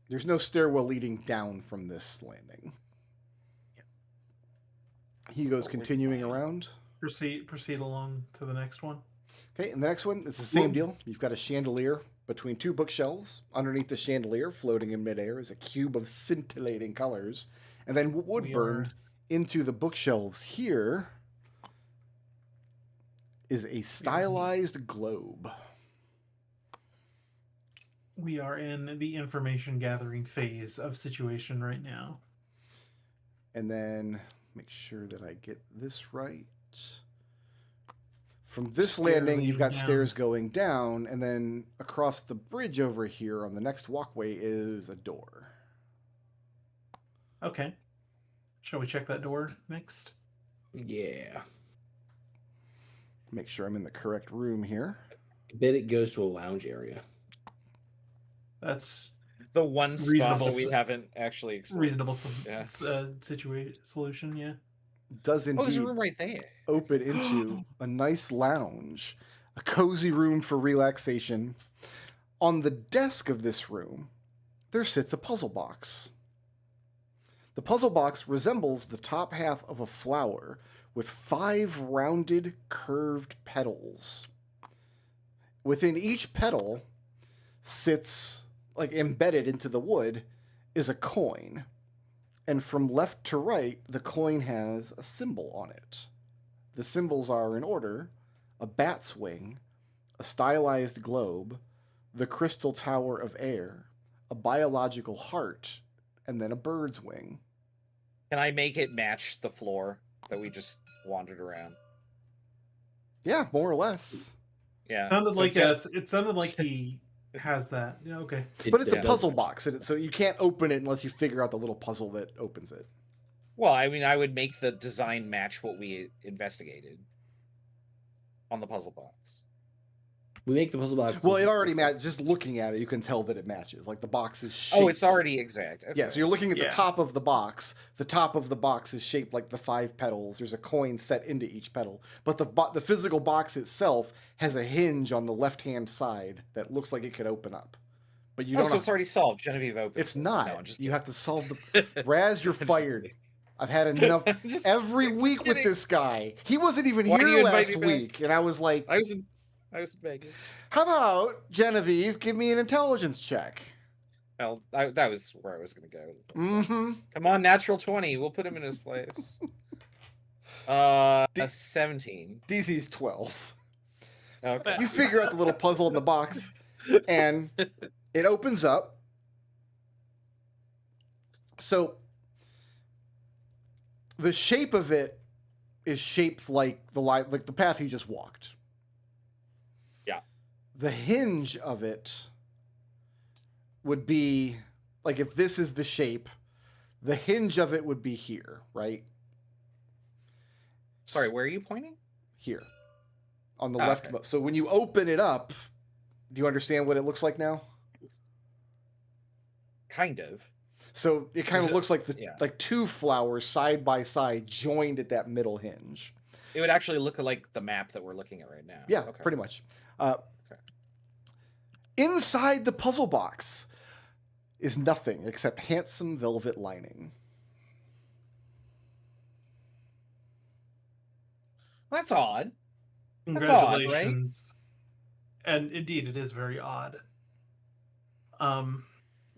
Speaker 1: there's no stairwell leading down from this landing. Hugo's continuing around.
Speaker 5: Proceed along to the next one.
Speaker 1: Okay, and the next one, it's the same
Speaker 5: Well-
Speaker 1: deal. You've got a chandelier between 2 bookshelves. Underneath the chandelier, floating in midair, is a cube of scintillating colors. And then wood
Speaker 5: We
Speaker 1: burned
Speaker 5: are-
Speaker 1: into the bookshelves here is a stylized globe.
Speaker 5: We are in the information gathering phase of situation right now.
Speaker 1: And then make sure that I get this right. From this
Speaker 5: Stair
Speaker 1: landing, you've
Speaker 5: leading
Speaker 1: got
Speaker 5: down.
Speaker 1: stairs going down, and then across the bridge over here on the next walkway is a door.
Speaker 5: Okay. Shall we check that door next?
Speaker 4: Yeah.
Speaker 1: Make sure I'm in the correct room here.
Speaker 4: I bet it goes to a lounge area.
Speaker 5: That's
Speaker 2: The one spot
Speaker 5: Reasonable
Speaker 2: that we
Speaker 5: s-
Speaker 2: haven't actually explored.
Speaker 5: reasonable
Speaker 2: Yeah.
Speaker 5: solution. Yeah.
Speaker 1: Does
Speaker 2: Oh, there's a
Speaker 1: indeed
Speaker 2: room right there.
Speaker 1: open into a nice lounge, a cozy room for relaxation. On the desk of this room, there sits a puzzle box. The puzzle box resembles the top half of a flower with 5 rounded, curved petals. Within each petal sits, like embedded into the wood, is a coin. And from left to right, the coin has a symbol on it. The symbols are in order: a bat's wing, a stylized globe, the crystal tower of air, a biological heart, and then a bird's wing.
Speaker 2: Can I make it match the floor that we just wandered around?
Speaker 1: Yeah, more or less.
Speaker 2: Yeah.
Speaker 5: Sounded
Speaker 2: So
Speaker 5: like
Speaker 2: just-
Speaker 5: it sounded like he has that. Yeah. Okay.
Speaker 1: But it's a
Speaker 4: does
Speaker 1: puzzle
Speaker 4: match.
Speaker 1: box, so you can't open it unless you figure out the little puzzle that opens it.
Speaker 2: Well, I mean, I would make the design match what we investigated on the puzzle box.
Speaker 4: We make the puzzle box.
Speaker 1: Well, it already matches. Just looking at it, you can tell that it matches. Like the box is shaped.
Speaker 2: Oh, it's already exact. Okay.
Speaker 1: Yeah, so you're looking at
Speaker 5: Yeah.
Speaker 1: the top of the box. The top of the box is shaped like the 5 petals. There's a coin set into each petal. But the physical box itself has a hinge on the left-hand side that looks like it could open up. But you
Speaker 2: Oh,
Speaker 1: don't
Speaker 2: so
Speaker 1: know.
Speaker 2: it's already solved. Genevieve opens.
Speaker 1: It's
Speaker 2: it.
Speaker 1: not.
Speaker 2: No, I'm just
Speaker 1: You
Speaker 2: kidding.
Speaker 1: have to solve the... Raz, you're
Speaker 2: I'm just
Speaker 1: fired.
Speaker 2: kidding.
Speaker 1: I've had enough...
Speaker 2: I'm just-
Speaker 1: Every
Speaker 2: I'm just
Speaker 1: week with
Speaker 2: kidding.
Speaker 1: this guy. He wasn't even
Speaker 2: Why do you
Speaker 1: here
Speaker 2: invite
Speaker 1: last
Speaker 2: me back?
Speaker 1: week. And I was like,
Speaker 2: I was begging.
Speaker 1: how about, Genevieve, give me an intelligence check?
Speaker 2: Well, that was where I was going to go.
Speaker 1: Mm-hmm.
Speaker 2: Come on, natural 20. We'll put him in his place.
Speaker 1: D-
Speaker 2: 17.
Speaker 1: DC's 12.
Speaker 2: Okay.
Speaker 1: You figure out the little puzzle in the box, and it opens up. So the shape of it is shaped like like the path you just walked.
Speaker 2: Yeah.
Speaker 1: The hinge of it would be like, if this is the shape, the hinge of it would be here, right?
Speaker 2: Sorry, where are you pointing?
Speaker 1: Here. On the
Speaker 2: Ah,
Speaker 1: left.
Speaker 2: okay.
Speaker 1: So when you open it up, do you understand what it looks like now?
Speaker 2: Kind of.
Speaker 1: So it kind
Speaker 2: Is
Speaker 1: of
Speaker 2: it-
Speaker 1: looks like
Speaker 2: yeah.
Speaker 1: like 2 flowers side by side joined at that middle hinge.
Speaker 2: It would actually look like the map that we're looking at right now.
Speaker 1: Yeah,
Speaker 2: Okay.
Speaker 1: pretty much.
Speaker 2: Okay.
Speaker 1: Inside the puzzle box is nothing except handsome velvet lining.
Speaker 2: That's odd. That's odd, right?
Speaker 5: Congratulations. And indeed, it is very odd.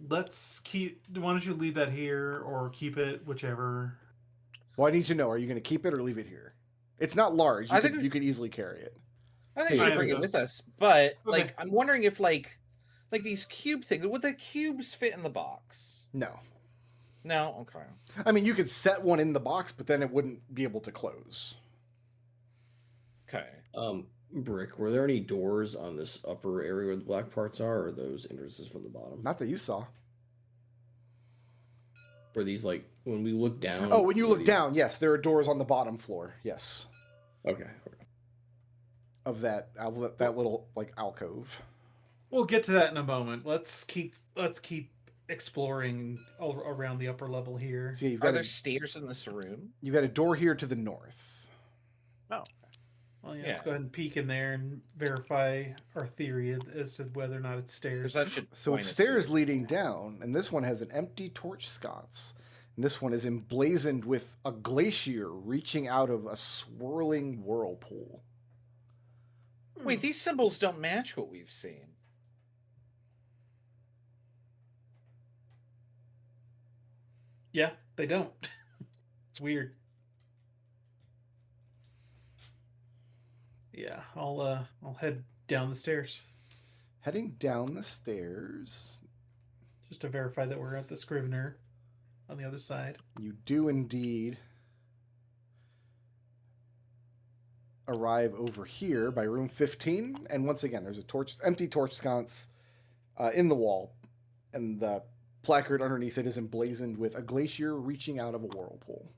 Speaker 5: Let's keep. Why don't you leave that here or keep it, whichever.
Speaker 1: Well, I need to know: are you going to keep it or leave it here? It's not large.
Speaker 2: I think
Speaker 1: You could easily carry it.
Speaker 2: I think we
Speaker 5: Hey,
Speaker 2: should bring
Speaker 5: there
Speaker 2: it
Speaker 5: we
Speaker 2: with us. But
Speaker 5: Okay.
Speaker 2: like, I'm wondering if like these cube things, would the cubes fit in the box?
Speaker 1: No,
Speaker 2: No. Okay.
Speaker 1: I mean you could set one in the box, but then it wouldn't be able to close.
Speaker 2: Okay.
Speaker 4: Brick, were there any doors on this upper area where the black parts are, or are those entrances from the bottom?
Speaker 1: Not that you saw.
Speaker 4: Were these like when we look down?
Speaker 1: Oh, when you
Speaker 4: were
Speaker 1: look
Speaker 4: these-
Speaker 1: down, yes, there are doors on the bottom floor. Yes,
Speaker 4: Okay.
Speaker 1: of that little like alcove.
Speaker 5: We'll get to that in a moment. Let's keep exploring all around the upper level here.
Speaker 1: So yeah,
Speaker 2: Are there stairs in this room?
Speaker 1: you've got a door here to the north.
Speaker 6: Oh,
Speaker 5: Well, yeah,
Speaker 2: Yeah.
Speaker 5: let's go ahead and peek in there and verify our theory as to whether or not it's
Speaker 2: Because
Speaker 5: stairs.
Speaker 2: that should
Speaker 1: So
Speaker 2: point
Speaker 1: it's
Speaker 2: us
Speaker 1: stairs
Speaker 2: to-
Speaker 1: leading down, and this one has an empty torch sconce. And this one is emblazoned with a glacier reaching out of a swirling whirlpool.
Speaker 2: Wait, these symbols don't match what we've seen.
Speaker 5: Yeah, they don't. It's weird. Yeah, I'll head down the stairs
Speaker 1: Heading down the stairs,
Speaker 5: just to verify that we're at the Scrivener on the other side.
Speaker 1: you do indeed arrive over here by room 15. And once again, there's a empty torch sconce in the wall, and the placard underneath it is emblazoned with a glacier reaching out of a whirlpool.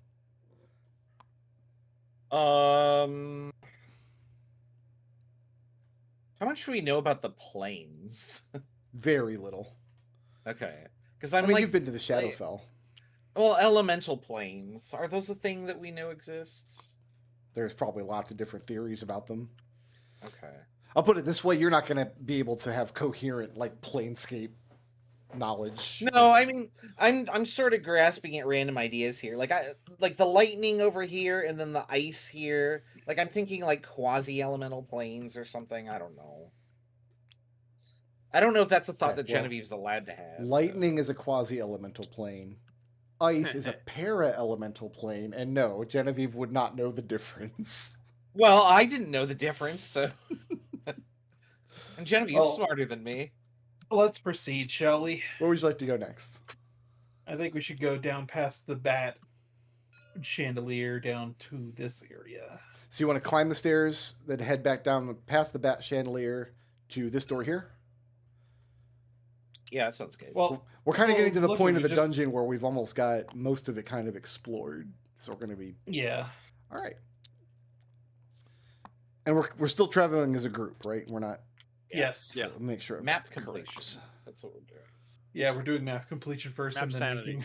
Speaker 2: How much do we know about the planes?
Speaker 1: Very little.
Speaker 2: Okay, because
Speaker 1: I
Speaker 2: I'm
Speaker 1: mean,
Speaker 2: like,
Speaker 1: you've been to the Shadowfell.
Speaker 2: well, elemental planes, are those a thing that we know exists?
Speaker 1: There's probably lots of different theories about them.
Speaker 2: Okay.
Speaker 1: I'll put it this way: you're not going to be able to have coherent like planescape knowledge.
Speaker 2: No, I mean, I'm sort of grasping at random ideas here. Like the lightning over here, and then the ice here. Like I'm thinking like quasi-elemental planes or something. I don't know. I don't know if that's a thought
Speaker 1: Okay,
Speaker 2: that
Speaker 1: well,
Speaker 2: Genevieve's allowed to have.
Speaker 1: Lightning is a quasi-elemental plane. Ice is a para-elemental plane, and no, Genevieve would not know the difference.
Speaker 2: Well, I didn't know the difference, so. And Genevieve's
Speaker 5: Oh.
Speaker 2: smarter than me.
Speaker 5: Let's proceed, shall we?
Speaker 1: Where would you like to go next?
Speaker 5: I think we should go down past the bat chandelier down to this area.
Speaker 1: So you want to climb the stairs, then head back down past the bat chandelier to this door here?
Speaker 2: Yeah, that sounds good.
Speaker 5: Well,
Speaker 1: We're kind of getting to the
Speaker 5: listen,
Speaker 1: point of
Speaker 5: we
Speaker 1: the
Speaker 5: just-
Speaker 1: dungeon where we've almost got most of it kind of explored. So we're going to be
Speaker 5: yeah.
Speaker 1: all right. And we're still traveling as a group, right? We're not.
Speaker 5: Yes.
Speaker 6: Yeah.
Speaker 1: So make sure.
Speaker 2: Map
Speaker 1: correct.
Speaker 2: completion. That's what we're doing.
Speaker 5: Yeah, we're doing map completion first,
Speaker 6: Map
Speaker 5: and then
Speaker 6: sanity.
Speaker 5: making...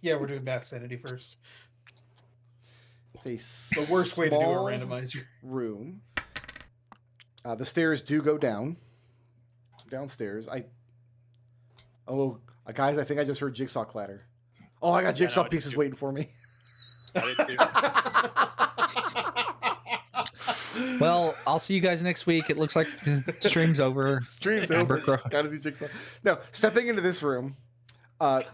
Speaker 5: Yeah, we're doing map sanity first.
Speaker 1: It's a
Speaker 5: The worst way to do a
Speaker 1: small
Speaker 5: randomizer.
Speaker 1: room. The stairs do go downstairs. Guys, I think I just heard jigsaw clatter. Oh, I got
Speaker 6: Yeah,
Speaker 1: jigsaw
Speaker 6: no, I did
Speaker 1: pieces
Speaker 6: too.
Speaker 1: waiting for me.
Speaker 3: Well, I'll see you guys next week. It looks like the stream's over.
Speaker 1: Stream's
Speaker 3: Amber
Speaker 1: over.
Speaker 3: Crow.
Speaker 1: Gotta do jigsaw. No, stepping into this room,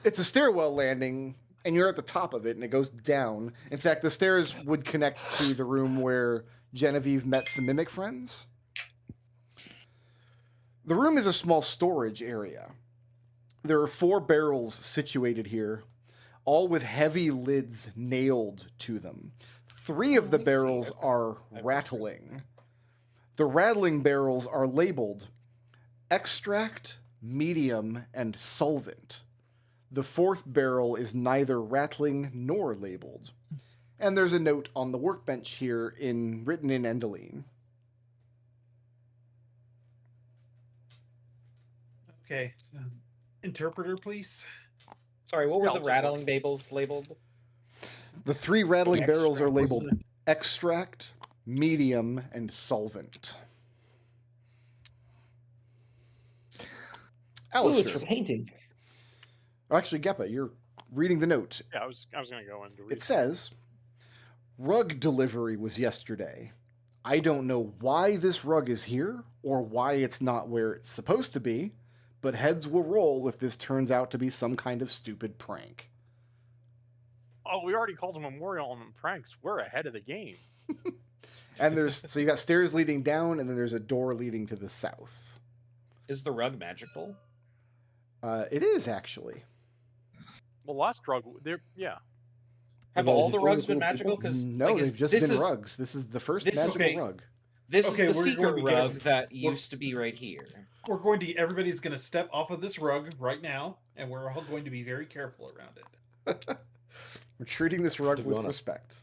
Speaker 1: it's a stairwell landing, and you're at the top of it, and it goes down. In fact, the stairs would connect to the room where Genevieve met some mimic friends. The room is a small storage area. There are 4 barrels situated here, all with heavy lids nailed to them. 3 of the
Speaker 2: I see.
Speaker 1: barrels
Speaker 2: Okay.
Speaker 1: are
Speaker 2: I've missed it.
Speaker 1: rattling. The rattling barrels are labeled extract, medium, and solvent. The 4th barrel is neither rattling nor labeled. And there's a note on the workbench here written in Endoline.
Speaker 5: Okay. Interpreter, please.
Speaker 2: Sorry, what were
Speaker 6: Yeah,
Speaker 2: the
Speaker 6: I'll take
Speaker 2: rattling labels labeled?
Speaker 1: The 3 rattling barrels are
Speaker 5: Extract,
Speaker 1: labeled extract, medium, and solvent.
Speaker 4: Fluids
Speaker 1: Alistair.
Speaker 4: for painting.
Speaker 1: Oh, actually, Geppa, you're reading the note.
Speaker 6: Yeah, I was gonna go into
Speaker 1: It says, rug delivery was yesterday. I don't know why this rug is here or why it's not where it's supposed to be, but heads will roll if this turns out to be some kind of stupid prank.
Speaker 6: Oh, we already called them Memorial and pranks. We're ahead of the game.
Speaker 1: And so you got stairs leading down, and then there's a door leading to the south.
Speaker 2: Is the rug magical?
Speaker 1: It is actually.
Speaker 6: Well, last drug, there, yeah.
Speaker 2: Have
Speaker 4: Have all
Speaker 2: all the
Speaker 4: the
Speaker 2: rugs been
Speaker 4: photos
Speaker 2: magical? Because
Speaker 1: No, they've just been rugs. This is the first
Speaker 2: this is-
Speaker 1: magical
Speaker 2: okay.
Speaker 1: rug.
Speaker 2: This
Speaker 5: Okay,
Speaker 2: is the
Speaker 5: we're
Speaker 2: secret
Speaker 5: going to get-
Speaker 2: rug that used to be right here.
Speaker 5: We're going to. Everybody's going to step off of this rug right now, and we're all going to be very careful around it.
Speaker 1: We're treating this rug
Speaker 4: To be
Speaker 1: with
Speaker 4: honest.
Speaker 1: respect.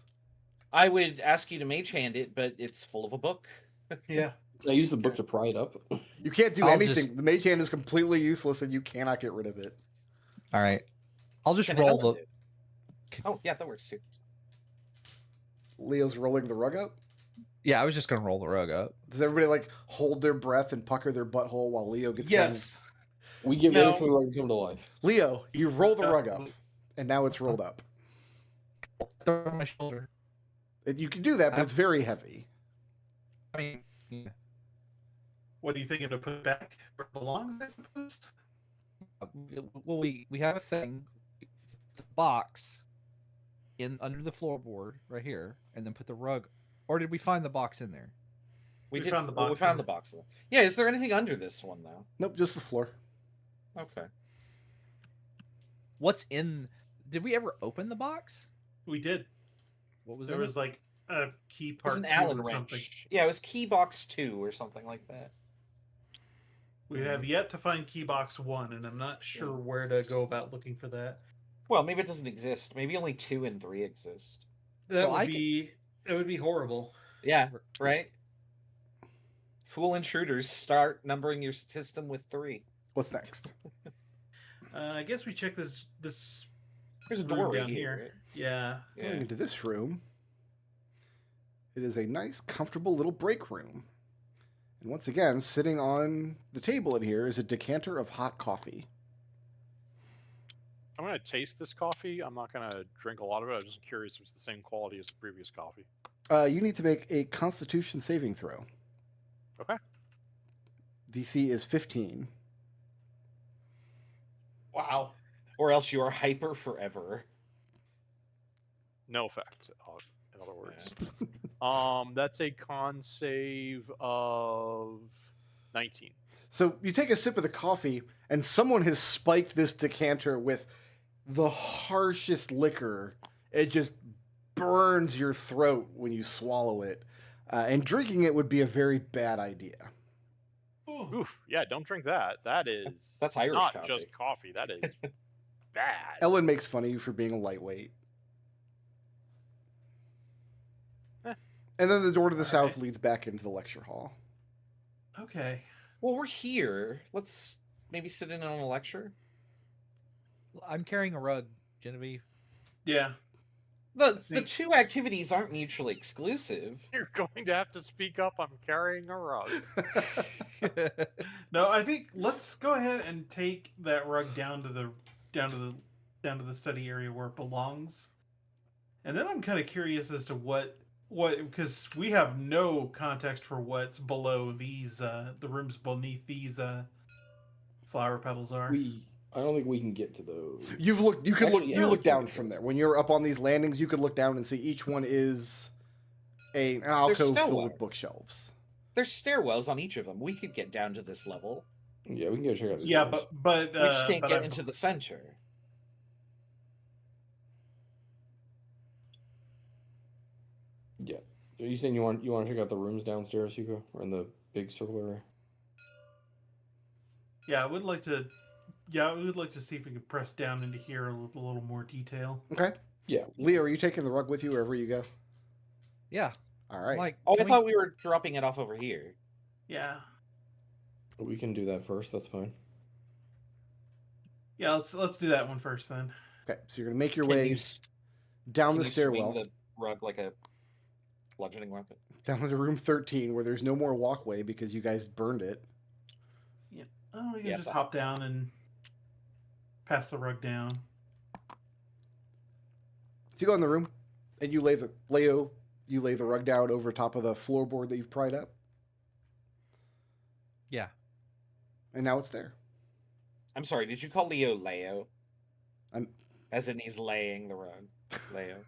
Speaker 2: I would ask you to mage hand it, but it's full of a book.
Speaker 5: Yeah.
Speaker 4: I use the book to pry it up.
Speaker 1: You can't do
Speaker 3: I'll
Speaker 1: anything.
Speaker 3: just-
Speaker 1: The mage hand is completely useless, and you cannot get rid of it.
Speaker 3: All right. I'll just
Speaker 2: Can
Speaker 3: roll
Speaker 2: Helen
Speaker 3: the.
Speaker 2: do? Oh, yeah, that works too.
Speaker 1: Leo's rolling the rug up.
Speaker 3: Yeah, I was just gonna roll the rug up.
Speaker 1: Does everybody like hold their breath and pucker their butthole while Leo gets done?
Speaker 5: Yes.
Speaker 4: We get
Speaker 2: No.
Speaker 4: ready for the rug to come to life.
Speaker 1: Leo, you roll the rug up, and now it's rolled up.
Speaker 3: Throw it on my shoulder.
Speaker 1: You can do that, but it's very heavy.
Speaker 3: I mean, yeah.
Speaker 5: What do you think of to put it back where it belongs? I suppose.
Speaker 3: Well, we have a thing, the box, in under the floorboard right here, and then put the rug. Or did we find the box in there?
Speaker 5: We
Speaker 2: did,
Speaker 5: found the
Speaker 2: well, we
Speaker 5: box
Speaker 2: found
Speaker 5: in
Speaker 2: the
Speaker 5: there.
Speaker 2: box. Yeah, is there anything under this one though?
Speaker 1: Nope, just the floor.
Speaker 2: Okay.
Speaker 3: What's in? Did we ever open the box?
Speaker 5: We did.
Speaker 3: What was
Speaker 5: There
Speaker 3: in
Speaker 5: was
Speaker 3: it?
Speaker 5: like a key
Speaker 2: It was
Speaker 5: part
Speaker 2: an
Speaker 5: two
Speaker 2: Allen
Speaker 5: or
Speaker 2: wrench.
Speaker 5: something.
Speaker 2: Yeah, it was key box 2 or something like that.
Speaker 5: We have yet to find key box 1, and I'm not sure where to go about looking for that.
Speaker 2: Well, maybe it doesn't exist. Maybe only 2 and 3 exist.
Speaker 5: That
Speaker 3: So
Speaker 5: would
Speaker 3: I
Speaker 5: be. It would be horrible.
Speaker 2: Yeah, right. Fool intruders, start numbering your system with 3.
Speaker 1: What's next?
Speaker 5: I guess we check this
Speaker 2: There's a
Speaker 5: room
Speaker 2: door right
Speaker 5: down
Speaker 2: here.
Speaker 5: here. Yeah.
Speaker 1: Going
Speaker 2: Yeah.
Speaker 1: into this room, it is a nice, comfortable little break room. And once again, sitting on the table in here is a decanter of hot coffee.
Speaker 6: I'm gonna taste this coffee. I'm not gonna drink a lot of it. I'm just curious if it's the same quality as the previous coffee.
Speaker 1: You need to make a Constitution saving throw.
Speaker 6: Okay.
Speaker 1: DC is 15.
Speaker 5: Wow.
Speaker 2: Or else you are hyper forever.
Speaker 6: No effect. In other words, that's a con save of 19.
Speaker 1: So you take a sip of the coffee, and someone has spiked this decanter with the harshest liquor. It just burns your throat when you swallow it. And drinking it would be a very bad idea.
Speaker 6: Oof. Yeah, don't drink that. That is
Speaker 2: That's Irish
Speaker 6: not
Speaker 2: coffee.
Speaker 6: just coffee. That is bad.
Speaker 1: Ellen makes fun of you for being a lightweight. And then the door to the south leads back into the lecture hall.
Speaker 5: Okay.
Speaker 2: Well, we're here. Let's maybe sit in on a lecture.
Speaker 3: I'm carrying a rug, Genevieve.
Speaker 5: Yeah.
Speaker 2: The two activities aren't mutually exclusive.
Speaker 6: You're going to have to speak up. I'm carrying a rug.
Speaker 5: No, I think let's go ahead and take that rug down to the study area where it belongs. And then I'm kind of curious as to what because we have no context for what's below these the rooms beneath these flower petals are.
Speaker 4: I don't think we can get to those.
Speaker 1: You can
Speaker 4: Actually, yeah,
Speaker 1: you
Speaker 4: we
Speaker 1: look
Speaker 4: can
Speaker 1: down
Speaker 4: get
Speaker 1: from
Speaker 4: there.
Speaker 1: there. When you're up on these landings, you could look down and see each one is an alcove filled
Speaker 2: stairwell.
Speaker 1: with bookshelves.
Speaker 2: There's stairwells on each of them. We could get down to this level.
Speaker 4: Yeah, we can go check out. The
Speaker 5: Yeah,
Speaker 4: doors.
Speaker 5: but
Speaker 2: We just can't
Speaker 5: but
Speaker 2: get
Speaker 5: I-
Speaker 2: into the center.
Speaker 4: Yeah. Are you saying you want to check out the rooms downstairs, Hugo, or in the big circle area?
Speaker 5: Yeah, I would like to. Yeah, we would like to see if we could press down into here a little more detail.
Speaker 1: Okay.
Speaker 4: Yeah.
Speaker 1: Leo, are you taking the rug with you wherever you go?
Speaker 3: Yeah.
Speaker 1: All right.
Speaker 3: Like,
Speaker 2: Oh, I
Speaker 3: can
Speaker 2: thought we were dropping it off over here.
Speaker 5: Yeah.
Speaker 4: We can do that first. That's fine.
Speaker 5: Yeah, let's do that one first then.
Speaker 1: Okay. So you're gonna make your
Speaker 2: Can
Speaker 1: way
Speaker 2: you s-
Speaker 1: down
Speaker 2: can
Speaker 1: the
Speaker 2: you swing
Speaker 1: stairwell,
Speaker 2: the rug like a bludgeoning weapon.
Speaker 1: down to room 13, where there's no more walkway because you guys burned it.
Speaker 5: Oh, we can
Speaker 2: Yeah,
Speaker 5: just
Speaker 2: fine.
Speaker 5: hop down and pass the rug down.
Speaker 1: So you go in the room, and you lay the rug down over top of the floorboard that you've pried up,
Speaker 3: Yeah.
Speaker 1: and now it's there.
Speaker 2: I'm sorry, did you call Leo?
Speaker 1: I'm-
Speaker 2: As in he's laying the rug. Leo.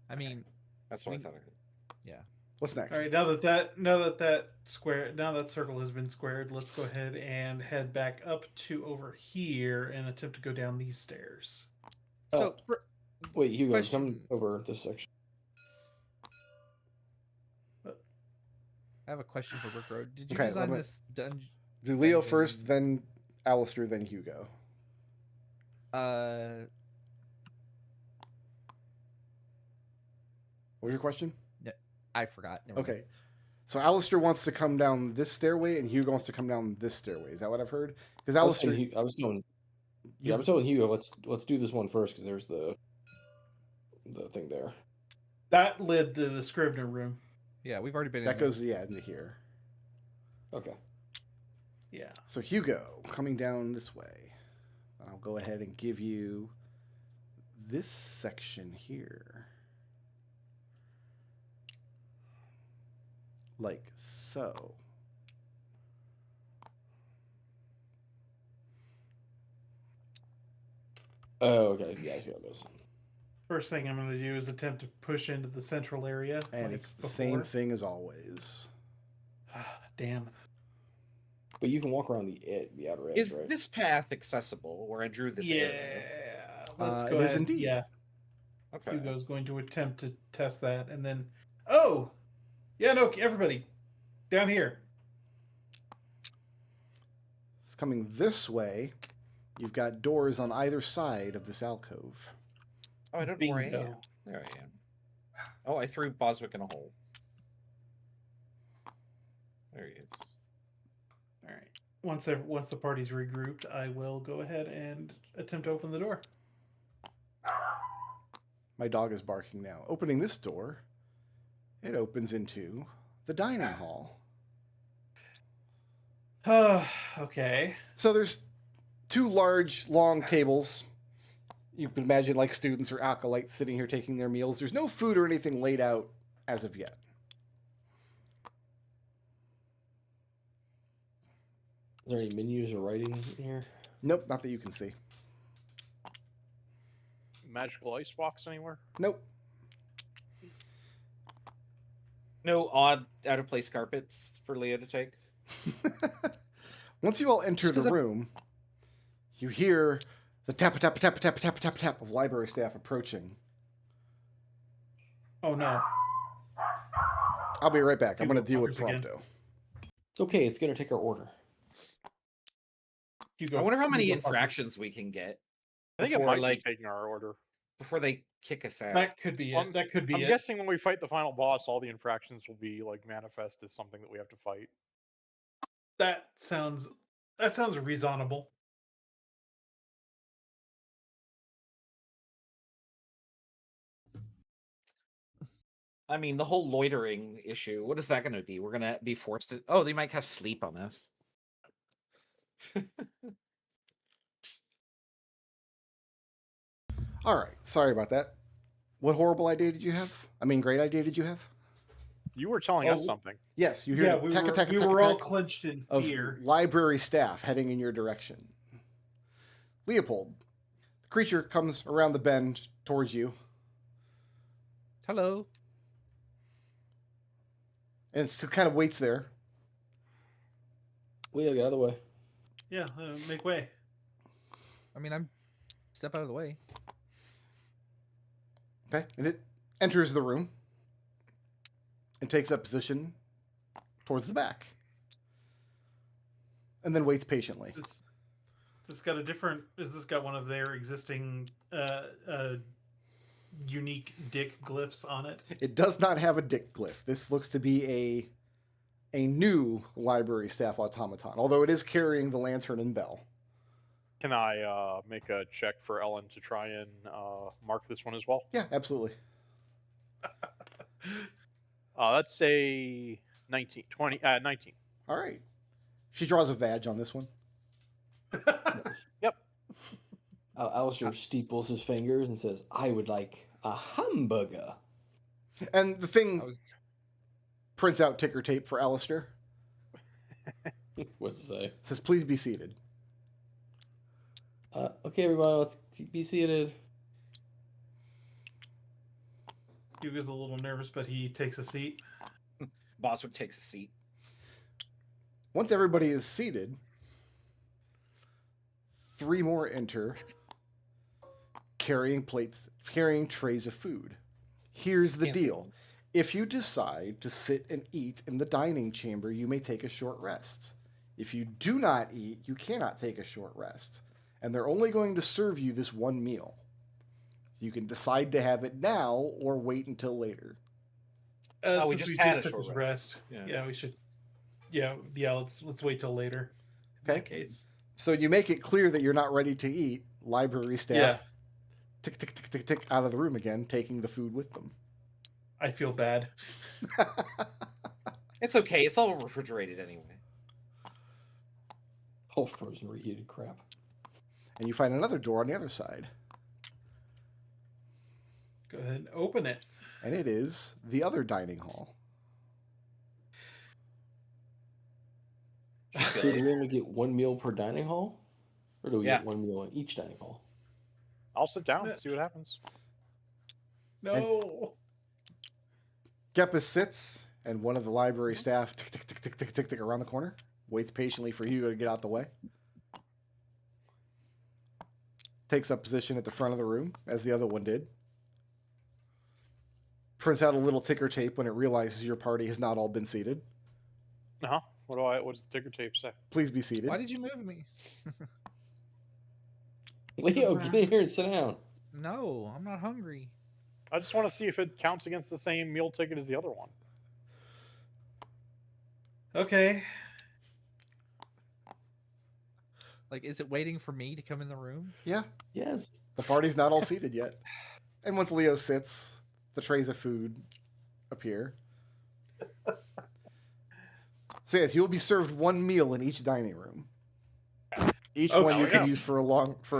Speaker 3: I mean,
Speaker 2: That's what I
Speaker 3: We-
Speaker 2: thought I heard.
Speaker 1: What's next?
Speaker 5: All right, now that circle has been squared, let's go ahead and head back up to over here and attempt to go down these stairs.
Speaker 3: so
Speaker 4: Wait, Hugo,
Speaker 3: Question.
Speaker 4: come over this section.
Speaker 3: I have a question for Rick Road. Did you
Speaker 1: Okay,
Speaker 3: design
Speaker 1: let me-
Speaker 3: this dungeon?
Speaker 1: Do Leo first, then Alistair, then Hugo. What was your question?
Speaker 3: I forgot. Never mind.
Speaker 1: Okay. So Alistair wants to come down this stairway, and Hugo wants to come down this stairway. Is that what I've heard? Because
Speaker 4: I was
Speaker 1: Alistair,
Speaker 4: telling Hugo, let's do this one first because there's the thing there.
Speaker 5: That led to the Scrivener room.
Speaker 3: Yeah, we've already been in
Speaker 1: that
Speaker 3: there.
Speaker 1: goes into here.
Speaker 4: Okay.
Speaker 5: Yeah.
Speaker 1: So Hugo coming down this way. I'll go ahead and give you this section here. Like so.
Speaker 4: Oh, okay. Yeah, I see how it goes.
Speaker 5: First thing I'm going to do is attempt to push into the central area.
Speaker 1: And
Speaker 5: like
Speaker 1: it's the same
Speaker 5: before.
Speaker 1: thing as always.
Speaker 5: Damn.
Speaker 4: But you can walk around the outer edge,
Speaker 2: Is
Speaker 4: right?
Speaker 2: this path accessible where I drew this
Speaker 5: Yeah.
Speaker 2: arrow?
Speaker 5: Let's
Speaker 1: It
Speaker 5: go
Speaker 1: is
Speaker 5: ahead.
Speaker 1: indeed.
Speaker 5: Yeah.
Speaker 2: Okay.
Speaker 5: Hugo's going to attempt to test that, and then, oh, yeah, no, everybody, down here.
Speaker 1: It's coming this way. You've got doors on either side of this alcove.
Speaker 2: Oh, I don't know where I am.
Speaker 5: Bingo.
Speaker 2: There I am. Oh, I threw Boswick in a hole. There he is.
Speaker 5: All right. Once the party's regrouped, I will go ahead and attempt to open the door.
Speaker 1: My dog is barking now. Opening this door, it opens into the dining hall.
Speaker 5: Okay.
Speaker 1: So there's two large, long tables. You can imagine like students or acolytes sitting here taking their meals. There's no food or anything laid out as of yet.
Speaker 4: Is there any menus or writing in here?
Speaker 1: Nope, not that you can see.
Speaker 6: Magical ice box anywhere?
Speaker 1: Nope.
Speaker 2: No odd, out of place carpets for Leah to take.
Speaker 1: Once you all enter the room, you hear the tap tap tap tap tap tap tap of library staff approaching.
Speaker 5: Oh no.
Speaker 1: I'll be right back. I'm going to deal with
Speaker 5: Fuckers again.
Speaker 1: Prompto.
Speaker 4: It's okay. It's gonna take our order.
Speaker 2: I wonder how many infractions we can get
Speaker 6: I think it
Speaker 2: Before,
Speaker 6: might
Speaker 2: like-
Speaker 6: be taking our order.
Speaker 2: before they kick us out.
Speaker 5: That could be it. That could be
Speaker 6: I'm
Speaker 5: it.
Speaker 6: guessing when we fight the final boss, all the infractions will be like manifest as something that we have to fight.
Speaker 5: That sounds reasonable.
Speaker 2: I mean, the whole loitering issue, what is that going to be? We're going to be forced to... Oh, they might cast sleep on us.
Speaker 1: All right. Sorry about that. What horrible idea did you have? I mean, great idea did you have?
Speaker 6: You were telling us
Speaker 5: Oh,
Speaker 6: something.
Speaker 1: Yes, you hear
Speaker 5: Yeah,
Speaker 1: the
Speaker 5: we
Speaker 1: tack
Speaker 5: were,
Speaker 1: tack
Speaker 5: we
Speaker 1: tack
Speaker 5: were all
Speaker 1: tack
Speaker 5: clenched in
Speaker 1: of
Speaker 5: fear.
Speaker 1: library staff heading in your direction. Leopold, the creature comes around the bend towards you,
Speaker 3: Hello.
Speaker 1: and it kind of waits there.
Speaker 4: Leo, get out of the way.
Speaker 5: Yeah, make way.
Speaker 3: I mean, I'm step out of the way.
Speaker 1: Okay, and it enters the room and takes up position towards the back, and then waits patiently.
Speaker 5: Is this got a different? Is this got one of their existing unique dick glyphs on it?
Speaker 1: It does not have a dick glyph. This looks to be a new library staff automaton, although it is carrying the lantern and bell.
Speaker 6: Can I make a check for Ellen to try and mark this one as well?
Speaker 1: Yeah, absolutely.
Speaker 6: That's a 19. 19.
Speaker 1: All right. She draws a badge on this one.
Speaker 6: Yep.
Speaker 4: Alistair steeples his fingers and says, "I would like a hamburger."
Speaker 1: And the thing
Speaker 3: I was-
Speaker 1: prints out ticker tape for Alistair.
Speaker 4: What's it say?
Speaker 1: It says, please be seated.
Speaker 4: Okay, everybody, let's be seated.
Speaker 5: Hugo's a little nervous, but he takes a seat.
Speaker 2: Boswick takes a seat.
Speaker 1: Once everybody is seated, 3 more enter carrying trays of food. Here's the
Speaker 2: Can't see
Speaker 1: deal.
Speaker 2: them.
Speaker 1: If you decide to sit and eat in the dining chamber, you may take a short rest. If you do not eat, you cannot take a short rest. And they're only going to serve you this one meal. You can decide to have it now or wait until later.
Speaker 2: We
Speaker 5: Since
Speaker 2: just had a
Speaker 5: took
Speaker 2: short
Speaker 5: his
Speaker 2: rest.
Speaker 5: Yeah, we should. Yeah. Let's wait till later. In
Speaker 1: Okay.
Speaker 5: that case.
Speaker 1: So you make it clear that you're not ready to eat. Library staff
Speaker 5: Yeah.
Speaker 1: tick, tick, tick, tick, tick, out of the room again, taking the food with them.
Speaker 5: I feel bad.
Speaker 2: It's okay. It's all refrigerated anyway.
Speaker 4: Whole frozen reheated crap.
Speaker 1: And you find another door on the other side.
Speaker 5: Go ahead and open it.
Speaker 1: And it is the other dining hall.
Speaker 4: So do we only get one meal per dining hall? Or do we
Speaker 2: Yeah.
Speaker 4: get one meal in each dining hall?
Speaker 6: I'll sit down and see what happens.
Speaker 5: No.
Speaker 1: Gepis sits, and one of the library staff tick, tick, tick, tick, tick, tick, tick around the corner, waits patiently for Hugo to get out the way. Takes up position at the front of the room, as the other one did. Prints out a little ticker tape when it realizes your party has not all been seated.
Speaker 6: Uh-huh. What does the ticker tape say?
Speaker 1: Please be seated.
Speaker 3: Why did you move me?
Speaker 4: Leo, get in here and sit down.
Speaker 3: No, I'm not hungry.
Speaker 6: I just want to see if it counts against the same meal ticket as the other one.
Speaker 5: Okay.
Speaker 3: Like, is it waiting for me to come in the room?
Speaker 1: Yeah,
Speaker 4: Yes.
Speaker 1: the party's not all seated yet. And once Leo sits, the trays of food appear. So yes, you'll be served one meal in each dining room. Each one
Speaker 5: Okay.
Speaker 1: you can use for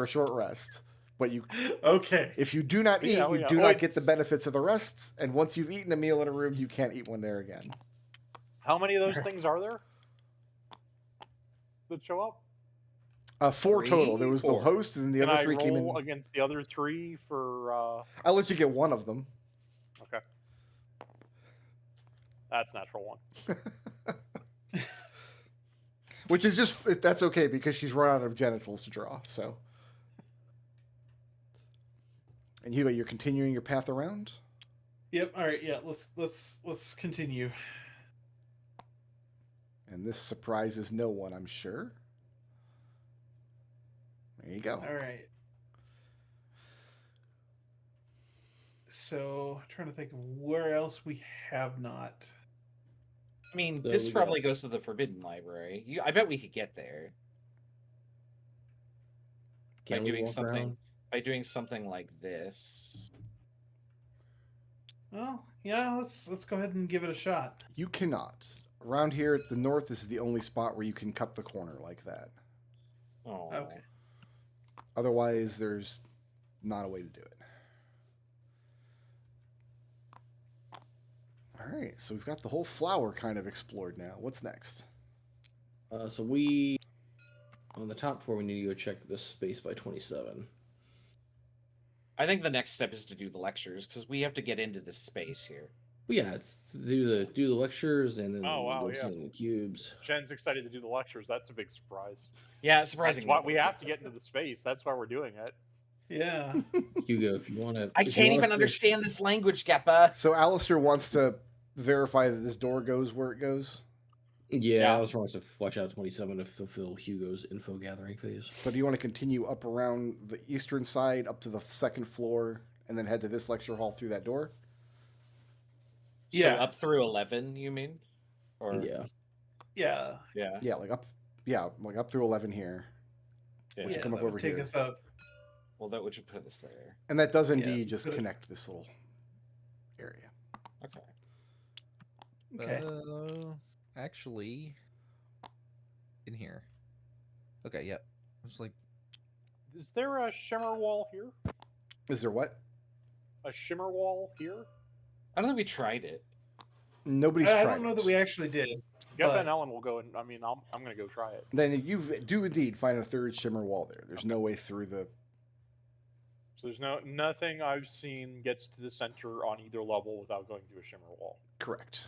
Speaker 1: a short rest. But
Speaker 5: Okay.
Speaker 1: if you do not eat,
Speaker 6: Yeah,
Speaker 1: you
Speaker 6: yeah.
Speaker 1: do
Speaker 6: Oh,
Speaker 1: not
Speaker 6: wait.
Speaker 1: get the benefits of the rests. And once you've eaten a meal in a room, you can't eat one there again.
Speaker 6: How many of those things are there that show up?
Speaker 1: 4 total. There
Speaker 2: Three?
Speaker 1: was the
Speaker 2: Four.
Speaker 1: host, and the
Speaker 6: Can
Speaker 1: other
Speaker 6: I
Speaker 1: 3 came in.
Speaker 6: roll against the other 3 for?
Speaker 1: I'll let you get one of them.
Speaker 6: Okay. That's natural 1.
Speaker 1: Which is just, that's okay because she's run out of genitals to draw, so. And Hugo, you're continuing your path around?
Speaker 5: Yep. All right. Yeah. Let's continue.
Speaker 1: And this surprises no one, I'm sure. There you go.
Speaker 5: All right. So, trying to think of where else we have not.
Speaker 2: I mean,
Speaker 4: So
Speaker 2: this
Speaker 4: we
Speaker 2: probably goes to the Forbidden Library. I bet we could get there
Speaker 4: Can
Speaker 2: by
Speaker 4: we
Speaker 2: doing
Speaker 4: walk
Speaker 2: something.
Speaker 4: around?
Speaker 2: By doing something like this.
Speaker 5: Well, yeah. Let's go ahead and give it a shot.
Speaker 1: You cannot. Around here at the north, this is the only spot where you can cut the corner like that.
Speaker 2: Oh.
Speaker 5: Okay.
Speaker 1: Otherwise, there's not a way to do it. All right, so we've got the whole flower kind of explored now. What's next?
Speaker 4: So we on the top floor. We need to go check this space by 27.
Speaker 2: I think the next step is to do the lectures because we have to get into this space here.
Speaker 4: But yeah, it's to do the lectures and then
Speaker 6: Oh, wow,
Speaker 4: go
Speaker 6: yeah.
Speaker 4: sit in the cubes.
Speaker 6: Jen's excited to do the lectures. That's a big surprise.
Speaker 2: Yeah,
Speaker 6: That's
Speaker 2: surprisingly.
Speaker 6: why we have to get into the space. That's why we're doing it.
Speaker 5: Yeah.
Speaker 4: Hugo, if you want to,
Speaker 2: I can't even understand this language, Geppa.
Speaker 1: So Alistair wants to verify that this door goes where it goes.
Speaker 4: Yeah,
Speaker 2: Yeah.
Speaker 4: I was wants to flush out 27 to fulfill Hugo's info gathering phase.
Speaker 1: So do you want to continue up around the eastern side up to the second floor and then head to this lecture hall through that door?
Speaker 5: Yeah.
Speaker 2: So up through 11, you mean? Or
Speaker 4: Yeah.
Speaker 5: Yeah.
Speaker 2: yeah.
Speaker 1: Yeah, like up through 11 here.
Speaker 2: Yeah.
Speaker 1: Once you come
Speaker 5: that
Speaker 1: up
Speaker 5: would
Speaker 1: over
Speaker 5: take
Speaker 1: here.
Speaker 5: us up.
Speaker 2: Well, that would put us there.
Speaker 1: And that does
Speaker 5: Yeah,
Speaker 1: indeed just
Speaker 5: put it-
Speaker 1: connect this little area.
Speaker 2: Okay.
Speaker 5: Okay.
Speaker 3: Actually, in here. Okay, yep. I was like,
Speaker 6: Is there a shimmer wall here?
Speaker 1: Is there what?
Speaker 6: A shimmer wall here?
Speaker 2: I don't think we tried it.
Speaker 1: Nobody's
Speaker 5: I
Speaker 1: tried
Speaker 5: don't know
Speaker 1: it.
Speaker 5: that we actually did.
Speaker 6: Geppa
Speaker 5: But-
Speaker 6: and Ellen will go, and I mean, I'm going to go try it.
Speaker 1: Then you do indeed find a third shimmer wall there. There's no way through the.
Speaker 6: So there's nothing I've seen gets to the center on either level without going through a shimmer wall.
Speaker 1: Correct.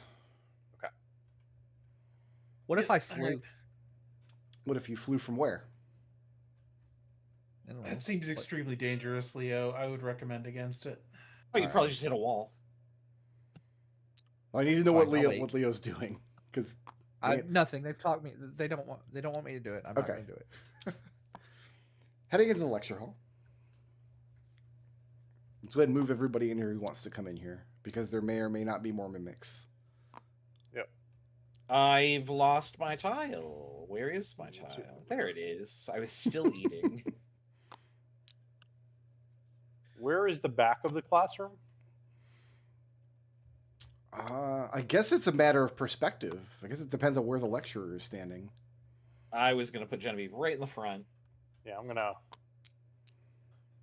Speaker 3: what if I
Speaker 5: All
Speaker 3: flew?
Speaker 5: right.
Speaker 1: What if you flew from where?
Speaker 3: I don't know.
Speaker 5: That seems
Speaker 3: What-
Speaker 5: extremely dangerous, Leo. I would recommend against it.
Speaker 2: Oh, you
Speaker 3: Alright.
Speaker 2: probably just hit a wall.
Speaker 1: I need to know what
Speaker 3: Fine, I'll wait.
Speaker 1: Leo's doing because
Speaker 3: Nothing. They've taught me. They don't want me to do it. I'm not
Speaker 1: Okay.
Speaker 3: going to do it.
Speaker 1: heading into the lecture hall. Let's go ahead and move everybody in here who wants to come in here because there may or may not be more mimics.
Speaker 2: I've lost my tile. Where is my tile? There it is. I was still eating.
Speaker 6: Where is the back of the classroom?
Speaker 1: I guess it's a matter of perspective. I guess it depends on where the lecturer is standing.
Speaker 2: I was gonna put Genevieve right in the front.
Speaker 6: Yeah, I'm going to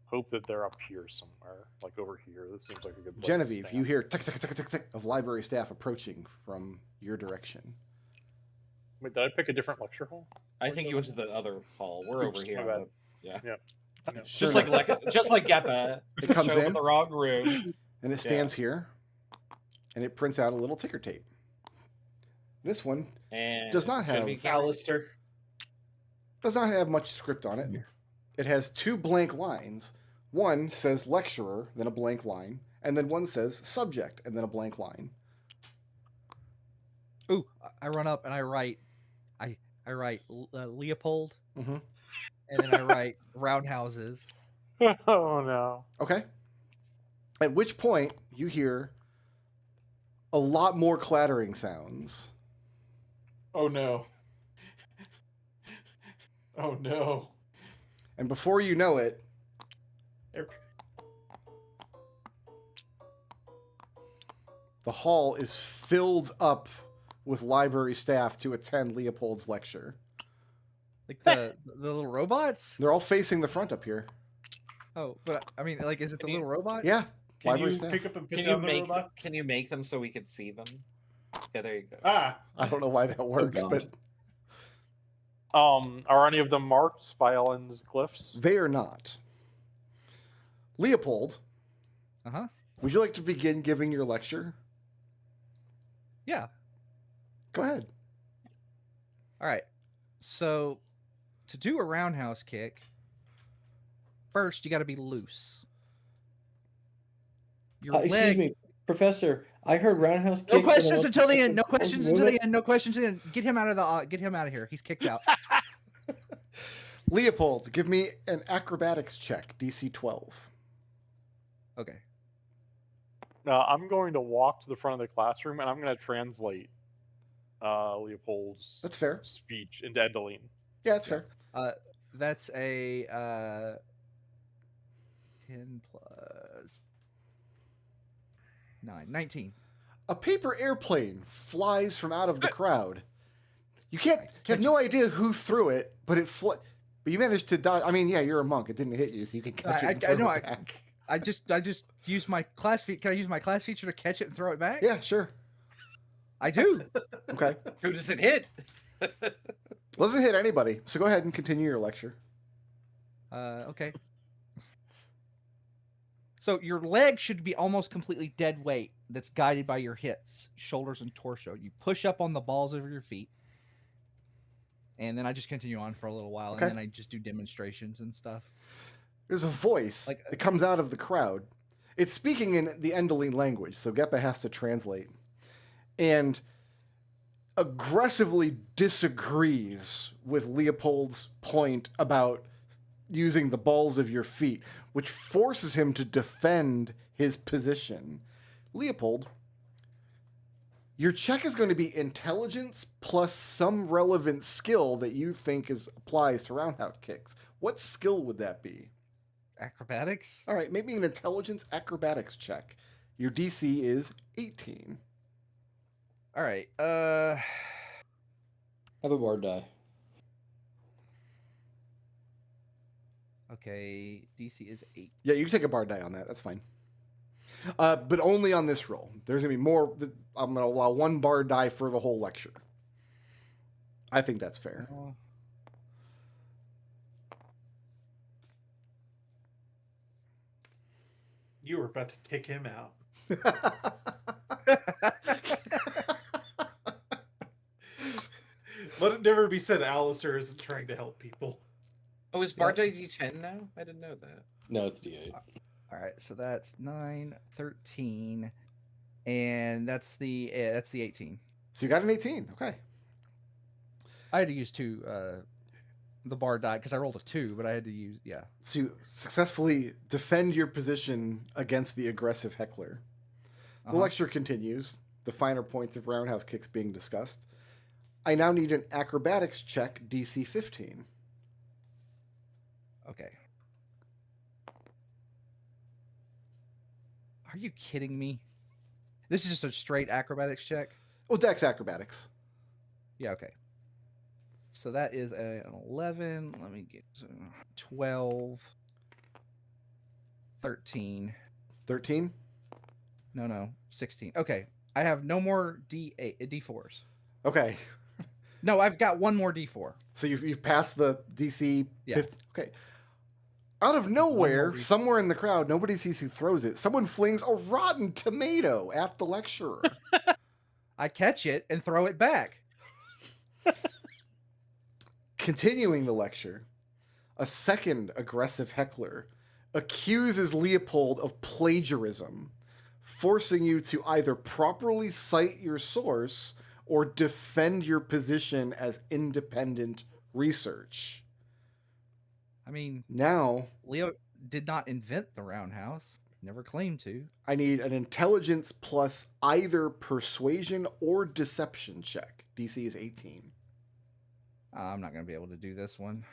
Speaker 6: hope that they're up here somewhere, like over here. This seems like a good place to
Speaker 1: Genevieve,
Speaker 6: stand.
Speaker 1: you hear tick tick tick tick tick of library staff approaching from your direction.
Speaker 6: Wait, did I pick a different lecture hall?
Speaker 2: I think you went to the other hall. We're
Speaker 6: Oops,
Speaker 2: over here.
Speaker 6: my
Speaker 2: on
Speaker 6: bad.
Speaker 2: the- yeah.
Speaker 6: Yeah.
Speaker 1: Sure
Speaker 2: Just
Speaker 1: enough.
Speaker 2: like Geppa.
Speaker 1: It comes
Speaker 2: Showed up
Speaker 1: in.
Speaker 2: in the wrong room.
Speaker 1: And it stands here, and it prints out a little ticker tape. This one
Speaker 2: And
Speaker 1: Does not have-
Speaker 2: Genevieve-
Speaker 5: Alistair.
Speaker 1: does not have much script on it. It has 2 blank lines. One says lecturer, then a blank line, and then one says subject, and then a blank line.
Speaker 3: Ooh, I run up and I write. I write Leopold,
Speaker 1: Mhm.
Speaker 3: and then I write roundhouses.
Speaker 6: Oh, no.
Speaker 1: Okay. At which point you hear a lot more clattering sounds.
Speaker 5: Oh no. Oh no.
Speaker 1: And before you know it, the hall is filled up with library staff to attend Leopold's lecture.
Speaker 3: Like the little robots?
Speaker 1: They're all facing the front up here.
Speaker 3: Oh, but I mean, like, is it the little robots?
Speaker 1: Yeah,
Speaker 5: Can
Speaker 1: library
Speaker 5: you
Speaker 1: staff.
Speaker 5: pick up and put
Speaker 2: Can
Speaker 5: down
Speaker 2: you
Speaker 5: the
Speaker 2: make
Speaker 5: robots?
Speaker 2: can you make them so we could see them? Yeah, there you go.
Speaker 5: Ah,
Speaker 1: I don't know why that works,
Speaker 4: God.
Speaker 1: but
Speaker 6: Are any of them marked by Ellen's glyphs?
Speaker 1: they are not. Leopold,
Speaker 3: Uh-huh.
Speaker 1: would you like to begin giving your lecture?
Speaker 3: Yeah.
Speaker 1: Go ahead.
Speaker 3: All right. So, to do a roundhouse kick, first you got to be loose. Your
Speaker 4: Excuse
Speaker 3: leg.
Speaker 4: me, Professor. I heard roundhouse kicks.
Speaker 3: No
Speaker 4: and
Speaker 3: questions
Speaker 4: then
Speaker 3: until the end. No
Speaker 4: what's
Speaker 3: questions
Speaker 4: the
Speaker 3: until the
Speaker 4: movement?
Speaker 3: end. No questions until the end. Get him out of the. Get him out of here. He's kicked out.
Speaker 1: Leopold, give me an acrobatics check, DC 12.
Speaker 3: Okay.
Speaker 6: I'm going to walk to the front of the classroom and I'm going to translate Leopold's
Speaker 1: That's fair.
Speaker 6: speech into Endeline.
Speaker 1: Yeah, that's fair.
Speaker 3: That's a 10 plus 9, 19.
Speaker 1: A paper airplane flies from out of the crowd. You have no idea who threw it, but but you managed to dodge. I mean, yeah, you're a monk. It didn't hit you, so you can catch it and throw it back.
Speaker 3: I just used my class feature. Can I use my class feature to catch it and throw it back?
Speaker 1: Yeah, sure.
Speaker 3: I do.
Speaker 1: Okay.
Speaker 2: Who does it hit?
Speaker 1: Doesn't hit anybody, so go ahead and continue your lecture.
Speaker 3: Okay. So your leg should be almost completely dead weight that's guided by your hips, shoulders, and torso. You push up on the balls of your feet. And then I just continue on for a little while,
Speaker 1: Okay.
Speaker 3: and then I just do demonstrations and stuff.
Speaker 1: There's a voice that comes out of the crowd. It's speaking in the Endeline language, so Gepa has to translate. And aggressively disagrees with Leopold's point about using the balls of your feet, which forces him to defend his position. Leopold, your check is going to be intelligence plus some relevant skill that you think applies to roundhouse kicks. What skill would that be?
Speaker 3: Acrobatics?
Speaker 1: All right, make me an intelligence acrobatics check. Your DC is 18.
Speaker 3: All right.
Speaker 4: Have a bard die.
Speaker 3: Okay. DC is 8.
Speaker 1: Yeah, you can take a bard die on that. That's fine. But only on this roll. There's going to be more. I'm going to allow one bard die for the whole lecture. I think that's fair.
Speaker 5: you were about to kick him out. Let it never be said Alistair isn't trying to help people.
Speaker 2: Oh, is Bard D10 now? I didn't know that.
Speaker 4: No, it's D8.
Speaker 3: All right. So that's 9, 13, and that's the 18.
Speaker 1: So you got an 18. Okay.
Speaker 3: I had to use 2. The bar die because I rolled a 2, but I had to use
Speaker 1: So you successfully defend your position against the aggressive heckler. The lecture continues, the finer points of roundhouse kicks being discussed. I now need an acrobatics check, DC 15.
Speaker 3: Okay. Are you kidding me? This is just a straight acrobatics check?
Speaker 1: Oh, Dex acrobatics.
Speaker 3: Yeah, okay. So that is an 11. Let me get 12, 13.
Speaker 1: 13?
Speaker 3: No, 16. Okay. I have no more D4s.
Speaker 1: Okay.
Speaker 3: No, I've got one more D4.
Speaker 1: So you've passed the DC
Speaker 3: Yeah.
Speaker 1: 15. Okay. Out of nowhere,
Speaker 3: D4.
Speaker 1: somewhere in the crowd, nobody sees who throws it. Someone flings a rotten tomato at the lecturer.
Speaker 3: I catch it and throw it back.
Speaker 1: Continuing the lecture, a second aggressive heckler accuses Leopold of plagiarism, forcing you to either properly cite your source or defend your position as independent research.
Speaker 3: I mean,
Speaker 1: Now,
Speaker 3: Leo did not invent the roundhouse. Never claimed to.
Speaker 1: I need an intelligence plus either persuasion or deception check. DC is 18.
Speaker 3: I'm not going to be able to do this one.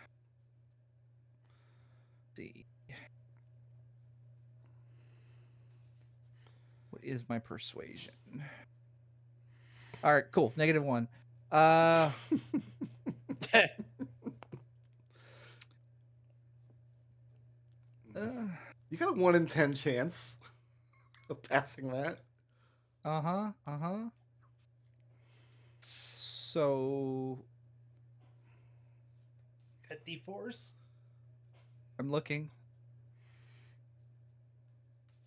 Speaker 3: Let's see. What is my persuasion? All right, cool. -1.
Speaker 1: You got a 1 in 10 chance of passing that.
Speaker 3: So
Speaker 5: At D4s?
Speaker 3: I'm looking.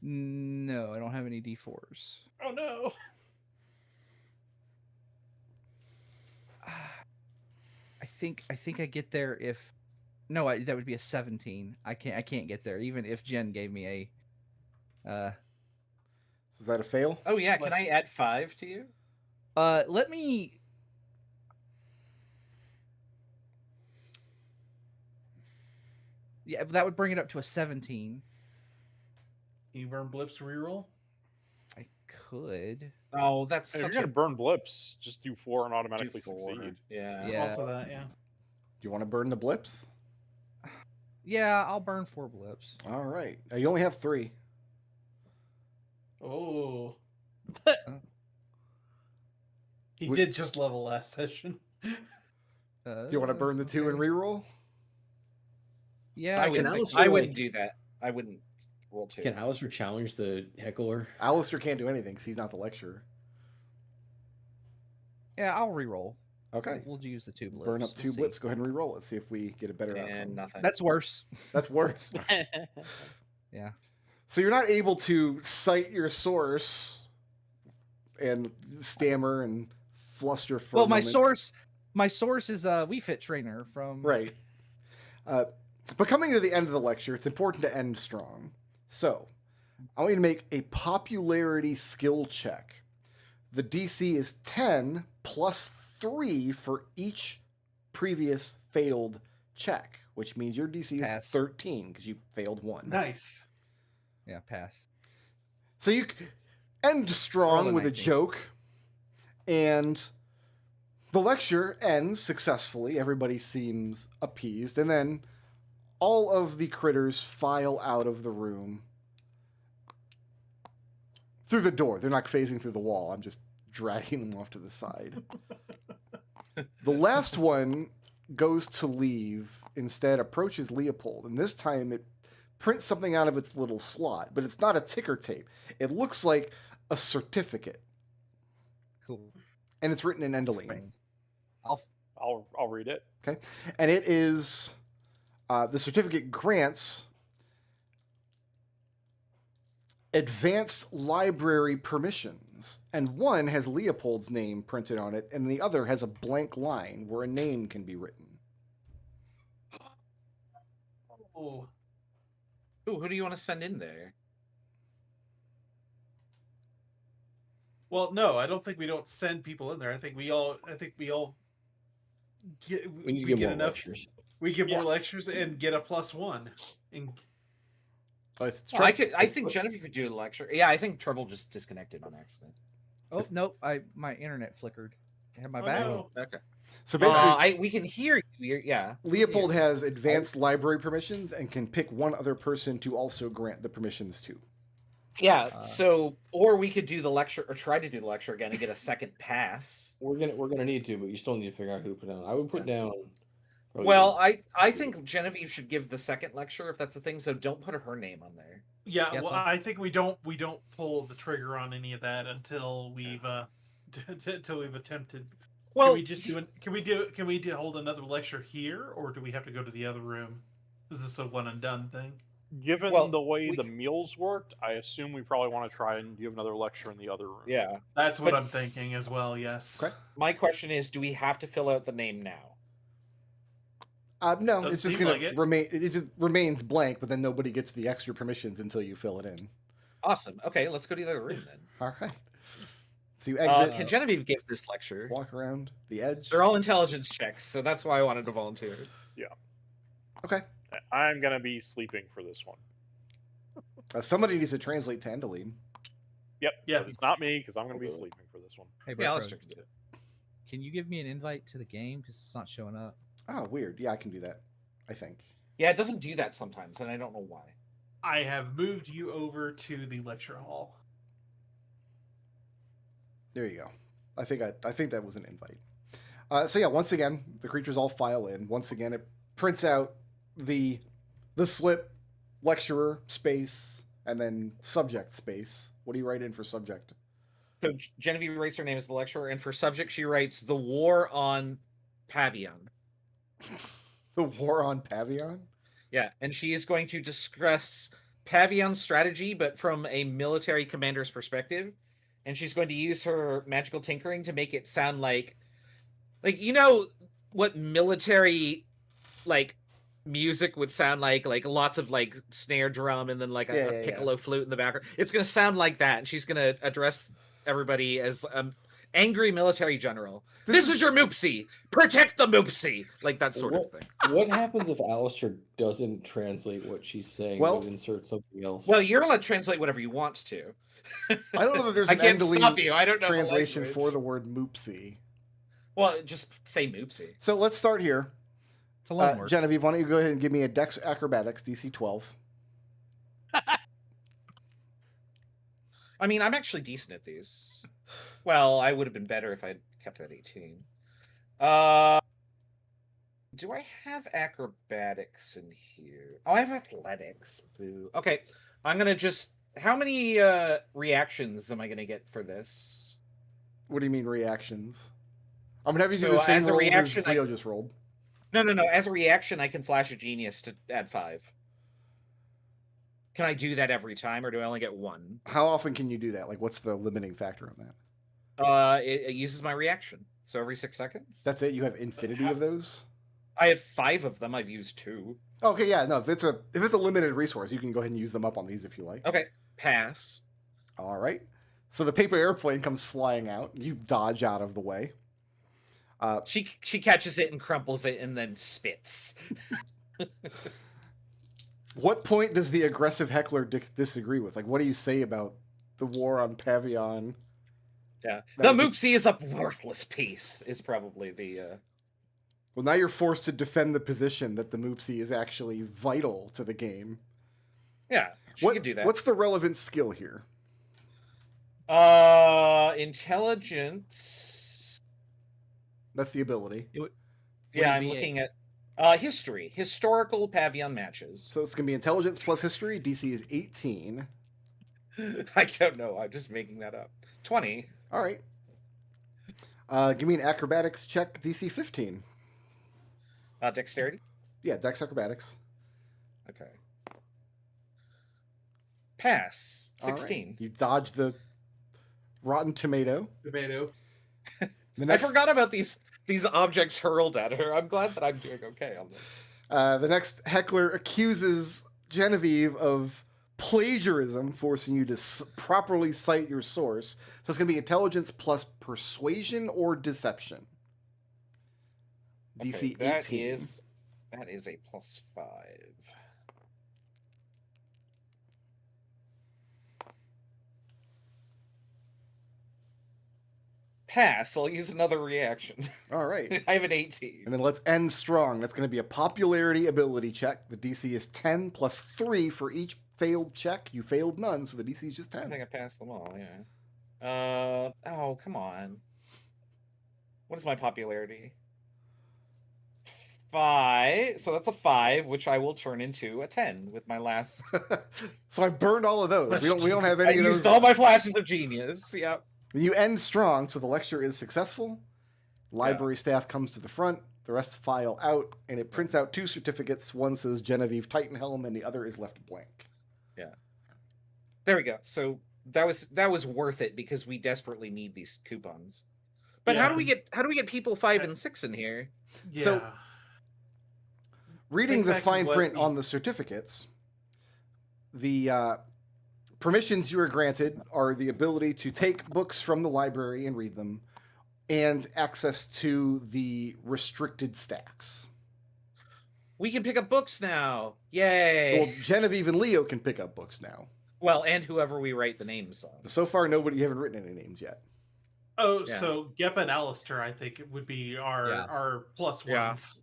Speaker 3: No, I don't have any D4s.
Speaker 5: Oh no.
Speaker 3: I think I get there if no, that would be a 17. I can't get there even if Jen gave me a
Speaker 1: So is that a fail?
Speaker 2: Oh yeah, can I add 5 to you?
Speaker 3: let me Yeah, that would bring it up to a 17.
Speaker 5: You burn blips reroll?
Speaker 3: I could.
Speaker 2: Oh, that's
Speaker 6: If you're
Speaker 2: such
Speaker 6: gonna
Speaker 2: a
Speaker 6: burn blips, just do 4 and
Speaker 2: do
Speaker 6: automatically
Speaker 2: 4.
Speaker 6: succeed.
Speaker 2: Yeah.
Speaker 3: Yeah.
Speaker 5: Also that, yeah.
Speaker 1: Do you want to burn the blips?
Speaker 3: Yeah, I'll burn 4 blips.
Speaker 1: All right. You only have 3.
Speaker 5: Oh. He
Speaker 1: We-
Speaker 5: did just level last session.
Speaker 1: Do you want to burn the 2 and reroll?
Speaker 3: Yeah,
Speaker 2: I
Speaker 3: I
Speaker 2: wouldn't,
Speaker 3: would.
Speaker 4: Alistair,
Speaker 2: I wouldn't
Speaker 4: like-
Speaker 2: do that. I wouldn't roll 2.
Speaker 4: Can Alistair challenge the heckler?
Speaker 1: Alistair can't do anything because he's not the lecturer.
Speaker 3: Yeah, I'll reroll.
Speaker 1: Okay.
Speaker 3: We'll use the 2 blips.
Speaker 1: Burn up
Speaker 3: We'll
Speaker 1: 2
Speaker 3: see.
Speaker 1: blips. Go ahead and reroll. Let's see if we get a better
Speaker 2: And
Speaker 1: outcome.
Speaker 2: nothing.
Speaker 3: That's worse.
Speaker 1: That's worse.
Speaker 3: Yeah.
Speaker 1: So you're not able to cite your source and stammer and fluster for
Speaker 3: Well,
Speaker 1: a
Speaker 3: my
Speaker 1: moment.
Speaker 3: source is a Wii Fit trainer from
Speaker 1: Right. But coming to the end of the lecture, it's important to end strong. So, I want you to make a popularity skill check. The DC is 10 plus 3 for each previous failed check, which means your DC is
Speaker 3: Pass.
Speaker 1: 13 because you failed 1.
Speaker 5: Nice.
Speaker 3: Yeah, pass.
Speaker 1: So you end strong
Speaker 3: Roll a
Speaker 1: with a
Speaker 3: 19.
Speaker 1: joke, and the lecture ends successfully. Everybody seems appeased, and then all of the critters file out of the room through the door. They're not phasing through the wall. I'm just dragging them off to the side. The last one goes to leave, instead approaches Leopold, and this time it prints something out of its little slot, but it's not a ticker tape. It looks like a certificate,
Speaker 3: Cool.
Speaker 1: and it's written in Endeline.
Speaker 6: I'll read it.
Speaker 1: Okay, and it is the certificate grants advanced library permissions, and one has Leopold's name printed on it, and the other has a blank line where a name can be written.
Speaker 5: Oh.
Speaker 2: Ooh, who do you want to send in there?
Speaker 5: Well, no, I don't think we don't send people in there. I think we all get
Speaker 4: We need to get more
Speaker 5: enough.
Speaker 4: lectures.
Speaker 5: We get
Speaker 6: Yeah.
Speaker 5: more lectures and get a +1. And
Speaker 1: It's
Speaker 2: Oh, I think Genevieve could do a lecture. Yeah, I think Trouble just disconnected on accident.
Speaker 3: Oh nope, my internet flickered. I had my
Speaker 5: Oh,
Speaker 3: back.
Speaker 5: no.
Speaker 2: Okay.
Speaker 1: So basically,
Speaker 2: We can hear you. Yeah.
Speaker 1: Leopold has advanced library permissions and can pick one other person to also grant the permissions to.
Speaker 2: Yeah. So, or we could do the lecture, or try to do the lecture again and get a second pass.
Speaker 4: We're gonna need to, but you still need to figure out who to put down. I would put down. probably
Speaker 2: Well,
Speaker 4: the-
Speaker 2: I think Genevieve should give the second lecture if that's a thing. So don't put her name on there.
Speaker 5: Yeah,
Speaker 3: Yeah,
Speaker 5: well,
Speaker 3: fine.
Speaker 5: I think we don't pull the trigger on any of that until we've until we've attempted.
Speaker 2: Well,
Speaker 5: Can we just do it? Can we hold another lecture here, or do we have to go to the other room? Is this a one and done thing?
Speaker 6: Given
Speaker 2: Well,
Speaker 6: the way
Speaker 2: we
Speaker 6: the
Speaker 2: c-
Speaker 6: meals worked, I assume we probably want to try and give another lecture in the other room.
Speaker 2: yeah.
Speaker 5: That's what
Speaker 2: But-
Speaker 5: I'm thinking as well. Yes.
Speaker 1: Okay.
Speaker 2: My question is, do we have to fill out the name now?
Speaker 1: No,
Speaker 5: Doesn't
Speaker 1: it's just
Speaker 5: seem
Speaker 1: going
Speaker 5: like
Speaker 1: to
Speaker 5: it.
Speaker 1: remain. It just remains blank, but then nobody gets the extra permissions until you fill it in.
Speaker 2: Awesome. Okay, let's go to the other room then.
Speaker 1: All right. So you exit,
Speaker 2: Can Genevieve give this lecture?
Speaker 1: walk around the edge.
Speaker 2: They're all intelligence checks, so that's why I wanted to volunteer.
Speaker 1: Okay.
Speaker 6: I'm gonna be sleeping for this one.
Speaker 1: Somebody needs to translate to Endeline.
Speaker 6: Yep.
Speaker 5: Yeah.
Speaker 6: But it's not me because I'm gonna be sleeping for this one.
Speaker 3: Hey,
Speaker 2: Yeah,
Speaker 3: Retro,
Speaker 2: Alistair can do it.
Speaker 3: Can you give me an invite to the game because it's not showing up?
Speaker 1: Oh, weird. Yeah, I can do that. I think.
Speaker 2: Yeah, it doesn't do that sometimes, and I don't know why.
Speaker 5: I have moved you over to the lecture hall.
Speaker 1: There you go. I think that was an invite. So yeah, once again, the creatures all file in. Once again, it prints out the slip, lecturer space, and then subject space. What do you write in for subject?
Speaker 2: So Genevieve writes her name as the lecturer, and for subject she writes the war on Pavion.
Speaker 1: The war on Pavion?
Speaker 2: Yeah, and she is going to discuss Pavion's strategy, but from a military commander's perspective. And she's going to use her magical tinkering to make it sound like you know what military music would sound like lots of snare drum and then a piccolo flute in the background. It's going to sound like that, and she's going to address everybody as angry military general. This is your Moopsie. Protect the Moopsie. Like that sort of thing.
Speaker 4: What happens if Alistair doesn't translate what she's saying?
Speaker 1: Well-
Speaker 4: and insert something else.
Speaker 2: Well, you're allowed to translate whatever you want to.
Speaker 1: I don't know that there's
Speaker 2: I
Speaker 1: an
Speaker 2: can't
Speaker 1: Endeley
Speaker 2: stop you. I don't know the
Speaker 1: translation
Speaker 2: language.
Speaker 1: for the word moopsie.
Speaker 2: Well, just say Moopsie.
Speaker 1: So let's start here.
Speaker 3: It's a long word.
Speaker 1: Genevieve, why don't you go ahead and give me a Dex Acrobatics DC 12.
Speaker 2: I mean, I'm actually decent at these. Well, I would have been better if I'd kept that 18. Do I have acrobatics in here? Oh, I have athletics. Boo. Okay, I'm gonna just. How many reactions am I gonna get for this?
Speaker 1: What do you mean reactions? I'm gonna have you do
Speaker 2: So,
Speaker 1: the same
Speaker 2: as a
Speaker 1: rolls
Speaker 2: reaction,
Speaker 1: as Leo just rolled.
Speaker 2: No. As a reaction, I can flash a genius to add 5. Can I do that every time, or do I only get 1?
Speaker 1: How often can you do that? Like, what's the limiting factor on that?
Speaker 2: It uses my reaction, so every 6 seconds.
Speaker 1: That's it. You have infinity of those.
Speaker 2: I have 5 of them. I've used 2.
Speaker 1: Okay, yeah, no. If it's a limited resource, you can go ahead and use them up on these if you like.
Speaker 2: Okay, pass.
Speaker 1: All right. So the paper airplane comes flying out. You dodge out of the way.
Speaker 2: She catches it and crumples it and then spits.
Speaker 1: What point does the aggressive heckler disagree with? Like, what do you say about the war on Pavion?
Speaker 2: Yeah,
Speaker 1: That
Speaker 2: the
Speaker 1: would be-
Speaker 2: Moopsie is a worthless piece. Is probably the.
Speaker 1: Well, now you're forced to defend the position that the Moopsie is actually vital to the game.
Speaker 2: Yeah, she could do that.
Speaker 1: What's the relevant skill here?
Speaker 2: Intelligence.
Speaker 1: That's the ability.
Speaker 2: Yeah, I'm
Speaker 3: be
Speaker 2: looking at history, historical Pavion matches.
Speaker 1: So it's going to be intelligence plus history. DC is 18.
Speaker 2: I don't know. I'm just making that up. 20.
Speaker 1: All right. Give me an acrobatics check, DC 15.
Speaker 2: Dexterity.
Speaker 1: Yeah, Dex acrobatics.
Speaker 2: Okay. Pass.
Speaker 1: All right.
Speaker 2: 16.
Speaker 1: You dodge the rotten tomato.
Speaker 5: Tomato.
Speaker 1: The
Speaker 2: I
Speaker 1: next,
Speaker 2: forgot about these objects hurled at her. I'm glad that I'm doing okay on this.
Speaker 1: The next heckler accuses Genevieve of plagiarism, forcing you to properly cite your source. So it's going to be intelligence plus persuasion or deception. DC
Speaker 2: Okay,
Speaker 1: 18.
Speaker 2: that is a +5. Pass. I'll use another reaction.
Speaker 1: All right.
Speaker 2: I have an 18.
Speaker 1: And then let's end strong. That's going to be a popularity ability check. The DC is 10 plus 3 for each failed check. You failed none, so the DC is just
Speaker 2: I
Speaker 1: 10.
Speaker 2: think I passed them all. Yeah. Oh, come on. What is my popularity? 5. So that's a 5, which I will turn into a 10 with my last.
Speaker 1: So I burned all of those. We don't have
Speaker 2: I
Speaker 1: any of those.
Speaker 2: used all my flashes of genius. Yep.
Speaker 1: You end strong, so the lecture is successful. Library staff comes to the front. The rest file out, and it prints out 2 certificates. One says Genevieve Titanhelm, and the other is left blank.
Speaker 2: Yeah. There we go. So that was worth it because we desperately need these coupons. But how do we get people 5 and 6 in here?
Speaker 5: Yeah.
Speaker 1: So- Reading
Speaker 5: Think
Speaker 1: the
Speaker 5: back to
Speaker 1: fine
Speaker 5: what
Speaker 1: print
Speaker 5: we-
Speaker 1: on the certificates, the permissions you are granted are the ability to take books from the library and read them, and access to the restricted stacks.
Speaker 2: We can pick up books now. Yay.
Speaker 1: Well, Genevieve and Leo can pick up books now.
Speaker 2: Well, and whoever we write the names on.
Speaker 1: So far, you haven't written any names yet.
Speaker 5: Oh,
Speaker 2: Yeah.
Speaker 5: so Geppa and Alistair, I think, would be our
Speaker 3: Yeah.
Speaker 5: our plus
Speaker 2: Yeah.
Speaker 5: ones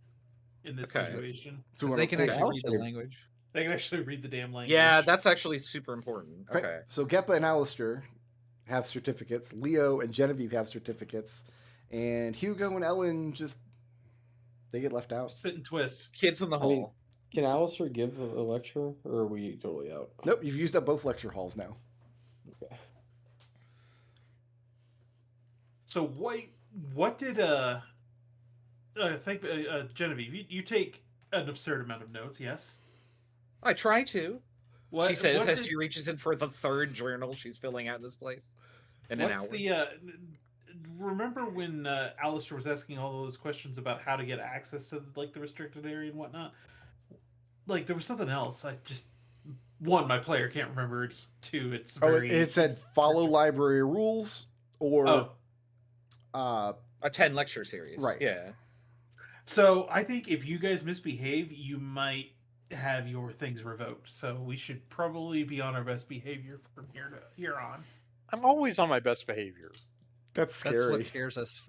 Speaker 5: in this
Speaker 2: Okay.
Speaker 5: situation.
Speaker 1: So
Speaker 3: Because they can
Speaker 1: we're-
Speaker 3: actually read the
Speaker 4: Alistair-
Speaker 3: language.
Speaker 5: They can actually read the damn language.
Speaker 2: Yeah, that's actually super important. Okay.
Speaker 1: So Geppa and Alistair have certificates. Leo and Genevieve have certificates. And Hugo and Ellen just they get left out.
Speaker 5: sit and twist.
Speaker 2: Kids in the
Speaker 4: I mean-
Speaker 2: hall.
Speaker 4: Can Alistair give a lecture, or are we totally out?
Speaker 1: Nope, you've used up both lecture halls now.
Speaker 4: Okay.
Speaker 5: So what did I think Genevieve, you take an absurd amount of notes, yes?
Speaker 2: I try to.
Speaker 5: What
Speaker 2: She says
Speaker 5: what
Speaker 2: as
Speaker 5: did-
Speaker 2: she reaches in for the third journal she's filling out in this place. In an
Speaker 5: What's
Speaker 2: hour.
Speaker 5: the remember when Alistair was asking all those questions about how to get access to like the restricted area and whatnot? Like there was something else. I just one, my player can't remember it. Two, it's
Speaker 1: Oh,
Speaker 5: very
Speaker 1: it said follow library rules or
Speaker 5: Oh.
Speaker 2: A 10 lecture series.
Speaker 1: Right.
Speaker 2: Yeah.
Speaker 5: So I think if you guys misbehave, you might have your things revoked. So we should probably be on our best behavior from here on.
Speaker 6: I'm always on my best behavior.
Speaker 1: that's
Speaker 3: That's
Speaker 1: scary.
Speaker 3: what scares us.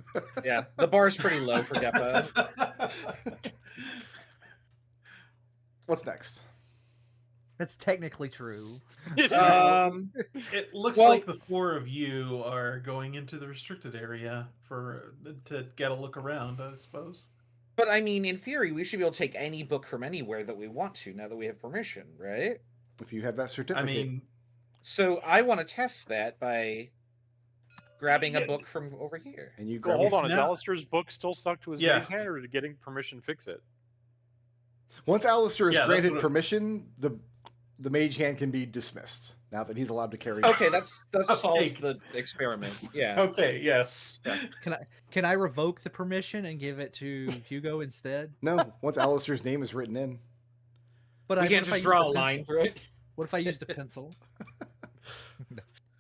Speaker 2: Yeah. The bar's pretty low for Geppa.
Speaker 1: What's next?
Speaker 3: That's technically true.
Speaker 5: It looks
Speaker 2: Well-
Speaker 5: like the four of you are going into the restricted area to get a look around, I suppose.
Speaker 2: But I mean, in theory, we should be able to take any book from anywhere that we want to now that we have permission, right?
Speaker 1: If you have that
Speaker 5: I
Speaker 1: certificate.
Speaker 5: mean,
Speaker 2: So I want to test that by grabbing a
Speaker 5: Yeah.
Speaker 2: book from over here.
Speaker 1: and you
Speaker 6: Well,
Speaker 1: grab
Speaker 6: hold
Speaker 1: a-
Speaker 6: on. Is
Speaker 5: now-
Speaker 6: Alistair's book still stuck to his
Speaker 5: Yeah.
Speaker 6: mage hand, or did getting permission fix it?
Speaker 1: Once Alistair is
Speaker 5: Yeah, that's
Speaker 1: granted
Speaker 5: what-
Speaker 1: permission, the mage hand can be dismissed. Now that he's allowed to carry
Speaker 2: Okay, that
Speaker 5: Okay.
Speaker 2: solves the experiment. Yeah.
Speaker 5: okay, yes.
Speaker 3: Can I revoke the permission and give it to Hugo instead?
Speaker 1: No, once Alistair's name is written in.
Speaker 3: But
Speaker 2: We
Speaker 3: what
Speaker 2: can't
Speaker 3: if I
Speaker 2: just
Speaker 3: used
Speaker 2: draw a
Speaker 3: pencil?
Speaker 2: line through it.
Speaker 3: What if I used a pencil?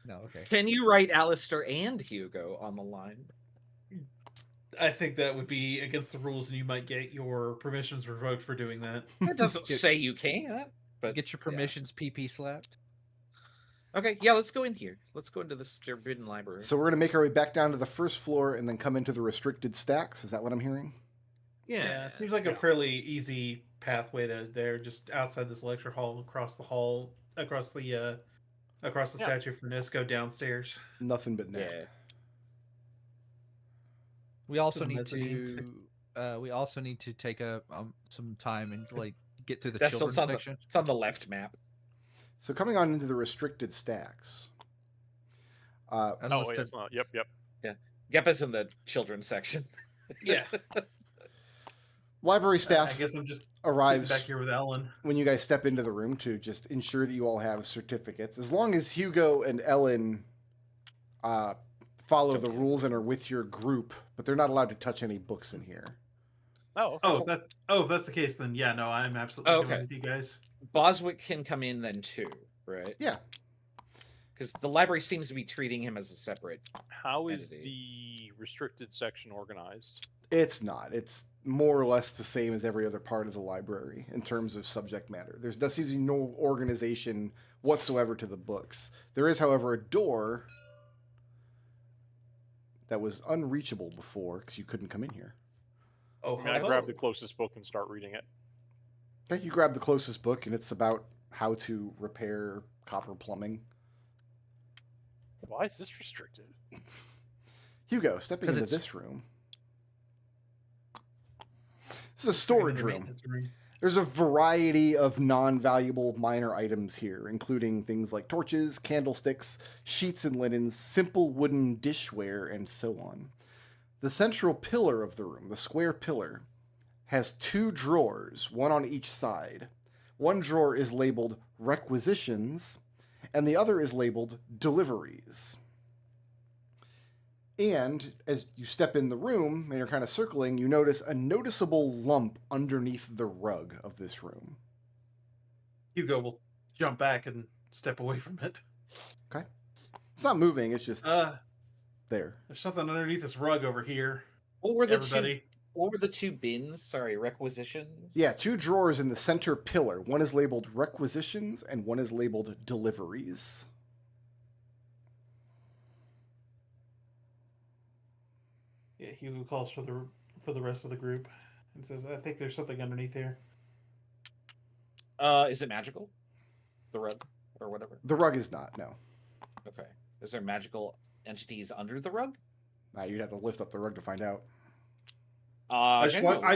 Speaker 3: No, okay.
Speaker 2: Can you write Alistair and Hugo on the line?
Speaker 5: I think that would be against the rules, and you might get your permissions revoked for doing that.
Speaker 2: It doesn't say you can't. But
Speaker 3: Get your
Speaker 2: yeah.
Speaker 3: permissions PP slapped.
Speaker 2: Okay, yeah, let's go in here. Let's go into this forbidden library.
Speaker 1: So we're gonna make our way back down to the first floor and then come into the restricted stacks. Is that what I'm hearing?
Speaker 5: Yeah, it seems like a fairly easy pathway to there, just outside this lecture hall, across the
Speaker 6: Yeah.
Speaker 5: statue from Nisco downstairs.
Speaker 1: Nothing but net.
Speaker 2: Yeah.
Speaker 3: We also
Speaker 5: the
Speaker 3: need
Speaker 5: mezzanine.
Speaker 3: to. We also need to take some time and like get through the
Speaker 2: That's
Speaker 3: children's
Speaker 2: on
Speaker 3: section.
Speaker 2: it's on the left map.
Speaker 1: So coming on into the restricted stacks.
Speaker 6: Oh,
Speaker 3: Unless
Speaker 6: wait,
Speaker 3: they're-
Speaker 6: it's not. Yep, yep.
Speaker 2: Geppa's in the children's section.
Speaker 5: Yeah,
Speaker 1: Library
Speaker 5: I
Speaker 1: staff
Speaker 5: guess I'm just
Speaker 1: arrives
Speaker 5: back here with Alan.
Speaker 1: when you guys step into the room to just ensure that you all have certificates. As long as Hugo and Ellen follow the rules and are with your group, but they're not allowed to touch any books in here.
Speaker 6: Oh,
Speaker 5: If that's the case, then yeah, no, I'm absolutely
Speaker 2: Oh,
Speaker 5: going
Speaker 2: okay.
Speaker 5: with you guys.
Speaker 2: Boswick can come in then too, right?
Speaker 1: Yeah.
Speaker 2: Because the library seems to be treating him as a separate.
Speaker 6: how is
Speaker 2: entity.
Speaker 6: the restricted section organized?
Speaker 1: It's not. It's more or less the same as every other part of the library in terms of subject matter. There seems to be no organization whatsoever to the books. There is, however, a door that was unreachable before because you couldn't come in here.
Speaker 5: Oh,
Speaker 6: I
Speaker 5: hello.
Speaker 6: grab the closest book and start reading it.
Speaker 1: Okay, you grab the closest book, and it's about how to repair copper plumbing.
Speaker 6: Why is this restricted?
Speaker 1: Hugo, stepping
Speaker 3: 'Cause
Speaker 1: into
Speaker 3: it's-
Speaker 1: this room. This is a storage
Speaker 5: The
Speaker 1: room.
Speaker 5: maintenance room.
Speaker 1: There's a variety of non-valuable minor items here, including things like torches, candlesticks, sheets and linens, simple wooden dishware, and so on. The central pillar of the room, the square pillar, has two drawers, one on each side. One drawer is labeled requisitions, and the other is labeled deliveries. And as you step in the room and you're kind of circling, you notice a noticeable lump underneath the rug of this room.
Speaker 5: Hugo will jump back and step away from it.
Speaker 1: It's not moving, it's just there.
Speaker 5: There's something underneath this rug over here.
Speaker 2: What were the
Speaker 5: Everybody.
Speaker 2: What were the two bins? Sorry, requisitions.
Speaker 1: Yeah, two drawers in the center pillar. One is labeled requisitions and one is labeled deliveries.
Speaker 5: Yeah, Hugo calls for the rest of the group and says, "I think there's something underneath here."
Speaker 2: Is it magical? The rug or whatever.
Speaker 1: The rug is not. No.
Speaker 2: Okay. Is there magical entities under the rug?
Speaker 1: You'd have to lift up the rug to find out.
Speaker 5: I
Speaker 2: Genuinely.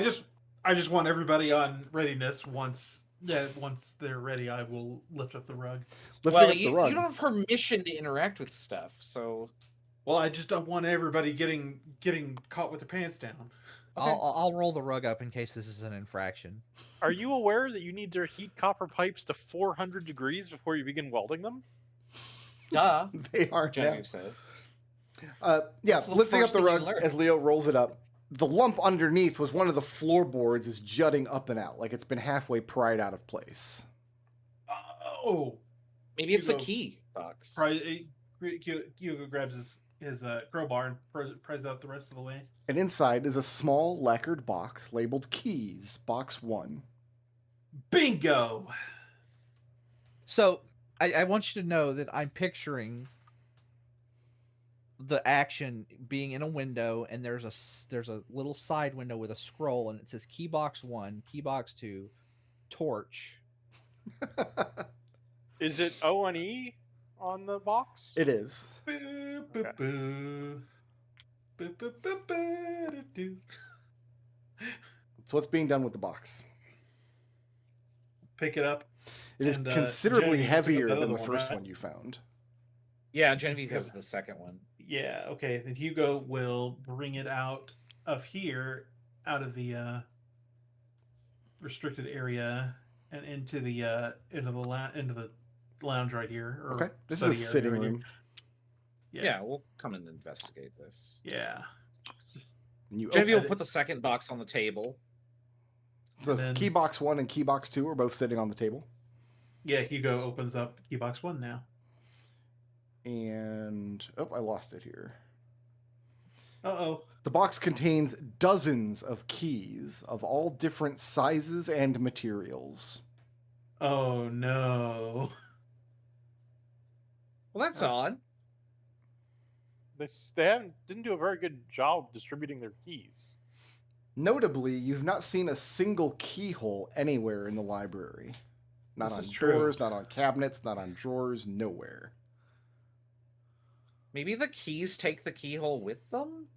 Speaker 5: just want everybody on readiness. Once they're ready, I will lift up the rug.
Speaker 1: Lifting
Speaker 2: Well,
Speaker 1: up the
Speaker 2: you
Speaker 1: rug.
Speaker 2: don't have permission to interact with stuff, so
Speaker 5: Well, I just don't want everybody getting caught with their pants down.
Speaker 2: Okay.
Speaker 3: I'll roll the rug up in case this is an infraction.
Speaker 6: Are you aware that you need to heat copper pipes to 400 degrees before you begin welding them?
Speaker 2: duh.
Speaker 1: They are now.
Speaker 2: Genevieve says.
Speaker 1: Yeah,
Speaker 2: That's the
Speaker 1: lifting up
Speaker 2: first
Speaker 1: the
Speaker 2: thing you
Speaker 1: rug
Speaker 2: learn.
Speaker 1: as Leo rolls it up. The lump underneath was one of the floorboards is jutting up and out, like it's been halfway pried out of place.
Speaker 5: Oh,
Speaker 2: Maybe it's a
Speaker 5: Hugo.
Speaker 2: key box.
Speaker 5: Hugo grabs his crowbar and pries out the rest of the way.
Speaker 1: And inside is a small lacquered box labeled Keys, Box 1.
Speaker 5: Bingo!
Speaker 3: So I want you to know that I'm picturing the action being in a window, and there's a little side window with a scroll, and it says key box 1, key box 2, torch.
Speaker 6: Is it O and E on the box?
Speaker 1: It is.
Speaker 5: Boo, boo,
Speaker 6: Okay.
Speaker 5: boo. Boo, boo, boo, boo, doo, doo.
Speaker 1: So what's being done with the box?
Speaker 5: Pick it up.
Speaker 1: It is
Speaker 5: And,
Speaker 1: considerably
Speaker 5: Genevieve took
Speaker 1: heavier
Speaker 5: that
Speaker 1: than
Speaker 5: other
Speaker 1: the
Speaker 5: one,
Speaker 1: first
Speaker 5: right?
Speaker 1: one you found.
Speaker 2: Yeah, Genevieve
Speaker 5: Let's
Speaker 2: has
Speaker 5: go.
Speaker 2: the second one.
Speaker 5: Yeah, okay. Then Hugo will bring it out of here, out of the restricted area, and into the lounge right here. Or
Speaker 1: Okay, this is
Speaker 5: study
Speaker 1: a
Speaker 5: area
Speaker 1: sitting
Speaker 5: right here.
Speaker 1: room.
Speaker 2: Yeah. we'll come and investigate this.
Speaker 5: Yeah.
Speaker 1: And you
Speaker 2: Genevieve
Speaker 1: open
Speaker 2: will put the second box on the table.
Speaker 1: the
Speaker 5: and then-
Speaker 1: Key Box 1 and Key Box 2 are both sitting on the table.
Speaker 5: Yeah, Hugo opens up key box 1 now.
Speaker 1: And I lost it here.
Speaker 5: Uh-oh.
Speaker 1: The box contains dozens of keys of all different sizes and materials.
Speaker 5: Oh no.
Speaker 2: Well, that's odd.
Speaker 6: They didn't do a very good job distributing their keys.
Speaker 1: Notably, you've not seen a single keyhole anywhere in the library. Not
Speaker 5: This
Speaker 1: on
Speaker 5: is true.
Speaker 1: doors, not on cabinets, not on drawers, nowhere.
Speaker 2: Maybe the keys take the keyhole with them?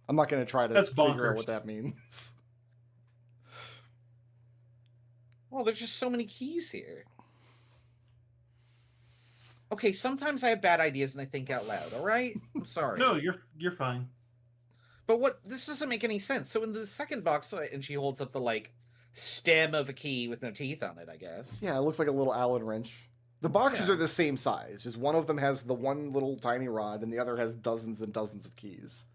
Speaker 1: I'm not going to try to
Speaker 5: That's
Speaker 1: figure out
Speaker 5: bonkers.
Speaker 1: what that means.
Speaker 2: Well, there's just so many keys here. Okay, sometimes I have bad ideas and I think out loud, all right? I'm sorry.
Speaker 5: No, you're fine.
Speaker 2: But this doesn't make any sense. So in the second box, and she holds up the, like, stem of a key with no teeth on it, I guess.
Speaker 1: Yeah, it looks like a little Allen wrench. The boxes
Speaker 2: Yeah.
Speaker 1: are the same size. Just one of them has the one little tiny rod, and the other has dozens and dozens of keys.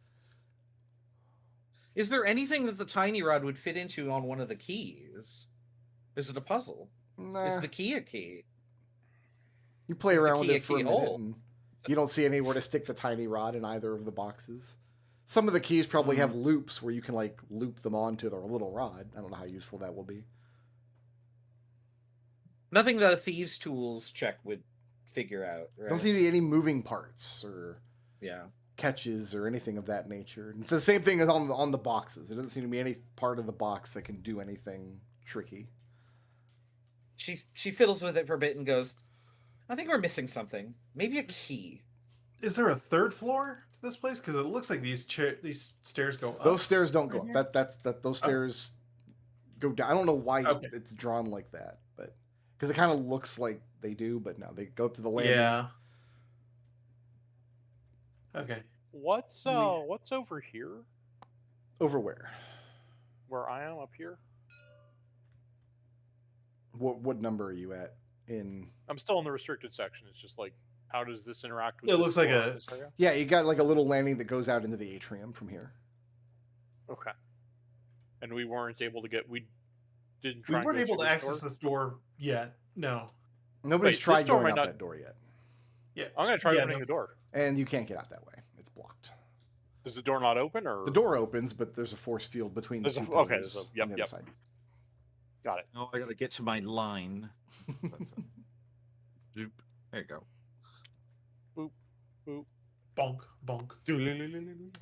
Speaker 2: Is there anything that the tiny rod would fit into on one of the keys? Is it a puzzle?
Speaker 1: Nah,
Speaker 2: Is the key a key?
Speaker 1: you play
Speaker 2: is the
Speaker 1: around with
Speaker 2: key a
Speaker 1: it for a minute,
Speaker 2: keyhole?
Speaker 1: and you don't see anywhere to stick the tiny rod in either of the boxes. Some of the keys probably have loops where you can, like, loop them onto their little rod. I don't know how useful that will be.
Speaker 2: Nothing that a thieves' tools check would figure out, right?
Speaker 1: Don't seem to be any moving parts or
Speaker 2: Yeah.
Speaker 1: catches or anything of that nature. It's the same thing as on the boxes. There doesn't seem to be any part of the box that can do anything tricky.
Speaker 2: She fiddles with it for a bit and goes, I think we're missing something. Maybe a key.
Speaker 5: Is there a third floor to this place? Because it looks like these stairs go up.
Speaker 1: Those stairs don't go
Speaker 5: right
Speaker 1: up. Those stairs go down. I don't know why
Speaker 5: Okay.
Speaker 1: it's drawn like that, but because it kind of looks like they do, but no, they go up to the landing.
Speaker 5: Yeah. Okay.
Speaker 6: What's
Speaker 5: We-
Speaker 6: over here?
Speaker 1: Over where?
Speaker 6: Where I am up here?
Speaker 1: What number are you at in?
Speaker 6: I'm still in the restricted section. It's just like, how does this interact with?
Speaker 5: It
Speaker 6: this
Speaker 5: looks like
Speaker 6: door
Speaker 5: a-
Speaker 6: in this area?
Speaker 1: Yeah, you got like a little landing that goes out into the atrium from here.
Speaker 6: Okay. And we weren't able to get. We didn't.
Speaker 5: We
Speaker 6: Try and
Speaker 5: weren't
Speaker 6: go
Speaker 5: able
Speaker 6: through
Speaker 5: to
Speaker 6: this
Speaker 5: access
Speaker 6: door?
Speaker 5: this door yet. No.
Speaker 1: Nobody's
Speaker 6: Wait, this
Speaker 1: tried
Speaker 6: door
Speaker 1: going
Speaker 6: might
Speaker 1: out
Speaker 6: not-
Speaker 1: that door yet,
Speaker 5: Yeah.
Speaker 6: I'm gonna try
Speaker 5: Yeah,
Speaker 6: opening
Speaker 5: no.
Speaker 6: the door.
Speaker 1: and you can't get out that way. It's blocked.
Speaker 6: Does the door not open, or
Speaker 1: The door opens, but there's a force field between the
Speaker 6: There's
Speaker 1: two
Speaker 6: a- okay,
Speaker 1: pillars
Speaker 6: there's a-
Speaker 1: on
Speaker 6: yep,
Speaker 1: the other
Speaker 6: yep.
Speaker 1: side.
Speaker 6: got it?
Speaker 2: Oh, I gotta get to my line. That's Zoop. There you go.
Speaker 6: Boop.
Speaker 5: Bonk, bonk.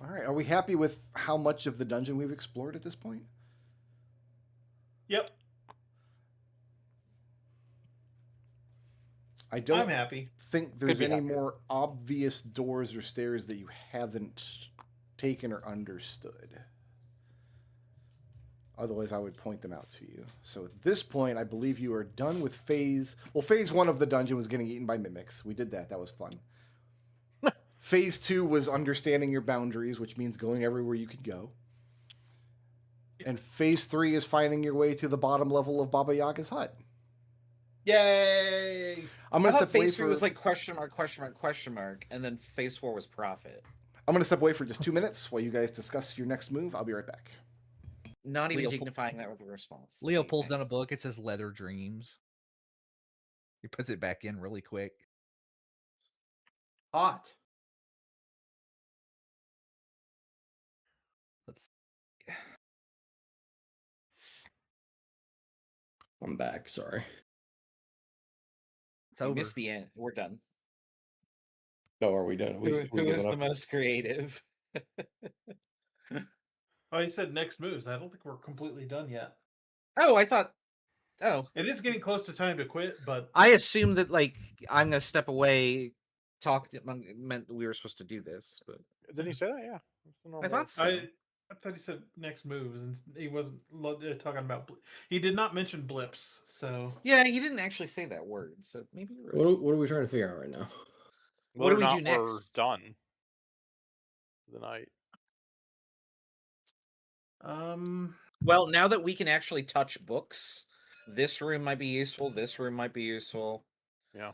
Speaker 1: All right. Are we happy with how much of the dungeon we've explored at this point?
Speaker 5: Yep,
Speaker 1: I don't
Speaker 5: I'm happy.
Speaker 1: think there's
Speaker 2: be
Speaker 1: any
Speaker 2: happier.
Speaker 1: more obvious doors or stairs that you haven't taken or understood. Otherwise, I would point them out to you. So at this point, I believe you are done with phase... Well, phase 1 of the dungeon was getting eaten by mimics. We did that. That was fun. Phase 2 was understanding your boundaries, which means going everywhere you could go. And phase 3 is finding your way to the bottom level of Baba Yaga's hut.
Speaker 5: Yay!
Speaker 1: I'm
Speaker 2: I
Speaker 1: going to
Speaker 2: thought
Speaker 1: step away
Speaker 2: phase 3
Speaker 1: for...
Speaker 2: was like question mark, question mark, question mark, and then phase 4 was profit.
Speaker 1: I'm going to step away for just 2 minutes while you guys discuss your next move. I'll be right back.
Speaker 2: Not even
Speaker 3: Leo
Speaker 2: dignifying that with a response.
Speaker 3: Leo
Speaker 2: Hey,
Speaker 3: pulls down a
Speaker 2: thanks.
Speaker 3: book. It says Leather Dreams. He puts it back in really quick.
Speaker 5: Hot.
Speaker 3: Let's.
Speaker 4: I'm back. Sorry.
Speaker 3: It's
Speaker 2: We
Speaker 3: over.
Speaker 2: missed the end. We're done.
Speaker 4: Oh, are we done?
Speaker 2: Who is the most creative?
Speaker 5: Oh, he said next moves. I don't think we're completely done yet.
Speaker 2: Oh, I thought. Oh,
Speaker 5: It is getting close to time to quit, but
Speaker 2: I assumed that like I'm gonna step away. Meant we were supposed to do this, but
Speaker 6: Didn't he say that? Yeah. That's the
Speaker 2: I
Speaker 6: normal-
Speaker 2: thought so.
Speaker 5: I thought he said next moves, and he wasn't talking about. He did not mention blips, so
Speaker 2: Yeah, you didn't actually say that word, so maybe you're right.
Speaker 4: What are we trying to figure out right now?
Speaker 2: What do
Speaker 6: Whether
Speaker 2: we
Speaker 6: or
Speaker 2: do
Speaker 6: not we're
Speaker 2: next?
Speaker 6: done for the night.
Speaker 2: Well, now that we can actually touch books, this room might be useful. This room might be useful.
Speaker 6: Yeah.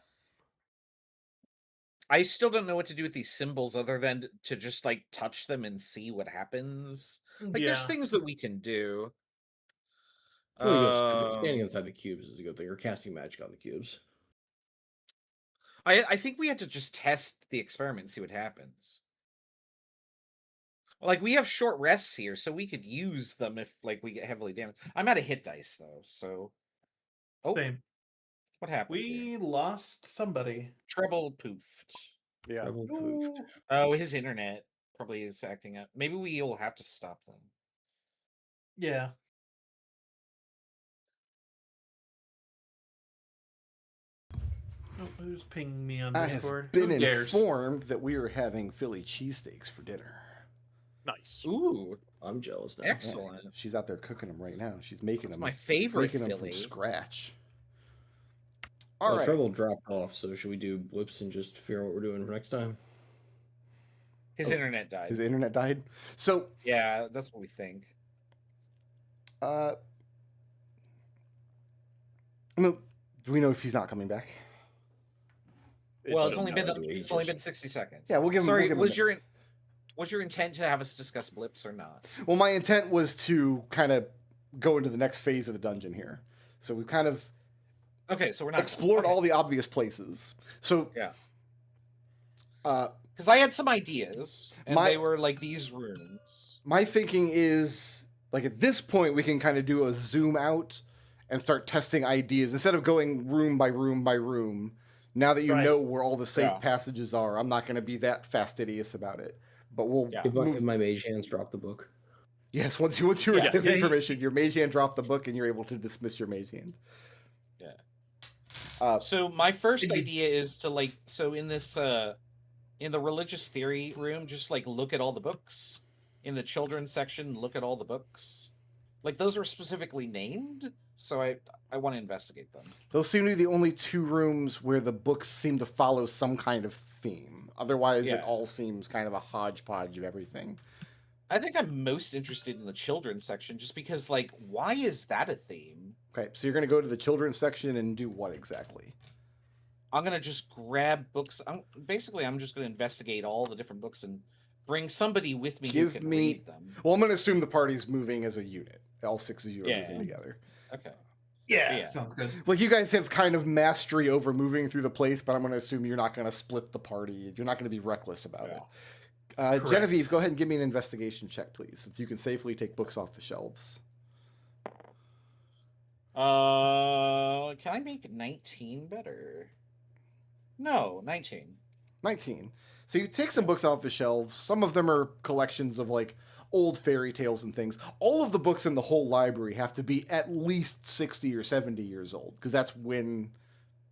Speaker 2: I still don't know what to do with these symbols other than to just like touch them and see what happens. Like there's
Speaker 5: yeah.
Speaker 2: things that we can do.
Speaker 4: Well, you go standing inside the cubes is a good thing, or casting magic on the cubes.
Speaker 2: I think we had to just test the experiment and see what happens. Like we have short rests here, so we could use them if like we get heavily damaged. I'm out of hit dice though, so
Speaker 5: Same.
Speaker 2: what happened?
Speaker 5: We lost somebody.
Speaker 2: Treble poofed.
Speaker 6: Yeah.
Speaker 4: Rebel poofed.
Speaker 5: Ooh.
Speaker 2: Oh, his internet probably is acting up. Maybe we will have to stop them.
Speaker 5: Yeah. Oh, who's pinging me on
Speaker 1: I
Speaker 5: Discord?
Speaker 1: have been
Speaker 5: Who dares?
Speaker 1: informed that we are having Philly cheesesteaks for dinner.
Speaker 6: Nice.
Speaker 2: Ooh,
Speaker 4: I'm jealous now.
Speaker 2: excellent.
Speaker 1: She's out there cooking them right now. She's making
Speaker 2: That's
Speaker 1: them.
Speaker 2: my favorite
Speaker 1: making them
Speaker 2: Philly.
Speaker 1: from scratch.
Speaker 4: Well,
Speaker 1: All right.
Speaker 4: Treble dropped off, so should we do blips and just figure out what we're doing for next time?
Speaker 2: His
Speaker 1: Oh,
Speaker 2: internet died.
Speaker 1: His internet died. So,
Speaker 2: Yeah, that's what we think.
Speaker 1: I mean, do we know if he's not coming back?
Speaker 2: Well, it's
Speaker 6: doesn't
Speaker 2: only been
Speaker 6: matter.
Speaker 2: it's only been 60 seconds.
Speaker 1: Yeah, we'll give him.
Speaker 2: Sorry,
Speaker 1: we'll give him
Speaker 2: was your intent to have us discuss blips or not?
Speaker 1: Well, my intent was to kind of go into the next phase of the dungeon here. So we've kind of
Speaker 2: Okay, so we're not
Speaker 1: explored all the obvious places. So
Speaker 2: Yeah.
Speaker 1: Uh,
Speaker 2: because I had some ideas, and
Speaker 1: My-
Speaker 2: they were like these rooms.
Speaker 1: my thinking is like at this point we can kind of do a zoom out and start testing ideas instead of going room by room by room. Now that you
Speaker 5: Right.
Speaker 1: know where all the safe
Speaker 2: Yeah.
Speaker 1: passages are, I'm not going to be that fastidious about it. But we'll
Speaker 2: Yeah.
Speaker 4: If
Speaker 1: move.
Speaker 4: my mage hands drop the book.
Speaker 1: Yes, once you were
Speaker 2: Yeah.
Speaker 1: given
Speaker 5: Yeah,
Speaker 1: permission, your mage hand dropped the book and you're able to dismiss your mage hand.
Speaker 2: Yeah. So my first idea is to like in this in the religious theory room, just like look at all the books. In the children's section, look at all the books. Like those are specifically named, so I want to investigate them.
Speaker 1: Those seem to be the only two rooms where the books seem to follow some kind of theme. Otherwise, it
Speaker 2: Yeah.
Speaker 1: all seems kind of a hodgepodge of everything.
Speaker 2: I think I'm most interested in the children's section just because like why is that a theme?
Speaker 1: Okay, so you're going to go to the children's section and do what exactly?
Speaker 2: I'm gonna just grab books. I'm just gonna investigate all the different books and bring somebody with me who
Speaker 1: Give
Speaker 2: can
Speaker 1: me-
Speaker 2: read them.
Speaker 1: Well, I'm going to assume the party's moving as a unit. All six of you are
Speaker 2: Yeah.
Speaker 1: moving together.
Speaker 2: Okay.
Speaker 5: Yeah, sounds good.
Speaker 1: Like, you guys have kind of mastery over moving through the place, but I'm going to assume you're not going to split the party. You're not going to be reckless about
Speaker 2: Yeah.
Speaker 1: it.
Speaker 5: Correct.
Speaker 1: Genevieve, go ahead and give me an investigation check, please, since you can safely take books off the shelves.
Speaker 2: Can I make 19 better? No, 19.
Speaker 1: 19. So you take some books off the shelves. Some of them are collections of like old fairy tales and things. All of the books in the whole library have to be at least 60 or 70 years old, because that's when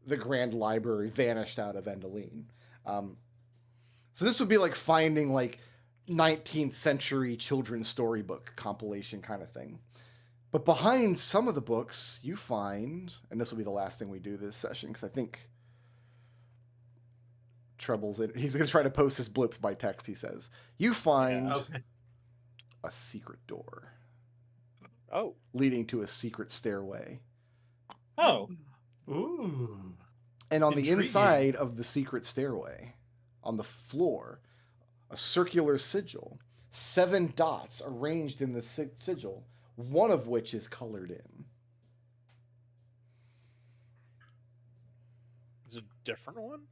Speaker 1: the Grand Library vanished out of Endoline. So this would be like finding like 19th century children's storybook compilation kind of thing. But behind some of the books, you find, and this will be the last thing we do this session, because I think Trouble's in. He's going to try to post his blips by text, he says. You find a secret door.
Speaker 6: Oh.
Speaker 1: Leading to a secret stairway.
Speaker 2: Oh.
Speaker 5: Ooh.
Speaker 1: And on the
Speaker 5: Intriguing.
Speaker 1: inside of the secret stairway, on the floor, a circular sigil. 7 dots arranged in the sigil, one of which is colored in.
Speaker 6: Is it a different one?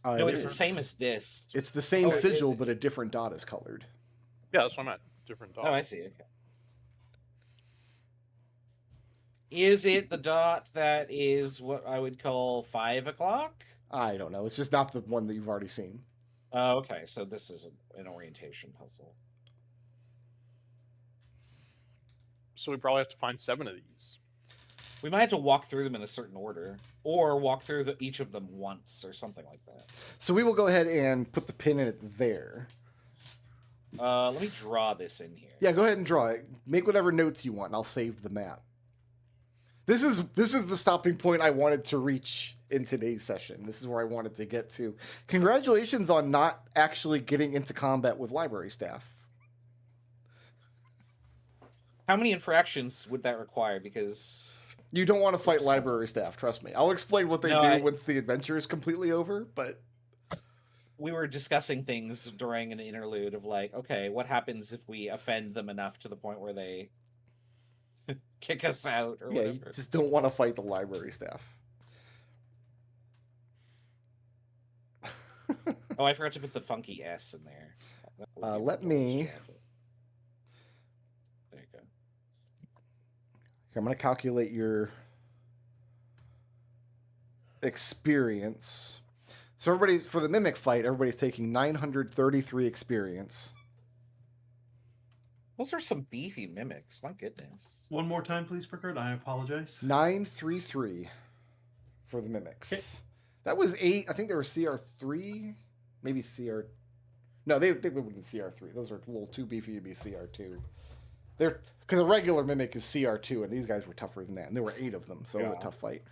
Speaker 2: No,
Speaker 1: It
Speaker 2: it's the
Speaker 1: is.
Speaker 2: same as this.
Speaker 1: It's the same
Speaker 2: Oh, it
Speaker 1: sigil,
Speaker 2: is.
Speaker 1: but a different dot is colored.
Speaker 6: Yeah, that's what I meant. Different dot.
Speaker 2: Oh, I see. Okay. Is it the dot that is what I would call 5 o'clock?
Speaker 1: I don't know. It's just not the one that you've already seen.
Speaker 2: Oh, okay. So this is an orientation puzzle.
Speaker 6: So we probably have to find 7 of these.
Speaker 2: We might have to walk through them in a certain order, or walk through each of them once, or something like that.
Speaker 1: So we will go ahead and put the pin in it there.
Speaker 2: Let me draw this in here.
Speaker 1: Yeah, go ahead and draw it. Make whatever notes you want, and I'll save the map. This is the stopping point I wanted to reach in today's session. This is where I wanted to get to. Congratulations on not actually getting into combat with library staff.
Speaker 2: How many infractions would that require? Because
Speaker 1: You don't want to fight library staff, trust me. I'll explain what they do once the adventure is completely over, but
Speaker 2: we were discussing things during an interlude of like, okay, what happens if we offend them enough to the point where they kick us out or
Speaker 1: yeah, you
Speaker 2: whatever?
Speaker 1: just don't want to fight the library staff.
Speaker 2: Oh, I forgot to put the funky S in there. That would be
Speaker 1: Let
Speaker 2: a little
Speaker 1: me-
Speaker 2: distracting. There you go.
Speaker 1: I'm going to calculate your experience. So everybody's, for the mimic fight, everybody's taking 933 experience.
Speaker 2: Those are some beefy mimics. My goodness.
Speaker 5: One more time, please, Pickard. I apologize.
Speaker 1: 933 for the mimics.
Speaker 5: Okay.
Speaker 1: That was 8. I think they were CR3, maybe CR. No, they wouldn't CR3. Those are a little too beefy to be CR2. They're because a regular mimic is CR2, and these guys were tougher than that, and there were 8 of them, so it was a tough fight.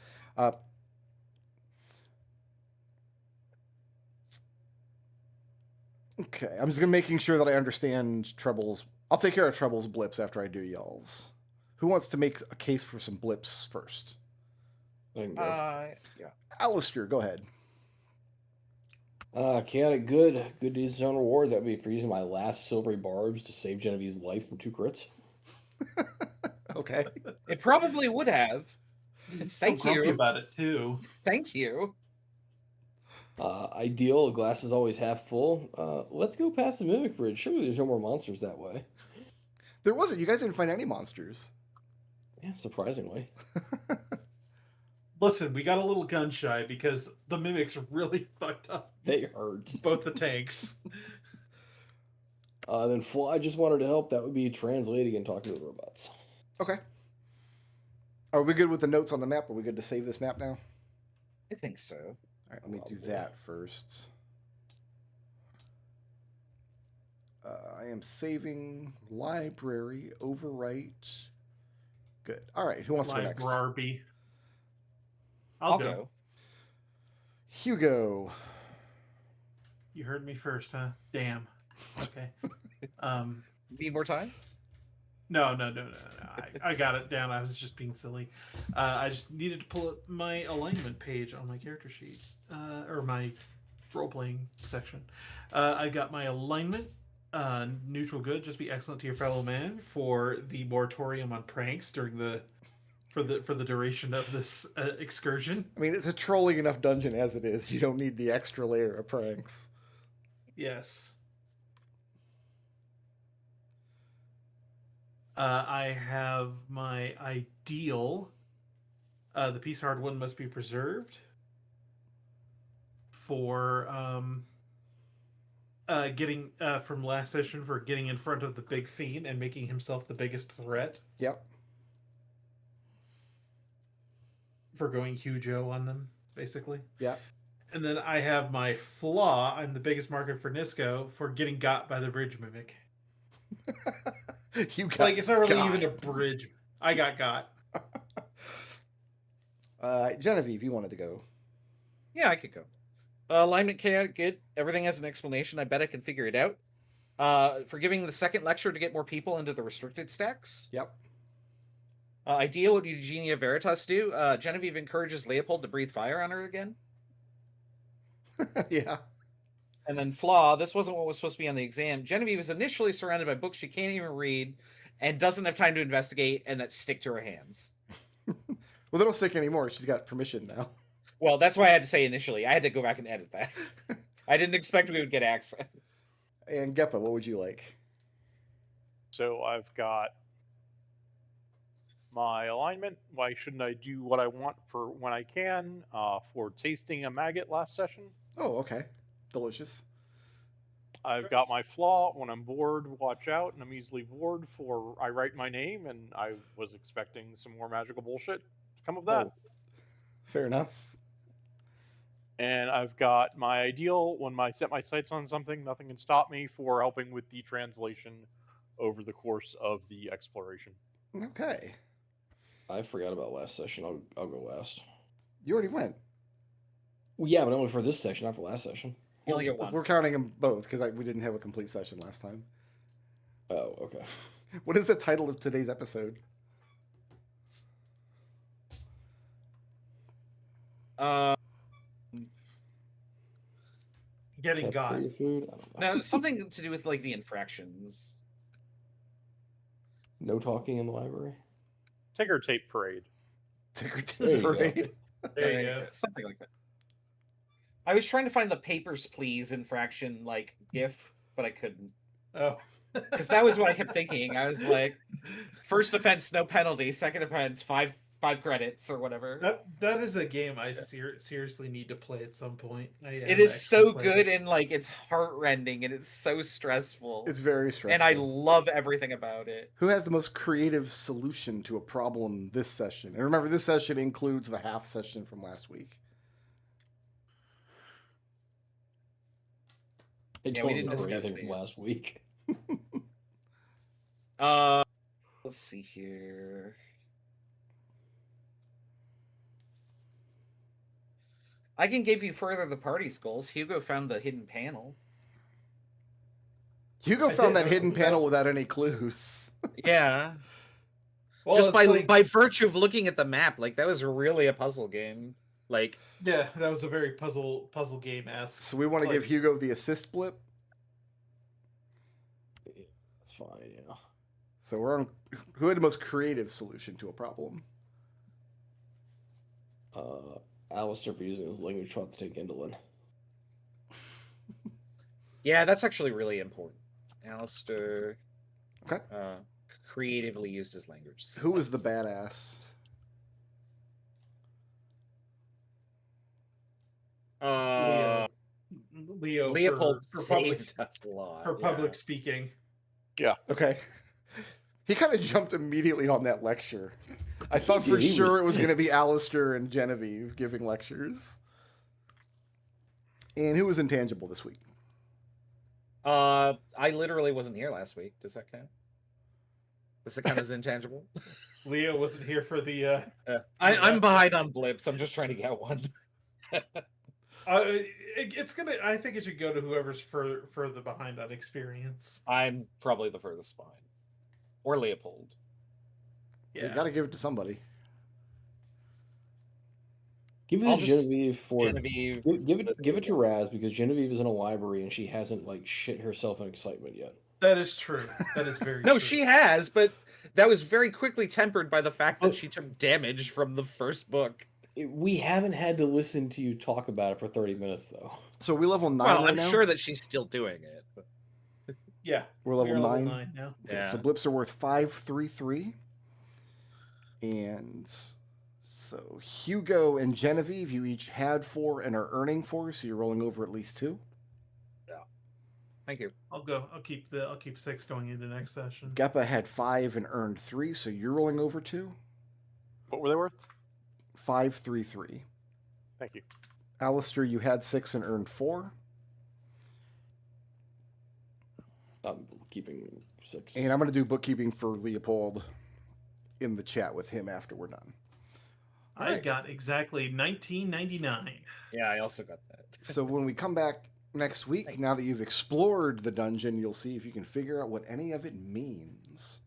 Speaker 1: Okay, I'm just making sure that I understand Trouble's. I'll take care of Trouble's blips after I do y'all's. Who wants to make a case for some blips first?
Speaker 4: I can go.
Speaker 2: Yeah.
Speaker 1: Alistair, go ahead.
Speaker 4: Chaotic good. Good deeds on reward. That would be for using my last silvery barbs to save Genevieve's life from 2 crits.
Speaker 1: Okay.
Speaker 2: It probably would have.
Speaker 5: He's so
Speaker 2: Thank
Speaker 5: grumpy
Speaker 2: you.
Speaker 5: about it too.
Speaker 2: Thank you.
Speaker 4: Ideal. Glass is always half full. Let's go past the Mimic Bridge. Surely there's no more monsters that way.
Speaker 1: There wasn't. You guys didn't find any monsters.
Speaker 4: Yeah, surprisingly.
Speaker 5: Listen, we got a little gun shy because the mimics really fucked up
Speaker 4: They hurt.
Speaker 5: both the tanks.
Speaker 4: Then Fly just wanted to help. That would be translating and talking to the robots.
Speaker 1: Okay. Are we good with the notes on the map? Are we good to save this map now?
Speaker 2: I think so.
Speaker 1: All right, let me do
Speaker 4: Probably.
Speaker 1: that first. I am saving library, overwrite. Good. All right, who wants to go next?
Speaker 5: Library. I'll go.
Speaker 1: Hugo.
Speaker 5: You heard me first, huh? Damn. Okay.
Speaker 2: Need more time?
Speaker 5: No. I got it down. I was just being silly. I just needed to pull up my alignment page on my character sheet, or my role-playing section. I got my alignment. Neutral good. Just be excellent to your fellow man for the moratorium on pranks during the for the duration of this excursion.
Speaker 1: I mean, it's a trolling enough dungeon as it is. You don't need the extra layer of pranks.
Speaker 5: Yes. I have my ideal. The piece hard one must be preserved. for getting from last session for getting in front of the big fiend and making himself the biggest threat.
Speaker 1: Yep.
Speaker 5: For going Hugo on them, basically.
Speaker 1: Yeah.
Speaker 5: And then I have my flaw. I'm the biggest market for Nisco for getting got by the bridge mimic.
Speaker 1: You got
Speaker 5: Like, it's not really
Speaker 1: got.
Speaker 5: even a bridge. I got.
Speaker 1: Genevieve, you wanted to go.
Speaker 2: Yeah, I could go. Alignment can't get everything has an explanation. I bet I can figure it out. For giving the second lecture to get more people into the restricted stacks.
Speaker 1: Yep.
Speaker 2: Idea, what did Eugenia Veritas do? Genevieve encourages Leopold to breathe fire on her again.
Speaker 1: Yeah.
Speaker 2: And then flaw, this wasn't what was supposed to be on the exam. Genevieve is initially surrounded by books she can't even read and doesn't have time to investigate and that stick to her hands.
Speaker 1: Well, they don't stick anymore. She's got permission now.
Speaker 2: Well, that's why I had to say initially. I had to go back and edit that. I didn't expect we would get access.
Speaker 1: And Geppa, what would you like?
Speaker 6: So I've got my alignment. Why shouldn't I do what I want for when I can? For tasting a maggot last session.
Speaker 1: Oh, okay. Delicious.
Speaker 6: I've got my flaw. When I'm bored, watch out, and I'm easily bored. For I write my name, and I was expecting some more magical bullshit to come of that.
Speaker 1: Oh, fair enough.
Speaker 6: And I've got my ideal. When I set my sights on something, nothing can stop me. For helping with the translation over the course of the exploration.
Speaker 1: Okay.
Speaker 4: I forgot about last session. I'll go last.
Speaker 1: You already went.
Speaker 4: Well, yeah, but only for this session, not for last session.
Speaker 2: You only get one.
Speaker 1: We're counting them both because we didn't have a complete session last time.
Speaker 4: Oh, okay.
Speaker 1: What is the title of today's episode?
Speaker 5: Getting got.
Speaker 4: Cafeteria food? I don't know.
Speaker 2: No, something to do with like the infractions.
Speaker 4: No talking in the library?
Speaker 6: Ticker tape parade.
Speaker 1: Ticker
Speaker 4: There you
Speaker 1: tape
Speaker 4: go.
Speaker 1: parade.
Speaker 5: There you go.
Speaker 2: Something like that. I was trying to find the papers, please infraction like GIF, but I couldn't.
Speaker 5: Oh.
Speaker 2: Because that was what I kept thinking. I was like, first offense, no penalty. Second offense, five credits or whatever.
Speaker 5: That is a game I seriously need to play at some point.
Speaker 2: It is so good and like it's heartrending and it's so stressful.
Speaker 1: It's very stressful.
Speaker 2: And I love everything about it.
Speaker 1: Who has the most creative solution to a problem this session? And remember, this session includes the half session from last week.
Speaker 4: I
Speaker 2: Yeah,
Speaker 4: don't
Speaker 2: we didn't
Speaker 4: remember
Speaker 2: discuss
Speaker 4: anything from
Speaker 2: these.
Speaker 4: last week.
Speaker 2: Let's see here. I can give you further the party skulls. Hugo found the hidden panel.
Speaker 1: Hugo
Speaker 5: I
Speaker 1: found
Speaker 5: did
Speaker 1: that
Speaker 5: know
Speaker 1: hidden
Speaker 5: that
Speaker 1: panel
Speaker 5: was-
Speaker 1: without any clues.
Speaker 2: Yeah.
Speaker 5: Well,
Speaker 2: Just
Speaker 5: it's
Speaker 2: by
Speaker 5: like-
Speaker 2: by virtue of looking at the map, like that was really a puzzle game. Like
Speaker 5: Yeah, that was a very puzzle game esque.
Speaker 1: So we want to
Speaker 5: Like-
Speaker 1: give Hugo the assist blip.
Speaker 4: That's fine, yeah.
Speaker 1: So we're on. Who had the most creative solution to a problem?
Speaker 4: Alistair for using his language taught to take Indolin.
Speaker 2: yeah, that's actually really important. Alistair
Speaker 1: Okay.
Speaker 2: creatively used his language.
Speaker 1: Who was the
Speaker 2: That's-
Speaker 5: Leo. Leo
Speaker 2: Leopold
Speaker 5: for public
Speaker 2: saved us a lot.
Speaker 5: for public speaking.
Speaker 1: Okay. He kind of jumped immediately on that lecture. I thought for
Speaker 4: He
Speaker 1: sure
Speaker 4: was-
Speaker 1: it was going to be Alistair and Genevieve giving lectures. And who was intangible this week?
Speaker 2: I literally wasn't here last week. Does that count? Does that count as intangible?
Speaker 5: Leo wasn't here for the.
Speaker 2: I'm behind on blips. I'm just trying to get one.
Speaker 5: It's gonna. I think it should go to whoever's further behind on experience.
Speaker 2: I'm probably the furthest behind. Or Leopold.
Speaker 1: You got to give it to somebody.
Speaker 4: Give it
Speaker 2: I'll
Speaker 4: to
Speaker 2: just-
Speaker 4: Genevieve for
Speaker 2: Genevieve.
Speaker 4: give it to Raz because Genevieve is in a library and she hasn't like shit herself in excitement yet.
Speaker 5: That is true. That is very.
Speaker 2: No,
Speaker 5: true.
Speaker 2: she has, but that was very quickly tempered by the fact that she took damage from the first book.
Speaker 4: We haven't had to listen to you talk about it for 30 minutes though.
Speaker 1: So we level 9
Speaker 2: Well,
Speaker 1: right
Speaker 2: I'm
Speaker 1: now?
Speaker 2: sure that she's still doing it. But
Speaker 5: Yeah,
Speaker 1: We're level
Speaker 5: we're
Speaker 1: 9.
Speaker 5: now.
Speaker 1: Okay,
Speaker 2: Yeah.
Speaker 1: so blips are worth 533. And So Hugo and Genevieve, you each had 4 and are earning 4, so you're rolling over at least 2.
Speaker 2: Thank you.
Speaker 5: I'll keep 6 going into next session.
Speaker 1: Geppa had 5 and earned 3, so you're rolling over 2.
Speaker 6: What were they worth?
Speaker 1: 5, 3, 3.
Speaker 6: Thank you.
Speaker 1: Alistair, you had 6 and earned 4.
Speaker 4: I'm keeping 6.
Speaker 1: And I'm going to do bookkeeping for Leopold in the chat with him after we're done. All
Speaker 5: I
Speaker 1: right.
Speaker 5: got exactly 1999.
Speaker 2: Yeah, I also got that.
Speaker 1: So when we come back next week,
Speaker 2: Thanks.
Speaker 1: now that you've explored the dungeon, you'll see if you can figure out what any of it means.